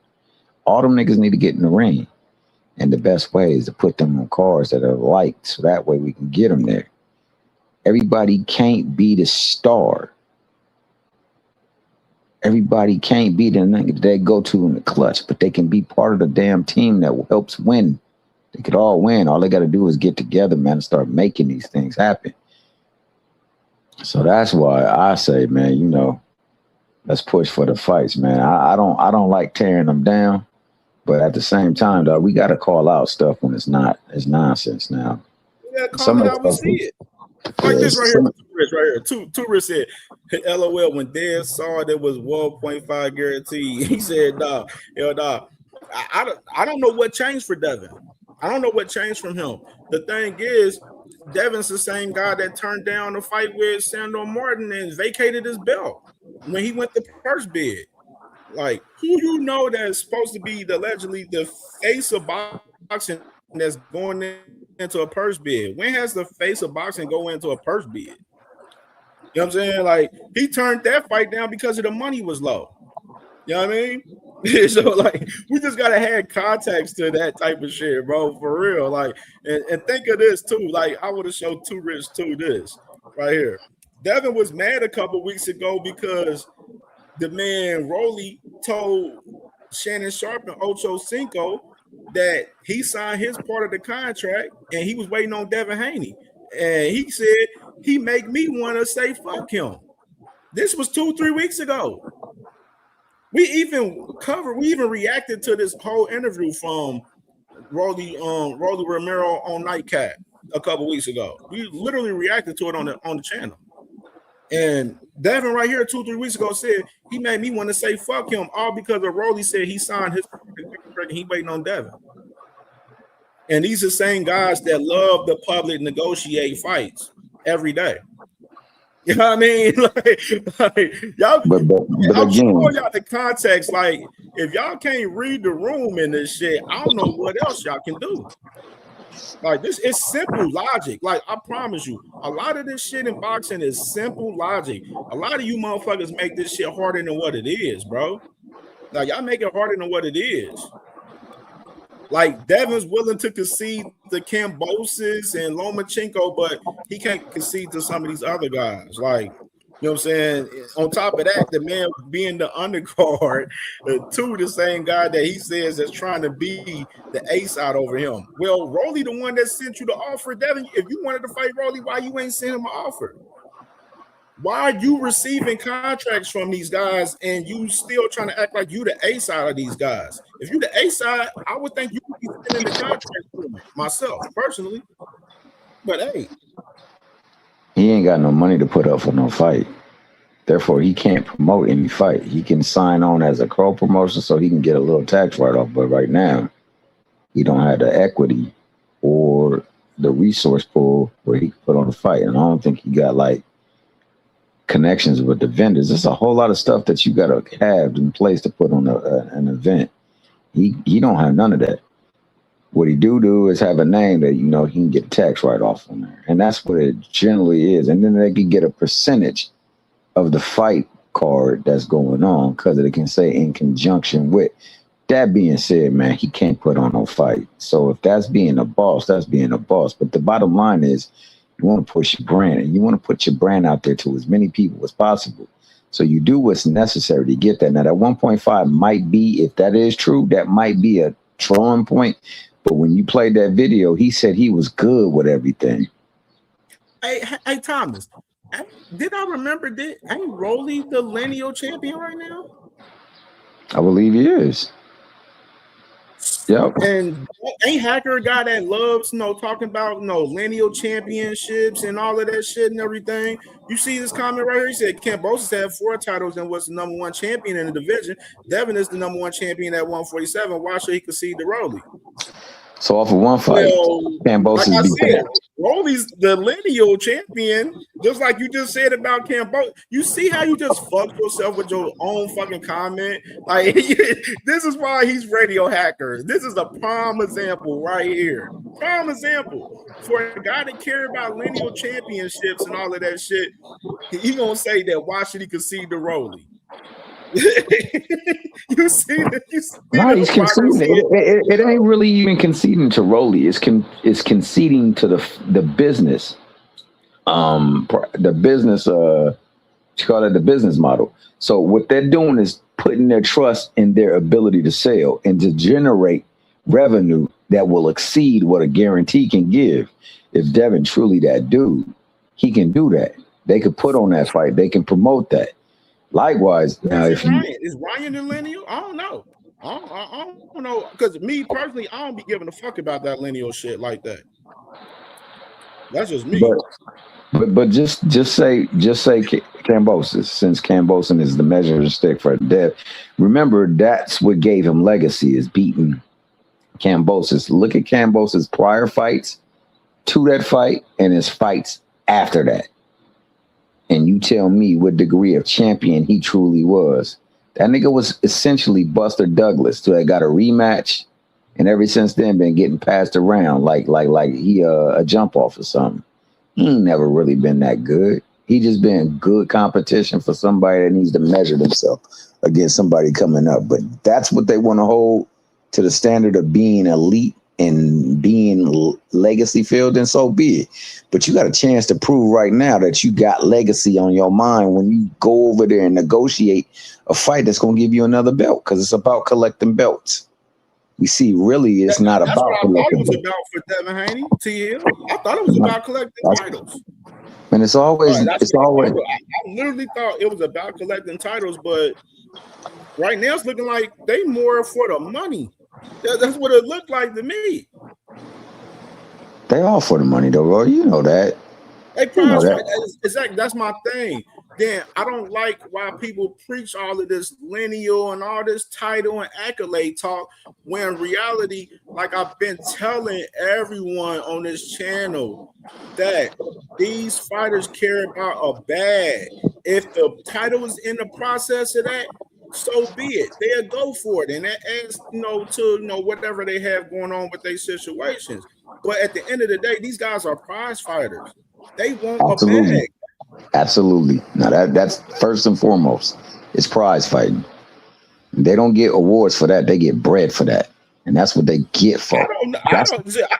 all them niggas need to get in the ring. And the best way is to put them on cars that are liked, so that way we can get them there. Everybody can't be the star. Everybody can't be the nigga they go to in the clutch, but they can be part of the damn team that helps win. They could all win. All they got to do is get together, man, and start making these things happen. So that's why I say, man, let's push for the fights, man. I don't like tearing them down, but at the same time, though, we got to call out stuff when it's nonsense now. Yeah, call it out, we see it. Like this right here. Tourist said, LOL, when Dad saw there was 1.5 guarantee, he said, dog, I don't know what changed for Devin. I don't know what changed from him. The thing is, Devin's the same guy that turned down the fight with Sandor Martin and vacated his belt when he went the first bid. Like, who that's supposed to be allegedly the face of boxing that's going into a purse bid? When has the face of boxing go into a purse bid? You know what I'm saying? Like, he turned that fight down because of the money was low. You know what I mean? So, like, we just gotta have context to that type of shit, bro, for real. Like, and think of this too. Like, I would have showed Too Rich too this right here. Devin was mad a couple weeks ago because the man Rolly told Shannon Sharp and Ocho Cinco that he signed his part of the contract and he was waiting on Devin Haney. And he said he make me want to say fuck him. This was 2-3 weeks ago. We even reacted to this whole interview from Rolly Romero on Nightcat a couple weeks ago. We literally reacted to it on the channel. And Devin right here 2-3 weeks ago said he made me want to say fuck him, all because of Rolly said he signed his contract and he waiting on Devin. And these are the same guys that love the public negotiate fights every day. You know what I mean? like y'all, I'm showing y'all the context. Like, if y'all can't read the room in this shit, I don't know what else y'all can do. Like, this is simple logic. Like, I promise you, a lot of this shit in boxing is simple logic. A lot of you motherfuckers make this shit harder than what it is, bro. Like, y'all make it harder than what it is. Like, Devin's willing to concede to Kambosos and Lomachenko, but he can't concede to some of these other guys. Like, You know what I'm saying? On top of that, the man being the undercard to the same guy that he says is trying to be the ace out over him. Well, Rolly, the one that sent you the offer, Devin, if you wanted to fight Rolly, why you ain't send him an offer? Why are you receiving contracts from these guys and you still trying to act like you the ace out of these guys? If you the ace side, I would think you would be sending the contract to me, myself, personally. But hey. He ain't got no money to put up for no fight. Therefore, he can't promote any fight. He can sign on as a co-promotion so he can get a little tax write-off. But right now, he don't have the equity or the resource pool where he can put on a fight. And I don't think he got like connections with the vendors. There's a whole lot of stuff that you got to have in place to put on an event. He don't have none of that. What he do is have a name that, you know, he can get a tax write-off on there. And that's what it generally is. And then they can get a percentage of the fight card that's going on because it can say in conjunction with. That being said, man, he can't put on no fight. So if that's being a boss, that's being a boss. But the bottom line is you want to push your brand and you want to put your brand out there to as many people as possible. So you do what's necessary to get that. Now, that 1.5 might be, if that is true, that might be a drawing point. But when you played that video, he said he was good with everything. Hey, Thomas, did I remember that? Ain't Rolly the lineal champion right now? I believe he is. Yep. And ain't Hacker a guy that loves, you know, talking about, you know, lineal championships and all of that shit and everything? You see this comment right here? He said Kambosos had 4 titles and was the #1 champion in the division. Devin is the #1 champion at 147. Why should he concede to Rolly? So off of one fight, Kambosos like I beat said, Rolly's the lineal champion, just like you just said about Kambosos. You see how you just fucked yourself with your own fucking comment? Like, this is why he's radio hacker. This is a prime example right here. Prime example. For a guy that care about lineal championships and all of that shit, he gonna say that why should he concede to Rolly? You see that? No, he's conceding. It ain't really even conceding to Rolly. It's conceding to the business. The business. You call it the business model. So what they're doing is putting their trust in their ability to sell and to generate revenue that will exceed what a guarantee can give. If Devin truly that dude, he can do that. They could put on that fight. They can promote that. Likewise, now if is Ryan the lineal? I don't know. I don't know, because me personally, I don't be giving a fuck about that lineal shit like that. That's just me. But just say Kambosos, since Kambosos is the measuring stick for Dev. Remember, that's what gave him legacy, is beating Kambosos. Look at Kambosos' prior fights to that fight and his fights after that. And you tell me what degree of champion he truly was. That nigga was essentially Buster Douglas, so they got a rematch, and ever since then been getting passed around like he a jump off or something. He ain't never really been that good. He just been good competition for somebody that needs to measure themselves against somebody coming up. But that's what they want to hold to the standard of being elite and being legacy filled, then so be it. But you got a chance to prove right now that you got legacy on your mind when you go over there and negotiate a fight that's going to give you another belt, because it's about collecting belts. We see really it's not that's about what I thought collecting it was belts. about for Devin Haney, TL. I thought it was about collecting titles. And it's always I literally thought it was about collecting titles, but right now it's looking like they more for the money. That's what it looked like to me. They all for the money though, Roy. You know that. Exactly. That's my thing. Then I don't like why people preach all of this lineal and all this title and accolade talk, when in reality, like I've been telling everyone on this channel, that these fighters care about a bag. If the title is in the process of that, so be it. They'll go for it, and that adds, to whatever they have going on with their situations. But at the end of the day, these guys are prize fighters. They want a bag. Absolutely. Now that's first and foremost. It's prize fighting. They don't get awards for that. They get bread for that, and that's what they get for. I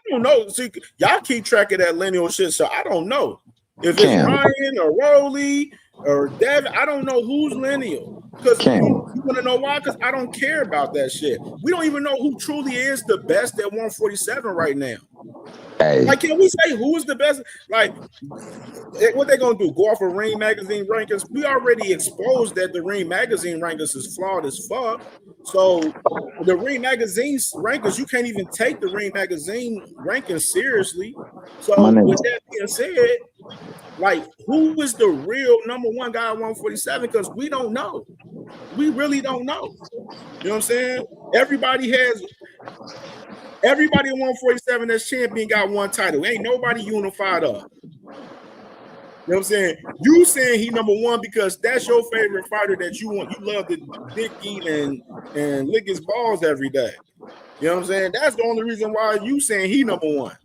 don't know. See, y'all keep track of that lineal shit, so I don't know. If it's Ryan or Rolly or Devin, I don't know who's lineal. Because you want to know why? Because I don't care about that shit. We don't even know who truly is the best at 147 right now. Hey. Like, can we say who is the best? Like, what they gonna do? Go off of Ring Magazine rankings? We already exposed that the Ring Magazine rankings is flawed as fuck. So the Ring Magazine rankings, you can't even take the Ring Magazine rankings seriously. So with that being said, like, who is the real number one guy at 147? Because we don't know. We really don't know. You know what I'm saying? Everybody at 147 that's champion got one title. Ain't nobody unified up. You know what I'm saying? You saying he number one because that's your favorite fighter that you want. You love to dick eat and lick his balls every day. You know what I'm saying? That's the only reason why you saying he number one.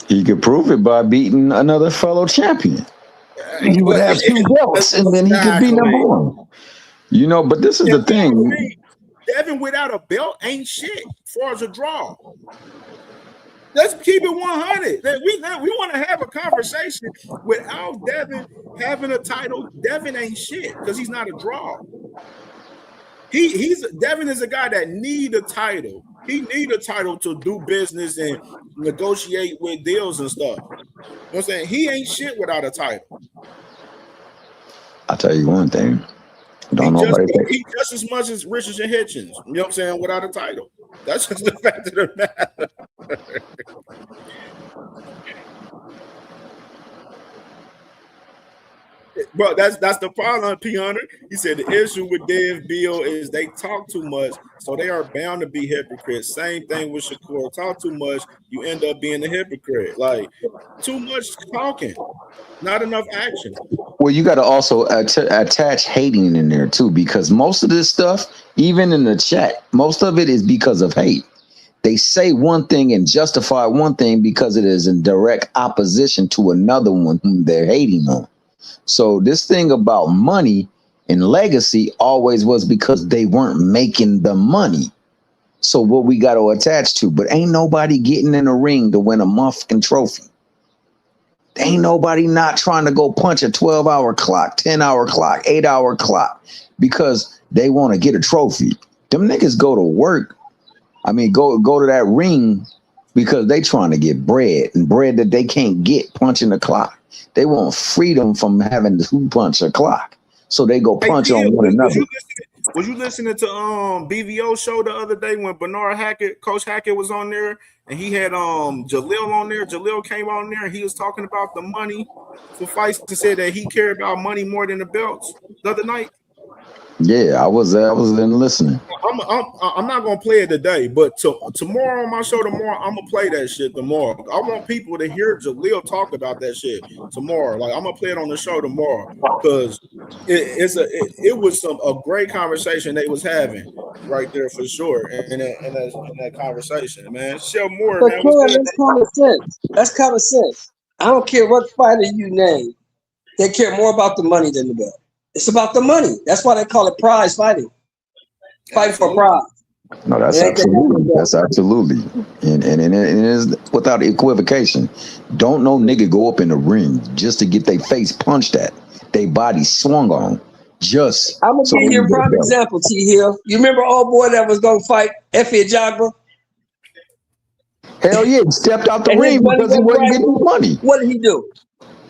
He could prove it by beating another fellow champion. He would have 2 belts, and then he could be number one. You know, but this is the thing. Devin without a belt ain't shit as far as a draw. Let's keep it 100. We want to have a conversation without Devin having a title. Devin ain't shit because he's not a draw. Devin is a guy that need a title. He need a title to do business and negotiate with deals and stuff. You know what I'm saying? He ain't shit without a title. I'll tell you one thing. He just as much as Richardson Hitchens. You know what I'm saying? Without a title. That's just the fact of the matter. Bro, that's the problem, P100. He said the issue with Dev Bill is they talk too much, so they are bound to be hypocrites. Same thing with Shakur. Talk too much, you end up being a hypocrite. Like, too much talking, not enough action. Well, you got to also attach hating in there too, because most of this stuff, even in the chat, most of it is because of hate. They say one thing and justify one thing because it is in direct opposition to another one whom they're hating on. So this thing about money and legacy always was because they weren't making the money. So what we got to attach to, but ain't nobody getting in a ring to win a motherfucking trophy. Ain't nobody not trying to go punch a 12-hour clock, 10-hour clock, 8-hour clock because they want to get a trophy. Them niggas go to work. I mean, go to that ring because they trying to get bread, and bread that they can't get punching the clock. They want freedom from having to punch a clock. So they go punch on one another. Was you listening to BVO show the other day when Bernard Hackett, Coach Hackett was on there, and he had Jalil on there? Jalil came on there and he was talking about the money for fights and said that he cared about money more than the belts the other night. Yeah, I was in listening. I'm not gonna play it today, but tomorrow on my show tomorrow, I'm gonna play that shit tomorrow. I want people to hear Jalil talk about that shit tomorrow. Like, I'm gonna play it on the show tomorrow because it was a great conversation they was having right there for sure. In that conversation, man. Shell Moore, But man. that's common sense. That's common sense. I don't care what fighter you name. They care more about the money than the belt. It's about the money. That's why they call it prize fighting. Fighting for prize. No, that's absolutely. And it is without equivocation. Don't no nigga go up in the ring just to get their face punched at, their body swung on. Just I'm gonna give you a prime example, T Hill. You remember old boy that was gonna fight Effie Ajagba? Hell yeah, he stepped out the ring because he wasn't getting money. What did he do?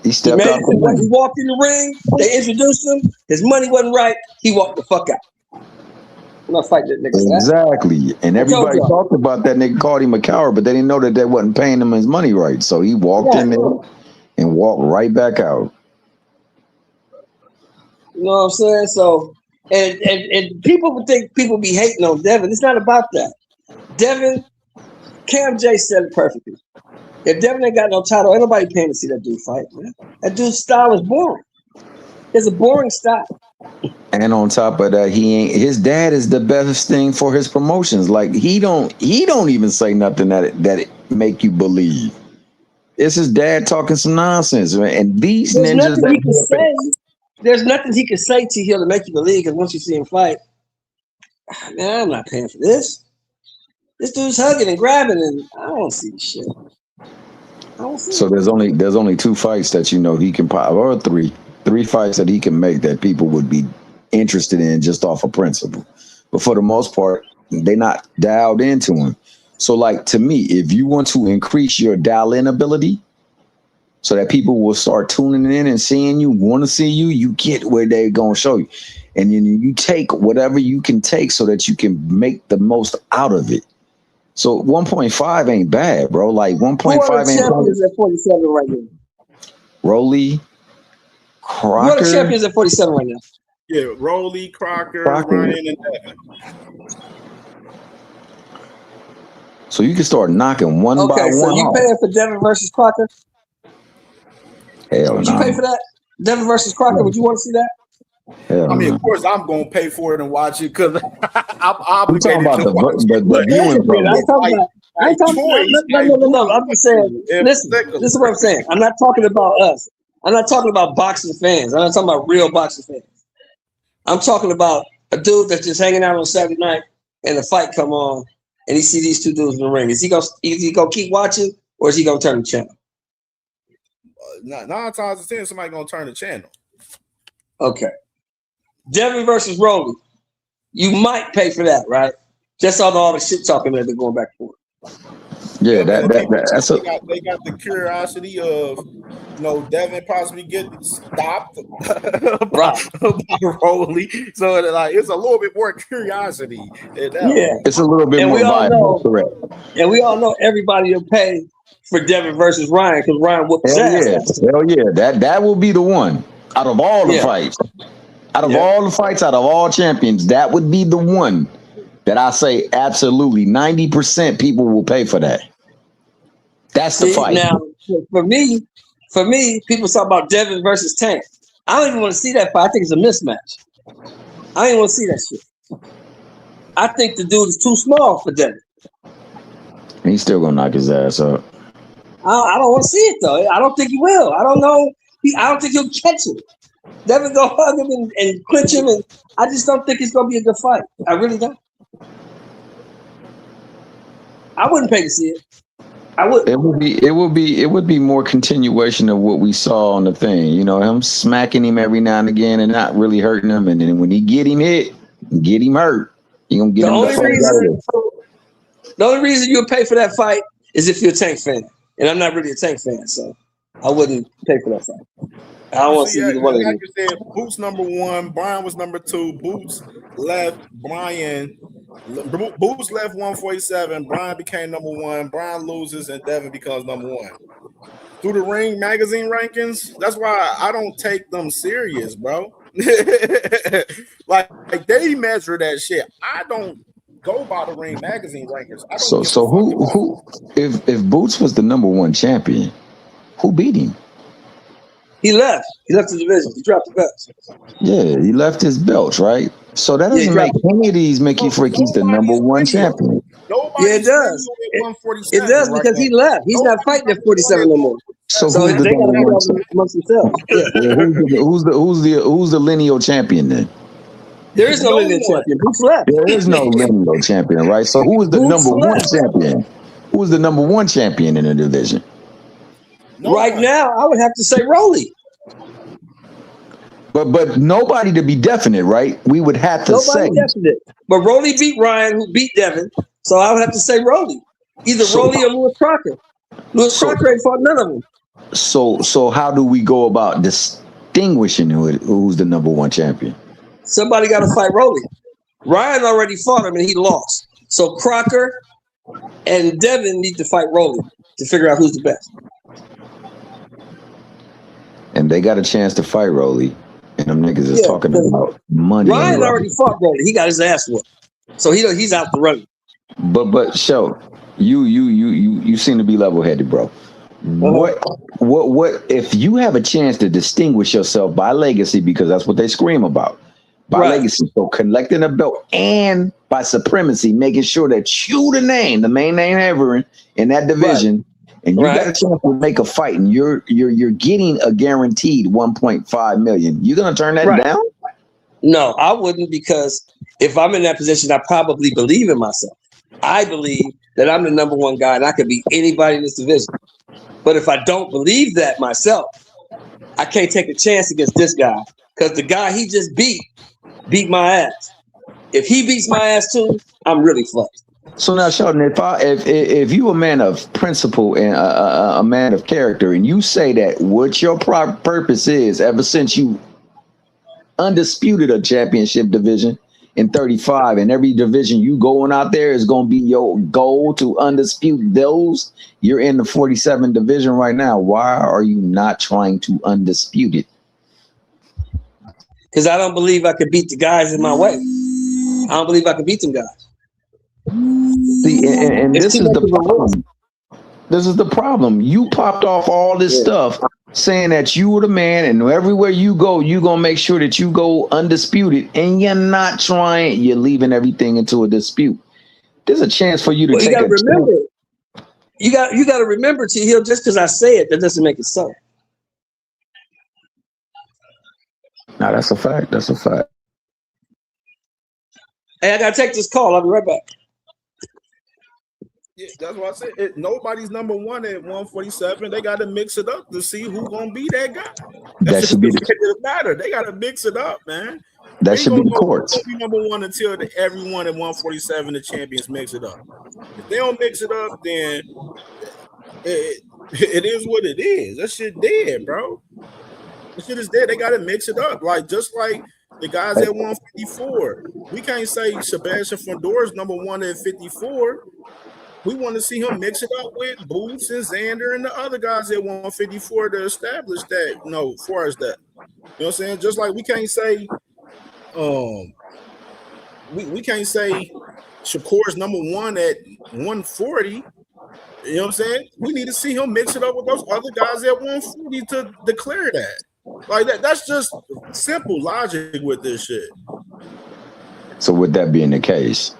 He stepped out the ring. He walked in the ring. They introduced him. His money wasn't right. He walked the fuck out. I'm not fighting that nigga. Exactly. And everybody talked about that nigga, called him a coward, but they didn't know that they wasn't paying him his money right. So he walked in there and walked right back out. You know what I'm saying? So, and people would think people be hating on Devin. It's not about that. Devin, Cam J said it perfectly. If Devin ain't got no title, ain't nobody paying to see that dude fight, man. That dude's style is boring. It's a boring style. And on top of that, his dad is the best thing for his promotions. Like he don't even say nothing that it make you believe. It's his dad talking some nonsense, man. And these There's ninjas nothing he can say. There's nothing he can say to Hill to make you believe, because once you see him fight, man, I'm not paying for this. This dude's hugging and grabbing, and I don't see the shit. So there's only 2 fights that he can or three fights that he can make that people would be interested in just off of principle. But for the most part, they're not dialed into him. So like to me, if you want to increase your dial-in ability so that people will start tuning in and seeing you, want to see you, you get where they're going to show you. And then you take whatever you can take so that you can make the most out of it. So 1.5 ain't bad, bro. Like 1.5 ain't bad. Champions at 47 right now. Rolly, Crocker. Who are the champions at 47 right now? Yeah, Rolly, Crocker, Ryan, and Devin. So you can start knocking one by one. Okay, so you paying for Devin versus Crocker? Hell no. Would you pay for that? Devin versus Crocker, would you want to see that? Hell I mean, no. of course, I'm gonna pay for it and watch it because I'm We talking obligated about to watch it. the viewing I'm talking no. I'm just saying. Listen, this is what I'm saying. I'm not talking about us. I'm not talking about boxing fans. I'm not talking about real boxing fans. I'm talking about a dude that's just hanging out on Saturday night and the fight come on and he see these two dudes in the ring. Is he gonna keep watching or is he gonna turn the channel? 9 times out of 10, somebody gonna turn the channel. Okay. Devin versus Rolly. You might pay for that, right? Just on all the shit talking that they're going back and forth. Yeah, that's they got the curiosity of Devin possibly getting stopped by Rolly. So like it's a little bit more curiosity. It's a little bit and more we all vibe. know, Correct. And we all know everybody will pay for Devin versus Ryan because Ryan whooped his ass. Hell yeah. That will be the one out of all the fights. Out of all the fights, out of all champions, that would be the one that I say absolutely 90% people will pay for that. That's the fight. Now, for me, people talk about Devin versus Tank. I don't even want to see that fight. I think it's a mismatch. I don't even want to see that shit. I think the dude is too small for Devin. He's still gonna knock his ass up. I don't want to see it though. I don't think he will. I don't know. I don't think he'll catch it. Devin go hug him and clinch him, and I just don't think it's gonna be a good fight. I really don't. I wouldn't pay to see it. I would. It would be more continuation of what we saw on the thing. Him smacking him every now and again and not really hurting him, and then when he get him hit, get him hurt, you gonna get him. The only reason you would pay for that fight is if you're a Tank fan, and I'm not really a Tank fan, so I wouldn't pay for that fight. I don't want to see either one of them. Like you said, Boots number 1, Brian was number 2. Boots left 147. Brian became number 1. Brian loses and Devin becomes number 1. Through the Ring magazine rankings, that's why I don't take them serious, bro. like they measure that shit. I don't go by the Ring magazine rankings. So who if Boots was the number 1 champion, who beat him? He left. He left the division. He dropped the belts. Yeah, he left his belts, right? So that doesn't make any of these make you freak. He's the number 1 champion. It does. It does because he left. He's not fighting at 47 no more. So they got to figure amongst themselves. Who's the lineal champion then? There is no lineal champion. Boots left. There is no lineal champion, right? So who is the number 1 champion? Who is the number 1 champion in the division? Right now, I would have to say Rolly. But nobody to be definite, right? We would have to say. Definite. But Rolly beat Ryan, who beat Devin. So I would have to say Rolly. Either Rolly or Louis Crocker. Louis Crocker ain't fought none of them. So how do we go about distinguishing who's the number 1 champion? Somebody got to fight Rolly. Ryan already fought him and he lost. So Crocker and Devin need to fight Rolly to figure out who's the best. And they got a chance to fight Rolly. And them niggas is talking about money. Ryan already fought Rolly. He got his ass whooped. So he's out the running. But show you seem to be level-headed, bro. What if you have a chance to distinguish yourself by legacy, because that's what they scream about. By legacy. So collecting a belt and by supremacy, making sure that you the main name ever in that division. And you got a chance to make a fight, and you're getting a guaranteed 1.5 million. You gonna turn that down? No, I wouldn't, because if I'm in that position, I probably believe in myself. I believe that I'm the number 1 guy and I could beat anybody in this division. But if I don't believe that myself, I can't take a chance against this guy because the guy he just beat my ass. If he beats my ass too, I'm really fucked. So now, Sheldon, if you a man of principle and a man of character, and you say that what your purpose is, ever since you undisputed a championship division in 35, and every division you going out there is going to be your goal to undispute those. You're in the 47 division right now. Why are you not trying to undispute it? Because I don't believe I could beat the guys in my way. I don't believe I can beat them guys. See, and this is the problem. This is the problem. You popped off all this stuff saying that you were the man, and everywhere you go, you're going to make sure that you go undisputed, and you're not trying. You're leaving everything into a dispute. There's a chance for you to take a remember. You got to remember, T. Hill, just because I say it, that doesn't make it so. No, that's a fact. That's a fact. Hey, I got to take this call. I'll be right back. Yeah, that's what I said. Nobody's number one at 147. They got to mix it up to see who's gonna be that guy. That should be the matter. They got to mix it up, man. That should be the courts. Be number one until everyone at 147, the champions, mix it up. If they don't mix it up, then it is what it is. That shit dead, bro. That shit is dead. They got to mix it up, just like the guys at 154. We can't say Sebastian Fondor's number one at 54. We want to see him mix it up with Boots and Xander and the other guys at 154 to establish that, as far as that. You know what I'm saying? Just like we can't say we can't say Shakur's number one at 140. You know what I'm saying? We need to see him mix it up with those other guys at 140 to declare that. Like that's just simple logic with this shit. So with that being the case,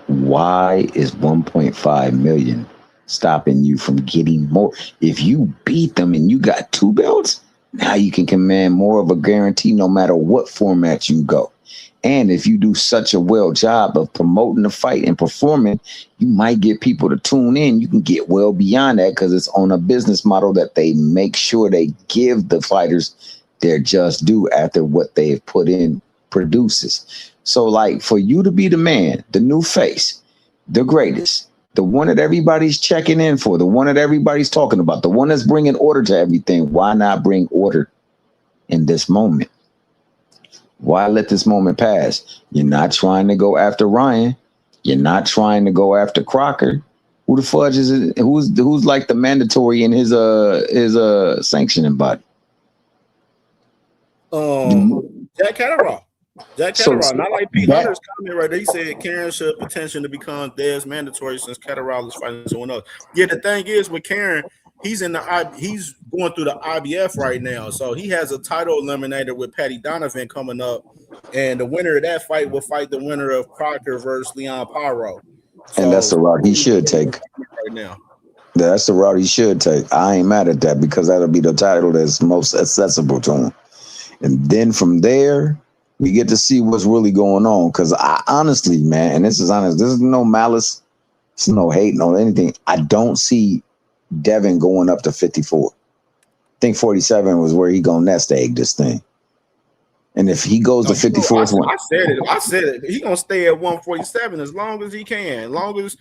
why is 1.5 million stopping you from getting more? If you beat them and you got 2 belts, now you can command more of a guarantee no matter what format you go. And if you do such a well job of promoting the fight and performing, you might get people to tune in. You can get well beyond that because it's on a business model that they make sure they give the fighters their just due after what they've put in produces. So like for you to be the man, the new face, the greatest, the one that everybody's checking in for, the one that everybody's talking about, the one that's bringing order to everything, why not bring order in this moment? Why let this moment pass? You're not trying to go after Ryan. You're not trying to go after Crocker. Who the fudge is it? Who's like the mandatory in his sanctioning body? Jack Catterall. Jack Catterall, not like Pete Hunter's comment right there. He said Karen should petition to become Dez mandatory since Catterall is fighting someone else. Yeah, the thing is with Karen, he's going through the IBF right now, so he has a title eliminator with Patty Donovan coming up, and the winner of that fight will fight the winner of Crocker versus Leon Pyro. And that's the route he should take right now. That's the route he should take. I ain't mad at that because that'll be the title that's most accessible to him. And then from there, we get to see what's really going on. Because I honestly, man, and this is honest, this is no malice, it's no hate, no anything. I don't see Devin going up to 54. I think 47 was where he gonna nest egg this thing. And if he goes to 54, I said it. He gonna stay at 147 as long as he can. As long as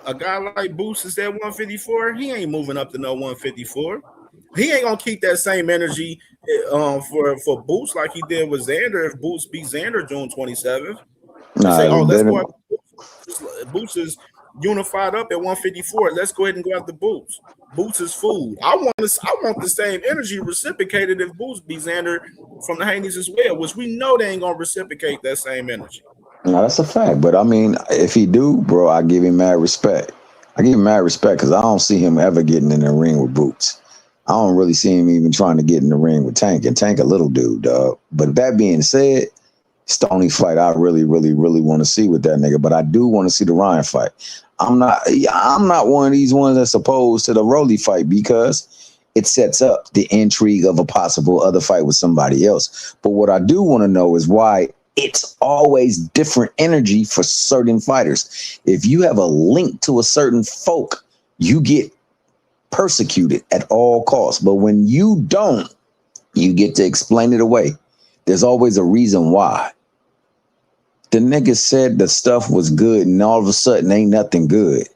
a guy like Boots is at 154, he ain't moving up to no 154. He ain't gonna keep that same energy for Boots like he did with Xander. If Boots beat Xander June 27th, let's go after Boots is unified up at 154. Let's go ahead and go after Boots. Boots is food. I want the same energy reciprocated if Boots beats Xander from the Haneys as well, which we know they ain't gonna reciprocate that same energy. No, that's a fact. But I mean, if he do, bro, I give him mad respect. I give him mad respect because I don't see him ever getting in the ring with Boots. I don't really see him even trying to get in the ring with Tank. And Tank a little dude, dog. But that being said, it's the only fight I really, really, really want to see with that nigga. But I do want to see the Ryan fight. I'm not one of these ones that's opposed to the Rolly fight because it sets up the intrigue of a possible other fight with somebody else. But what I do want to know is why it's always different energy for certain fighters. If you have a link to a certain folk, you get persecuted at all costs. But when you don't, you get to explain it away. There's always a reason why. The nigga said the stuff was good, and all of a sudden ain't nothing good.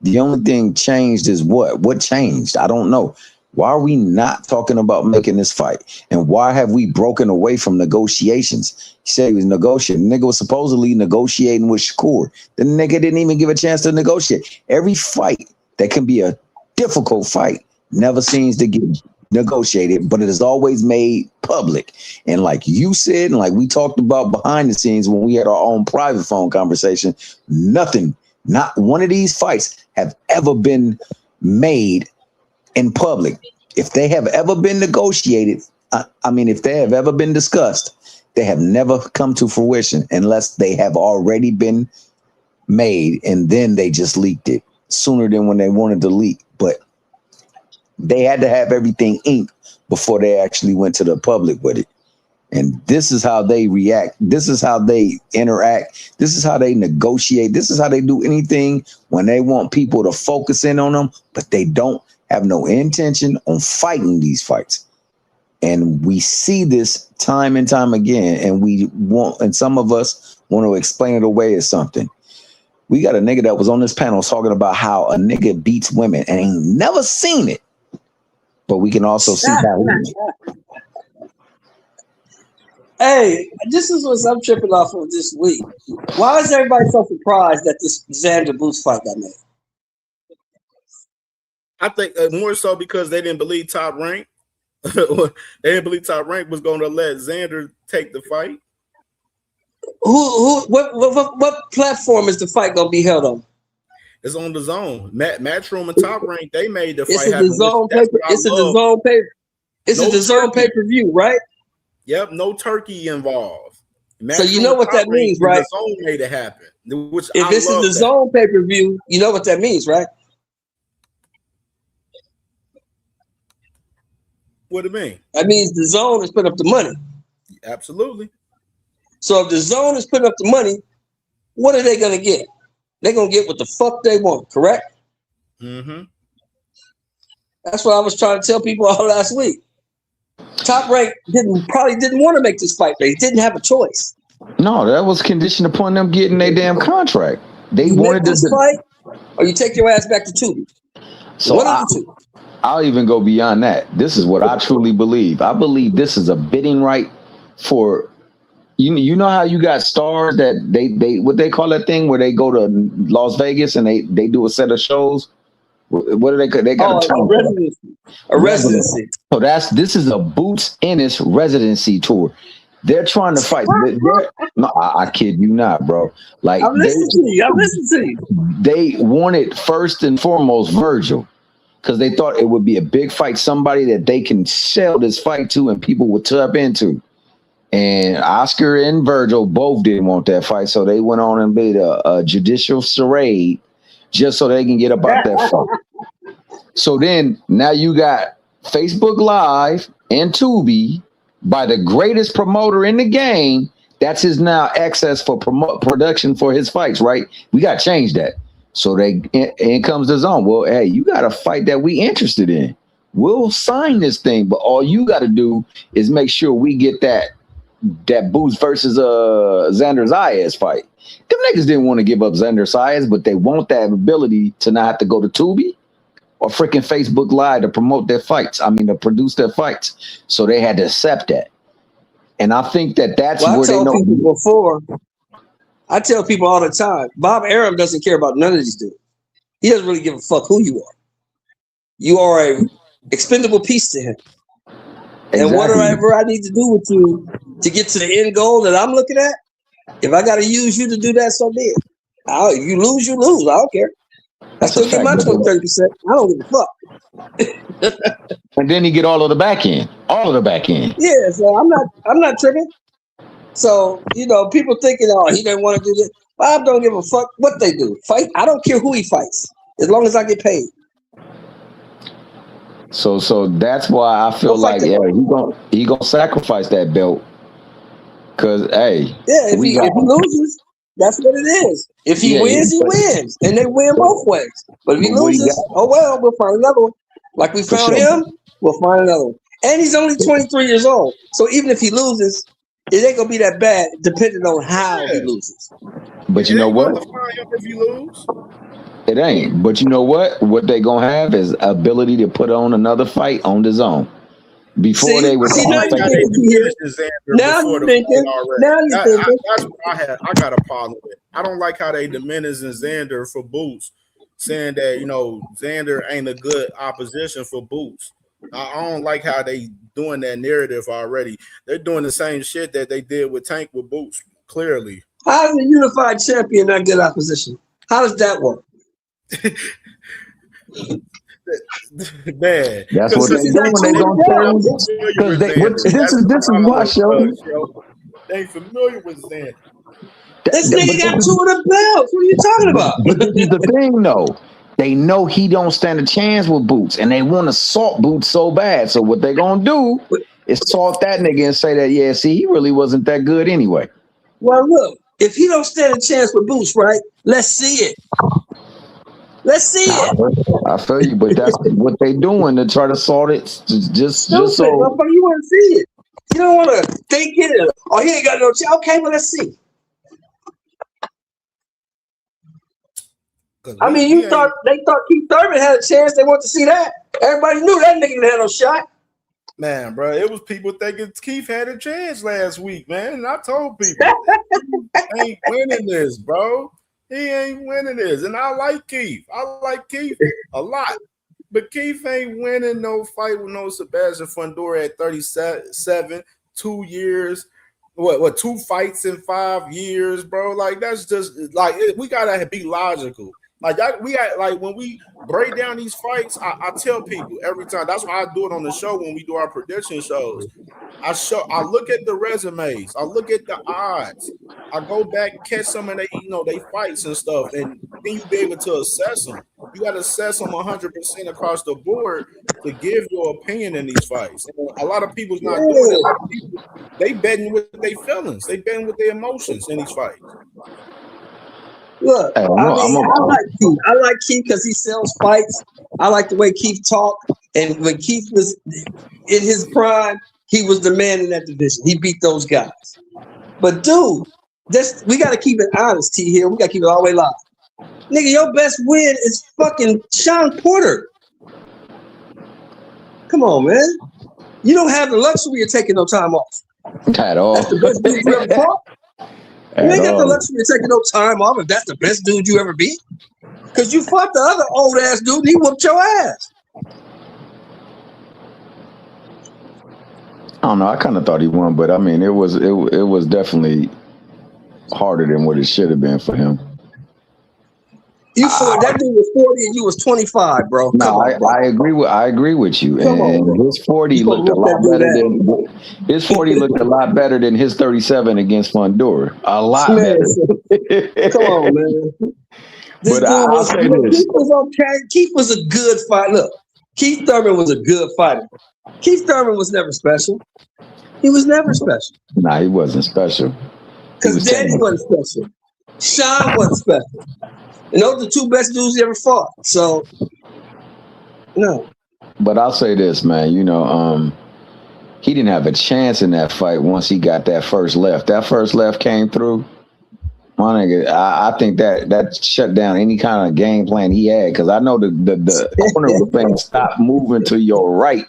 The only thing changed is what? What changed? I don't know. Why are we not talking about making this fight? And why have we broken away from negotiations? He said he was negotiating. The nigga was supposedly negotiating with Shakur. The nigga didn't even give a chance to negotiate. Every fight that can be a difficult fight never seems to get negotiated, but it is always made public. And like you said, and like we talked about behind the scenes when we had our own private phone conversation, nothing, not one of these fights have ever been made in public. If they have ever been negotiated, I mean, if they have ever been discussed, they have never come to fruition unless they have already been made and then they just leaked it sooner than when they wanted to leak. But they had to have everything inked before they actually went to the public with it. And this is how they react. This is how they interact. This is how they negotiate. This is how they do anything when they want people to focus in on them, but they don't have no intention on fighting these fights. And we see this time and time again. And some of us want to explain it away as something. We got a nigga that was on this panel talking about how a nigga beats women and ain't never seen it. But we can also see how. Hey, this is what I'm tripping off of this week. Why is everybody so surprised that this Xander Boots fight got made? I think more so because they didn't believe Top Rank. They didn't believe Top Rank was going to let Xander take the fight. What platform is the fight going to be held on? It's on the Zone. Matchroom and Top Rank, they made the fight happen. It's a DAZN pay. It's a DAZN pay-per-view, right? Yep, no turkey involved. So you know what that means, right? The Zone made it happen. Which if this is the DAZN pay-per-view, you know what that means, right? What do you mean? That means the Zone is putting up the money. Absolutely. So if the Zone is putting up the money, what are they going to get? They're going to get what the fuck they want, correct? Mm-hmm. That's what I was trying to tell people all last week. Top Rank probably didn't want to make this fight, but he didn't have a choice. No, that was conditioned upon them getting their damn contract. They wanted this fight, or you take your ass back to Tubi. So I'll even go beyond that. This is what I truly believe. I believe this is a bidding right for you know how you got stars that they what they call that thing where they go to Las Vegas and they do a set of shows. What do they got a residency. So this is a Boots Ennis residency tour. They're trying to fight. No, I kid you not, bro. Like I'm listening to you. They wanted first and foremost Virgil because they thought it would be a big fight, somebody that they can sell this fight to and people would tap into. And Oscar and Virgil both didn't want that fight, so they went on and made a judicial charade just so they can get about that fight. So then now you got Facebook Live and Tubi by the greatest promoter in the game. That's his now access for production for his fights, right? We got to change that. So in comes the Zone. Well, hey, you got a fight that we interested in. We'll sign this thing, but all you got to do is make sure we get that Boots versus Xander Zayas fight. Them niggas didn't want to give up Xander Zayas, but they want that ability to not have to go to Tubi or freaking Facebook Live to promote their fights. I mean, to produce their fights. So they had to accept that. And I think that's where they know. Before, I tell people all the time, Bob Arum doesn't care about none of these dudes. He doesn't really give a fuck who you are. You are a expendable piece to him. And whatever I need to do with you to get to the end goal that I'm looking at, if I got to use you to do that, so be it. You lose, you lose. I don't care. I still get my 20-30%. I don't give a fuck. And then you get all of the back end. All of the back end. Yeah, so I'm not tripping. So, people thinking, he didn't want to do this. Bob don't give a fuck what they do. Fight. I don't care who he fights, as long as I get paid. So that's why I feel like he gonna sacrifice that belt. Cause hey, if he loses, that's what it is. If he wins, he wins, and they win both ways. But if he loses, we'll find another one. Like we For found sure. him, we'll find another one. And he's only 23 years old. So even if he loses, it ain't gonna be that bad, depending on how he loses. But you It know ain't what? gonna define him if you lose. It ain't. But you know what? What they gonna have is ability to put on another fight on the zone. Before they would See, I now like you're how they thinking, diminished Xander now before you're the fight thinking, already. now you're thinking. That's what I got a problem with. I don't like how they diminished Xander for Boots, saying that Xander ain't a good opposition for Boots. I don't like how they doing that narrative already. They're doing the same shit that they did with Tank with Boots. Clearly, How is a unified champion not good opposition? How does that work? man. That's what Because they he got doing. two They of gonna the tell belts. you Familiar because with Xander. this That's is the why, problem, Sheldon. They ain't familiar with Xander. This But nigga got two of the belts. What are you talking about? But this is the thing, though. They know he don't stand a chance with Boots, and they want to salt Boots so bad. So what they gonna do is salt that nigga and say that, yeah, see, he really wasn't that good anyway. Well, look, if he don't stand a chance with Boots, right? Let's see it. Let's see it. I feel you, but that's what they doing to try to salt it, just Stupid, so. motherfucker. You want to see it. You don't want to think it. Oh, he ain't got no chance. Okay, well, let's see. I mean, they thought Keith Thurman had a chance. They want to see that. Everybody knew that nigga didn't have no shot. Man, bro, it was people thinking Keith had a chance last week, man. And I told people, he ain't winning this, bro. He ain't winning this. And I like Keith. I like Keith a lot. But Keith ain't winning no fight with no Sebastian Fundora at 37, 2 years. What 2 fights in 5 years, bro? Like, that's just like we gotta be logical. Like we got like when we break down these fights, I tell people every time. That's why I do it on the show when we do our prediction shows. I look at the resumes, I look at the odds, I go back, catch some of they fights and stuff, and then you be able to assess them. You got to assess them 100% across the board to give your opinion in these fights. And a lot of people's not doing it. A lot of people, they betting with their feelings, they betting with their emotions in these fights. Look, I like Keith. I like Keith because he sells fights. I like the way Keith talked. And when Keith was in his prime, he was the man in that division. He beat those guys. But dude, we got to keep it honest, T here. We got to keep it all the way live. Nigga, your best win is fucking Sean Porter. Come on, man. You don't have the luxury of taking no time off. At all. That's the best dude you ever fought. You ain't got the luxury of taking no time off if that's the best dude you ever beat. Because you fought the other old ass dude and he whooped your ass. I don't know. I kind of thought he won, but I mean, it was definitely harder than what it should have been for him. You fought that dude was 40 and you was 25, bro. No, I agree with you. And his 40 looked a lot better than his 40 looked a lot better than his 37 against Fundora. A lot better. Come on, man. But I'll say this. Keith was okay. Keith was a good fighter. Look, Keith Thurman was a good fighter. Keith Thurman was never special. He was never special. Nah, he wasn't special. Because Danny wasn't special. Sean wasn't special. And those are the two best dudes he ever fought. So, no. But I'll say this, man. He didn't have a chance in that fight once he got that first left. That first left came through. My nigga, I think that shut down any kind of game plan he had, because I know the owner was saying stop moving to your right,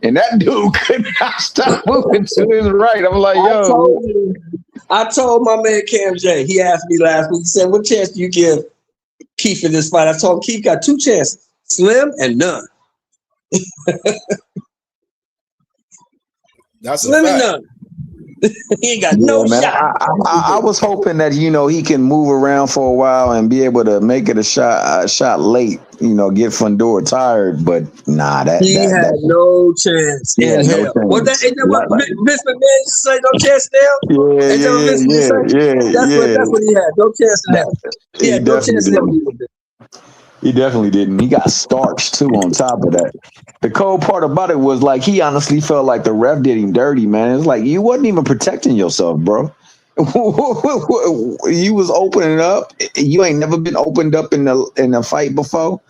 and that dude could not stop moving to his right. I'm like, yo. I told my man CamJ, he asked me last week, he said, what chance do you give Keith in this fight? I told him Keith got 2 chances, slim and none. That's slim a fact. and none. He ain't got no man, shot. I was hoping that he can move around for a while and be able to make it a shot late. Get Fundora tired, but nah, he had no chance in hell. What that? Ain't that what Vince McMahon used to say? No chance in hell. That's what he had. No chance in hell. He had no chance in hell. He definitely didn't. He got starched too on top of that. The cold part about it was like he honestly felt like the ref did him dirty, man. It's like you wasn't even protecting yourself, bro. You was opening up. You ain't never been opened up in a fight before.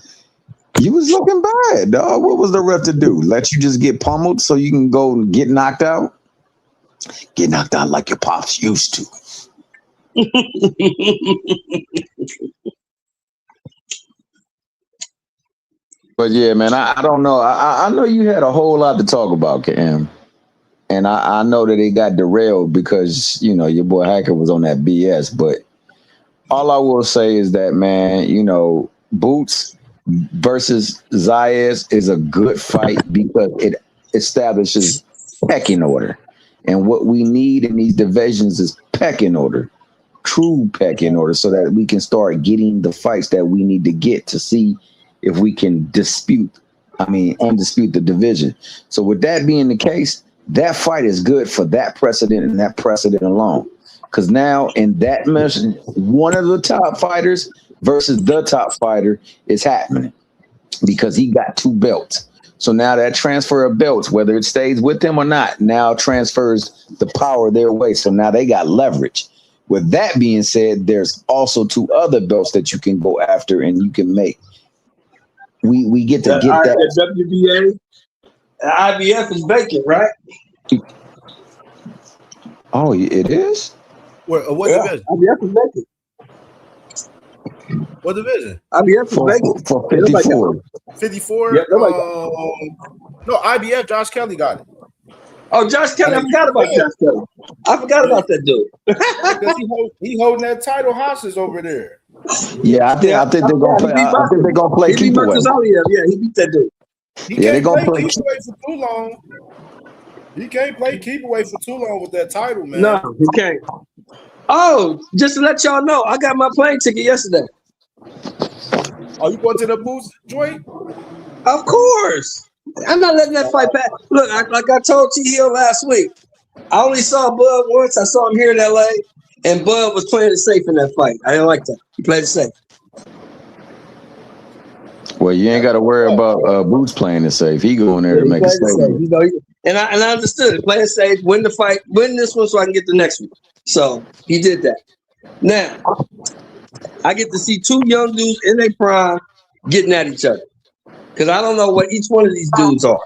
You was looking bad, dog. What was the ref to do? Let you just get pummeled so you can go and get knocked out? Get knocked out like your pops used to. But yeah, man, I don't know. I know you had a whole lot to talk about, Cam. And I know that it got derailed because, you know, your boy Hacker was on that BS. But all I will say is that, man, you know, Boots versus Zayas is a good fight because it establishes pecking order. And what we need in these divisions is pecking order, true pecking order, so that we can start getting the fights that we need to get to see if we can undispute the division. So with that being the case, that fight is good for that precedent and that precedent alone. Because now in that mission, one of the top fighters versus the top fighter is happening because he got 2 belts. So now that transfer of belts, whether it stays with them or not, now transfers the power their way. So now they got leverage. With that being said, there's also 2 other belts that you can go after and you can make. We get to get that. The WBA, IBF is vacant, right? Oh, it is? What division? IBF is vacant. What division? IBF is vacant. For 54. 54? Yeah, no, IBF, Josh Kelly got it. Oh, Josh Kelly, I forgot about Josh Kelly. I forgot about that dude. Because he holding that title hostage over there. Yeah, I think they're gonna play. I think they're gonna play keep away. Yeah, he beat that dude. He can't play keep away for too long. He can't play keep away for too long with that title, man. No, he can't. Oh, just to let y'all know, I got my plane ticket yesterday. Oh, you going to the Boots joint? Of course. I'm not letting that fight pass. Look, like I told T Hill last week, I only saw Bud once. I saw him here in LA, and Bud was playing it safe in that fight. I didn't like that. He played it safe. Well, you ain't got to worry about Boots playing it safe. He going there to make a statement. You know, and I understood it. Play it safe, win the fight, win this one so I can get the next one. So he did that. Now, I get to see 2 young dudes in their prime getting at each other. Because I don't know what each one of these dudes are.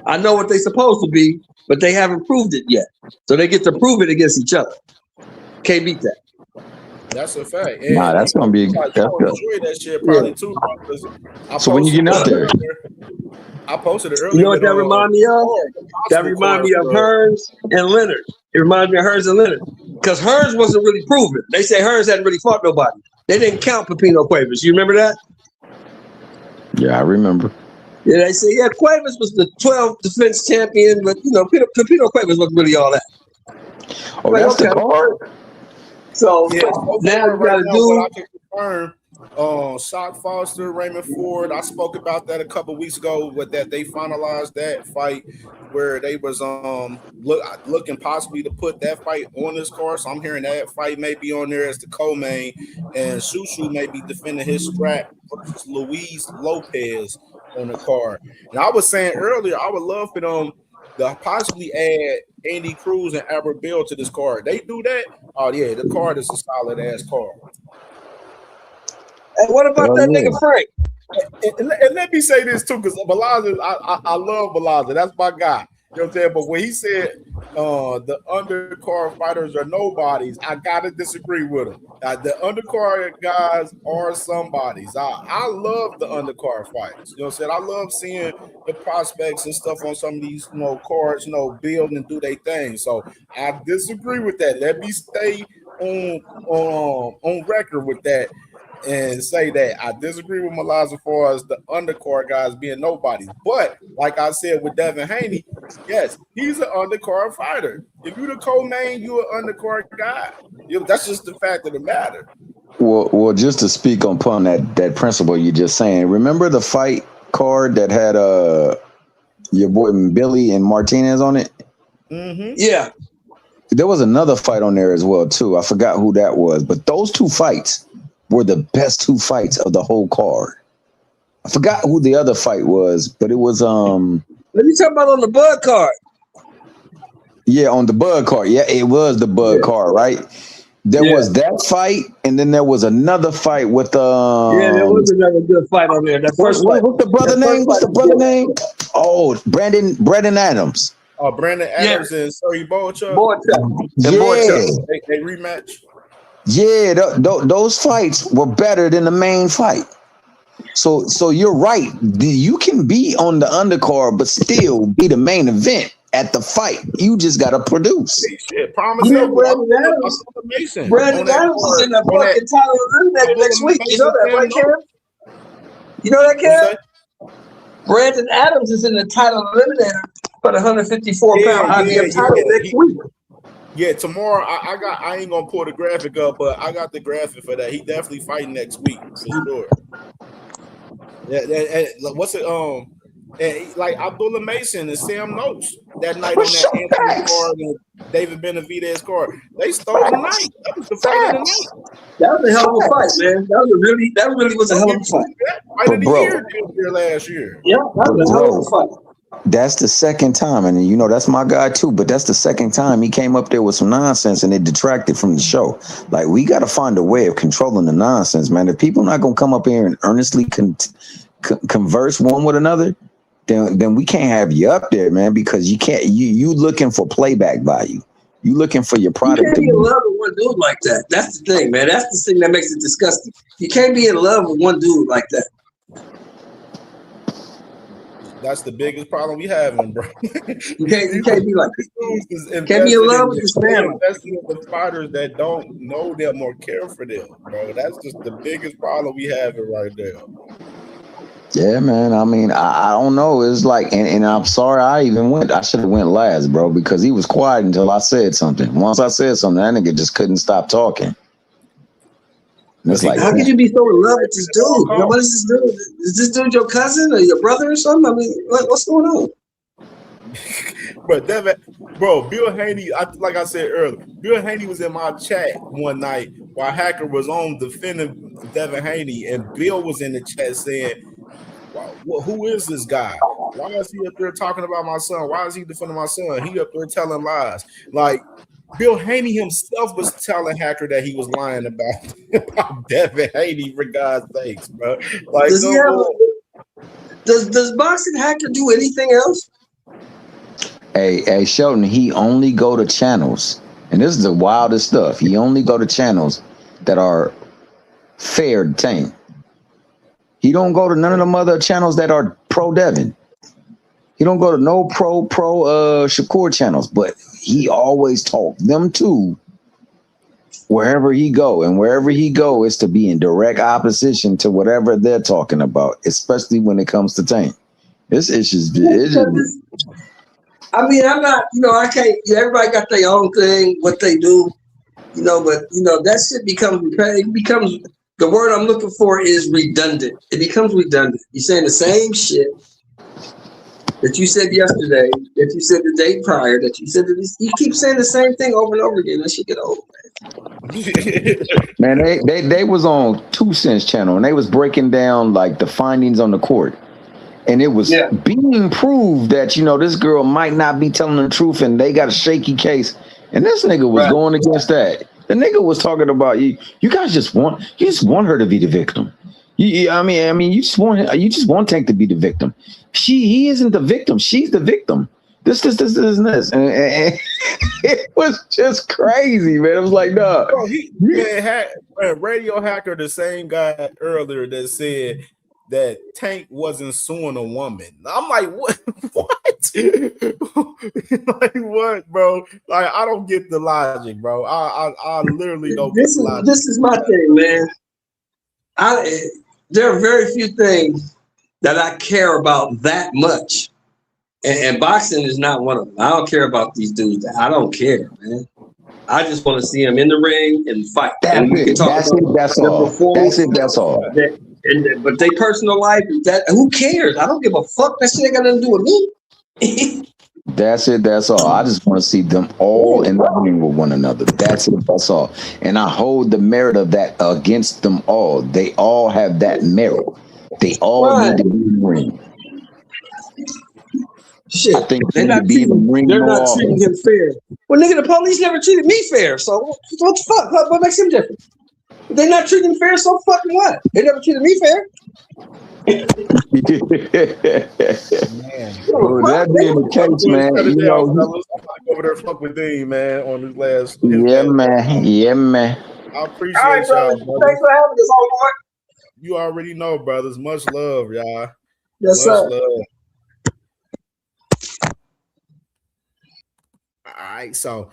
I know what they're supposed to be, but they haven't proved it yet. So they get to prove it against each other. Can't beat that. That's a fact. And nah, that's gonna be. That's enjoy that shit probably too. So when you getting out there? I posted it earlier. You know what that remind me of? That remind me of Hearns and Leonard. It reminds me of Hearns and Leonard. Because Hearns wasn't really proven. They say Hearns hadn't really fought nobody. They didn't count Pepino Cuevas. You remember that? Yeah, I remember. Yeah, they say, Cuevas was the 12th defense champion, but, you know, Pepino Cuevas wasn't really all that. Oh, that's the card? So, now you got to do... I can confirm, Shock Foster, Raymond Ford, I spoke about that a couple weeks ago, with that they finalized that fight where they was looking possibly to put that fight on this card. So I'm hearing that fight may be on there as the co-main, and Shushu may be defending his strap versus Luis Lopez on the card. And I was saying earlier, I would love for them to possibly add Andy Cruz and Albert Bill to this card. They do that? Oh yeah, the card is a solid ass card. Hey, what about that nigga Frank? And let me say this too, because Balaza, I love Balaza. That's my guy. You know what I'm saying? But when he said the undercard fighters are nobodies, I gotta disagree with him. The undercard guys are somebodies. I love the undercard fighters. You know what I'm saying? I love seeing the prospects and stuff on some of these, cards, build and do their thing. So I disagree with that. Let me stay on record with that. And say that I disagree with Malaz as far as the undercard guys being nobodies. But like I said with Devin Haney, yes, he's an undercard fighter. If you're the co-main, you're an undercard guy. That's just the fact of the matter. Well, just to speak upon that principle you're just saying, remember the fight card that had your boy Billy and Martinez on it? Mm-hmm. Yeah. There was another fight on there as well, too. I forgot who that was, but those 2 fights were the best 2 fights of the whole card. I forgot who the other fight was, but it was Let me talk about on the Bud card. Yeah, on the Bud card. Yeah, it was the Bud card, right? There was that fight, and then there was another fight with Yeah, there was another good fight on there. That first fight. what's the brother name? What's the brother name? Oh, Brandon Adams. Brandon Adams and Surrey Boychuk. Yeah. They rematch. Yeah, those fights were better than the main fight. So you're right. You can be on the undercard, but still be the main event at the fight. You just gotta produce. Shit, promise You know that Brandon Adams. Brandon Adams is in the fucking title eliminator next week. You know that, right, Cam? You know that, Cam? Brandon Adams is in the title eliminator for the 154-pound IBF title next week. Yeah, tomorrow I ain't gonna pull the graphic up, but I got the graphic for that. He definitely fighting next week for sure. Yeah, what's it? Like Abdullah Mason and Sam Noakes that night on that Anthony card and David Benavidez card. They stole the night. That was the fight of the night. That was a hell of a fight, man. That really was a hell of a fight. Fight of the year last year. Yeah, that was a hell of a fight. That's the second time, and you know that's my guy too. But that's the second time he came up there with some nonsense, and it detracted from the show. Like we got to find a way of controlling the nonsense, man. If people not gonna come up here and earnestly converse one with another, then we can't have you up there, man. Because you can't. You looking for playback value. You looking for your product. You can't be in love with one dude like that. That's the thing, man. That's the thing that makes it disgusting. You can't be in love with one dude like that. That's the biggest problem we having, bro. You can't be like this. Can't be in love with this man. Investing in the fighters that don't know them or care for them, bro. That's just the biggest problem we having right there. Yeah, man. I mean, I don't know. It's like, and I'm sorry I should have went last, bro, because he was quiet until I said something. Once I said something, that nigga just couldn't stop talking. And it's like, how could you be so in love with this dude? You know, what is this dude? Is this dude your cousin or your brother or something? I mean, what's going on? But Bill Haney, like I said earlier, Bill Haney was in my chat one night while Hacker was on defending Devin Haney, and Bill was in the chat saying, well, who is this guy? Why is he up there talking about my son? Why is he defending my son? He up there telling lies. Like, Bill Haney himself was telling Hacker that he was lying about Devin Haney, for God's sakes, bro. Like, does boxing Hacker do anything else? Hey, Shelton, he only go to channels, and this is the wildest stuff. He only go to channels that are fair to Tank. He don't go to none of them other channels that are pro Devin. He don't go to no pro Shakur channels, but he always talk them too wherever he go, and wherever he go is to be in direct opposition to whatever they're talking about, especially when it comes to Tank. This is I mean, I'm not, I can't, everybody got their own thing, what they do, but, that shit becomes, the word I'm looking for is redundant. It becomes redundant. You're saying the same shit that you said yesterday, that you said the day prior, that you said that you keep saying the same thing over and over again. That shit get old, man. Man, they was on 2 Cents channel, and they was breaking down like the findings on the court. And it was being proved that, this girl might not be telling the truth, and they got a shaky case. And this nigga was going against that. The nigga was talking about you guys just want her to be the victim. I mean, you just want Tank to be the victim. He isn't the victim. She's the victim. This. And it was just crazy, man. It was like, nah. Bro, Radio Hacker, the same guy earlier that said that Tank wasn't suing a woman. I'm like, what? Like, what, bro? Like, I don't get the logic, bro. I literally don't get the logic. This is my thing, man. There are very few things that I care about that much. And boxing is not one of them. I don't care about these dudes. I don't care, man. I just want to see them in the ring and fight. And we can talk about their performance. That's all. But their personal life, who cares? I don't give a fuck. That shit ain't got nothing to do with me. That's it. That's all. I just want to see them all in the ring with one another. That's it. That's all. And I hold the merit of that against them all. They all have that merit. They all need to be in the ring. Shit, I think they're you need not to be able to bring more. treating him fair. Well, nigga, the police never treated me fair. So what the fuck? What makes him different? If they're not treating him fair, so fucking what? They never treated me fair. Man, Well, that being the case, man, shut it you down, know, fellas. I'm about to go over there and fuck with Dean, man, on his last. yeah, man, yeah, man. I All right, appreciate brother. y'all, Thanks brothers. for having us on board. You already know, brothers. Much love, y'all. Yes, Much sir. love. All right, so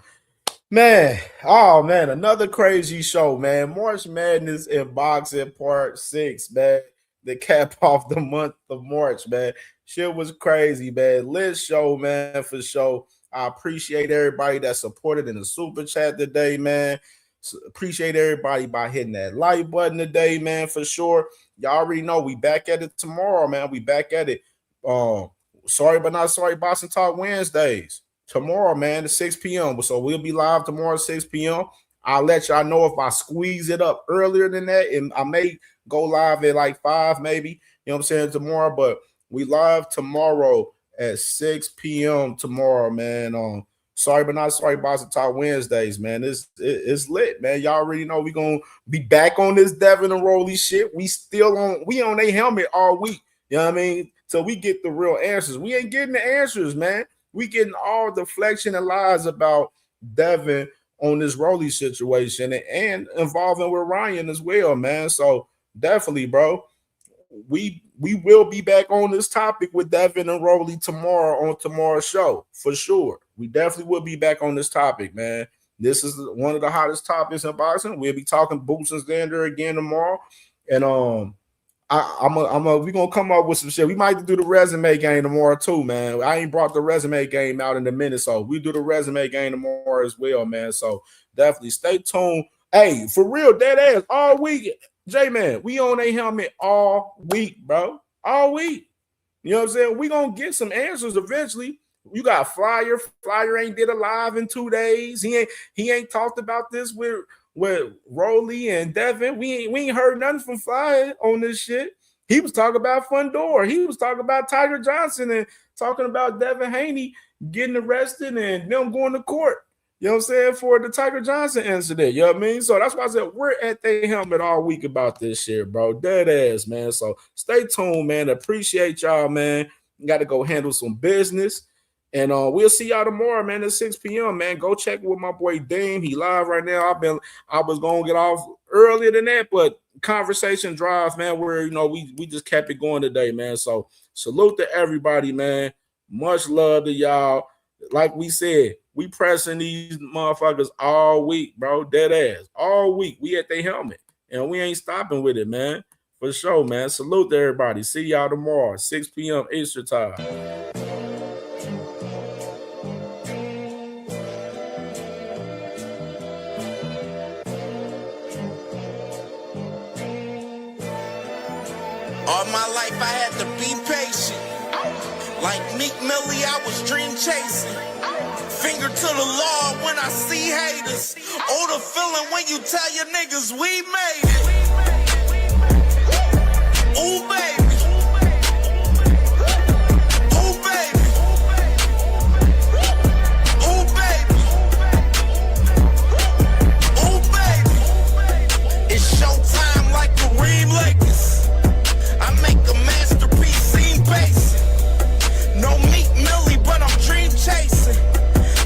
man, oh man, another crazy show, man. March Madness in boxing part 6, man. The cap off the month of March, man. Shit was crazy, man. Lit show, man, for sure. I appreciate everybody that supported in the super chat today, man. Appreciate everybody by hitting that like button today, man, for sure. Y'all already know we back at it tomorrow, man. We back at it. Sorry but not sorry, Boxing Talk Wednesdays. Tomorrow, man, at 6 p.m. So we'll be live tomorrow at 6 p.m. I'll let y'all know if I squeeze it up earlier than that, and I may go live at like 5, maybe. You know what I'm saying, tomorrow. But we live tomorrow at 6 p.m. tomorrow, man. Sorry but not sorry, Boxing Talk Wednesdays, man. It's lit, man. Y'all already know we gonna be back on this Devin and Rolly shit. We on their helmet all week. You know what I mean? So we get the real answers. We ain't getting the answers, man. We getting all deflection and lies about Devin on this Rolly situation and involving with Ryan as well, man. So definitely, bro, we will be back on this topic with Devin and Rolly tomorrow on tomorrow's show for sure. We definitely will be back on this topic, man. This is one of the hottest topics in boxing. We'll be talking Boots and Xander again tomorrow, and we're gonna come up with some shit. We might do the resume game tomorrow too, man. I ain't brought the resume game out in a minute, so we do the resume game tomorrow as well, man. So definitely stay tuned. Hey, for real, dead ass all week, J-Man. We on a helmet all week, bro. All week. You know what I'm saying? We gonna get some answers eventually. You got Flyer. Flyer ain't did a live in 2 days. He ain't talked about this with Rolly and Devin. We ain't heard nothing from Flyer on this shit. He was talking about Fundora. He was talking about Tiger Johnson and talking about Devin Haney getting arrested and them going to court. You know what I'm saying? For the Tiger Johnson incident. You know what I mean? So that's why I said we're at the helmet all week about this shit, bro. Dead ass, man. So stay tuned, man. Appreciate y'all, man. Got to go handle some business. And we'll see y'all tomorrow, man, at 6 p.m., man. Go check with my boy Dame. He live right now. I was going to get off earlier than that, but conversation drive, man, where, you know, we just kept it going today, man. So salute to everybody, man. Much love to y'all. Like we said, we pressing these motherfuckers all week, bro. Dead ass. All week. We at their helmet. And we ain't stopping with it, man. For sure, man. Salute to everybody. See y'all tomorrow, 6 p.m. Eastern time. All my life I had to be patient. Like Meek Millie, I was dream chasing. Finger to the law when I see haters. Oh, the feeling when you tell your niggas we made it. Ooh, baby. Ooh, baby. Ooh, baby. Ooh, baby. It's showtime like Kareem Lakers. I make a masterpiece, seem basic. No Meek Millie, but I'm dream chasing.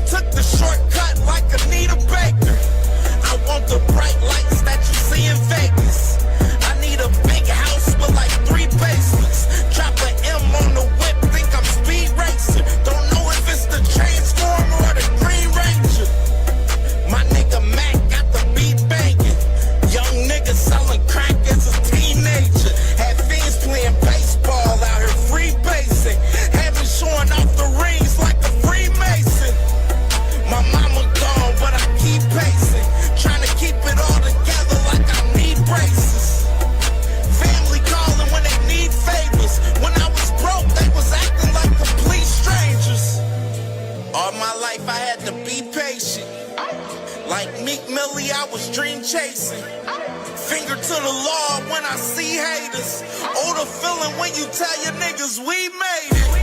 Took the shortcut like Anita Baker. I want the bright lights that you see in Vegas. I need a big house with like 3 basements. Drop an M on the whip, think I'm speed racing. Don't know if it's the Transformer or the Green Ranger. My nigga Mac got the beat banging. Young nigga selling crack as a teenager. Had fiends playing baseball out here, free basing. Had me showing off the rings like a Freemason. My mama gone, but I keep pacing. Trying to keep it all together like I need braces. Family calling when they need favors. When I was broke, they was acting like complete strangers. All my life I had to be patient. Like Meek Millie, I was dream chasing. Finger to the law when I see haters. Oh, the feeling when you tell your niggas we made it.